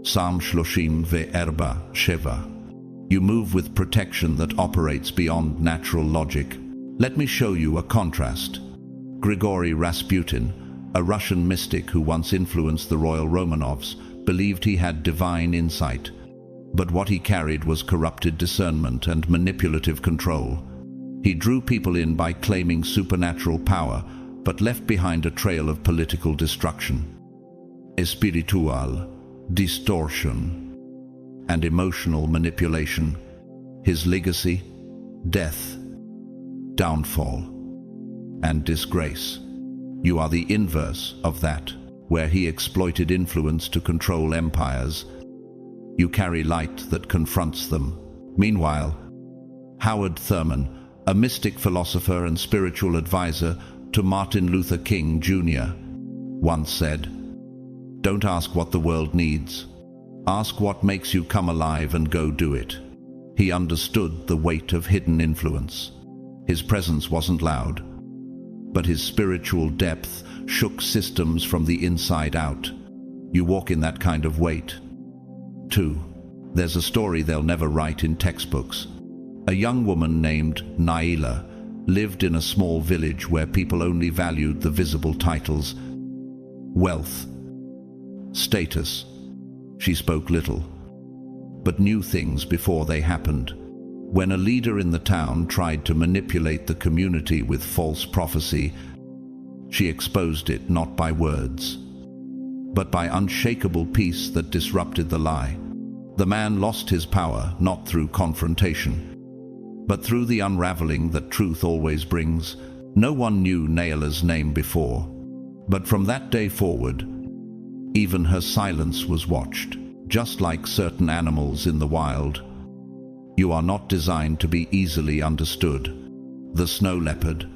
Psalm 34:7. You move with protection that operates beyond natural logic. Let me show you a contrast. Grigory Rasputin, a Russian mystic who once influenced the royal Romanovs, believed he had divine insight, but what he carried was corrupted discernment and manipulative control. He drew people in by claiming supernatural power, but left behind a trail of political destruction, spiritual distortion, and emotional manipulation. His legacy: death, downfall, and disgrace. You are the inverse of that. Where he exploited influence to control empires, you carry light that confronts them. Meanwhile, Howard Thurman, a mystic philosopher and spiritual advisor to Martin Luther King Jr., once said, "Don't ask what the world needs. Ask what makes you come alive and go do it." He understood the weight of hidden influence. His presence wasn't loud, but his spiritual depth shook systems from the inside out. You walk in that kind of weight. 2. There's a story they'll never write in textbooks. A young woman named Naila lived in a small village where people only valued the visible titles: wealth, status. She spoke little, but knew things before they happened. When a leader in the town tried to manipulate the community with false prophecy, she exposed it not by words, but by unshakable peace that disrupted the lie. The man lost his power not through confrontation, but through the unraveling that truth always brings. No one knew Naila's name before, but from that day forward, even her silence was watched, just like certain animals in the wild. You are not designed to be easily understood. The snow leopard,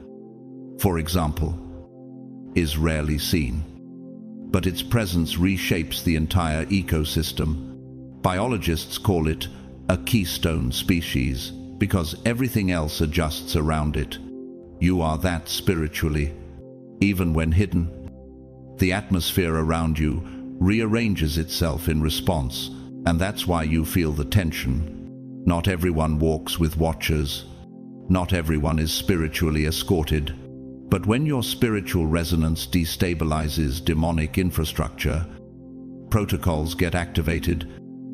for example, is rarely seen, but its presence reshapes the entire ecosystem. Biologists call it a keystone species because everything else adjusts around it. You are that spiritually, even when hidden. The atmosphere around you rearranges itself in response, and that's why you feel the tension. Not everyone walks with watchers. Not everyone is spiritually escorted. But when your spiritual resonance destabilizes demonic infrastructure, protocols get activated.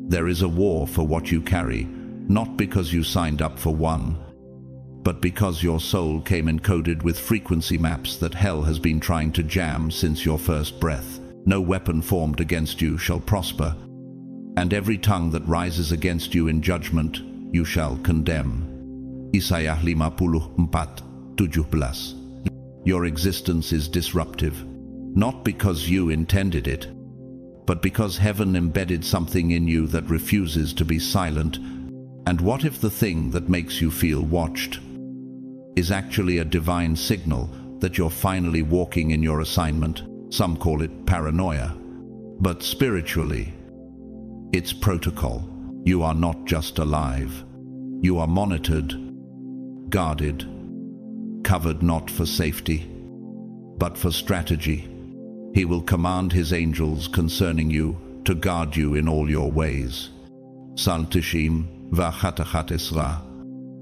There is a war for what you carry, not because you signed up for one, but because your soul came encoded with frequency maps that hell has been trying to jam since your first breath. No weapon formed against you shall prosper, and every tongue that rises against you in judgment, you shall condemn. Isaiah 54:17. Your existence is disruptive, not because you intended it, but because heaven embedded something in you that refuses to be silent. And what if the thing that makes you feel watched is actually a divine signal that you're finally walking in your assignment? Some call it paranoia, but spiritually, it's protocol. You are not just alive. You are monitored, guarded, covered not for safety, but for strategy. He will command his angels concerning you to guard you in all your ways. Saltishim v'chatachat.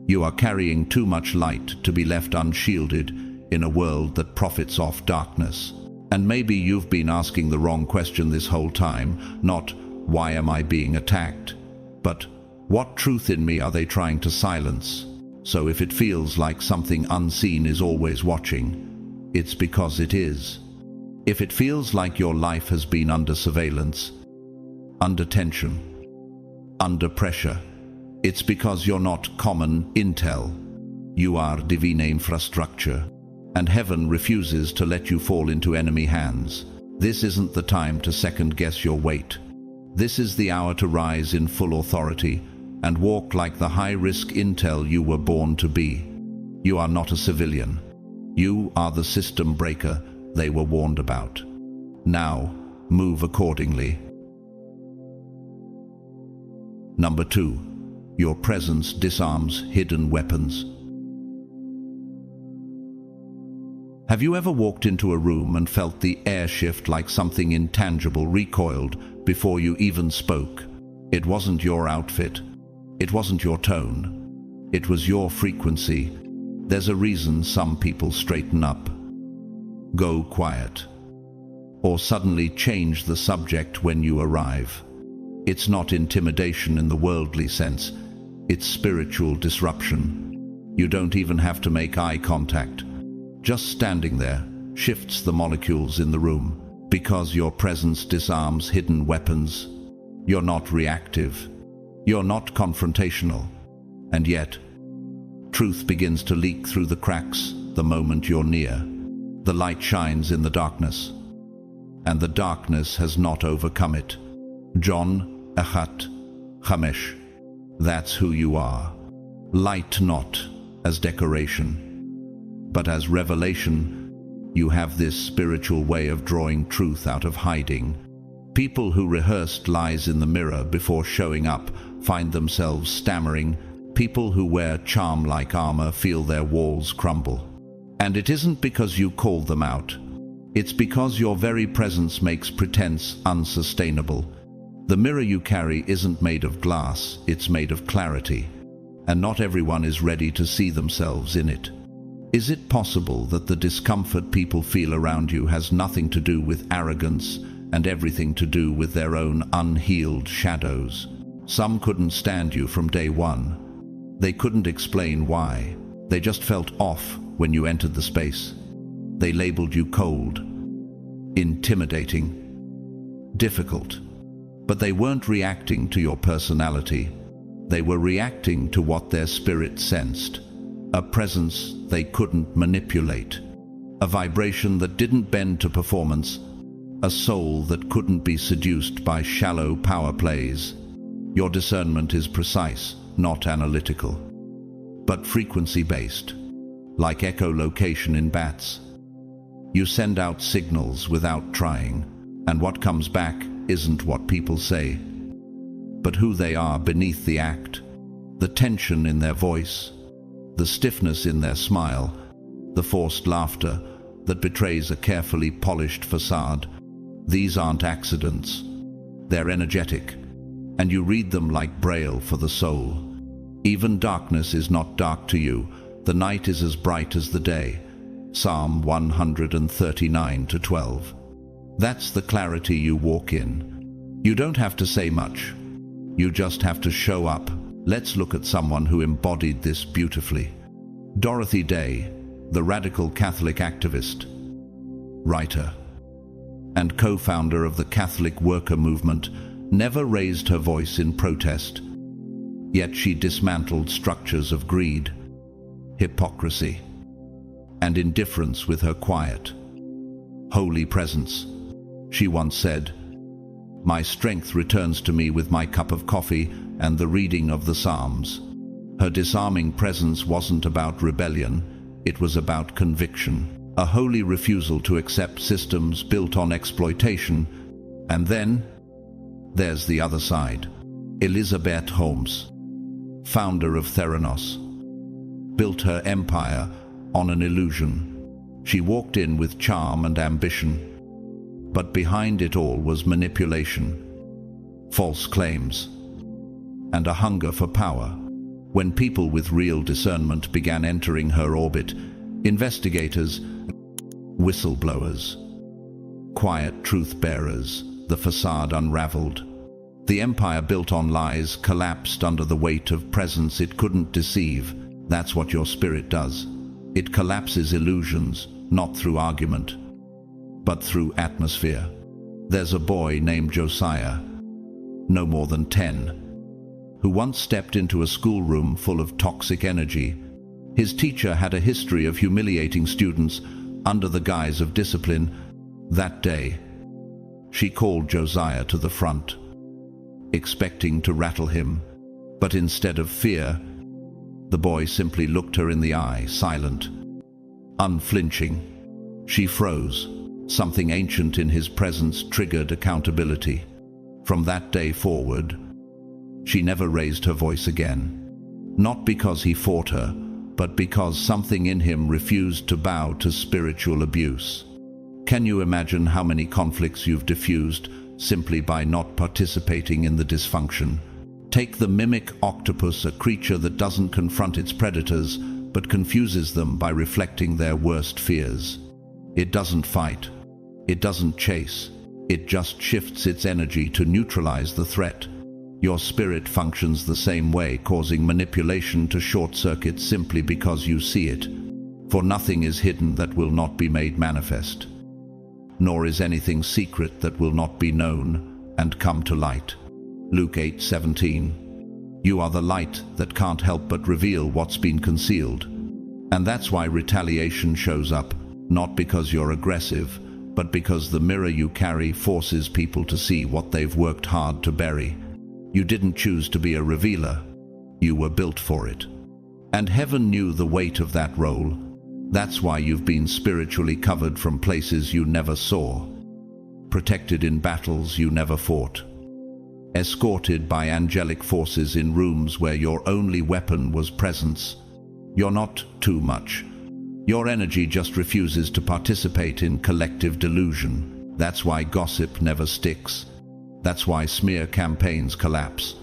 You are carrying too much light to be left unshielded in a world that profits off darkness. And maybe you've been asking the wrong question this whole time, not why am I being attacked, but what truth in me are they trying to silence? So if it feels like something unseen is always watching, it's because it is. If it feels like your life has been under surveillance, under tension, under pressure, it's because you're not common intel. You are divine infrastructure, and heaven refuses to let you fall into enemy hands. This isn't the time to second-guess your weight. This is the hour to rise in full authority and walk like the high-risk intel you were born to be. You are not a civilian. You are the system breaker they were warned about. Now, move accordingly. Number 2. Your presence disarms hidden weapons. Have you ever walked into a room and felt the air shift like something intangible recoiled before you even spoke? It wasn't your outfit. It wasn't your tone. It was your frequency. There's a reason some people straighten up, go quiet, or suddenly change the subject when you arrive. It's not intimidation in the worldly sense. It's spiritual disruption. You don't even have to make eye contact. Just standing there shifts the molecules in the room. Because your presence disarms hidden weapons, you're not reactive. You're not confrontational. And yet, truth begins to leak through the cracks the moment you're near. The light shines in the darkness, and the darkness has not overcome it. John 1:5. That's who you are. Light not as decoration, but as revelation. You have this spiritual way of drawing truth out of hiding. People who rehearsed lies in the mirror before showing up find themselves stammering, People who wear charm-like armor feel their walls crumble. And it isn't because you called them out. It's because your very presence makes pretense unsustainable. The mirror you carry isn't made of glass, it's made of clarity. And not everyone is ready to see themselves in it. Is it possible that the discomfort people feel around you has nothing to do with arrogance and everything to do with their own unhealed shadows? Some couldn't stand you from day one. They couldn't explain why. They just felt off when you entered the space. They labeled you cold, intimidating, difficult. But they weren't reacting to your personality. They were reacting to what their spirit sensed. A presence they couldn't manipulate. A vibration that didn't bend to performance. A soul that couldn't be seduced by shallow power plays. Your discernment is precise, not analytical, but frequency-based, like echolocation in bats. You send out signals without trying, and what comes back isn't what people say, but who they are beneath the act, the tension in their voice, the stiffness in their smile, the forced laughter that betrays a carefully polished facade. These aren't accidents. They're energetic, and you read them like braille for the soul. Even darkness is not dark to you. The night is as bright as the day. Psalm 139:12. That's the clarity you walk in. You don't have to say much. You just have to show up. Let's look at someone who embodied this beautifully. Dorothy Day, the radical Catholic activist, writer, and co-founder of the Catholic worker movement, never raised her voice in protest. Yet she dismantled structures of greed, hypocrisy, and indifference with her quiet, holy presence. She once said, "My strength returns to me with my cup of coffee and the reading of the Psalms." Her disarming presence wasn't about rebellion, it was about conviction, a holy refusal to accept systems built on exploitation. And then, there's the other side. Elizabeth Holmes, founder of Theranos, built her empire on an illusion. She walked in with charm and ambition, but behind it all was manipulation, false claims, and a hunger for power. When people with real discernment began entering her orbit, investigators, whistleblowers, quiet truth-bearers, the facade unraveled. The empire built on lies collapsed under the weight of presence it couldn't deceive. That's what your spirit does. It collapses illusions, not through argument, but through atmosphere. There's a boy named Josiah, no more than 10, who once stepped into a schoolroom full of toxic energy. His teacher had a history of humiliating students under the guise of discipline. That day, she called Josiah to the front, expecting to rattle him, but instead of fear, the boy simply looked her in the eye, silent, unflinching. She froze. Something ancient in his presence triggered accountability. From that day forward, she never raised her voice again. Not because he fought her, but because something in him refused to bow to spiritual abuse. Can you imagine how many conflicts you've diffused simply by not participating in the dysfunction? Take the mimic octopus, a creature that doesn't confront its predators, but confuses them by reflecting their worst fears. It doesn't fight. It doesn't chase. It just shifts its energy to neutralize the threat. Your spirit functions the same way, causing manipulation to short-circuit simply because you see it. For nothing is hidden that will not be made manifest, nor is anything secret that will not be known and come to light. Luke 8:17. You are the light that can't help but reveal what's been concealed. And that's why retaliation shows up, not because you're aggressive, but because the mirror you carry forces people to see what they've worked hard to bury. You didn't choose to be a revealer. You were built for it. And heaven knew the weight of that role. That's why you've been spiritually covered from places you never saw, protected in battles you never fought, escorted by angelic forces in rooms where your only weapon was presence. You're not too much. Your energy just refuses to participate in collective delusion. That's why gossip never sticks. That's why smear campaigns collapse.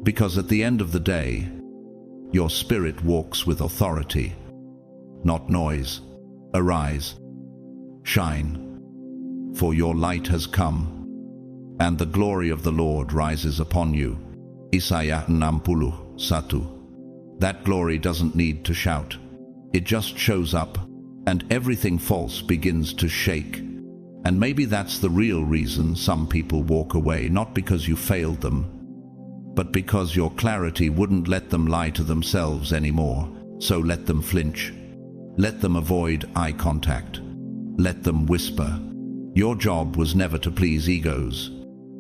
Because at the end of the day, your spirit walks with authority, not noise. Arise, shine, for your light has come, and the glory of the Lord rises upon you. Isaiah 61. That glory doesn't need to shout. It just shows up, and everything false begins to shake. And maybe that's the real reason some people walk away, not because you failed them, but because your clarity wouldn't let them lie to themselves anymore. So let them flinch. Let them avoid eye contact. Let them whisper. Your job was never to please egos.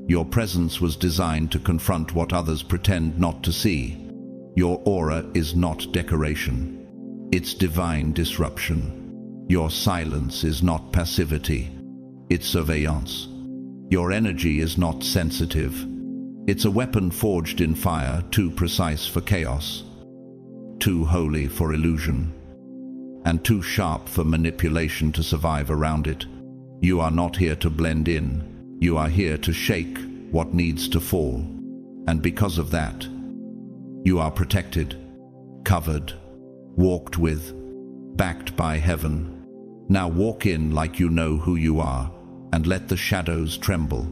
Your presence was designed to confront what others pretend not to see. Your aura is not decoration. It's divine disruption. Your silence is not passivity. It's surveillance. Your energy is not sensitive. It's a weapon forged in fire, too precise for chaos, too holy for illusion, and too sharp for manipulation to survive around it. You are not here to blend in. You are here to shake what needs to fall. And because of that, you are protected, covered, walked with, backed by heaven. Now walk in like you know who you are, and let the shadows tremble.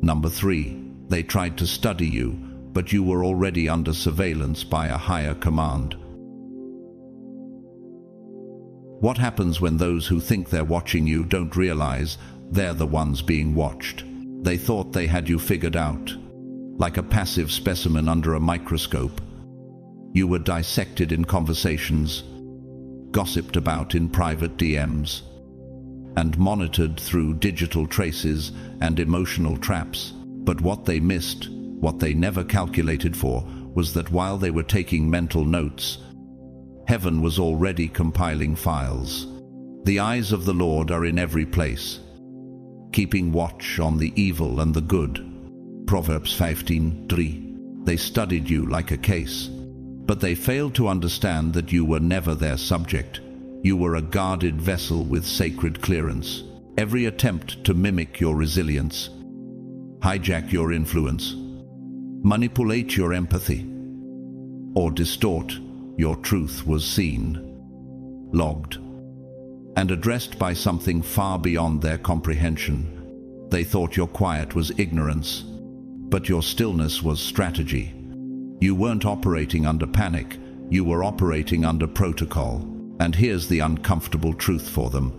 Number 3, they tried to study you, but you were already under surveillance by a higher command. What happens when those who think they're watching you don't realize they're the ones being watched? They thought they had you figured out. Like a passive specimen under a microscope, you were dissected in conversations, gossiped about in private DMs, and monitored through digital traces and emotional traps. But what they missed, what they never calculated for, was that while they were taking mental notes, heaven was already compiling files. The eyes of the Lord are in every place, keeping watch on the evil and the good. Proverbs 15:3. They studied you like a case, but they failed to understand that you were never their subject. You were a guarded vessel with sacred clearance. Every attempt to mimic your resilience, hijack your influence, manipulate your empathy, or distort your truth was seen, logged, and addressed by something far beyond their comprehension. They thought your quiet was ignorance, but your stillness was strategy. You weren't operating under panic, you were operating under protocol. And here's the uncomfortable truth for them.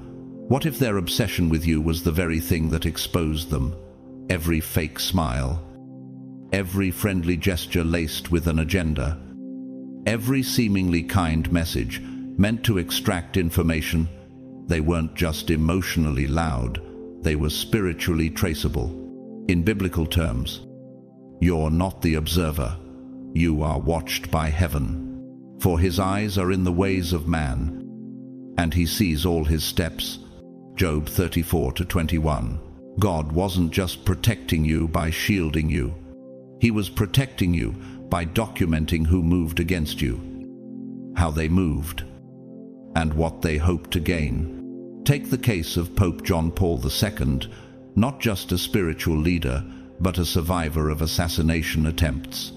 What if their obsession with you was the very thing that exposed them? Every fake smile, every friendly gesture laced with an agenda, every seemingly kind message meant to extract information. They weren't just emotionally loud, they were spiritually traceable. In biblical terms, you're not the observer, you are watched by heaven. For his eyes are in the ways of man, and he sees all his steps. Job 34:21. God wasn't just protecting you by shielding you. He was protecting you by documenting who moved against you, how they moved, and what they hoped to gain. Take the case of Pope John Paul II, not just a spiritual leader, but a survivor of assassination attempts,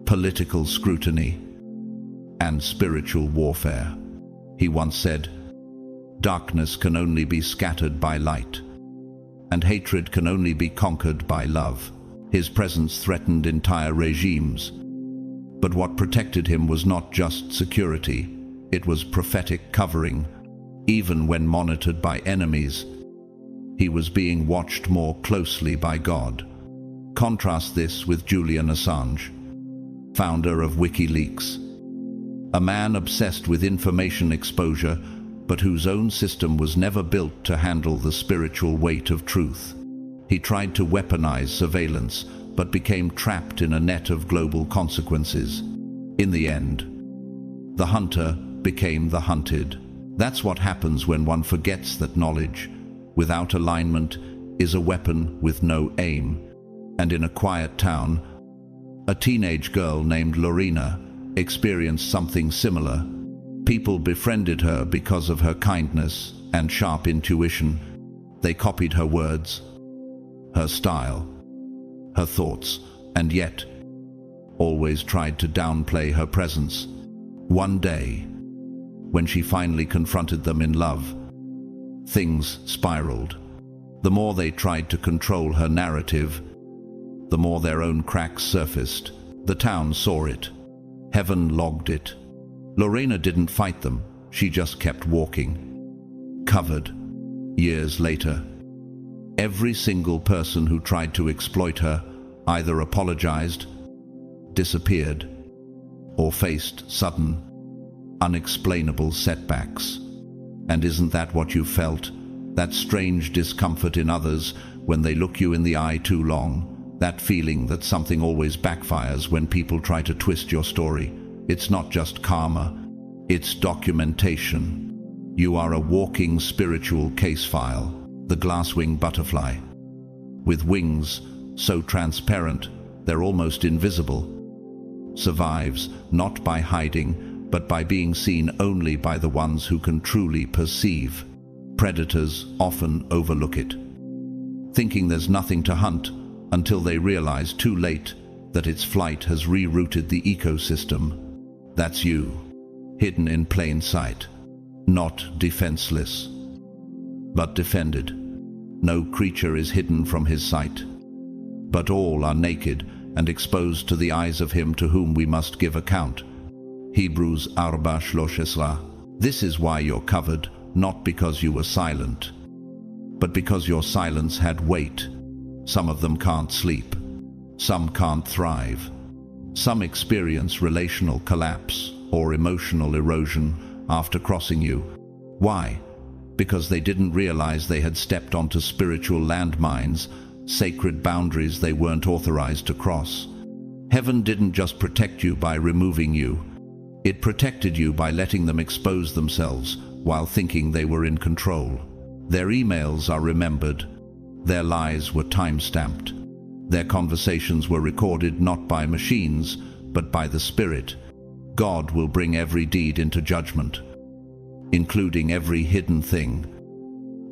political scrutiny, and spiritual warfare. He once said, "Darkness can only be scattered by light, and hatred can only be conquered by love." His presence threatened entire regimes. But what protected him was not just security, it was prophetic covering. Even when monitored by enemies, he was being watched more closely by God. Contrast this with Julian Assange, founder of WikiLeaks, a man obsessed with information exposure, but whose own system was never built to handle the spiritual weight of truth. He tried to weaponize surveillance, but became trapped in a net of global consequences. In the end, the hunter became the hunted. That's what happens when one forgets that knowledge, without alignment, is a weapon with no aim, and in a quiet town, a teenage girl named Lorena experienced something similar. People befriended her because of her kindness and sharp intuition. They copied her words, her style, her thoughts, and yet always tried to downplay her presence. One day, when she finally confronted them in love, things spiraled. The more they tried to control her narrative, the more their own cracks surfaced. The town saw it. Heaven logged it. Lorena didn't fight them. She just kept walking. Covered. Years later, every single person who tried to exploit her either apologized, disappeared, or faced sudden, unexplainable setbacks. And isn't that what you felt? That strange discomfort in others when they look you in the eye too long? That feeling that something always backfires when people try to twist your story? It's not just karma, it's documentation. You are a walking spiritual case file, the glass-winged butterfly, with wings so transparent they're almost invisible. Survives not by hiding, but by being seen only by the ones who can truly perceive. Predators often overlook it, thinking there's nothing to hunt, until they realize too late that its flight has rerouted the ecosystem. That's you, hidden in plain sight, not defenseless, but defended. No creature is hidden from his sight, but all are naked and exposed to the eyes of him to whom we must give account. Hebrews 4:13. This is why you're covered, not because you were silent, but because your silence had weight. Some of them can't sleep. Some can't thrive. Some experience relational collapse or emotional erosion after crossing you. Why? Because they didn't realize they had stepped onto spiritual landmines, sacred boundaries they weren't authorized to cross. Heaven didn't just protect you by removing you. It protected you by letting them expose themselves while thinking they were in control. Their emails are remembered. Their lies were time-stamped. Their conversations were recorded not by machines, but by the Spirit. God will bring every deed into judgment, including every hidden thing,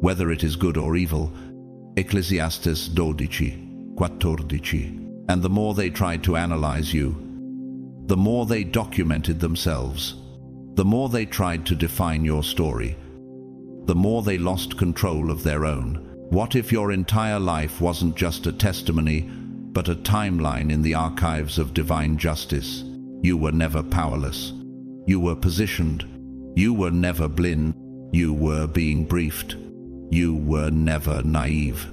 whether it is good or evil. Ecclesiastes 12:14. And the more they tried to analyze you, the more they documented themselves, the more they tried to define your story, the more they lost control of their own. What if your entire life wasn't just a testimony, but a timeline in the archives of divine justice? You were never powerless. You were positioned. You were never blind. You were being briefed. You were never naive.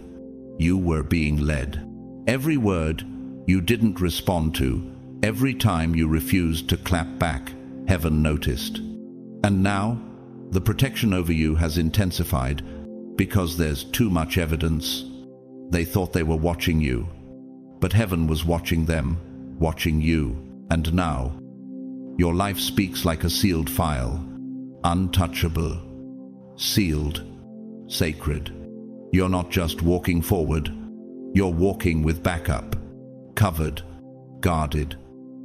You were being led. Every word you didn't respond to, every time you refused to clap back, heaven noticed. And now, the protection over you has intensified because there's too much evidence. They thought they were watching you, but heaven was watching them, watching you. And now, your life speaks like a sealed file, untouchable, sealed, sacred. You're not just walking forward, you're walking with backup, covered, guarded,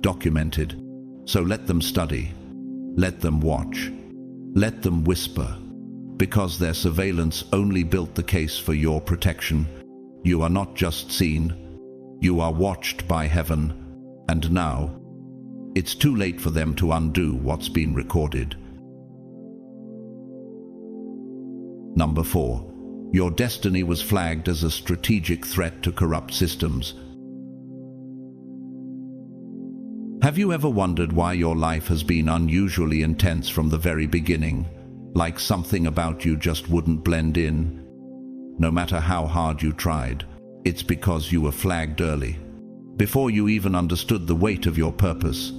documented. So let them study, let them watch, let them whisper, because their surveillance only built the case for your protection. You are not just seen, you are watched by heaven, and now, it's too late for them to undo what's been recorded. Number 4. Your destiny was flagged as a strategic threat to corrupt systems. Have you ever wondered why your life has been unusually intense from the very beginning? Like something about you just wouldn't blend in? No matter how hard you tried, it's because you were flagged early, before you even understood the weight of your purpose.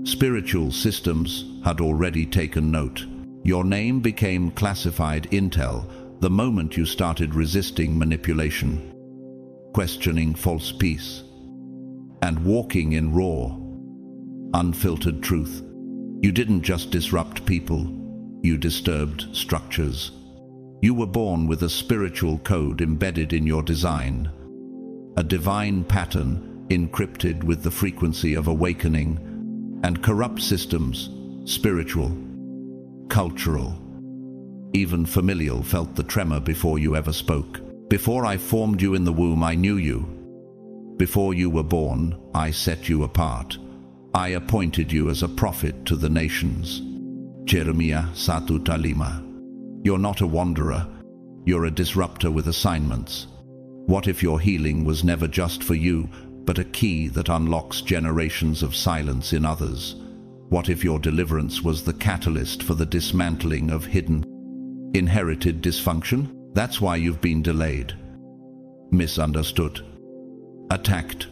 Spiritual systems had already taken note. Your name became classified intel the moment you started resisting manipulation, questioning false peace, and walking in raw, unfiltered truth. You didn't just disrupt people, you disturbed structures. You were born with a spiritual code embedded in your design, a divine pattern encrypted with the frequency of awakening, and corrupt systems, spiritual, cultural, even familial, felt the tremor before you ever spoke. Before I formed you in the womb, I knew you. Before you were born, I set you apart. I appointed you as a prophet to the nations. Jeremiah 1:5. You're not a wanderer. You're a disruptor with assignments. What if your healing was never just for you, but a key that unlocks generations of silence in others? What if your deliverance was the catalyst for the dismantling of hidden, inherited dysfunction? That's why you've been delayed, misunderstood, attacked,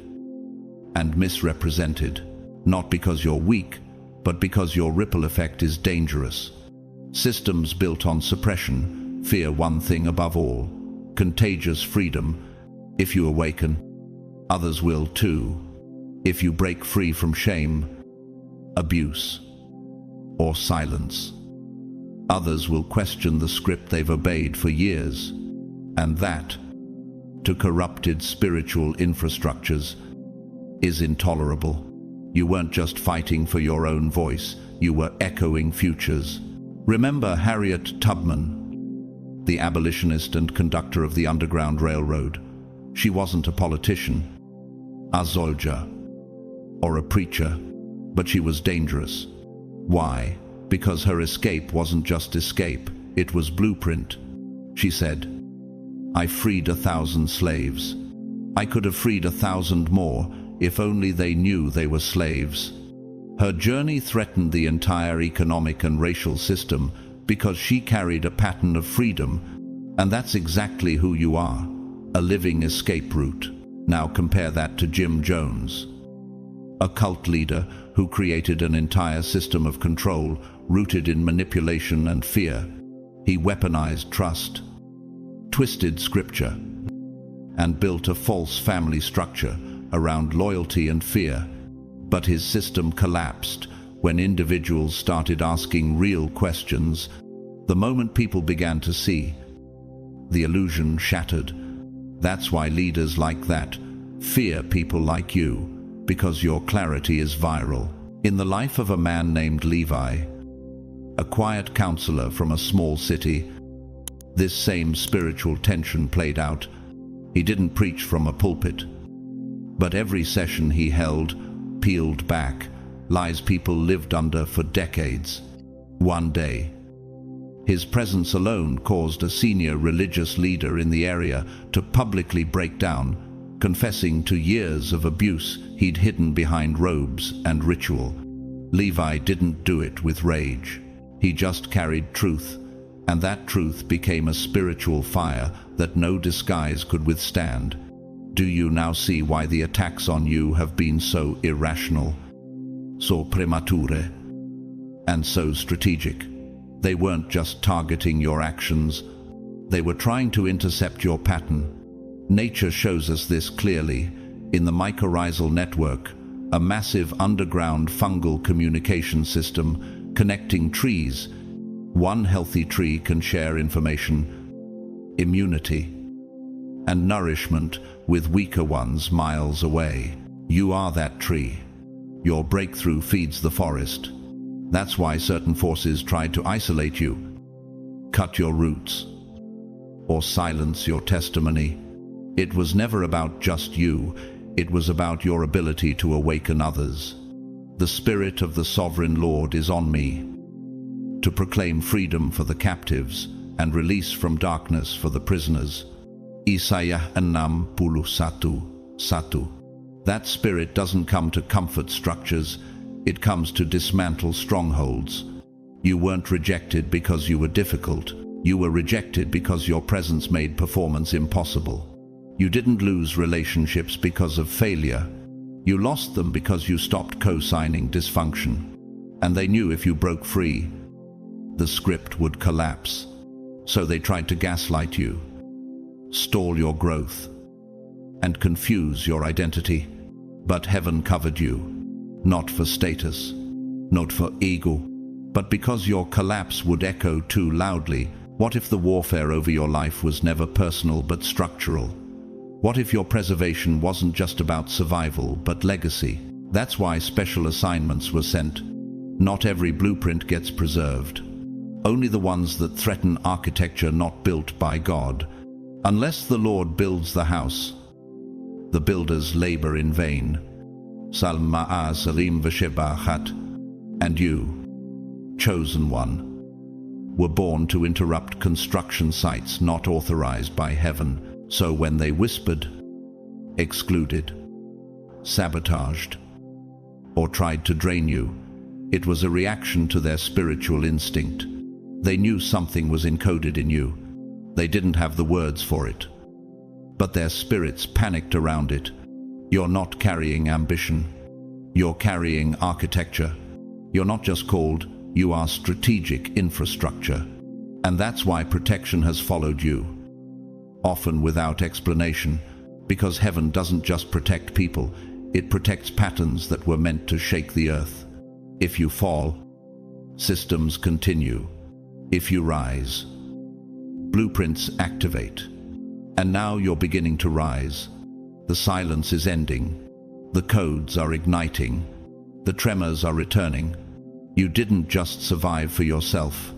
and misrepresented. Not because you're weak, but because your ripple effect is dangerous. Systems built on suppression fear one thing above all: contagious freedom. If you awaken, others will too. If you break free from shame, abuse, or silence, others will question the script they've obeyed for years. And that, to corrupted spiritual infrastructures, is intolerable. You weren't just fighting for your own voice, you were echoing futures. Remember Harriet Tubman, the abolitionist and conductor of the Underground Railroad? She wasn't a politician, a soldier, or a preacher, but she was dangerous. Why? Because her escape wasn't just escape, it was blueprint. She said, "I freed 1,000 slaves. I could have freed 1,000 more if only they knew they were slaves." Her journey threatened the entire economic and racial system because she carried a pattern of freedom, and that's exactly who you are, a living escape route. Now compare that to Jim Jones, a cult leader who created an entire system of control rooted in manipulation and fear. He weaponized trust, twisted scripture, and built a false family structure around loyalty and fear. But his system collapsed when individuals started asking real questions. The moment people began to see, the illusion shattered. That's why leaders like that fear people like you, because your clarity is viral. In the life of a man named Levi, a quiet counselor from a small city, this same spiritual tension played out. He didn't preach from a pulpit, but every session he held peeled back lies people lived under for decades. One day, his presence alone caused a senior religious leader in the area to publicly break down, confessing to years of abuse he'd hidden behind robes and ritual. Levi didn't do it with rage. He just carried truth, and that truth became a spiritual fire that no disguise could withstand. Do you now see why the attacks on you have been so irrational, so premature, and so strategic? They weren't just targeting your actions, they were trying to intercept your pattern. Nature shows us this clearly. In the mycorrhizal network, a massive underground fungal communication system connecting trees, one healthy tree can share information, immunity, and nourishment with weaker ones miles away. You are that tree. Your breakthrough feeds the forest. That's why certain forces tried to isolate you, cut your roots, or silence your testimony. It was never about just you. It was about your ability to awaken others. The Spirit of the Sovereign Lord is on me, to proclaim freedom for the captives and release from darkness for the prisoners. Isaiah 61:1. That Spirit doesn't come to comfort structures, it comes to dismantle strongholds. You weren't rejected because you were difficult. You were rejected because your presence made performance impossible. You didn't lose relationships because of failure. You lost them because you stopped co-signing dysfunction. And they knew if you broke free, the script would collapse. So they tried to gaslight you, stall your growth, and confuse your identity. But heaven covered you, not for status, not for ego, but because your collapse would echo too loudly What if the warfare over your life was never personal but structural? What if your preservation wasn't just about survival but legacy? That's why special assignments were sent. Not every blueprint gets preserved. Only the ones that threaten architecture not built by God. Unless the Lord builds the house, the builders labor in vain. Psalm Ma'asalim Vashebachat. And you, chosen one, were born to interrupt construction sites not authorized by heaven. So when they whispered, excluded, sabotaged, or tried to drain you, it was a reaction to their spiritual instinct. They knew something was encoded in you. They didn't have the words for it, but their spirits panicked around it. You're not carrying ambition. You're carrying architecture. You're not just called, you are strategic infrastructure. And that's why protection has followed you, often without explanation, because heaven doesn't just protect people, it protects patterns that were meant to shake the earth. If you fall, systems continue. If you rise, blueprints activate. And now you're beginning to rise. The silence is ending. The codes are igniting. The tremors are returning. You didn't just survive for yourself.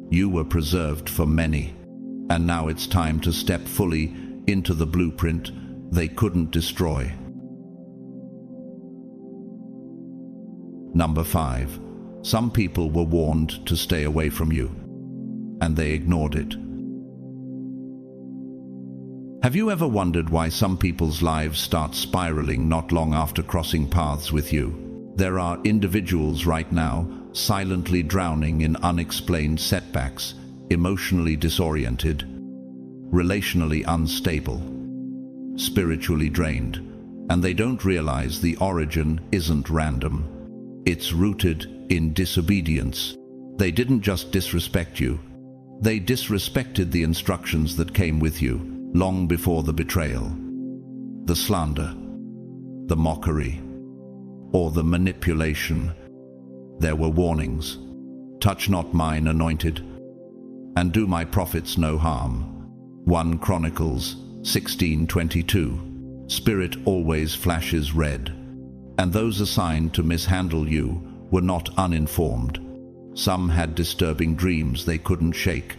You were preserved for many. And now it's time to step fully into the blueprint they couldn't destroy. Number 5. Some people were warned to stay away from you, and they ignored it. Have you ever wondered why some people's lives start spiraling not long after crossing paths with you? There are individuals right now silently drowning in unexplained setbacks, emotionally disoriented, relationally unstable, spiritually drained, and they don't realize the origin isn't random. It's rooted in disobedience. They didn't just disrespect you. They disrespected the instructions that came with you long before the betrayal, the slander, the mockery, or the manipulation. There were warnings. Touch not mine anointed, and do my prophets no harm. 1 Chronicles 16:22. Spirit always flashes red, and those assigned to mishandle you were not uninformed. Some had disturbing dreams they couldn't shake.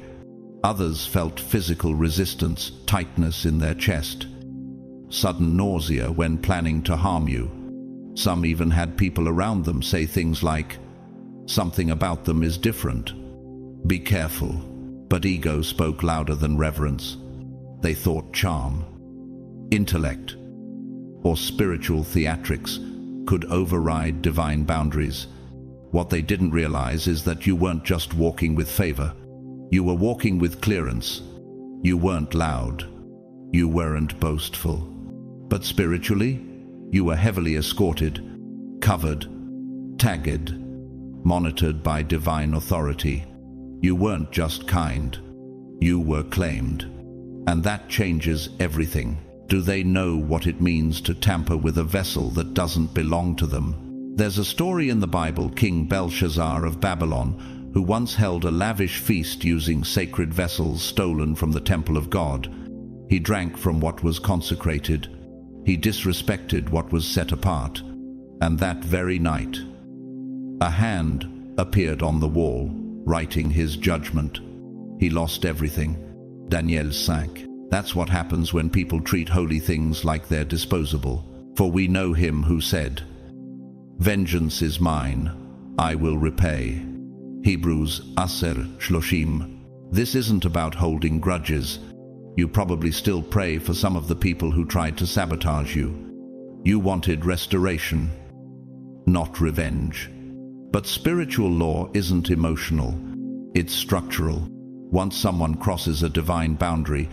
Others felt physical resistance, tightness in their chest, sudden nausea when planning to harm you. Some even had people around them say things like, "Something about them is different. Be careful." But ego spoke louder than reverence. They thought charm, intellect, or spiritual theatrics could override divine boundaries. What they didn't realize is that you weren't just walking with favor. You were walking with clearance. You weren't loud. You weren't boastful. But spiritually, you were heavily escorted, covered, tagged, monitored by divine authority. You weren't just kind. You were claimed. And that changes everything. Do they know what it means to tamper with a vessel that doesn't belong to them? There's a story in the Bible, King Belshazzar of Babylon, who once held a lavish feast using sacred vessels stolen from the temple of God. He drank from what was consecrated. He disrespected what was set apart. And that very night, a hand appeared on the wall, writing his judgment. He lost everything. Daniel 5. That's what happens when people treat holy things like they're disposable. For we know him who said, "Vengeance is mine, I will repay." Hebrews 10:30. This isn't about holding grudges. You probably still pray for some of the people who tried to sabotage you. You wanted restoration, not revenge. But spiritual law isn't emotional. It's structural. Once someone crosses a divine boundary,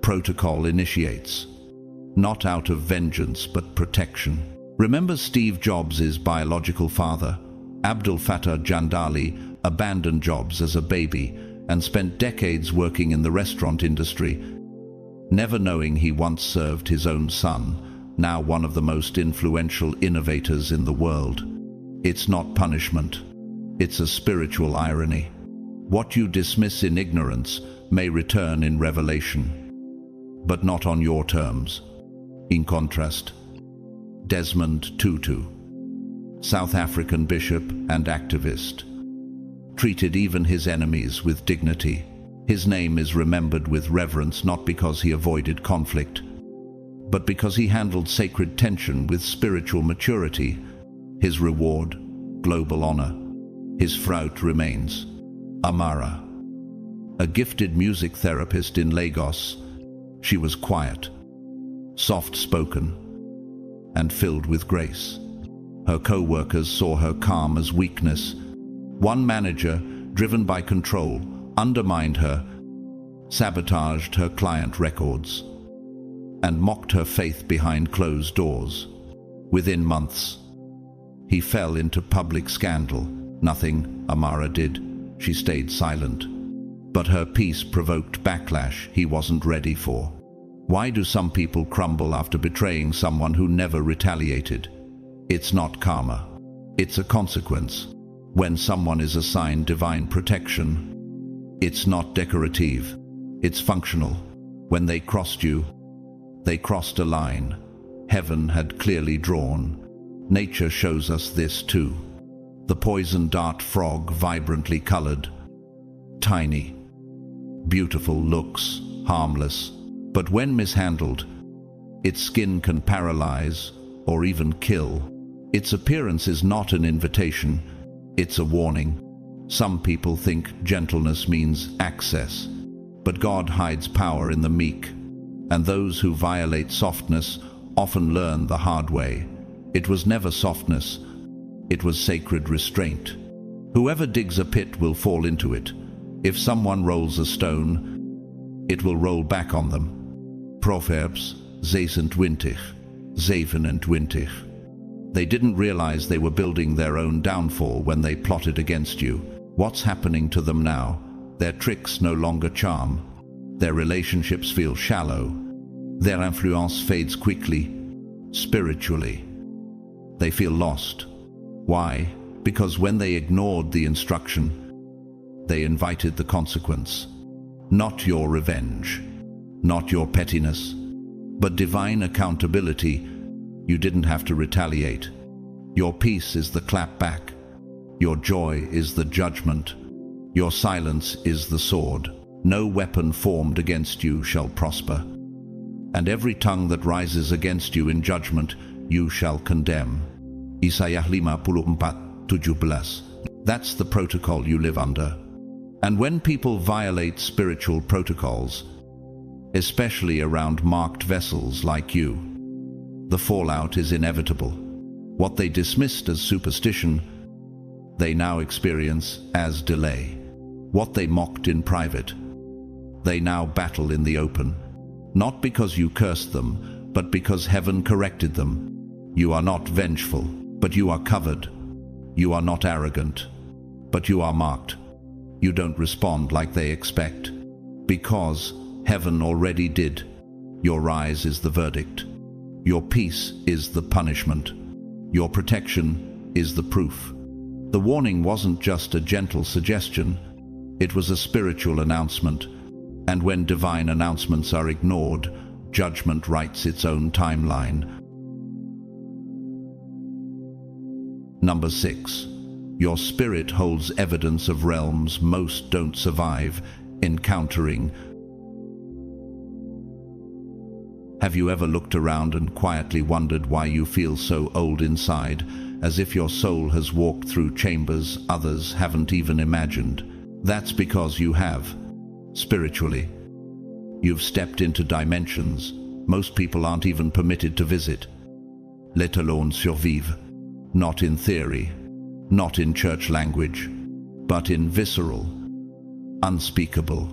protocol initiates. Not out of vengeance, but protection. Remember Steve Jobs' biological father? Abdul Fattah Jandali abandoned jobs as a baby and spent decades working in the restaurant industry, never knowing he once served his own son, now one of the most influential innovators in the world. It's not punishment. It's a spiritual irony. What you dismiss in ignorance may return in revelation, but not on your terms. In contrast, Desmond Tutu, South African bishop and activist, treated even his enemies with dignity. His name is remembered with reverence not because he avoided conflict, but because he handled sacred tension with spiritual maturity. His reward, global honor. His fruit remains. Amara, a gifted music therapist in Lagos. She was quiet, soft-spoken, and filled with grace. Her co-workers saw her calm as weakness. One manager, driven by control, undermined her, sabotaged her client records, and mocked her faith behind closed doors. Within months, he fell into public scandal. Nothing Amara did. She stayed silent. But her peace provoked backlash he wasn't ready for. Why do some people crumble after betraying someone who never retaliated? It's not karma. It's a consequence. When someone is assigned divine protection, it's not decorative. It's functional. When they crossed you, they crossed a line heaven had clearly drawn. Nature shows us this too. The poison dart frog, vibrantly colored, tiny, beautiful looks, harmless, but when mishandled, its skin can paralyze or even kill. Its appearance is not an invitation, it's a warning. Some people think gentleness means access, but God hides power in the meek, and those who violate softness often learn the hard way. It was never softness, it was sacred restraint. Whoever digs a pit will fall into it. If someone rolls a stone, it will roll back on them. Proverbs 26:20, 27:20. They didn't realize they were building their own downfall when they plotted against you. What's happening to them now? Their tricks no longer charm. Their relationships feel shallow. Their influence fades quickly. Spiritually, they feel lost. Why? Because when they ignored the instruction, they invited the consequence. Not your revenge, not your pettiness, but divine accountability. You didn't have to retaliate. Your peace is the clap back. Your joy is the judgment. Your silence is the sword. No weapon formed against you shall prosper. And every tongue that rises against you in judgment, you shall condemn. Isaiah 54:17. That's the protocol you live under. And when people violate spiritual protocols, especially around marked vessels like you, the fallout is inevitable. What they dismissed as superstition, they now experience as delay. What they mocked in private, they now battle in the open. Not because you cursed them, but because heaven corrected them. You are not vengeful, but you are covered. You are not arrogant, but you are marked. You don't respond like they expect, because heaven already did. Your rise is the verdict. Your peace is the punishment. Your protection is the proof. The warning wasn't just a gentle suggestion, it was a spiritual announcement. And when divine announcements are ignored, judgment writes its own timeline. Number 6. Your spirit holds evidence of realms most don't survive, encountering. Have you ever looked around and quietly wondered why you feel so old inside, as if your soul has walked through chambers others haven't even imagined? That's because you have. Spiritually, you've stepped into dimensions most people aren't even permitted to visit, let alone survive. Not in theory, not in church language, but in visceral, unspeakable,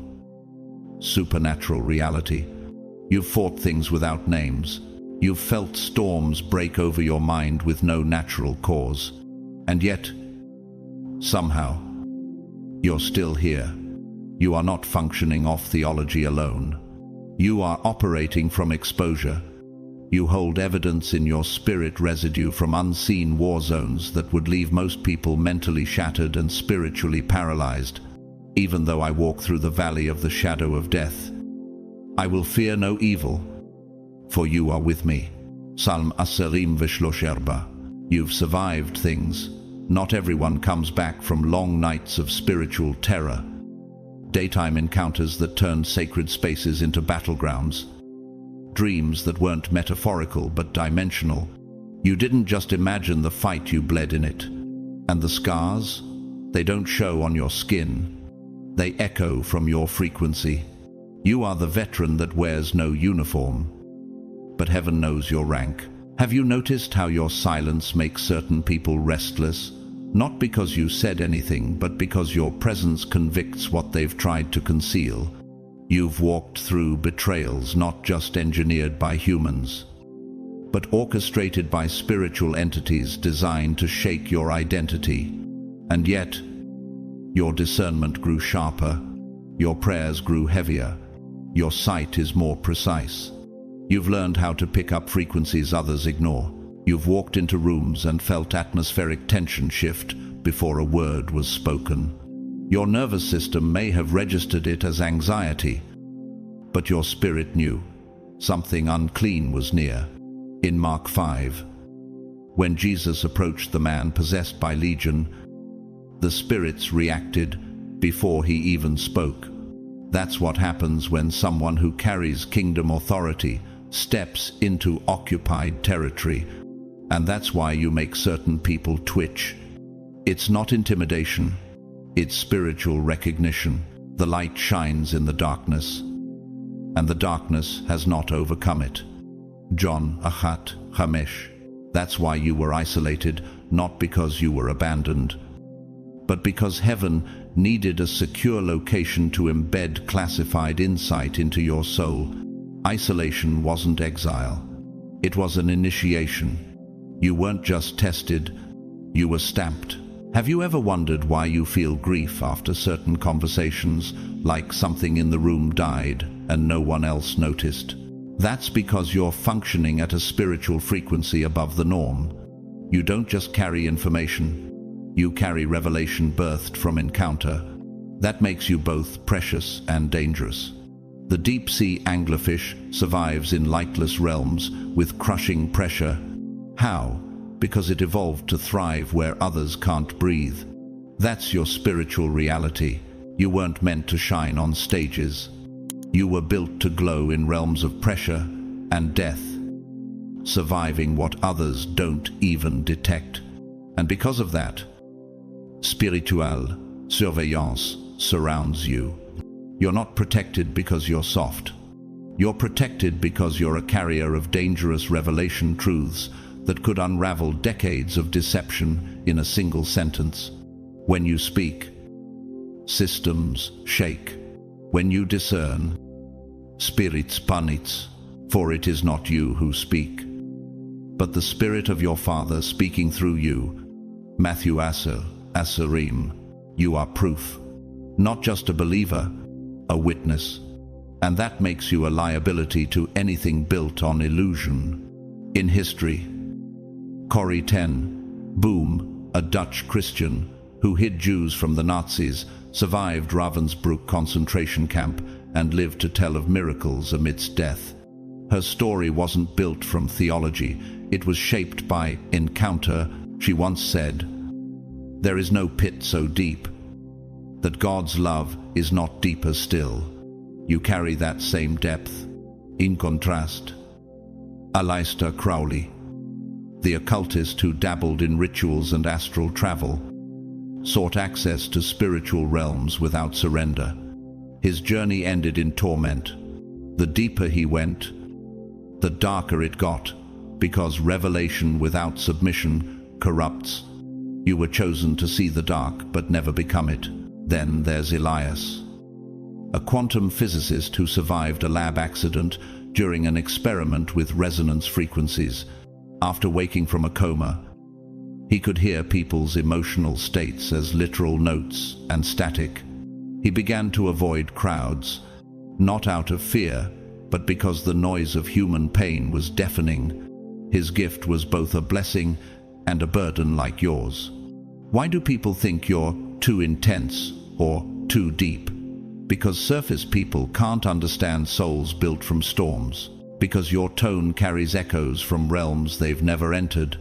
supernatural reality. You've fought things without names. You've felt storms break over your mind with no natural cause. And yet, somehow, you're still here. You are not functioning off theology alone. You are operating from exposure. You hold evidence in your spirit residue from unseen war zones that would leave most people mentally shattered and spiritually paralyzed. Even though I walk through the valley of the shadow of death, I will fear no evil, for you are with me. Psalm 23. You've survived things. Not everyone comes back from long nights of spiritual terror. Daytime encounters that turned sacred spaces into battlegrounds. Dreams that weren't metaphorical but dimensional. You didn't just imagine the fight, you bled in it. And the scars? They don't show on your skin. They echo from your frequency. You are the veteran that wears no uniform. But heaven knows your rank. Have you noticed how your silence makes certain people restless? Not because you said anything, but because your presence convicts what they've tried to conceal. You've walked through betrayals not just engineered by humans, but orchestrated by spiritual entities designed to shake your identity. And yet, your discernment grew sharper, your prayers grew heavier, your sight is more precise. You've learned how to pick up frequencies others ignore. You've walked into rooms and felt atmospheric tension shift before a word was spoken. Your nervous system may have registered it as anxiety, but your spirit knew something unclean was near. In Mark 5, when Jesus approached the man possessed by legion, the spirits reacted before he even spoke. That's what happens when someone who carries kingdom authority steps into occupied territory, and that's why you make certain people twitch. It's not intimidation, it's spiritual recognition. The light shines in the darkness, and the darkness has not overcome it. John 1:5. That's why you were isolated, not because you were abandoned, but because heaven needed a secure location to embed classified insight into your soul. Isolation wasn't exile. It was an initiation. You weren't just tested, you were stamped. Have you ever wondered why you feel grief after certain conversations, like something in the room died and no one else noticed? That's because you're functioning at a spiritual frequency above the norm. You don't just carry information. You carry revelation birthed from encounter. That makes you both precious and dangerous. The deep-sea anglerfish survives in lightless realms with crushing pressure. How? Because it evolved to thrive where others can't breathe. That's your spiritual reality. You weren't meant to shine on stages. You were built to glow in realms of pressure and death, surviving what others don't even detect. And because of that, spiritual surveillance surrounds you. You're not protected because you're soft. You're protected because you're a carrier of dangerous revelation truths that could unravel decades of deception in a single sentence. When you speak, systems shake. When you discern, spirits panic, for it is not you who speak, but the Spirit of your Father speaking through you. Matthew 8:8. You are proof, not just a believer, a witness. And that makes you a liability to anything built on illusion. In history, Corrie ten Boom, a Dutch Christian who hid Jews from the Nazis, survived Ravensbrück concentration camp and lived to tell of miracles amidst death. Her story wasn't built from theology, it was shaped by encounter. She once said, "There is no pit so deep that God's love is not deeper still." You carry that same depth. In contrast, Aleister Crowley, the occultist who dabbled in rituals and astral travel, sought access to spiritual realms without surrender. His journey ended in torment. The deeper he went, the darker it got, because revelation without submission corrupts. You were chosen to see the dark but never become it. Then there's Elias, a quantum physicist who survived a lab accident during an experiment with resonance frequencies. After waking from a coma, he could hear people's emotional states as literal notes and static. He began to avoid crowds, not out of fear, but because the noise of human pain was deafening. His gift was both a blessing and a burden like yours. Why do people think you're too intense or too deep. Because surface people can't understand souls built from storms. Because your tone carries echoes from realms they've never entered.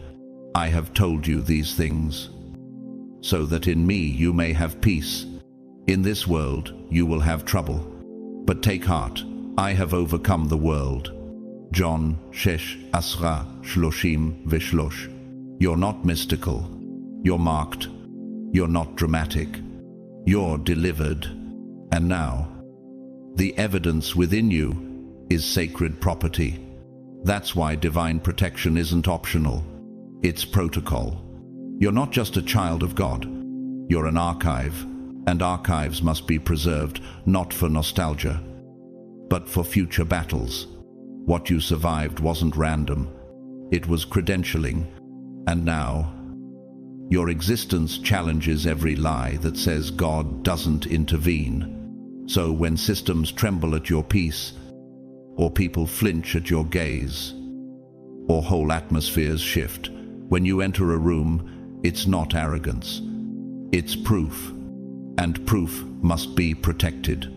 I have told you these things, so that in me you may have peace. In this world you will have trouble. But take heart, I have overcome the world. John 6:33. You're not mystical. You're marked. You're not dramatic. You're delivered. And now, the evidence within you is sacred property. That's why divine protection isn't optional. It's protocol. You're not just a child of God. You're an archive, and archives must be preserved, not for nostalgia, but for future battles. What you survived wasn't random. It was credentialing. And now, your existence challenges every lie that says God doesn't intervene. So when systems tremble at your peace, or people flinch at your gaze, or whole atmospheres shift, when you enter a room, it's not arrogance. It's proof, and proof must be protected.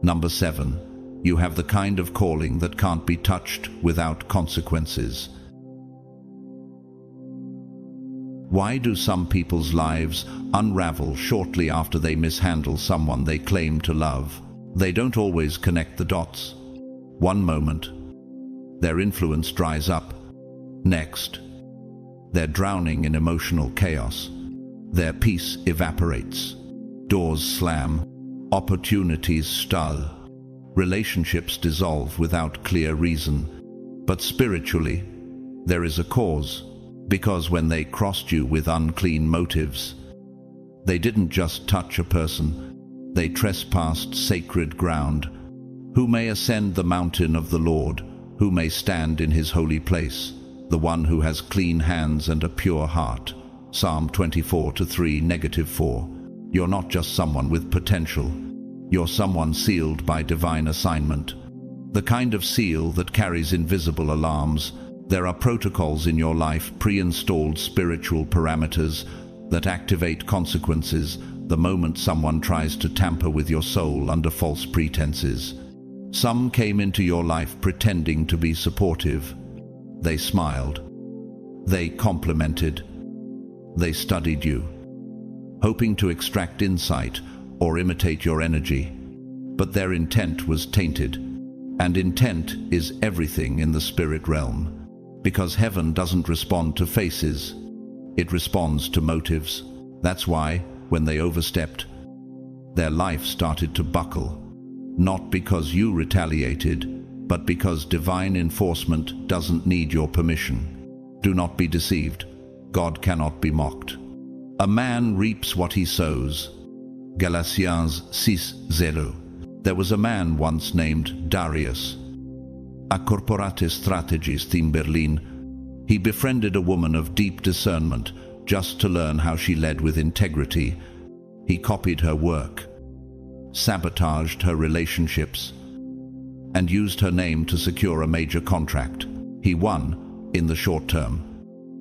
Number 7. You have the kind of calling that can't be touched without consequences. Why do some people's lives unravel shortly after they mishandle someone they claim to love? They don't always connect the dots. One moment, their influence dries up. Next, they're drowning in emotional chaos. Their peace evaporates. Doors slam. Opportunities stall. Relationships dissolve without clear reason. But spiritually, there is a cause. Because when they crossed you with unclean motives, they didn't just touch a person, they trespassed sacred ground. Who may ascend the mountain of the Lord? Who may stand in his holy place? The one who has clean hands and a pure heart. Psalm 24:3-4. You're not just someone with potential. You're someone sealed by divine assignment. The kind of seal that carries invisible alarms. There are protocols in your life, pre-installed spiritual parameters that activate consequences the moment someone tries to tamper with your soul under false pretenses. Some came into your life pretending to be supportive. They smiled. They complimented. They studied you, hoping to extract insight or imitate your energy. But their intent was tainted, and intent is everything in the spirit realm. Because heaven doesn't respond to faces, it responds to motives. That's why, when they overstepped, their life started to buckle. Not because you retaliated, but because divine enforcement doesn't need your permission. Do not be deceived. God cannot be mocked. A man reaps what he sows. Galatians 6:0. There was a man once named Darius, a corporate strategist in Berlin. He befriended a woman of deep discernment just to learn how she led with integrity. He copied her work, sabotaged her relationships, and used her name to secure a major contract. He won in the short term,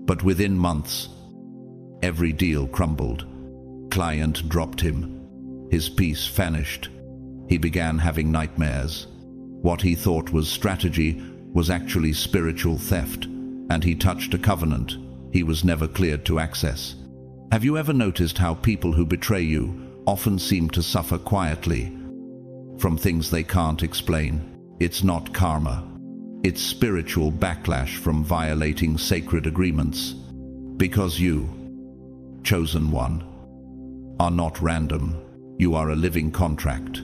but within months, every deal crumbled. Client dropped him. His peace vanished. He began having nightmares. What he thought was strategy was actually spiritual theft, and he touched a covenant he was never cleared to access. Have you ever noticed how people who betray you often seem to suffer quietly from things they can't explain? It's not karma. It's spiritual backlash from violating sacred agreements. Because you, chosen one, are not random. You are a living contract,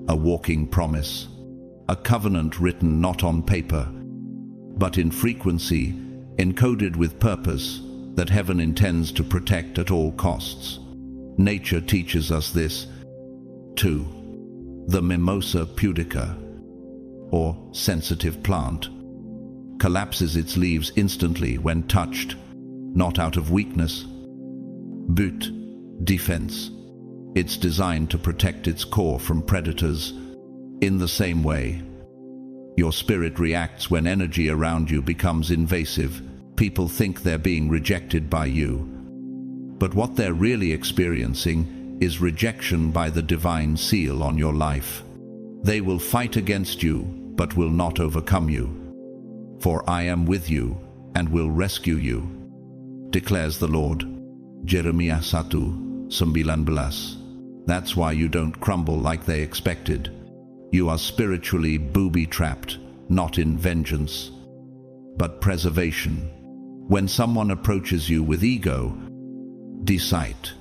a walking promise, a covenant written not on paper, but in frequency, encoded with purpose that heaven intends to protect at all costs. Nature teaches us this too. The mimosa pudica, or sensitive plant, collapses its leaves instantly when touched, not out of weakness, but defense. It's designed to protect its core from predators. In the same way, your spirit reacts when energy around you becomes invasive. People think they're being rejected by you, But what they're really experiencing is rejection by the divine seal on your life. They will fight against you, but will not overcome you. For I am with you and will rescue you, declares the Lord. Jeremiah 1:19. That's why you don't crumble like they expected. You are spiritually booby-trapped, not in vengeance, but preservation. When someone approaches you with ego, deceit,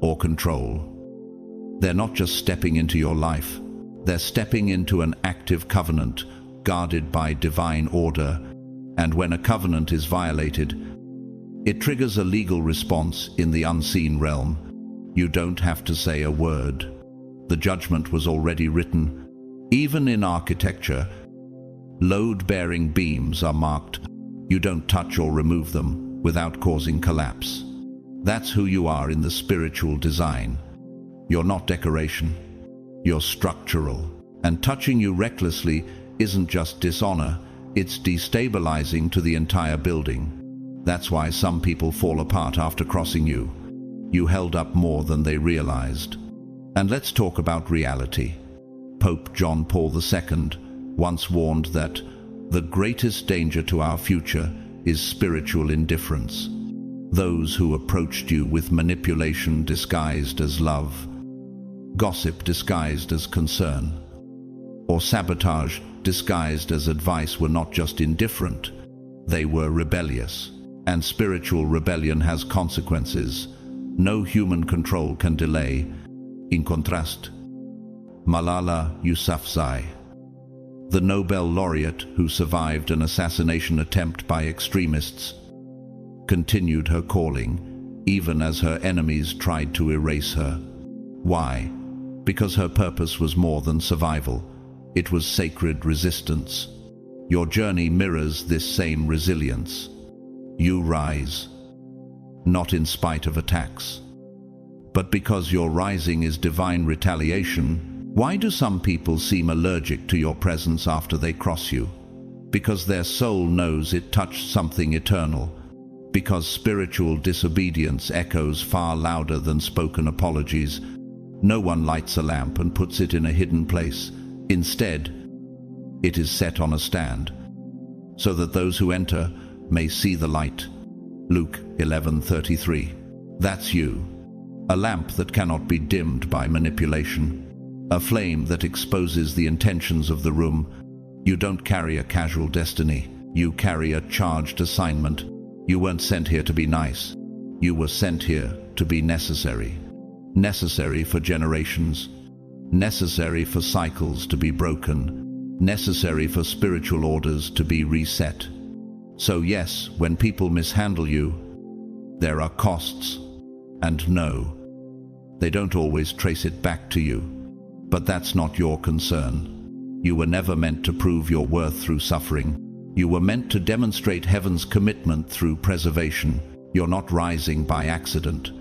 or control, they're not just stepping into your life, they're stepping into an active covenant guarded by divine order, and when a covenant is violated, it triggers a legal response in the unseen realm. You don't have to say a word. The judgment was already written. Even in architecture, load-bearing beams are marked. You don't touch or remove them without causing collapse. That's who you are in the spiritual design. You're not decoration. You're structural. And touching you recklessly isn't just dishonor, it's destabilizing to the entire building. That's why some people fall apart after crossing you. You held up more than they realized. And let's talk about reality. Pope John Paul II once warned that the greatest danger to our future is spiritual indifference. Those who approached you with manipulation disguised as love, gossip disguised as concern, or sabotage disguised as advice were not just indifferent, they were rebellious. And spiritual rebellion has consequences. No human control can delay. In contrast, Malala Yousafzai, the Nobel laureate who survived an assassination attempt by extremists, continued her calling, even as her enemies tried to erase her. Why? Because her purpose was more than survival. It was sacred resistance. Your journey mirrors this same resilience. You rise, not in spite of attacks, but because your rising is divine retaliation. Why do some people seem allergic to your presence after they cross you? Because their soul knows it touched something eternal. Because spiritual disobedience echoes far louder than spoken apologies. No one lights a lamp and puts it in a hidden place. Instead, it is set on a stand, so that those who enter may see the light. Luke 11:33. That's you. A lamp that cannot be dimmed by manipulation. A flame that exposes the intentions of the room. You don't carry a casual destiny. You carry a charged assignment. You weren't sent here to be nice. You were sent here to be necessary. Necessary for generations. Necessary for cycles to be broken. Necessary for spiritual orders to be reset. So yes, when people mishandle you, there are costs. And no, they don't always trace it back to you. But that's not your concern. You were never meant to prove your worth through suffering. You were meant to demonstrate heaven's commitment through preservation. You're not rising by accident.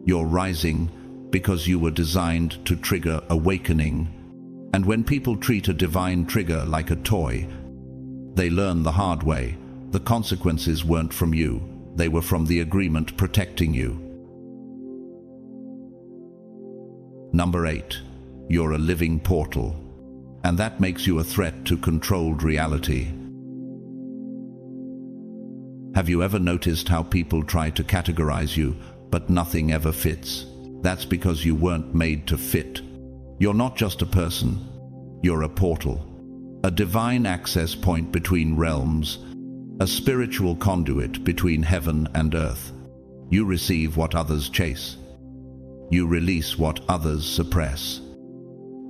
You're rising because you were designed to trigger awakening. And when people treat a divine trigger like a toy, they learn the hard way. The consequences weren't from you. They were from the agreement protecting you. Number 8. You're a living portal. And that makes you a threat to controlled reality. Have you ever noticed how people try to categorize you, but nothing ever fits? That's because you weren't made to fit. You're not just a person. You're a portal. A divine access point between realms. A spiritual conduit between heaven and earth. You receive what others chase. You release what others suppress.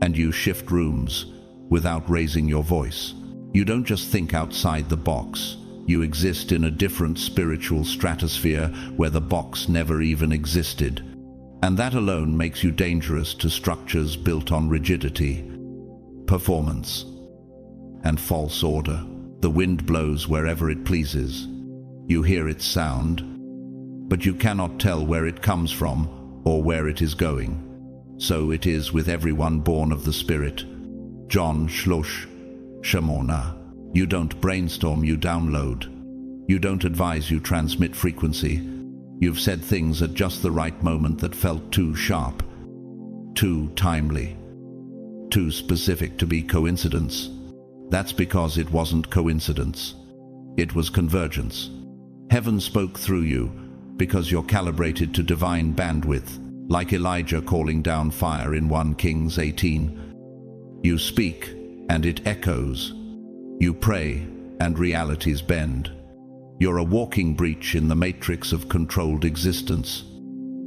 And you shift rooms without raising your voice. You don't just think outside the box. You exist in a different spiritual stratosphere where the box never even existed. And that alone makes you dangerous to structures built on rigidity, performance, and false order. The wind blows wherever it pleases. You hear its sound, but you cannot tell where it comes from or where it is going. So it is with everyone born of the Spirit. John Shlosh Shemona. You don't brainstorm, you download. You don't advise, you transmit frequency. You've said things at just the right moment that felt too sharp, too timely, too specific to be coincidence. That's because it wasn't coincidence. It was convergence. Heaven spoke through you because you're calibrated to divine bandwidth, like Elijah calling down fire in 1 Kings 18. You speak, and it echoes. You pray, and realities bend. You're a walking breach in the matrix of controlled existence.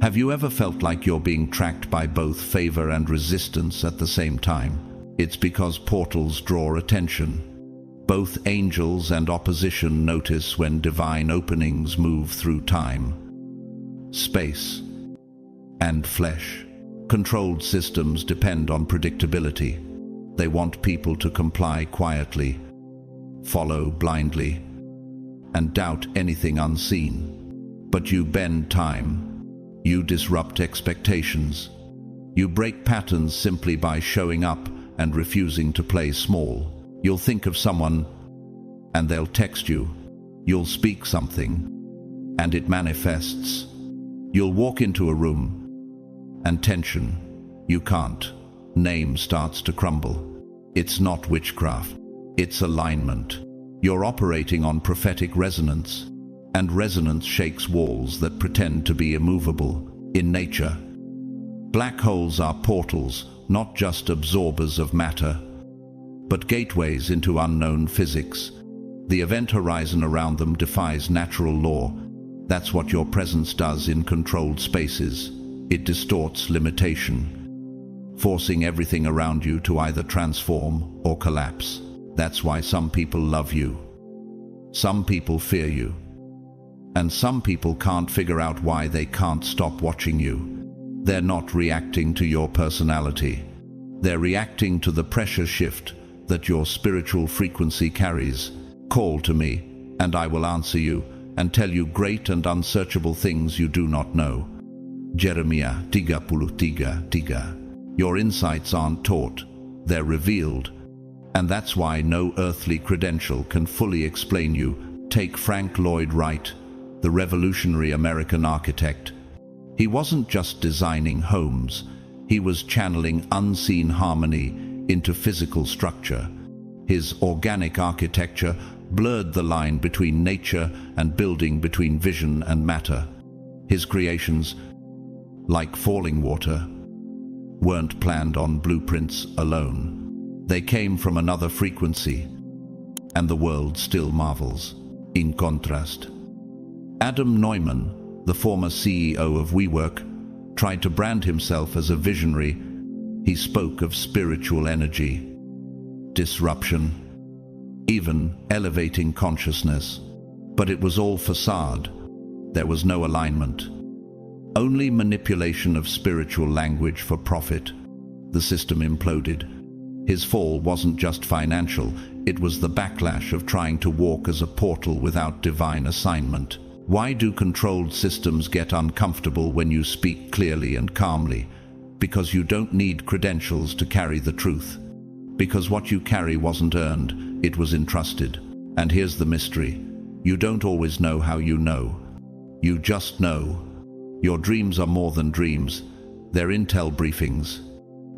Have you ever felt like you're being tracked by both favor and resistance at the same time? It's because portals draw attention. Both angels and opposition notice when divine openings move through time, space, and flesh. Controlled systems depend on predictability. They want people to comply quietly, follow blindly, and doubt anything unseen. But you bend time. You disrupt expectations. You break patterns simply by showing up and refusing to play small. You'll think of someone, and they'll text you. You'll speak something, and it manifests. You'll walk into a room, and tension. You can't. Name starts to crumble. It's not witchcraft. It's alignment. You're operating on prophetic resonance, and resonance shakes walls that pretend to be immovable. In nature, black holes are portals, not just absorbers of matter, but gateways into unknown physics. The event horizon around them defies natural law. That's what your presence does in controlled spaces. It distorts limitation, forcing everything around you to either transform or collapse. That's why some people love you, some people fear you, and some people can't figure out why they can't stop watching you. They're not reacting to your personality. They're reacting to the pressure shift that your spiritual frequency carries. Call to me, and I will answer you, and tell you great and unsearchable things you do not know. Jeremiah 33:3. Your insights aren't taught, they're revealed. And that's why no earthly credential can fully explain you. Take Frank Lloyd Wright, the revolutionary American architect. He wasn't just designing homes, he was channeling unseen harmony into physical structure. His organic architecture blurred the line between nature and building, between vision and matter. His creations, like falling water, weren't planned on blueprints alone. They came from another frequency, and the world still marvels. In contrast, Adam Neumann, the former CEO of WeWork, tried to brand himself as a visionary. He spoke of spiritual energy, disruption, even elevating consciousness. But it was all facade. There was no alignment. Only manipulation of spiritual language for profit. The system imploded. His fall wasn't just financial, it was the backlash of trying to walk as a portal without divine assignment. Why do controlled systems get uncomfortable when you speak clearly and calmly? Because you don't need credentials to carry the truth. Because what you carry wasn't earned, it was entrusted. And here's the mystery. You don't always know how you know. You just know. Your dreams are more than dreams. They're intel briefings.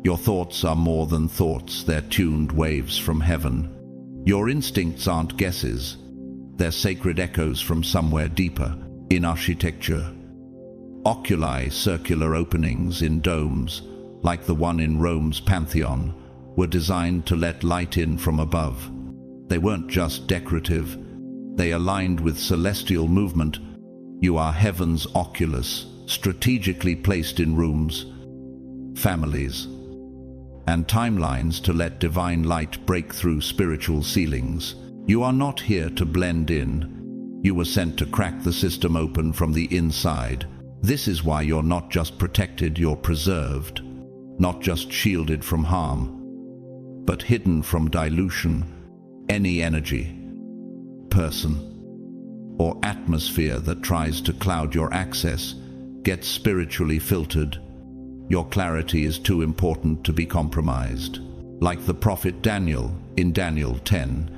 Your thoughts are more than thoughts. They're tuned waves from heaven. Your instincts aren't guesses. They're sacred echoes from somewhere deeper. In architecture, oculi, circular openings in domes, like the one in Rome's Pantheon, were designed to let light in from above. They weren't just decorative. They aligned with celestial movement. You are heaven's oculus, strategically placed in rooms, families, and timelines to let divine light break through spiritual ceilings. You are not here to blend in. You were sent to crack the system open from the inside. This is why you're not just protected, you're preserved. Not just shielded from harm, but hidden from dilution. Any energy, person, or atmosphere that tries to cloud your access gets spiritually filtered. Your clarity is too important to be compromised. Like the prophet Daniel in Daniel 10,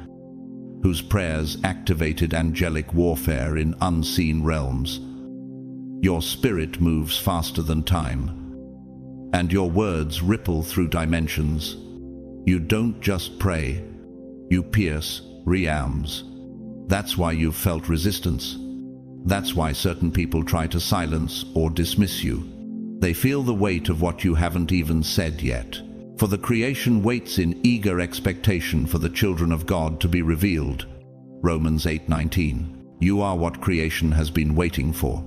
whose prayers activated angelic warfare in unseen realms. Your spirit moves faster than time, and your words ripple through dimensions. You don't just pray, you pierce realms. That's why you've felt resistance. That's why certain people try to silence or dismiss you. They feel the weight of what you haven't even said yet. For the creation waits in eager expectation for the children of God to be revealed. Romans 8:19. You are what creation has been waiting for,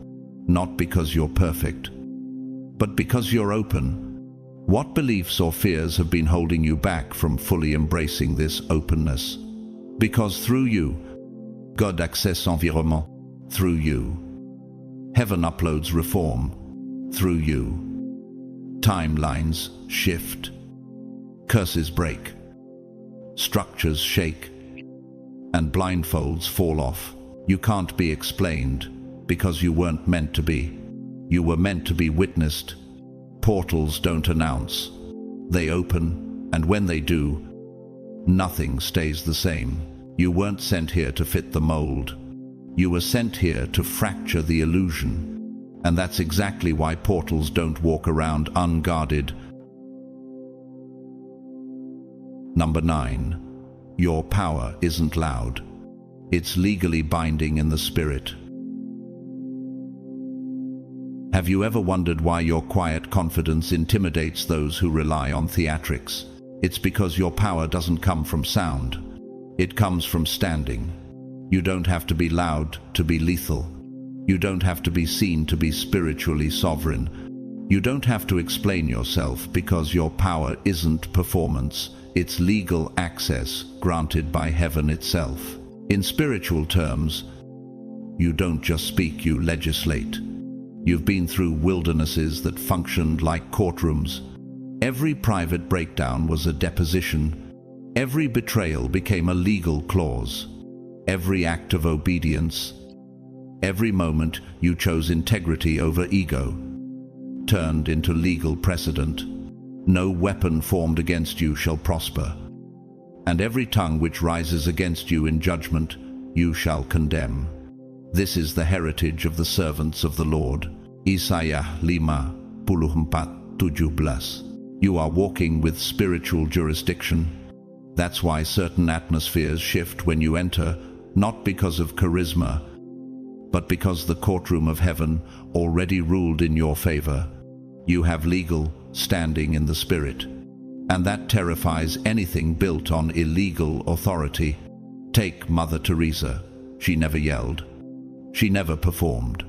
not because you're perfect, but because you're open. What beliefs or fears have been holding you back from fully embracing this openness? Because through you, God access environment. Through you, heaven uploads reform. Through you, timelines shift, curses break, structures shake, and blindfolds fall off. You can't be explained because you weren't meant to be. You were meant to be witnessed. Portals don't announce. They open, and when they do, nothing stays the same. You weren't sent here to fit the mold. You were sent here to fracture the illusion. And that's exactly why portals don't walk around unguarded. Number 9. Your power isn't loud. It's legally binding in the spirit. Have you ever wondered why your quiet confidence intimidates those who rely on theatrics? It's because your power doesn't come from sound. It comes from standing. You don't have to be loud to be lethal. You don't have to be seen to be spiritually sovereign. You don't have to explain yourself because your power isn't performance. It's legal access granted by heaven itself. In spiritual terms, you don't just speak, you legislate. You've been through wildernesses that functioned like courtrooms. Every private breakdown was a deposition. Every betrayal became a legal clause. Every act of obedience, every moment you chose integrity over ego, turned into legal precedent. No weapon formed against you shall prosper, and every tongue which rises against you in judgment you shall condemn. This is the heritage of the servants of the Lord. Isaiah 5:17. You are walking with spiritual jurisdiction. That's why certain atmospheres shift when you enter, not because of charisma, but because the courtroom of heaven already ruled in your favor. You have legal standing in the spirit, and that terrifies anything built on illegal authority. Take Mother Teresa. She never yelled. She never performed.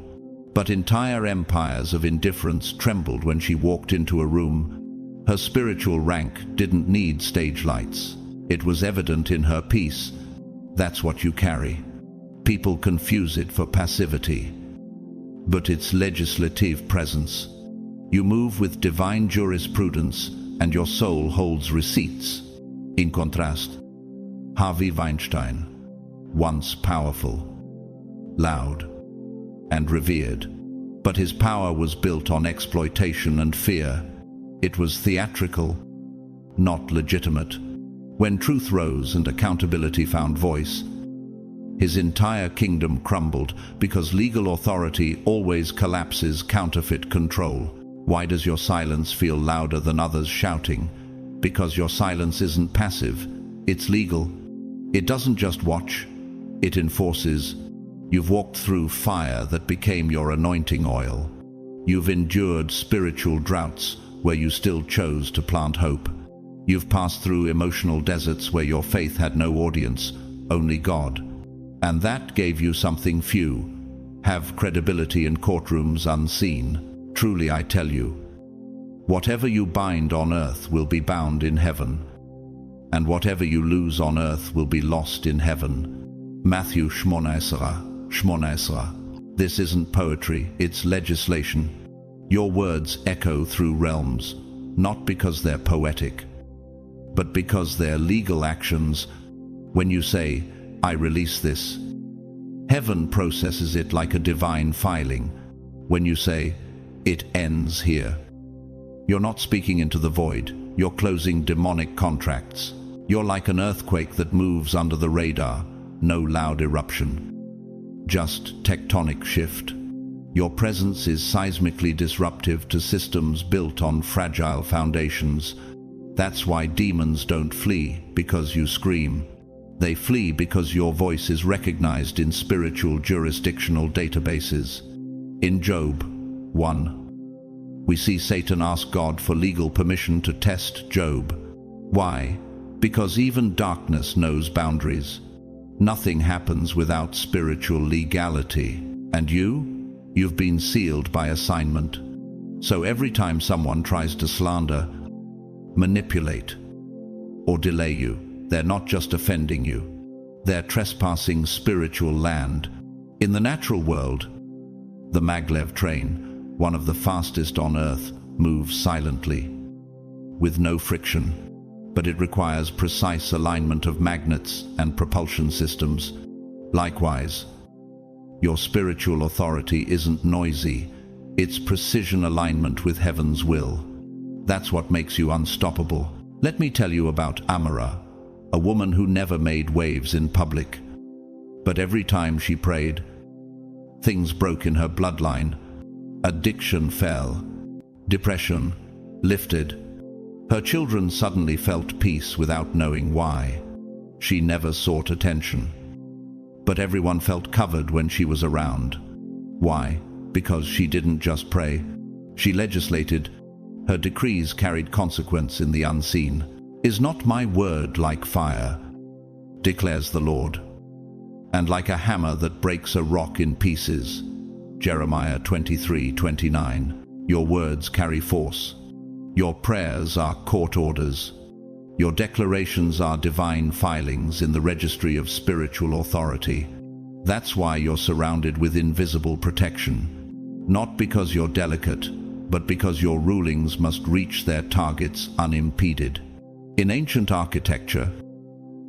But entire empires of indifference trembled when she walked into a room. Her spiritual rank didn't need stage lights. It was evident in her peace. That's what you carry. People confuse it for passivity, but it's legislative presence. You move with divine jurisprudence, and your soul holds receipts. In contrast, Harvey Weinstein, once powerful, loud, and revered, but his power was built on exploitation and fear. It was theatrical, not legitimate. When truth rose and accountability found voice, his entire kingdom crumbled because legal authority always collapses counterfeit control. Why does your silence feel louder than others shouting? Because your silence isn't passive, it's legal. It doesn't just watch, it enforces. You've walked through fire that became your anointing oil. You've endured spiritual droughts where you still chose to plant hope. You've passed through emotional deserts where your faith had no audience, only God. And that gave you something few have credibility in courtrooms unseen. Truly I tell you, whatever you bind on earth will be bound in heaven, and whatever you lose on earth will be lost in heaven. Matthew 18:18. This isn't poetry, it's legislation. Your words echo through realms, not because they're poetic, but because they're legal actions. When you say, I release this, heaven processes it like a divine filing. When you say, it ends here, you're not speaking into the void, you're closing demonic contracts. You're like an earthquake that moves under the radar, no loud eruption, just tectonic shift. Your presence is seismically disruptive to systems built on fragile foundations. That's why demons don't flee because you scream. They flee because your voice is recognized in spiritual jurisdictional databases. In Job 1, we see Satan ask God for legal permission to test Job. Why? Because even darkness knows boundaries. Nothing happens without spiritual legality. And you've been sealed by assignment. So every time someone tries to slander, manipulate, or delay you, they're not just offending you. They're trespassing spiritual land. In the natural world, the maglev train, one of the fastest on Earth, moves silently, with no friction. But it requires precise alignment of magnets and propulsion systems. Likewise, your spiritual authority isn't noisy. It's precision alignment with heaven's will. That's what makes you unstoppable. Let me tell you about Amara, a woman who never made waves in public. But every time she prayed, things broke in her bloodline. Addiction fell. Depression lifted. Her children suddenly felt peace without knowing why. She never sought attention. But everyone felt covered when she was around. Why? Because she didn't just pray. She legislated. Her decrees carried consequence in the unseen. Is not my word like fire, declares the Lord, and like a hammer that breaks a rock in pieces? Jeremiah 23:29. Your words carry force. Your prayers are court orders. Your declarations are divine filings in the registry of spiritual authority. That's why you're surrounded with invisible protection. Not because you're delicate, but because your rulings must reach their targets unimpeded. In ancient architecture,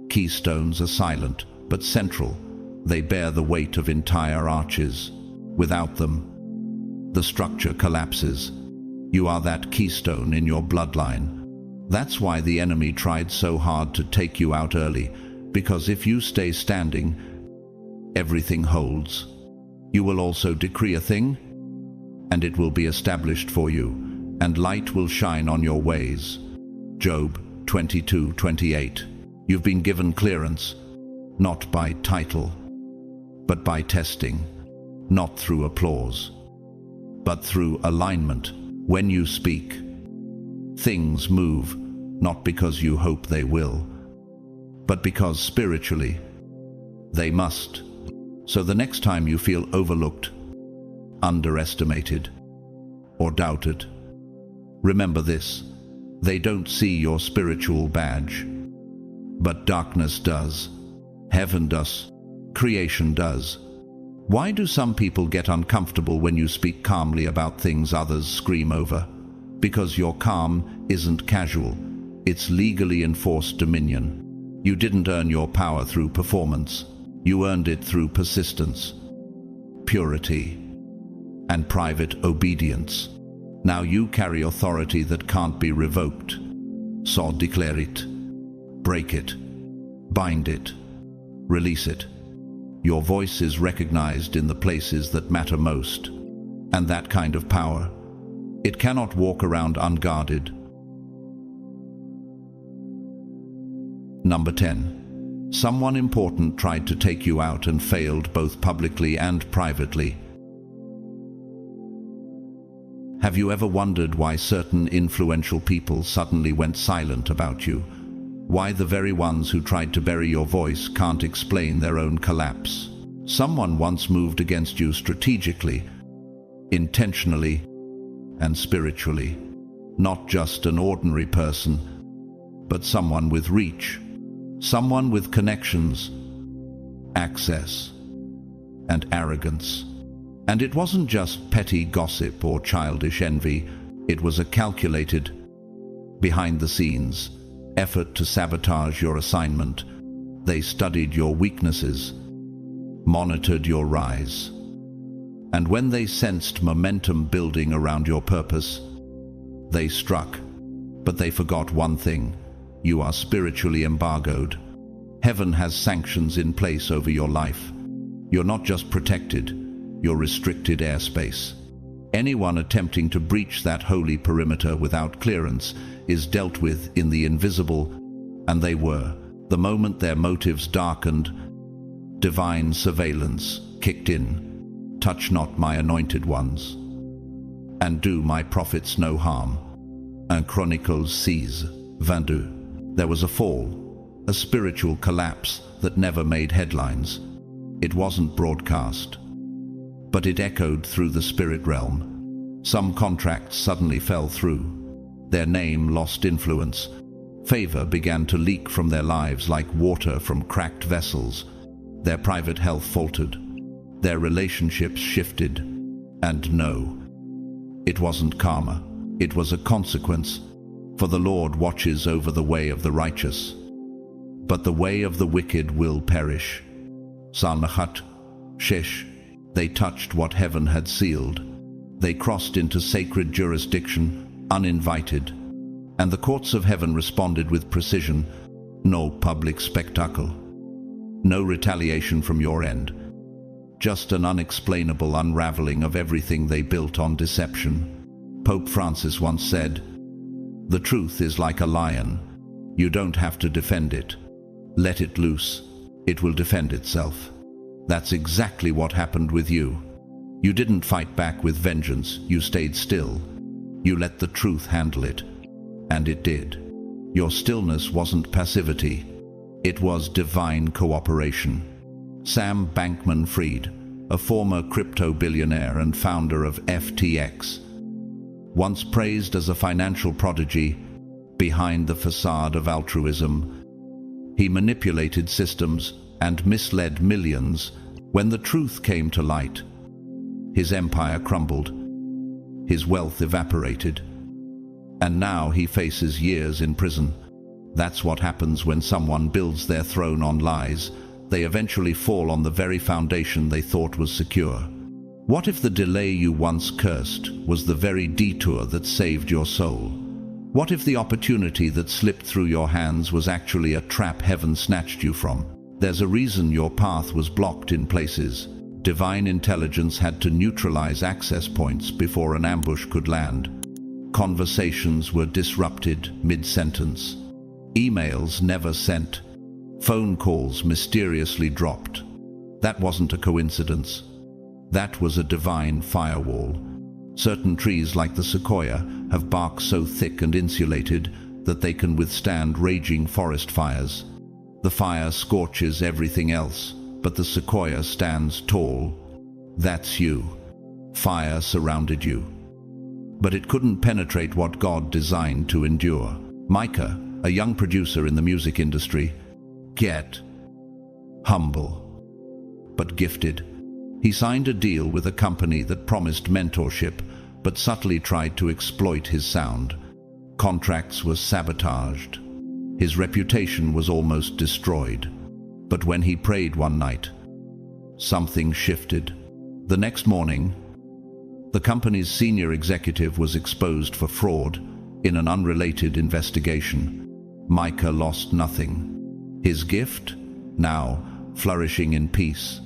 keystones are silent but central. They bear the weight of entire arches. Without them, the structure collapses. You are that keystone in your bloodline. That's why the enemy tried so hard to take you out early, because if you stay standing, everything holds. You will also decree a thing, and it will be established for you, and light will shine on your ways. Job 22:28. You've been given clearance, not by title, but by testing, not through applause, but through alignment. When you speak, things move, not because you hope they will, but because spiritually they must. So the next time you feel overlooked, underestimated, or doubted, remember this: they don't see your spiritual badge, but darkness does. Heaven does. Creation does. Why do some people get uncomfortable when you speak calmly about things others scream over? Because your calm isn't casual. It's legally enforced dominion. You didn't earn your power through performance. You earned it through persistence, purity, and private obedience. Now you carry authority that can't be revoked. So declare it, break it, bind it, release it. Your voice is recognized in the places that matter most. And that kind of power, it cannot walk around unguarded. Number 10. Someone important tried to take you out and failed both publicly and privately. Have you ever wondered why certain influential people suddenly went silent about you? Why the very ones who tried to bury your voice can't explain their own collapse? Someone once moved against you strategically, intentionally, and spiritually. Not just an ordinary person, but someone with reach, someone with connections, access, and arrogance. And it wasn't just petty gossip or childish envy. It was a calculated, behind-the-scenes effort to sabotage your assignment. They studied your weaknesses, monitored your rise, and when they sensed momentum building around your purpose, they struck. But they forgot one thing: you are spiritually embargoed. Heaven has sanctions in place over your life. You're not just protected, your restricted airspace. Anyone attempting to breach that holy perimeter without clearance is dealt with in the invisible, and they were. The moment their motives darkened, divine surveillance kicked in. Touch not my anointed ones, and do my prophets no harm. 1 Chronicles 6:22. There was a fall, a spiritual collapse that never made headlines. It wasn't broadcast, but it echoed through the spirit realm. Some contracts suddenly fell through. Their name lost influence. Favor began to leak from their lives like water from cracked vessels. Their private health faltered. Their relationships shifted. And no, it wasn't karma. It was a consequence. For the Lord watches over the way of the righteous, but the way of the wicked will perish. Salmachat, Shesh. They touched what heaven had sealed. They crossed into sacred jurisdiction, uninvited, and the courts of heaven responded with precision. No public spectacle. No retaliation from your end. Just an unexplainable unraveling of everything they built on deception. Pope Francis once said, "The truth is like a lion. You don't have to defend it. Let it loose. It will defend itself." That's exactly what happened with you. You didn't fight back with vengeance. You stayed still. You let the truth handle it. And it did. Your stillness wasn't passivity. It was divine cooperation. Sam Bankman-Fried, a former crypto billionaire and founder of FTX, once praised as a financial prodigy, behind the facade of altruism, he manipulated systems and misled millions. When the truth came to light, his empire crumbled, his wealth evaporated, and now he faces years in prison. That's what happens when someone builds their throne on lies. They eventually fall on the very foundation they thought was secure. What if the delay you once cursed was the very detour that saved your soul? What if the opportunity that slipped through your hands was actually a trap heaven snatched you from? There's a reason your path was blocked in places. Divine intelligence had to neutralize access points before an ambush could land. Conversations were disrupted mid-sentence. Emails never sent. Phone calls mysteriously dropped. That wasn't a coincidence. That was a divine firewall. Certain trees like the sequoia have bark so thick and insulated that they can withstand raging forest fires. The fire scorches everything else, but the sequoia stands tall. That's you. Fire surrounded you, but it couldn't penetrate what God designed to endure. Micah, a young producer in the music industry, humble, but gifted. He signed a deal with a company that promised mentorship, but subtly tried to exploit his sound. Contracts were sabotaged. His reputation was almost destroyed. But when he prayed one night, something shifted. The next morning, the company's senior executive was exposed for fraud in an unrelated investigation. Micah lost nothing. His gift, now flourishing in peace.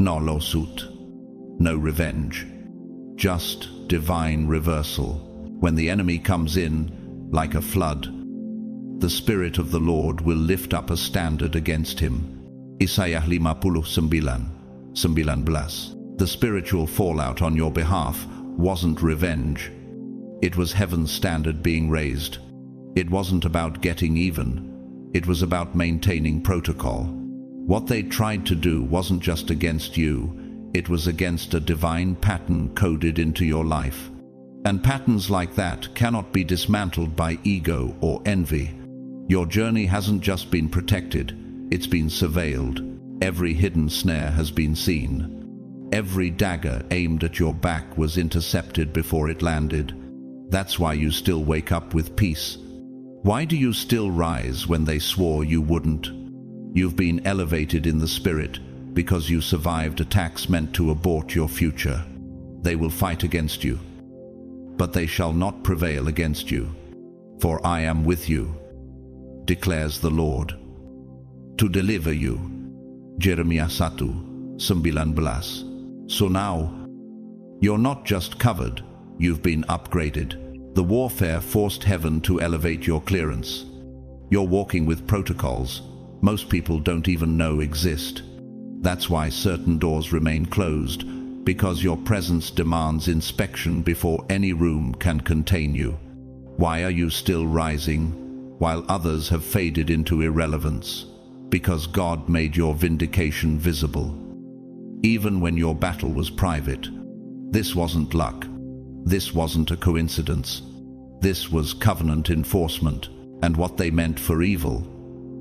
No lawsuit, no revenge, just divine reversal. When the enemy comes in like a flood, the Spirit of the Lord will lift up a standard against him. Isaiah 59:19. The spiritual fallout on your behalf wasn't revenge. It was heaven's standard being raised. It wasn't about getting even. It was about maintaining protocol. What they tried to do wasn't just against you. It was against a divine pattern coded into your life. And patterns like that cannot be dismantled by ego or envy. Your journey hasn't just been protected, it's been surveilled. Every hidden snare has been seen. Every dagger aimed at your back was intercepted before it landed. That's why you still wake up with peace. Why do you still rise when they swore you wouldn't? You've been elevated in the spirit because you survived attacks meant to abort your future. They will fight against you, but they shall not prevail against you. For I am with you, declares the Lord, to deliver you. Jeremiah 1:19. So now, you're not just covered, you've been upgraded. The warfare forced heaven to elevate your clearance. You're walking with protocols most people don't even know exist. That's why certain doors remain closed, because your presence demands inspection before any room can contain you. Why are you still rising, while others have faded into irrelevance? Because God made your vindication visible. Even when your battle was private. This wasn't luck. This wasn't a coincidence. This was covenant enforcement, and what they meant for evil,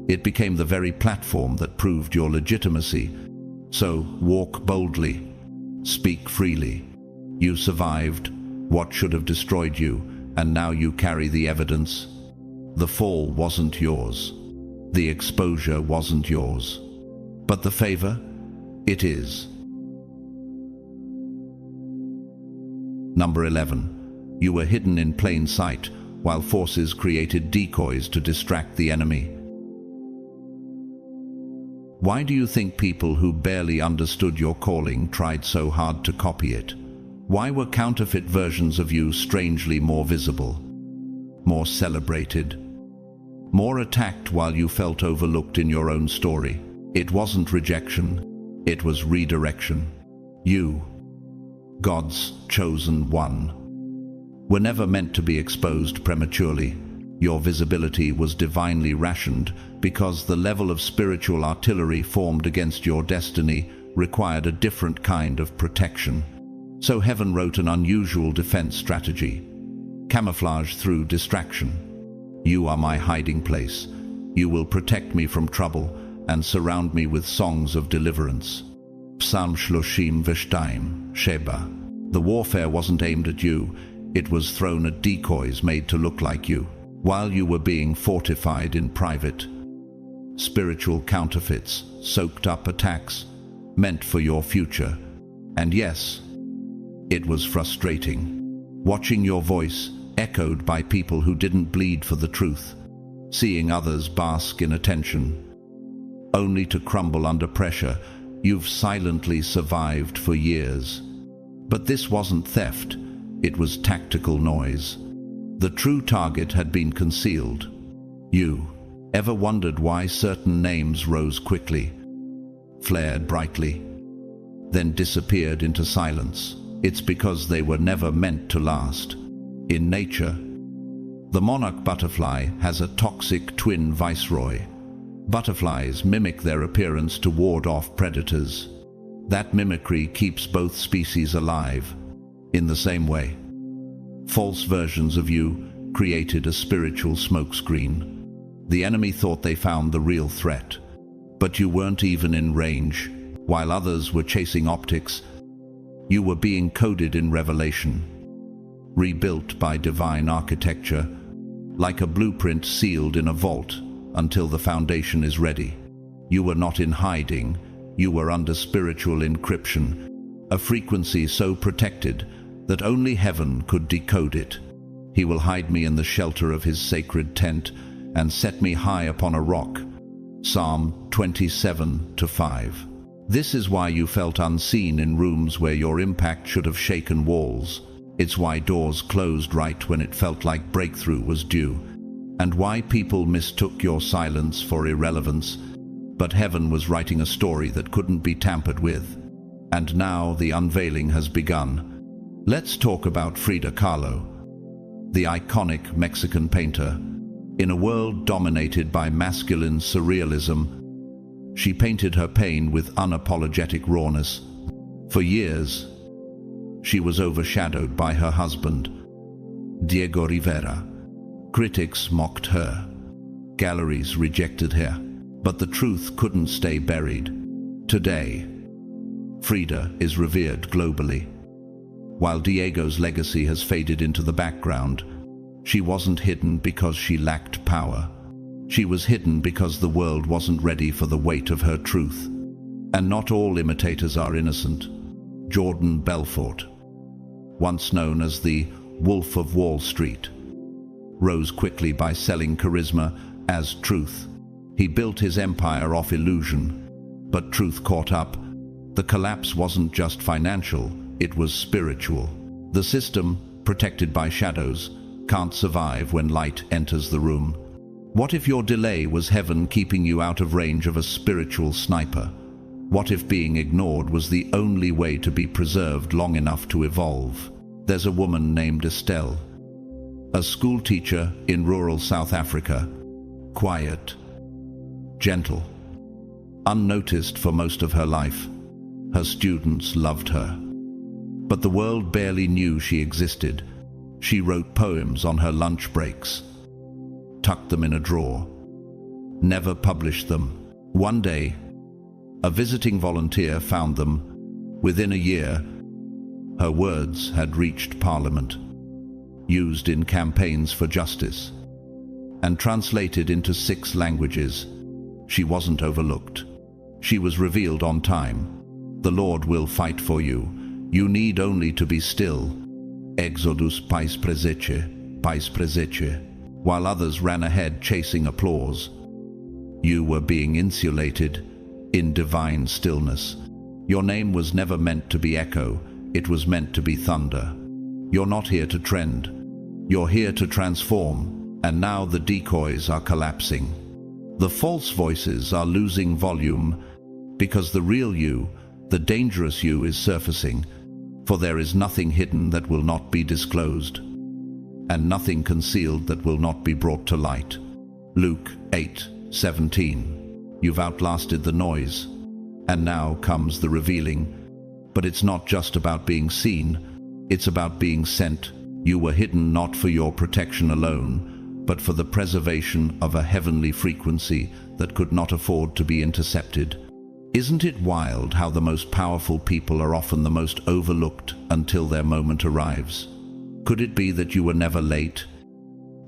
it became the very platform that proved your legitimacy. So, walk boldly. Speak freely. You survived what should have destroyed you, and now you carry the evidence. The fall wasn't yours. The exposure wasn't yours. But the favor, it is. Number 11. You were hidden in plain sight, while forces created decoys to distract the enemy. Why do you think people who barely understood your calling tried so hard to copy it? Why were counterfeit versions of you strangely more visible, more celebrated, more attacked while you felt overlooked in your own story? It wasn't rejection, it was redirection. You, God's chosen one, were never meant to be exposed prematurely. Your visibility was divinely rationed because the level of spiritual artillery formed against your destiny required a different kind of protection. So heaven wrote an unusual defense strategy: camouflage through distraction. You are my hiding place. You will protect me from trouble and surround me with songs of deliverance. Psalm 32, Sheba. The warfare wasn't aimed at you, it was thrown at decoys made to look like you, while you were being fortified in private. Spiritual counterfeits, soaked up attacks, meant for your future. And yes, it was frustrating. Watching your voice echoed by people who didn't bleed for the truth, seeing others bask in attention, only to crumble under pressure. You've silently survived for years. But this wasn't theft, it was tactical noise. The true target had been concealed. You ever wondered why certain names rose quickly, flared brightly, then disappeared into silence? It's because they were never meant to last. In nature, the monarch butterfly has a toxic twin viceroy. Butterflies mimic their appearance to ward off predators. That mimicry keeps both species alive. In the same way, false versions of you created a spiritual smokescreen. The enemy thought they found the real threat, but you weren't even in range. While others were chasing optics, you were being coded in revelation, rebuilt by divine architecture, like a blueprint sealed in a vault until the foundation is ready. You were not in hiding, you were under spiritual encryption, a frequency so protected that only heaven could decode it. He will hide me in the shelter of his sacred tent and set me high upon a rock. Psalm 27:5. This is why you felt unseen in rooms where your impact should have shaken walls. It's why doors closed right when it felt like breakthrough was due. And why people mistook your silence for irrelevance. But heaven was writing a story that couldn't be tampered with. And now the unveiling has begun. Let's talk about Frida Kahlo, the iconic Mexican painter. In a world dominated by masculine surrealism, she painted her pain with unapologetic rawness. For years, she was overshadowed by her husband, Diego Rivera. Critics mocked her. Galleries rejected her. But the truth couldn't stay buried. Today, Frida is revered globally. While Diego's legacy has faded into the background, she wasn't hidden because she lacked power. She was hidden because the world wasn't ready for the weight of her truth. And not all imitators are innocent. Jordan Belfort, once known as the Wolf of Wall Street, rose quickly by selling charisma as truth. He built his empire off illusion, but truth caught up. The collapse wasn't just financial, it was spiritual. The system, protected by shadows, can't survive when light enters the room. What if your delay was heaven keeping you out of range of a spiritual sniper? What if being ignored was the only way to be preserved long enough to evolve? There's a woman named Estelle, a school teacher in rural South Africa. Quiet, gentle, unnoticed for most of her life. Her students loved her. But the world barely knew she existed. She wrote poems on her lunch breaks, tucked them in a drawer, never published them. One day, a visiting volunteer found them. Within a year, her words had reached Parliament, used in campaigns for justice, and translated into 6 languages. She wasn't overlooked. She was revealed on time. The Lord will fight for you. You need only to be still. Exodus pais presece. While others ran ahead chasing applause, you were being insulated in divine stillness. Your name was never meant to be echo, it was meant to be thunder. You're not here to trend, you're here to transform, and now the decoys are collapsing. The false voices are losing volume because the real you, the dangerous you, is surfacing, for there is nothing hidden that will not be disclosed, and nothing concealed that will not be brought to light. Luke 8:17. You've outlasted the noise, and now comes the revealing. But it's not just about being seen, it's about being sent. You were hidden not for your protection alone, but for the preservation of a heavenly frequency that could not afford to be intercepted. Isn't it wild how the most powerful people are often the most overlooked until their moment arrives? Could it be that you were never late,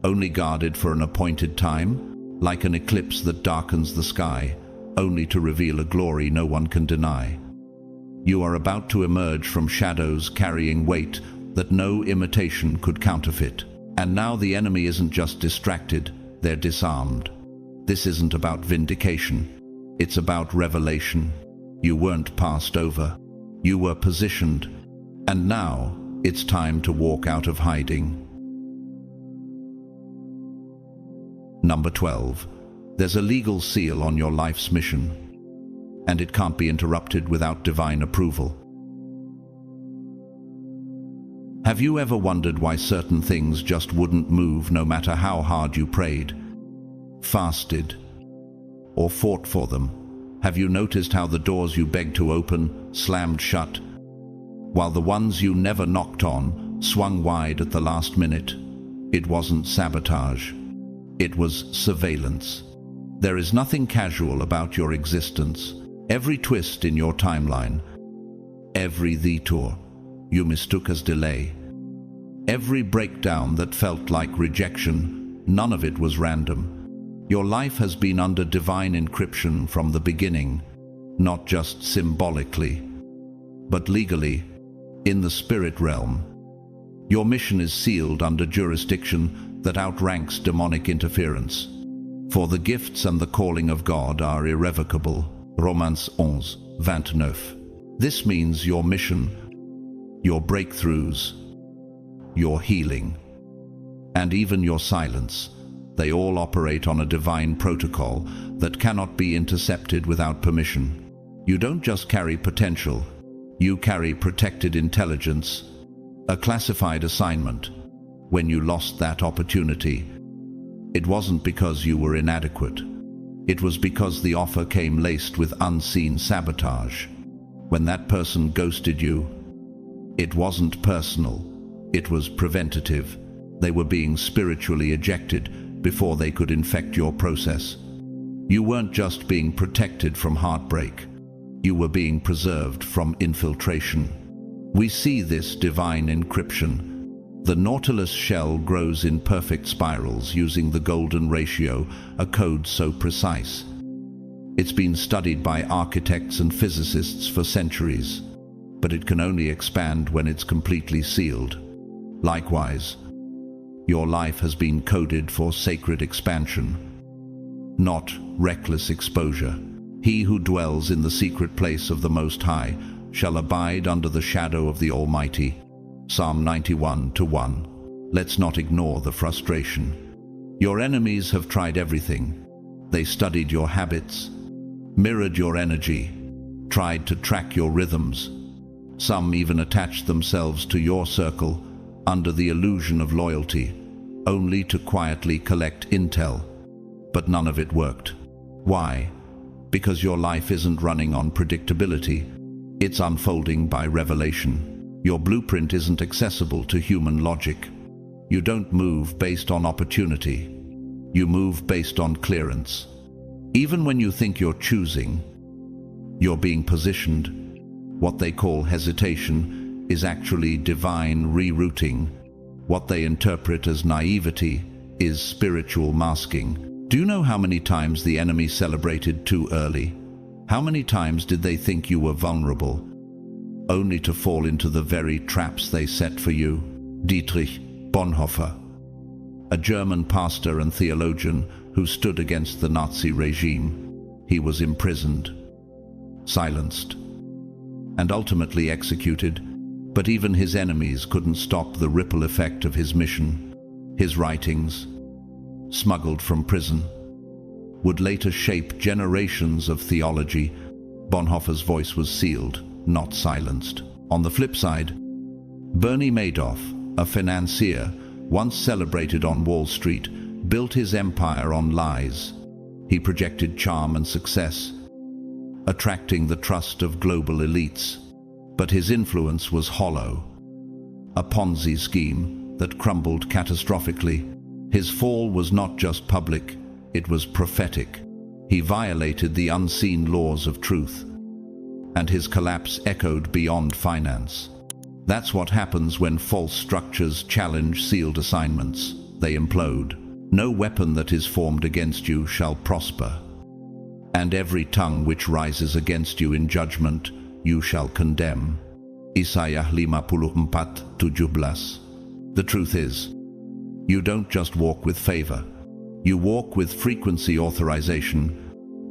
only guarded for an appointed time, like an eclipse that darkens the sky, only to reveal a glory no one can deny? You are about to emerge from shadows carrying weight that no imitation could counterfeit. And now the enemy isn't just distracted, they're disarmed. This isn't about vindication, it's about revelation. You weren't passed over, you were positioned, and now it's time to walk out of hiding. Number 12. There's a legal seal on your life's mission, and it can't be interrupted without divine approval. Have you ever wondered why certain things just wouldn't move no matter how hard you prayed, fasted, or fought for them? Have you noticed how the doors you begged to open slammed shut, while the ones you never knocked on swung wide at the last minute? It wasn't sabotage, it was surveillance. There is nothing casual about your existence. Every twist in your timeline, every detour you mistook as delay, every breakdown that felt like rejection, none of it was random. Your life has been under divine encryption from the beginning, not just symbolically, but legally, in the spirit realm. Your mission is sealed under jurisdiction that outranks demonic interference. For the gifts and the calling of God are irrevocable. Romans 11:29. This means your mission, your breakthroughs, your healing, and even your silence, they all operate on a divine protocol that cannot be intercepted without permission. You don't just carry potential, you carry protected intelligence, a classified assignment. When you lost that opportunity, it wasn't because you were inadequate. It was because the offer came laced with unseen sabotage. When that person ghosted you, it wasn't personal, it was preventative. They were being spiritually ejected before they could infect your process. You weren't just being protected from heartbreak, you were being preserved from infiltration. We see this divine encryption. The Nautilus shell grows in perfect spirals using the golden ratio, a code so precise. It's been studied by architects and physicists for centuries, but it can only expand when it's completely sealed. Likewise, your life has been coded for sacred expansion, not reckless exposure. He who dwells in the secret place of the Most High shall abide under the shadow of the Almighty. Psalm 91:1. Let's not ignore the frustration. Your enemies have tried everything. They studied your habits, mirrored your energy, tried to track your rhythms. Some even attached themselves to your circle under the illusion of loyalty, only to quietly collect intel. But none of it worked. Why? Because your life isn't running on predictability. It's unfolding by revelation. Your blueprint isn't accessible to human logic. You don't move based on opportunity. You move based on clearance. Even when you think you're choosing, you're being positioned. What they call hesitation is actually divine rerouting. What they interpret as naivety is spiritual masking. Do you know how many times the enemy celebrated too early? How many times did they think you were vulnerable, only to fall into the very traps they set for you? Dietrich Bonhoeffer, a German pastor and theologian who stood against the Nazi regime. He was imprisoned, silenced, and ultimately executed, but even his enemies couldn't stop the ripple effect of his mission. His writings, smuggled from prison, would later shape generations of theology. Bonhoeffer's voice was sealed, not silenced. On the flip side, Bernie Madoff, a financier once celebrated on Wall Street, built his empire on lies. He projected charm and success, attracting the trust of global elites. But his influence was hollow, a Ponzi scheme that crumbled catastrophically. His fall was not just public, it was prophetic. He violated the unseen laws of truth, and his collapse echoed beyond finance. That's what happens when false structures challenge sealed assignments. They implode. No weapon that is formed against you shall prosper, and every tongue which rises against you in judgment you shall condemn. Isaiah 54:17. The truth is, you don't just walk with favor. You walk with frequency authorization.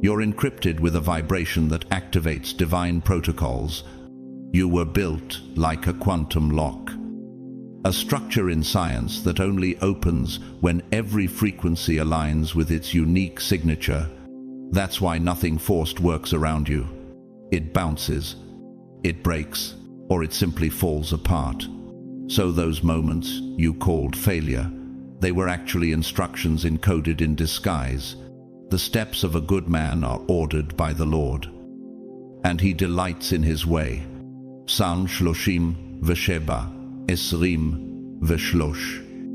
You're encrypted with a vibration that activates divine protocols. You were built like a quantum lock, a structure in science that only opens when every frequency aligns with its unique signature. That's why nothing forced works around you. It bounces, it breaks, or it simply falls apart. So those moments you called failure, they were actually instructions encoded in disguise. The steps of a good man are ordered by the Lord, and he delights in his way. Psalm 37:20.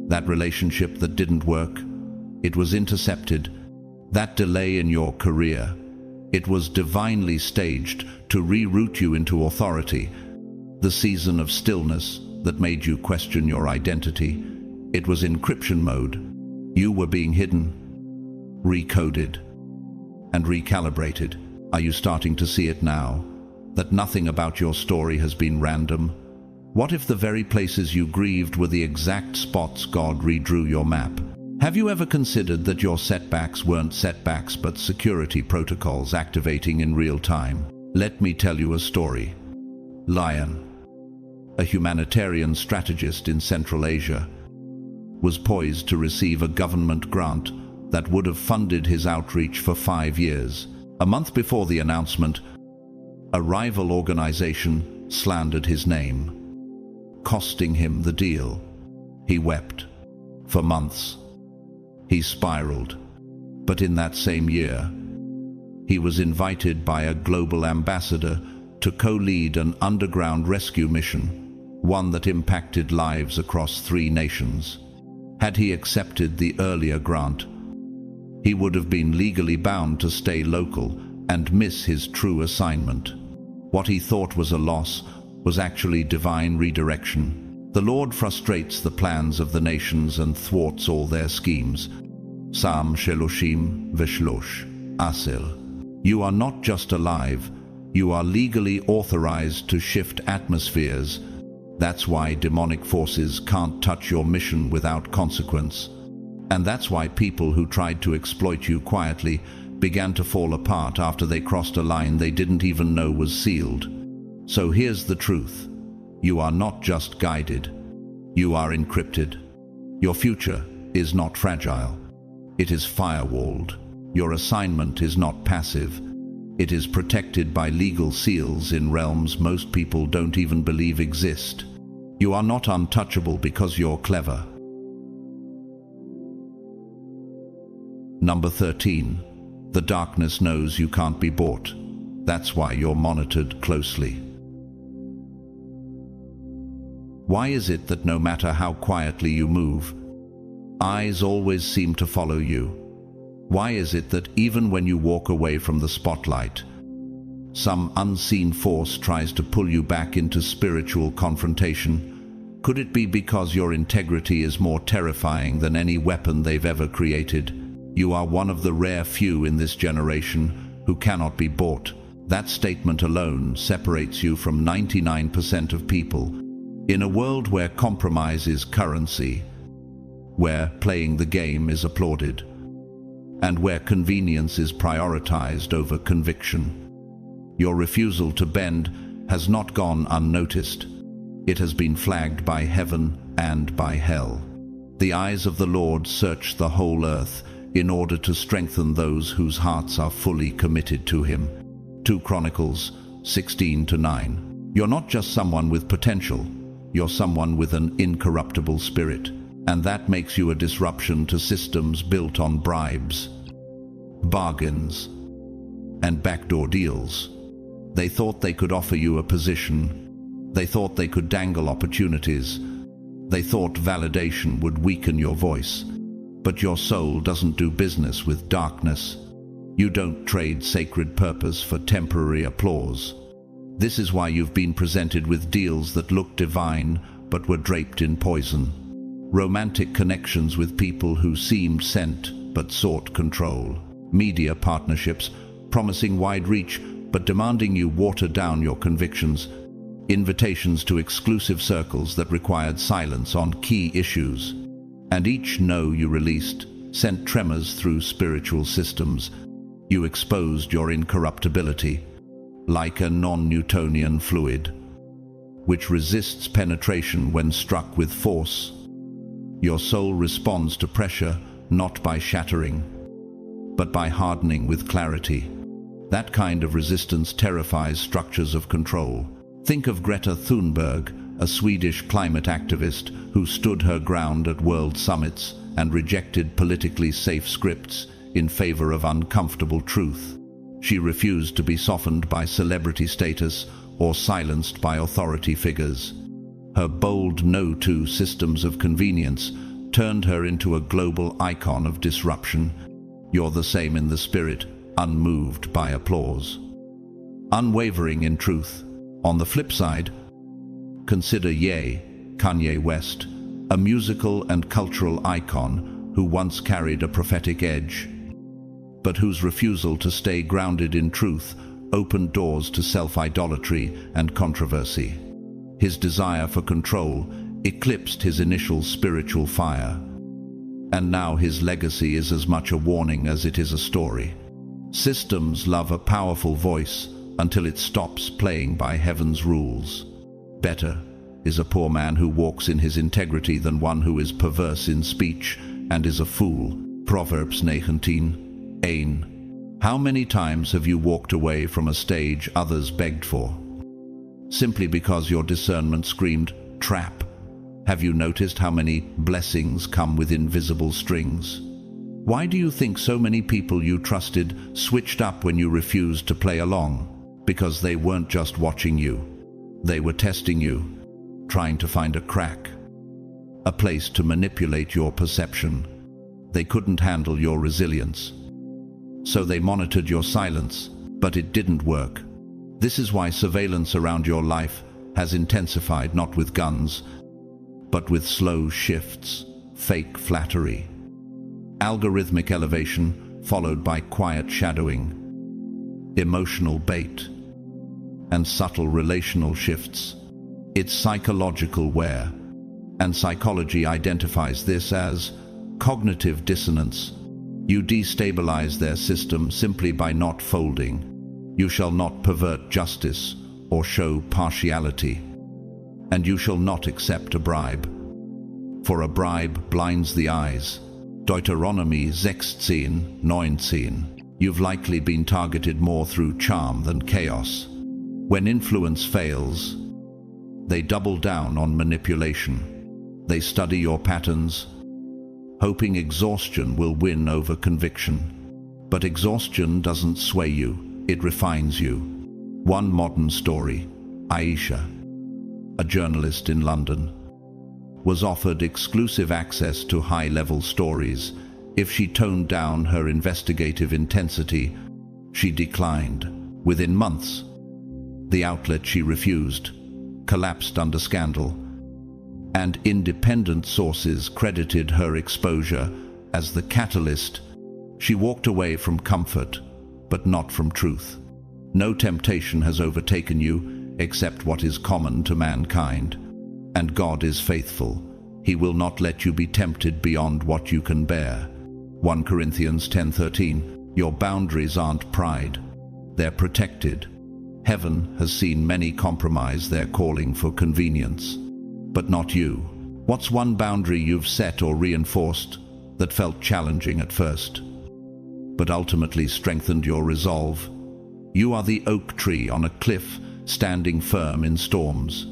That relationship that didn't work, it was intercepted. That delay in your career, it was divinely staged to reroute you into authority. The season of stillness that made you question your identity, it was encryption mode. You were being hidden, recoded, and recalibrated. Are you starting to see it now? That nothing about your story has been random? What if the very places you grieved were the exact spots God redrew your map? Have you ever considered that your setbacks weren't setbacks but security protocols activating in real time? Let me tell you a story. Lion, a humanitarian strategist in Central Asia, was poised to receive a government grant that would have funded his outreach for 5 years. A month before the announcement, a rival organization slandered his name, costing him the deal. He wept. For months, he spiraled. But in that same year, he was invited by a global ambassador to co-lead an underground rescue mission, one that impacted lives across 3 nations. Had he accepted the earlier grant, he would have been legally bound to stay local and miss his true assignment. What he thought was a loss was actually divine redirection. The Lord frustrates the plans of the nations and thwarts all their schemes. Psalm 33:8. You are not just alive, you are legally authorized to shift atmospheres. That's why demonic forces can't touch your mission without consequence. And that's why people who tried to exploit you quietly began to fall apart after they crossed a line they didn't even know was sealed. So here's the truth. You are not just guided. You are encrypted. Your future is not fragile. It is firewalled. Your assignment is not passive. It is protected by legal seals in realms most people don't even believe exist. You are not untouchable because you're clever. Number 13. The darkness knows you can't be bought. That's why you're monitored closely. Why is it that no matter how quietly you move, eyes always seem to follow you? Why is it that even when you walk away from the spotlight, some unseen force tries to pull you back into spiritual confrontation? Could it be because your integrity is more terrifying than any weapon they've ever created? You are one of the rare few in this generation who cannot be bought. That statement alone separates you from 99% of people. In a world where compromise is currency, where playing the game is applauded, and where convenience is prioritized over conviction, your refusal to bend has not gone unnoticed. It has been flagged by heaven and by hell. The eyes of the Lord search the whole earth in order to strengthen those whose hearts are fully committed to Him. 2 Chronicles 16-9. You're not just someone with potential, you're someone with an incorruptible spirit. And that makes you a disruption to systems built on bribes, bargains, and backdoor deals. They thought they could offer you a position. They thought they could dangle opportunities. They thought validation would weaken your voice. But your soul doesn't do business with darkness. You don't trade sacred purpose for temporary applause. This is why you've been presented with deals that looked divine but were draped in poison. Romantic connections with people who seemed sent but sought control. Media partnerships promising wide reach but demanding you water down your convictions. Invitations to exclusive circles that required silence on key issues. And each no you released sent tremors through spiritual systems. You exposed your incorruptibility, like a non-Newtonian fluid, which resists penetration when struck with force. Your soul responds to pressure not by shattering, but by hardening with clarity. That kind of resistance terrifies structures of control. Think of Greta Thunberg, a Swedish climate activist who stood her ground at world summits and rejected politically safe scripts in favor of uncomfortable truth. She refused to be softened by celebrity status or silenced by authority figures. Her bold no to systems of convenience turned her into a global icon of disruption. You're the same in the spirit, unmoved by applause, unwavering in truth. On the flip side, consider Kanye West, a musical and cultural icon who once carried a prophetic edge, but whose refusal to stay grounded in truth opened doors to self-idolatry and controversy. His desire for control eclipsed his initial spiritual fire, and now his legacy is as much a warning as it is a story. Systems love a powerful voice until it stops playing by heaven's rules. Better is a poor man who walks in his integrity than one who is perverse in speech and is a fool. Proverbs 19:1. How many times have you walked away from a stage others begged for, simply because your discernment screamed, trap? Have you noticed how many blessings come with invisible strings? Why do you think so many people you trusted switched up when you refused to play along? Because they weren't just watching you. They were testing you, trying to find a crack, a place to manipulate your perception. They couldn't handle your resilience, so they monitored your silence, but it didn't work. This is why surveillance around your life has intensified, not with guns, but with slow shifts, fake flattery, algorithmic elevation followed by quiet shadowing, emotional bait, and subtle relational shifts. It's psychological wear, and psychology identifies this as cognitive dissonance. You destabilize their system simply by not folding. You shall not pervert justice or show partiality, and you shall not accept a bribe. For a bribe blinds the eyes. Deuteronomy 16:19. You've likely been targeted more through charm than chaos. When influence fails, they double down on manipulation. They study your patterns, hoping exhaustion will win over conviction. But exhaustion doesn't sway you, it refines you. One modern story. Aisha, a journalist in London, was offered exclusive access to high-level stories. If she toned down her investigative intensity, she declined. Within months, the outlet she refused collapsed under scandal, and independent sources credited her exposure as the catalyst. She walked away from comfort, but not from truth. No temptation has overtaken you except what is common to mankind, and God is faithful. He will not let you be tempted beyond what you can bear. 1 Corinthians 10:13. Your boundaries aren't pride, they're protected. Heaven has seen many compromise their calling for convenience, but not you. What's one boundary you've set or reinforced that felt challenging at first, but ultimately strengthened your resolve? You are the oak tree on a cliff, standing firm in storms.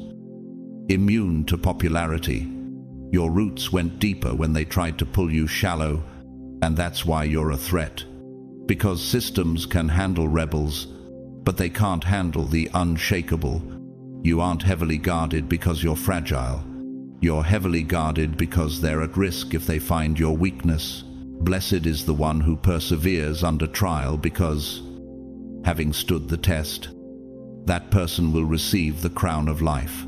Immune to popularity. Your roots went deeper when they tried to pull you shallow, and that's why you're a threat. Because systems can handle rebels, but they can't handle the unshakable. You aren't heavily guarded because you're fragile. You're heavily guarded because they're at risk if they find your weakness. Blessed is the one who perseveres under trial, because, having stood the test, that person will receive the crown of life.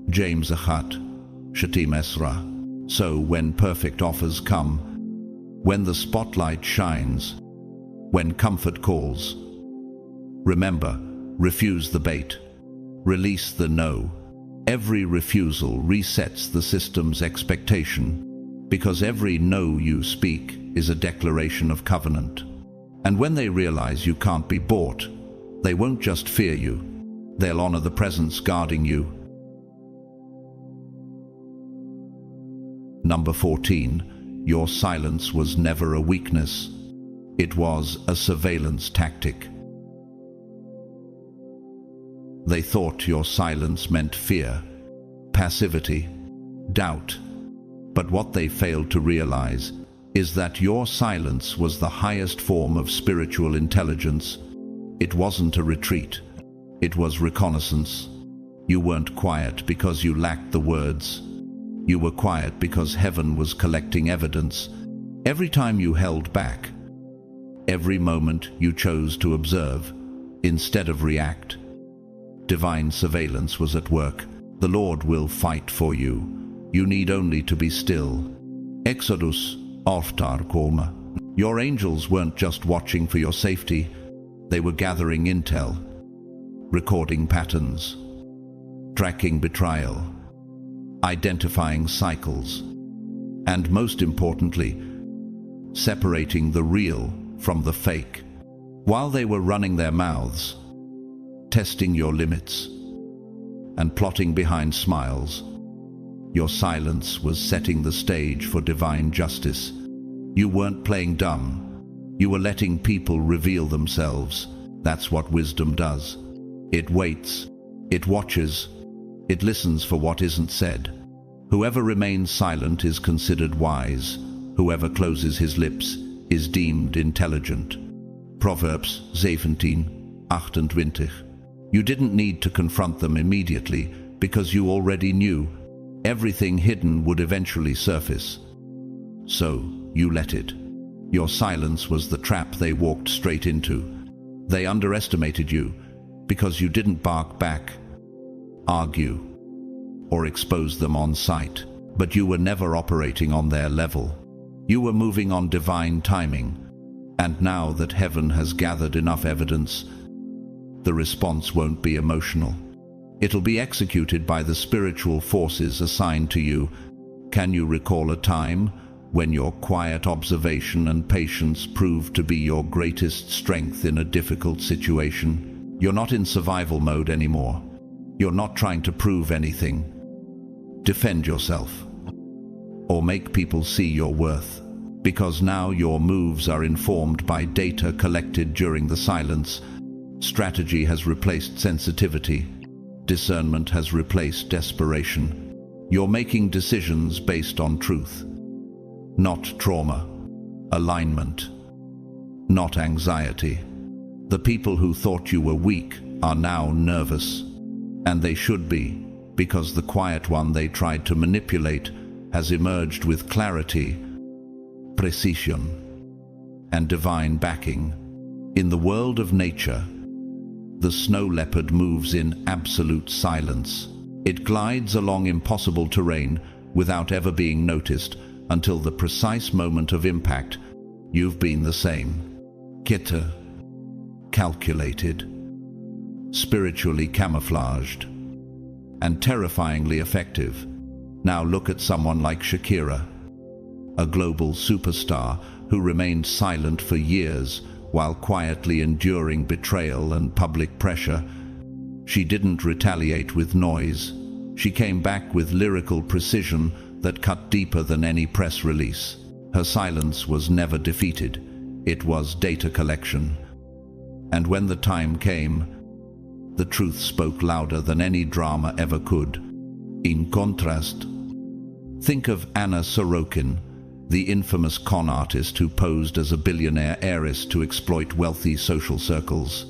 James 1:7. So when perfect offers come, when the spotlight shines, when comfort calls, remember, refuse the bait. Release the no. Every refusal resets the system's expectation, because every no you speak is a declaration of covenant. And when they realize you can't be bought, they won't just fear you, they'll honor the presence guarding you. Number 14. Your silence was never a weakness. It was a surveillance tactic. They thought your silence meant fear, passivity, doubt. But what they failed to realize is that your silence was the highest form of spiritual intelligence. It wasn't a retreat. It was reconnaissance. You weren't quiet because you lacked the words. You were quiet because heaven was collecting evidence. Every time you held back, every moment you chose to observe instead of react, divine surveillance was at work. The Lord will fight for you. You need only to be still. Exodus 8:4. Your angels weren't just watching for your safety. They were gathering intel, recording patterns, tracking betrayal, identifying cycles, and most importantly, separating the real from the fake. While they were running their mouths, testing your limits, and plotting behind smiles, your silence was setting the stage for divine justice. You weren't playing dumb. You were letting people reveal themselves. That's what wisdom does. It waits, it watches, it listens for what isn't said. Whoever remains silent is considered wise. Whoever closes his lips is deemed intelligent. Proverbs 17:28. You didn't need to confront them immediately because you already knew everything hidden would eventually surface. So you let it. Your silence was the trap they walked straight into. They underestimated you because you didn't bark back, argue, or expose them on sight. But you were never operating on their level. You were moving on divine timing. And now that heaven has gathered enough evidence, the response won't be emotional. It'll be executed by the spiritual forces assigned to you. Can you recall a time when your quiet observation and patience prove to be your greatest strength in a difficult situation. You're not in survival mode anymore. You're not trying to prove anything, defend yourself, or make people see your worth, because now your moves are informed by data collected during the silence. Strategy has replaced sensitivity. Discernment has replaced desperation. You're making decisions based on truth, not trauma, alignment, not anxiety. The people who thought you were weak are now nervous, and they should be, because the quiet one they tried to manipulate has emerged with clarity, precision, and divine backing. In the world of nature, the snow leopard moves in absolute silence. It glides along impossible terrain without ever being noticed until the precise moment of impact. You've been the same. Quitter, calculated, spiritually camouflaged, and terrifyingly effective. Now look at someone like Shakira, a global superstar who remained silent for years while quietly enduring betrayal and public pressure. She didn't retaliate with noise. She came back with lyrical precision that cut deeper than any press release. Her silence was never defeated. It was data collection. And when the time came, the truth spoke louder than any drama ever could. In contrast, think of Anna Sorokin, the infamous con artist who posed as a billionaire heiress to exploit wealthy social circles.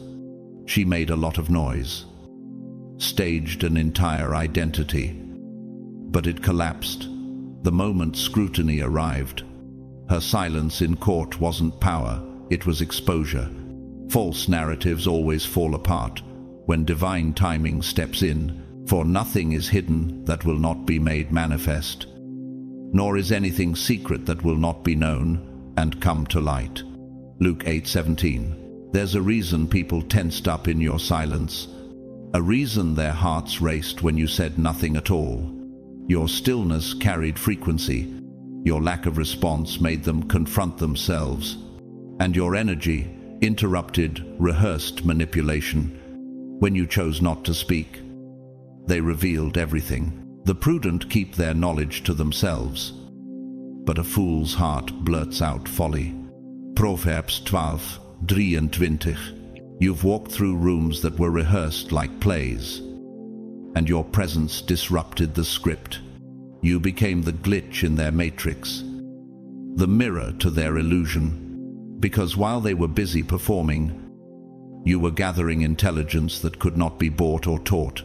She made a lot of noise, staged an entire identity, but it collapsed the moment scrutiny arrived. Her silence in court wasn't power, it was exposure. False narratives always fall apart when divine timing steps in, for nothing is hidden that will not be made manifest, nor is anything secret that will not be known and come to light. Luke 8:17. There's a reason people tensed up in your silence, a reason their hearts raced when you said nothing at all. Your stillness carried frequency, your lack of response made them confront themselves, and your energy interrupted rehearsed manipulation. When you chose not to speak, they revealed everything. The prudent keep their knowledge to themselves, but a fool's heart blurts out folly. Proverbs 12:23. You've walked through rooms that were rehearsed like plays, and your presence disrupted the script. You became the glitch in their matrix, the mirror to their illusion, because while they were busy performing, you were gathering intelligence that could not be bought or taught.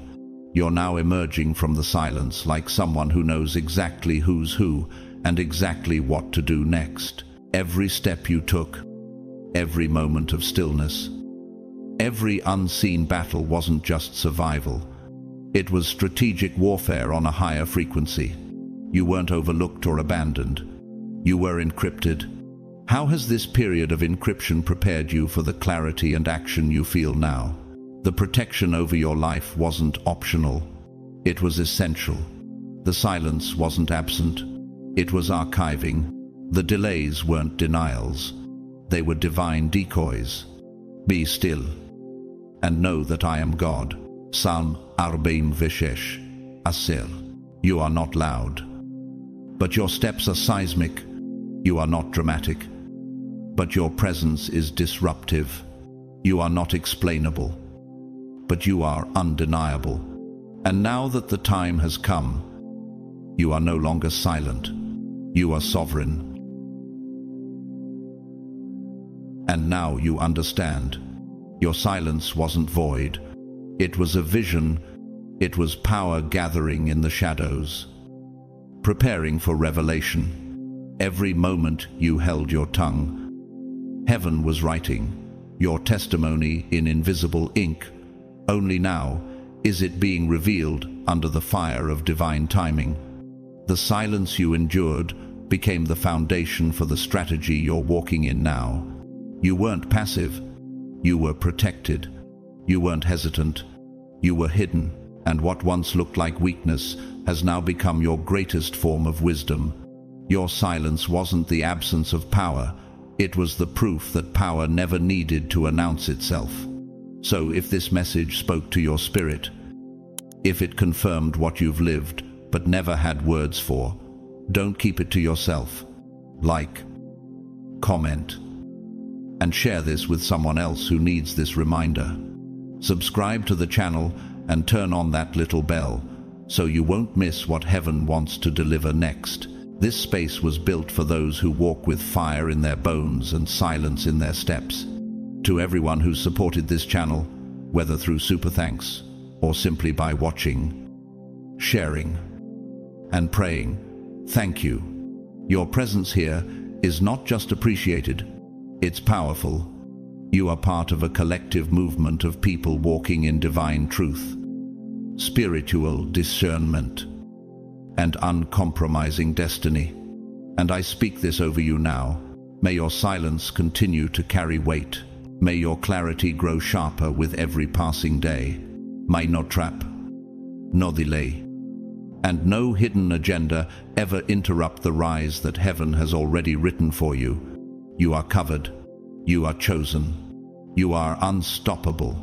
You're now emerging from the silence like someone who knows exactly who's who and exactly what to do next. Every step you took, every moment of stillness, every unseen battle wasn't just survival. It was strategic warfare on a higher frequency. You weren't overlooked or abandoned. You were encrypted. How has this period of encryption prepared you for the clarity and action you feel now? The protection over your life wasn't optional. It was essential. The silence wasn't absent. It was archiving. The delays weren't denials. They were divine decoys. Be still and know that I am God. Psalm 46:10. You are not loud, but your steps are seismic. You are not dramatic, but your presence is disruptive. You are not explainable, but you are undeniable. And now that the time has come, you are no longer silent. You are sovereign. And now you understand. Your silence wasn't void. It was a vision. It was power gathering in the shadows, preparing for revelation. Every moment you held your tongue, heaven was writing your testimony in invisible ink. Only now is it being revealed under the fire of divine timing. The silence you endured became the foundation for the strategy you're walking in now. You weren't passive. You were protected. You weren't hesitant. You were hidden, and what once looked like weakness has now become your greatest form of wisdom. Your silence wasn't the absence of power, it was the proof that power never needed to announce itself. So if this message spoke to your spirit, if it confirmed what you've lived but never had words for, don't keep it to yourself. Like, comment, and share this with someone else who needs this reminder. Subscribe to the channel and turn on that little bell so you won't miss what heaven wants to deliver next. This space was built for those who walk with fire in their bones and silence in their steps. To everyone who supported this channel, whether through super thanks or simply by watching, sharing, and praying, thank you. Your presence here is not just appreciated, it's powerful. You are part of a collective movement of people walking in divine truth, spiritual discernment, and uncompromising destiny. And I speak this over you now. May your silence continue to carry weight. May your clarity grow sharper with every passing day. May no trap, no delay, and no hidden agenda ever interrupt the rise that heaven has already written for you. You are covered. You are chosen. You are unstoppable.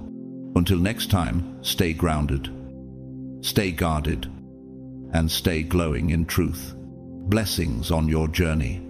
Until next time, stay grounded, stay guarded, and stay glowing in truth. Blessings on your journey.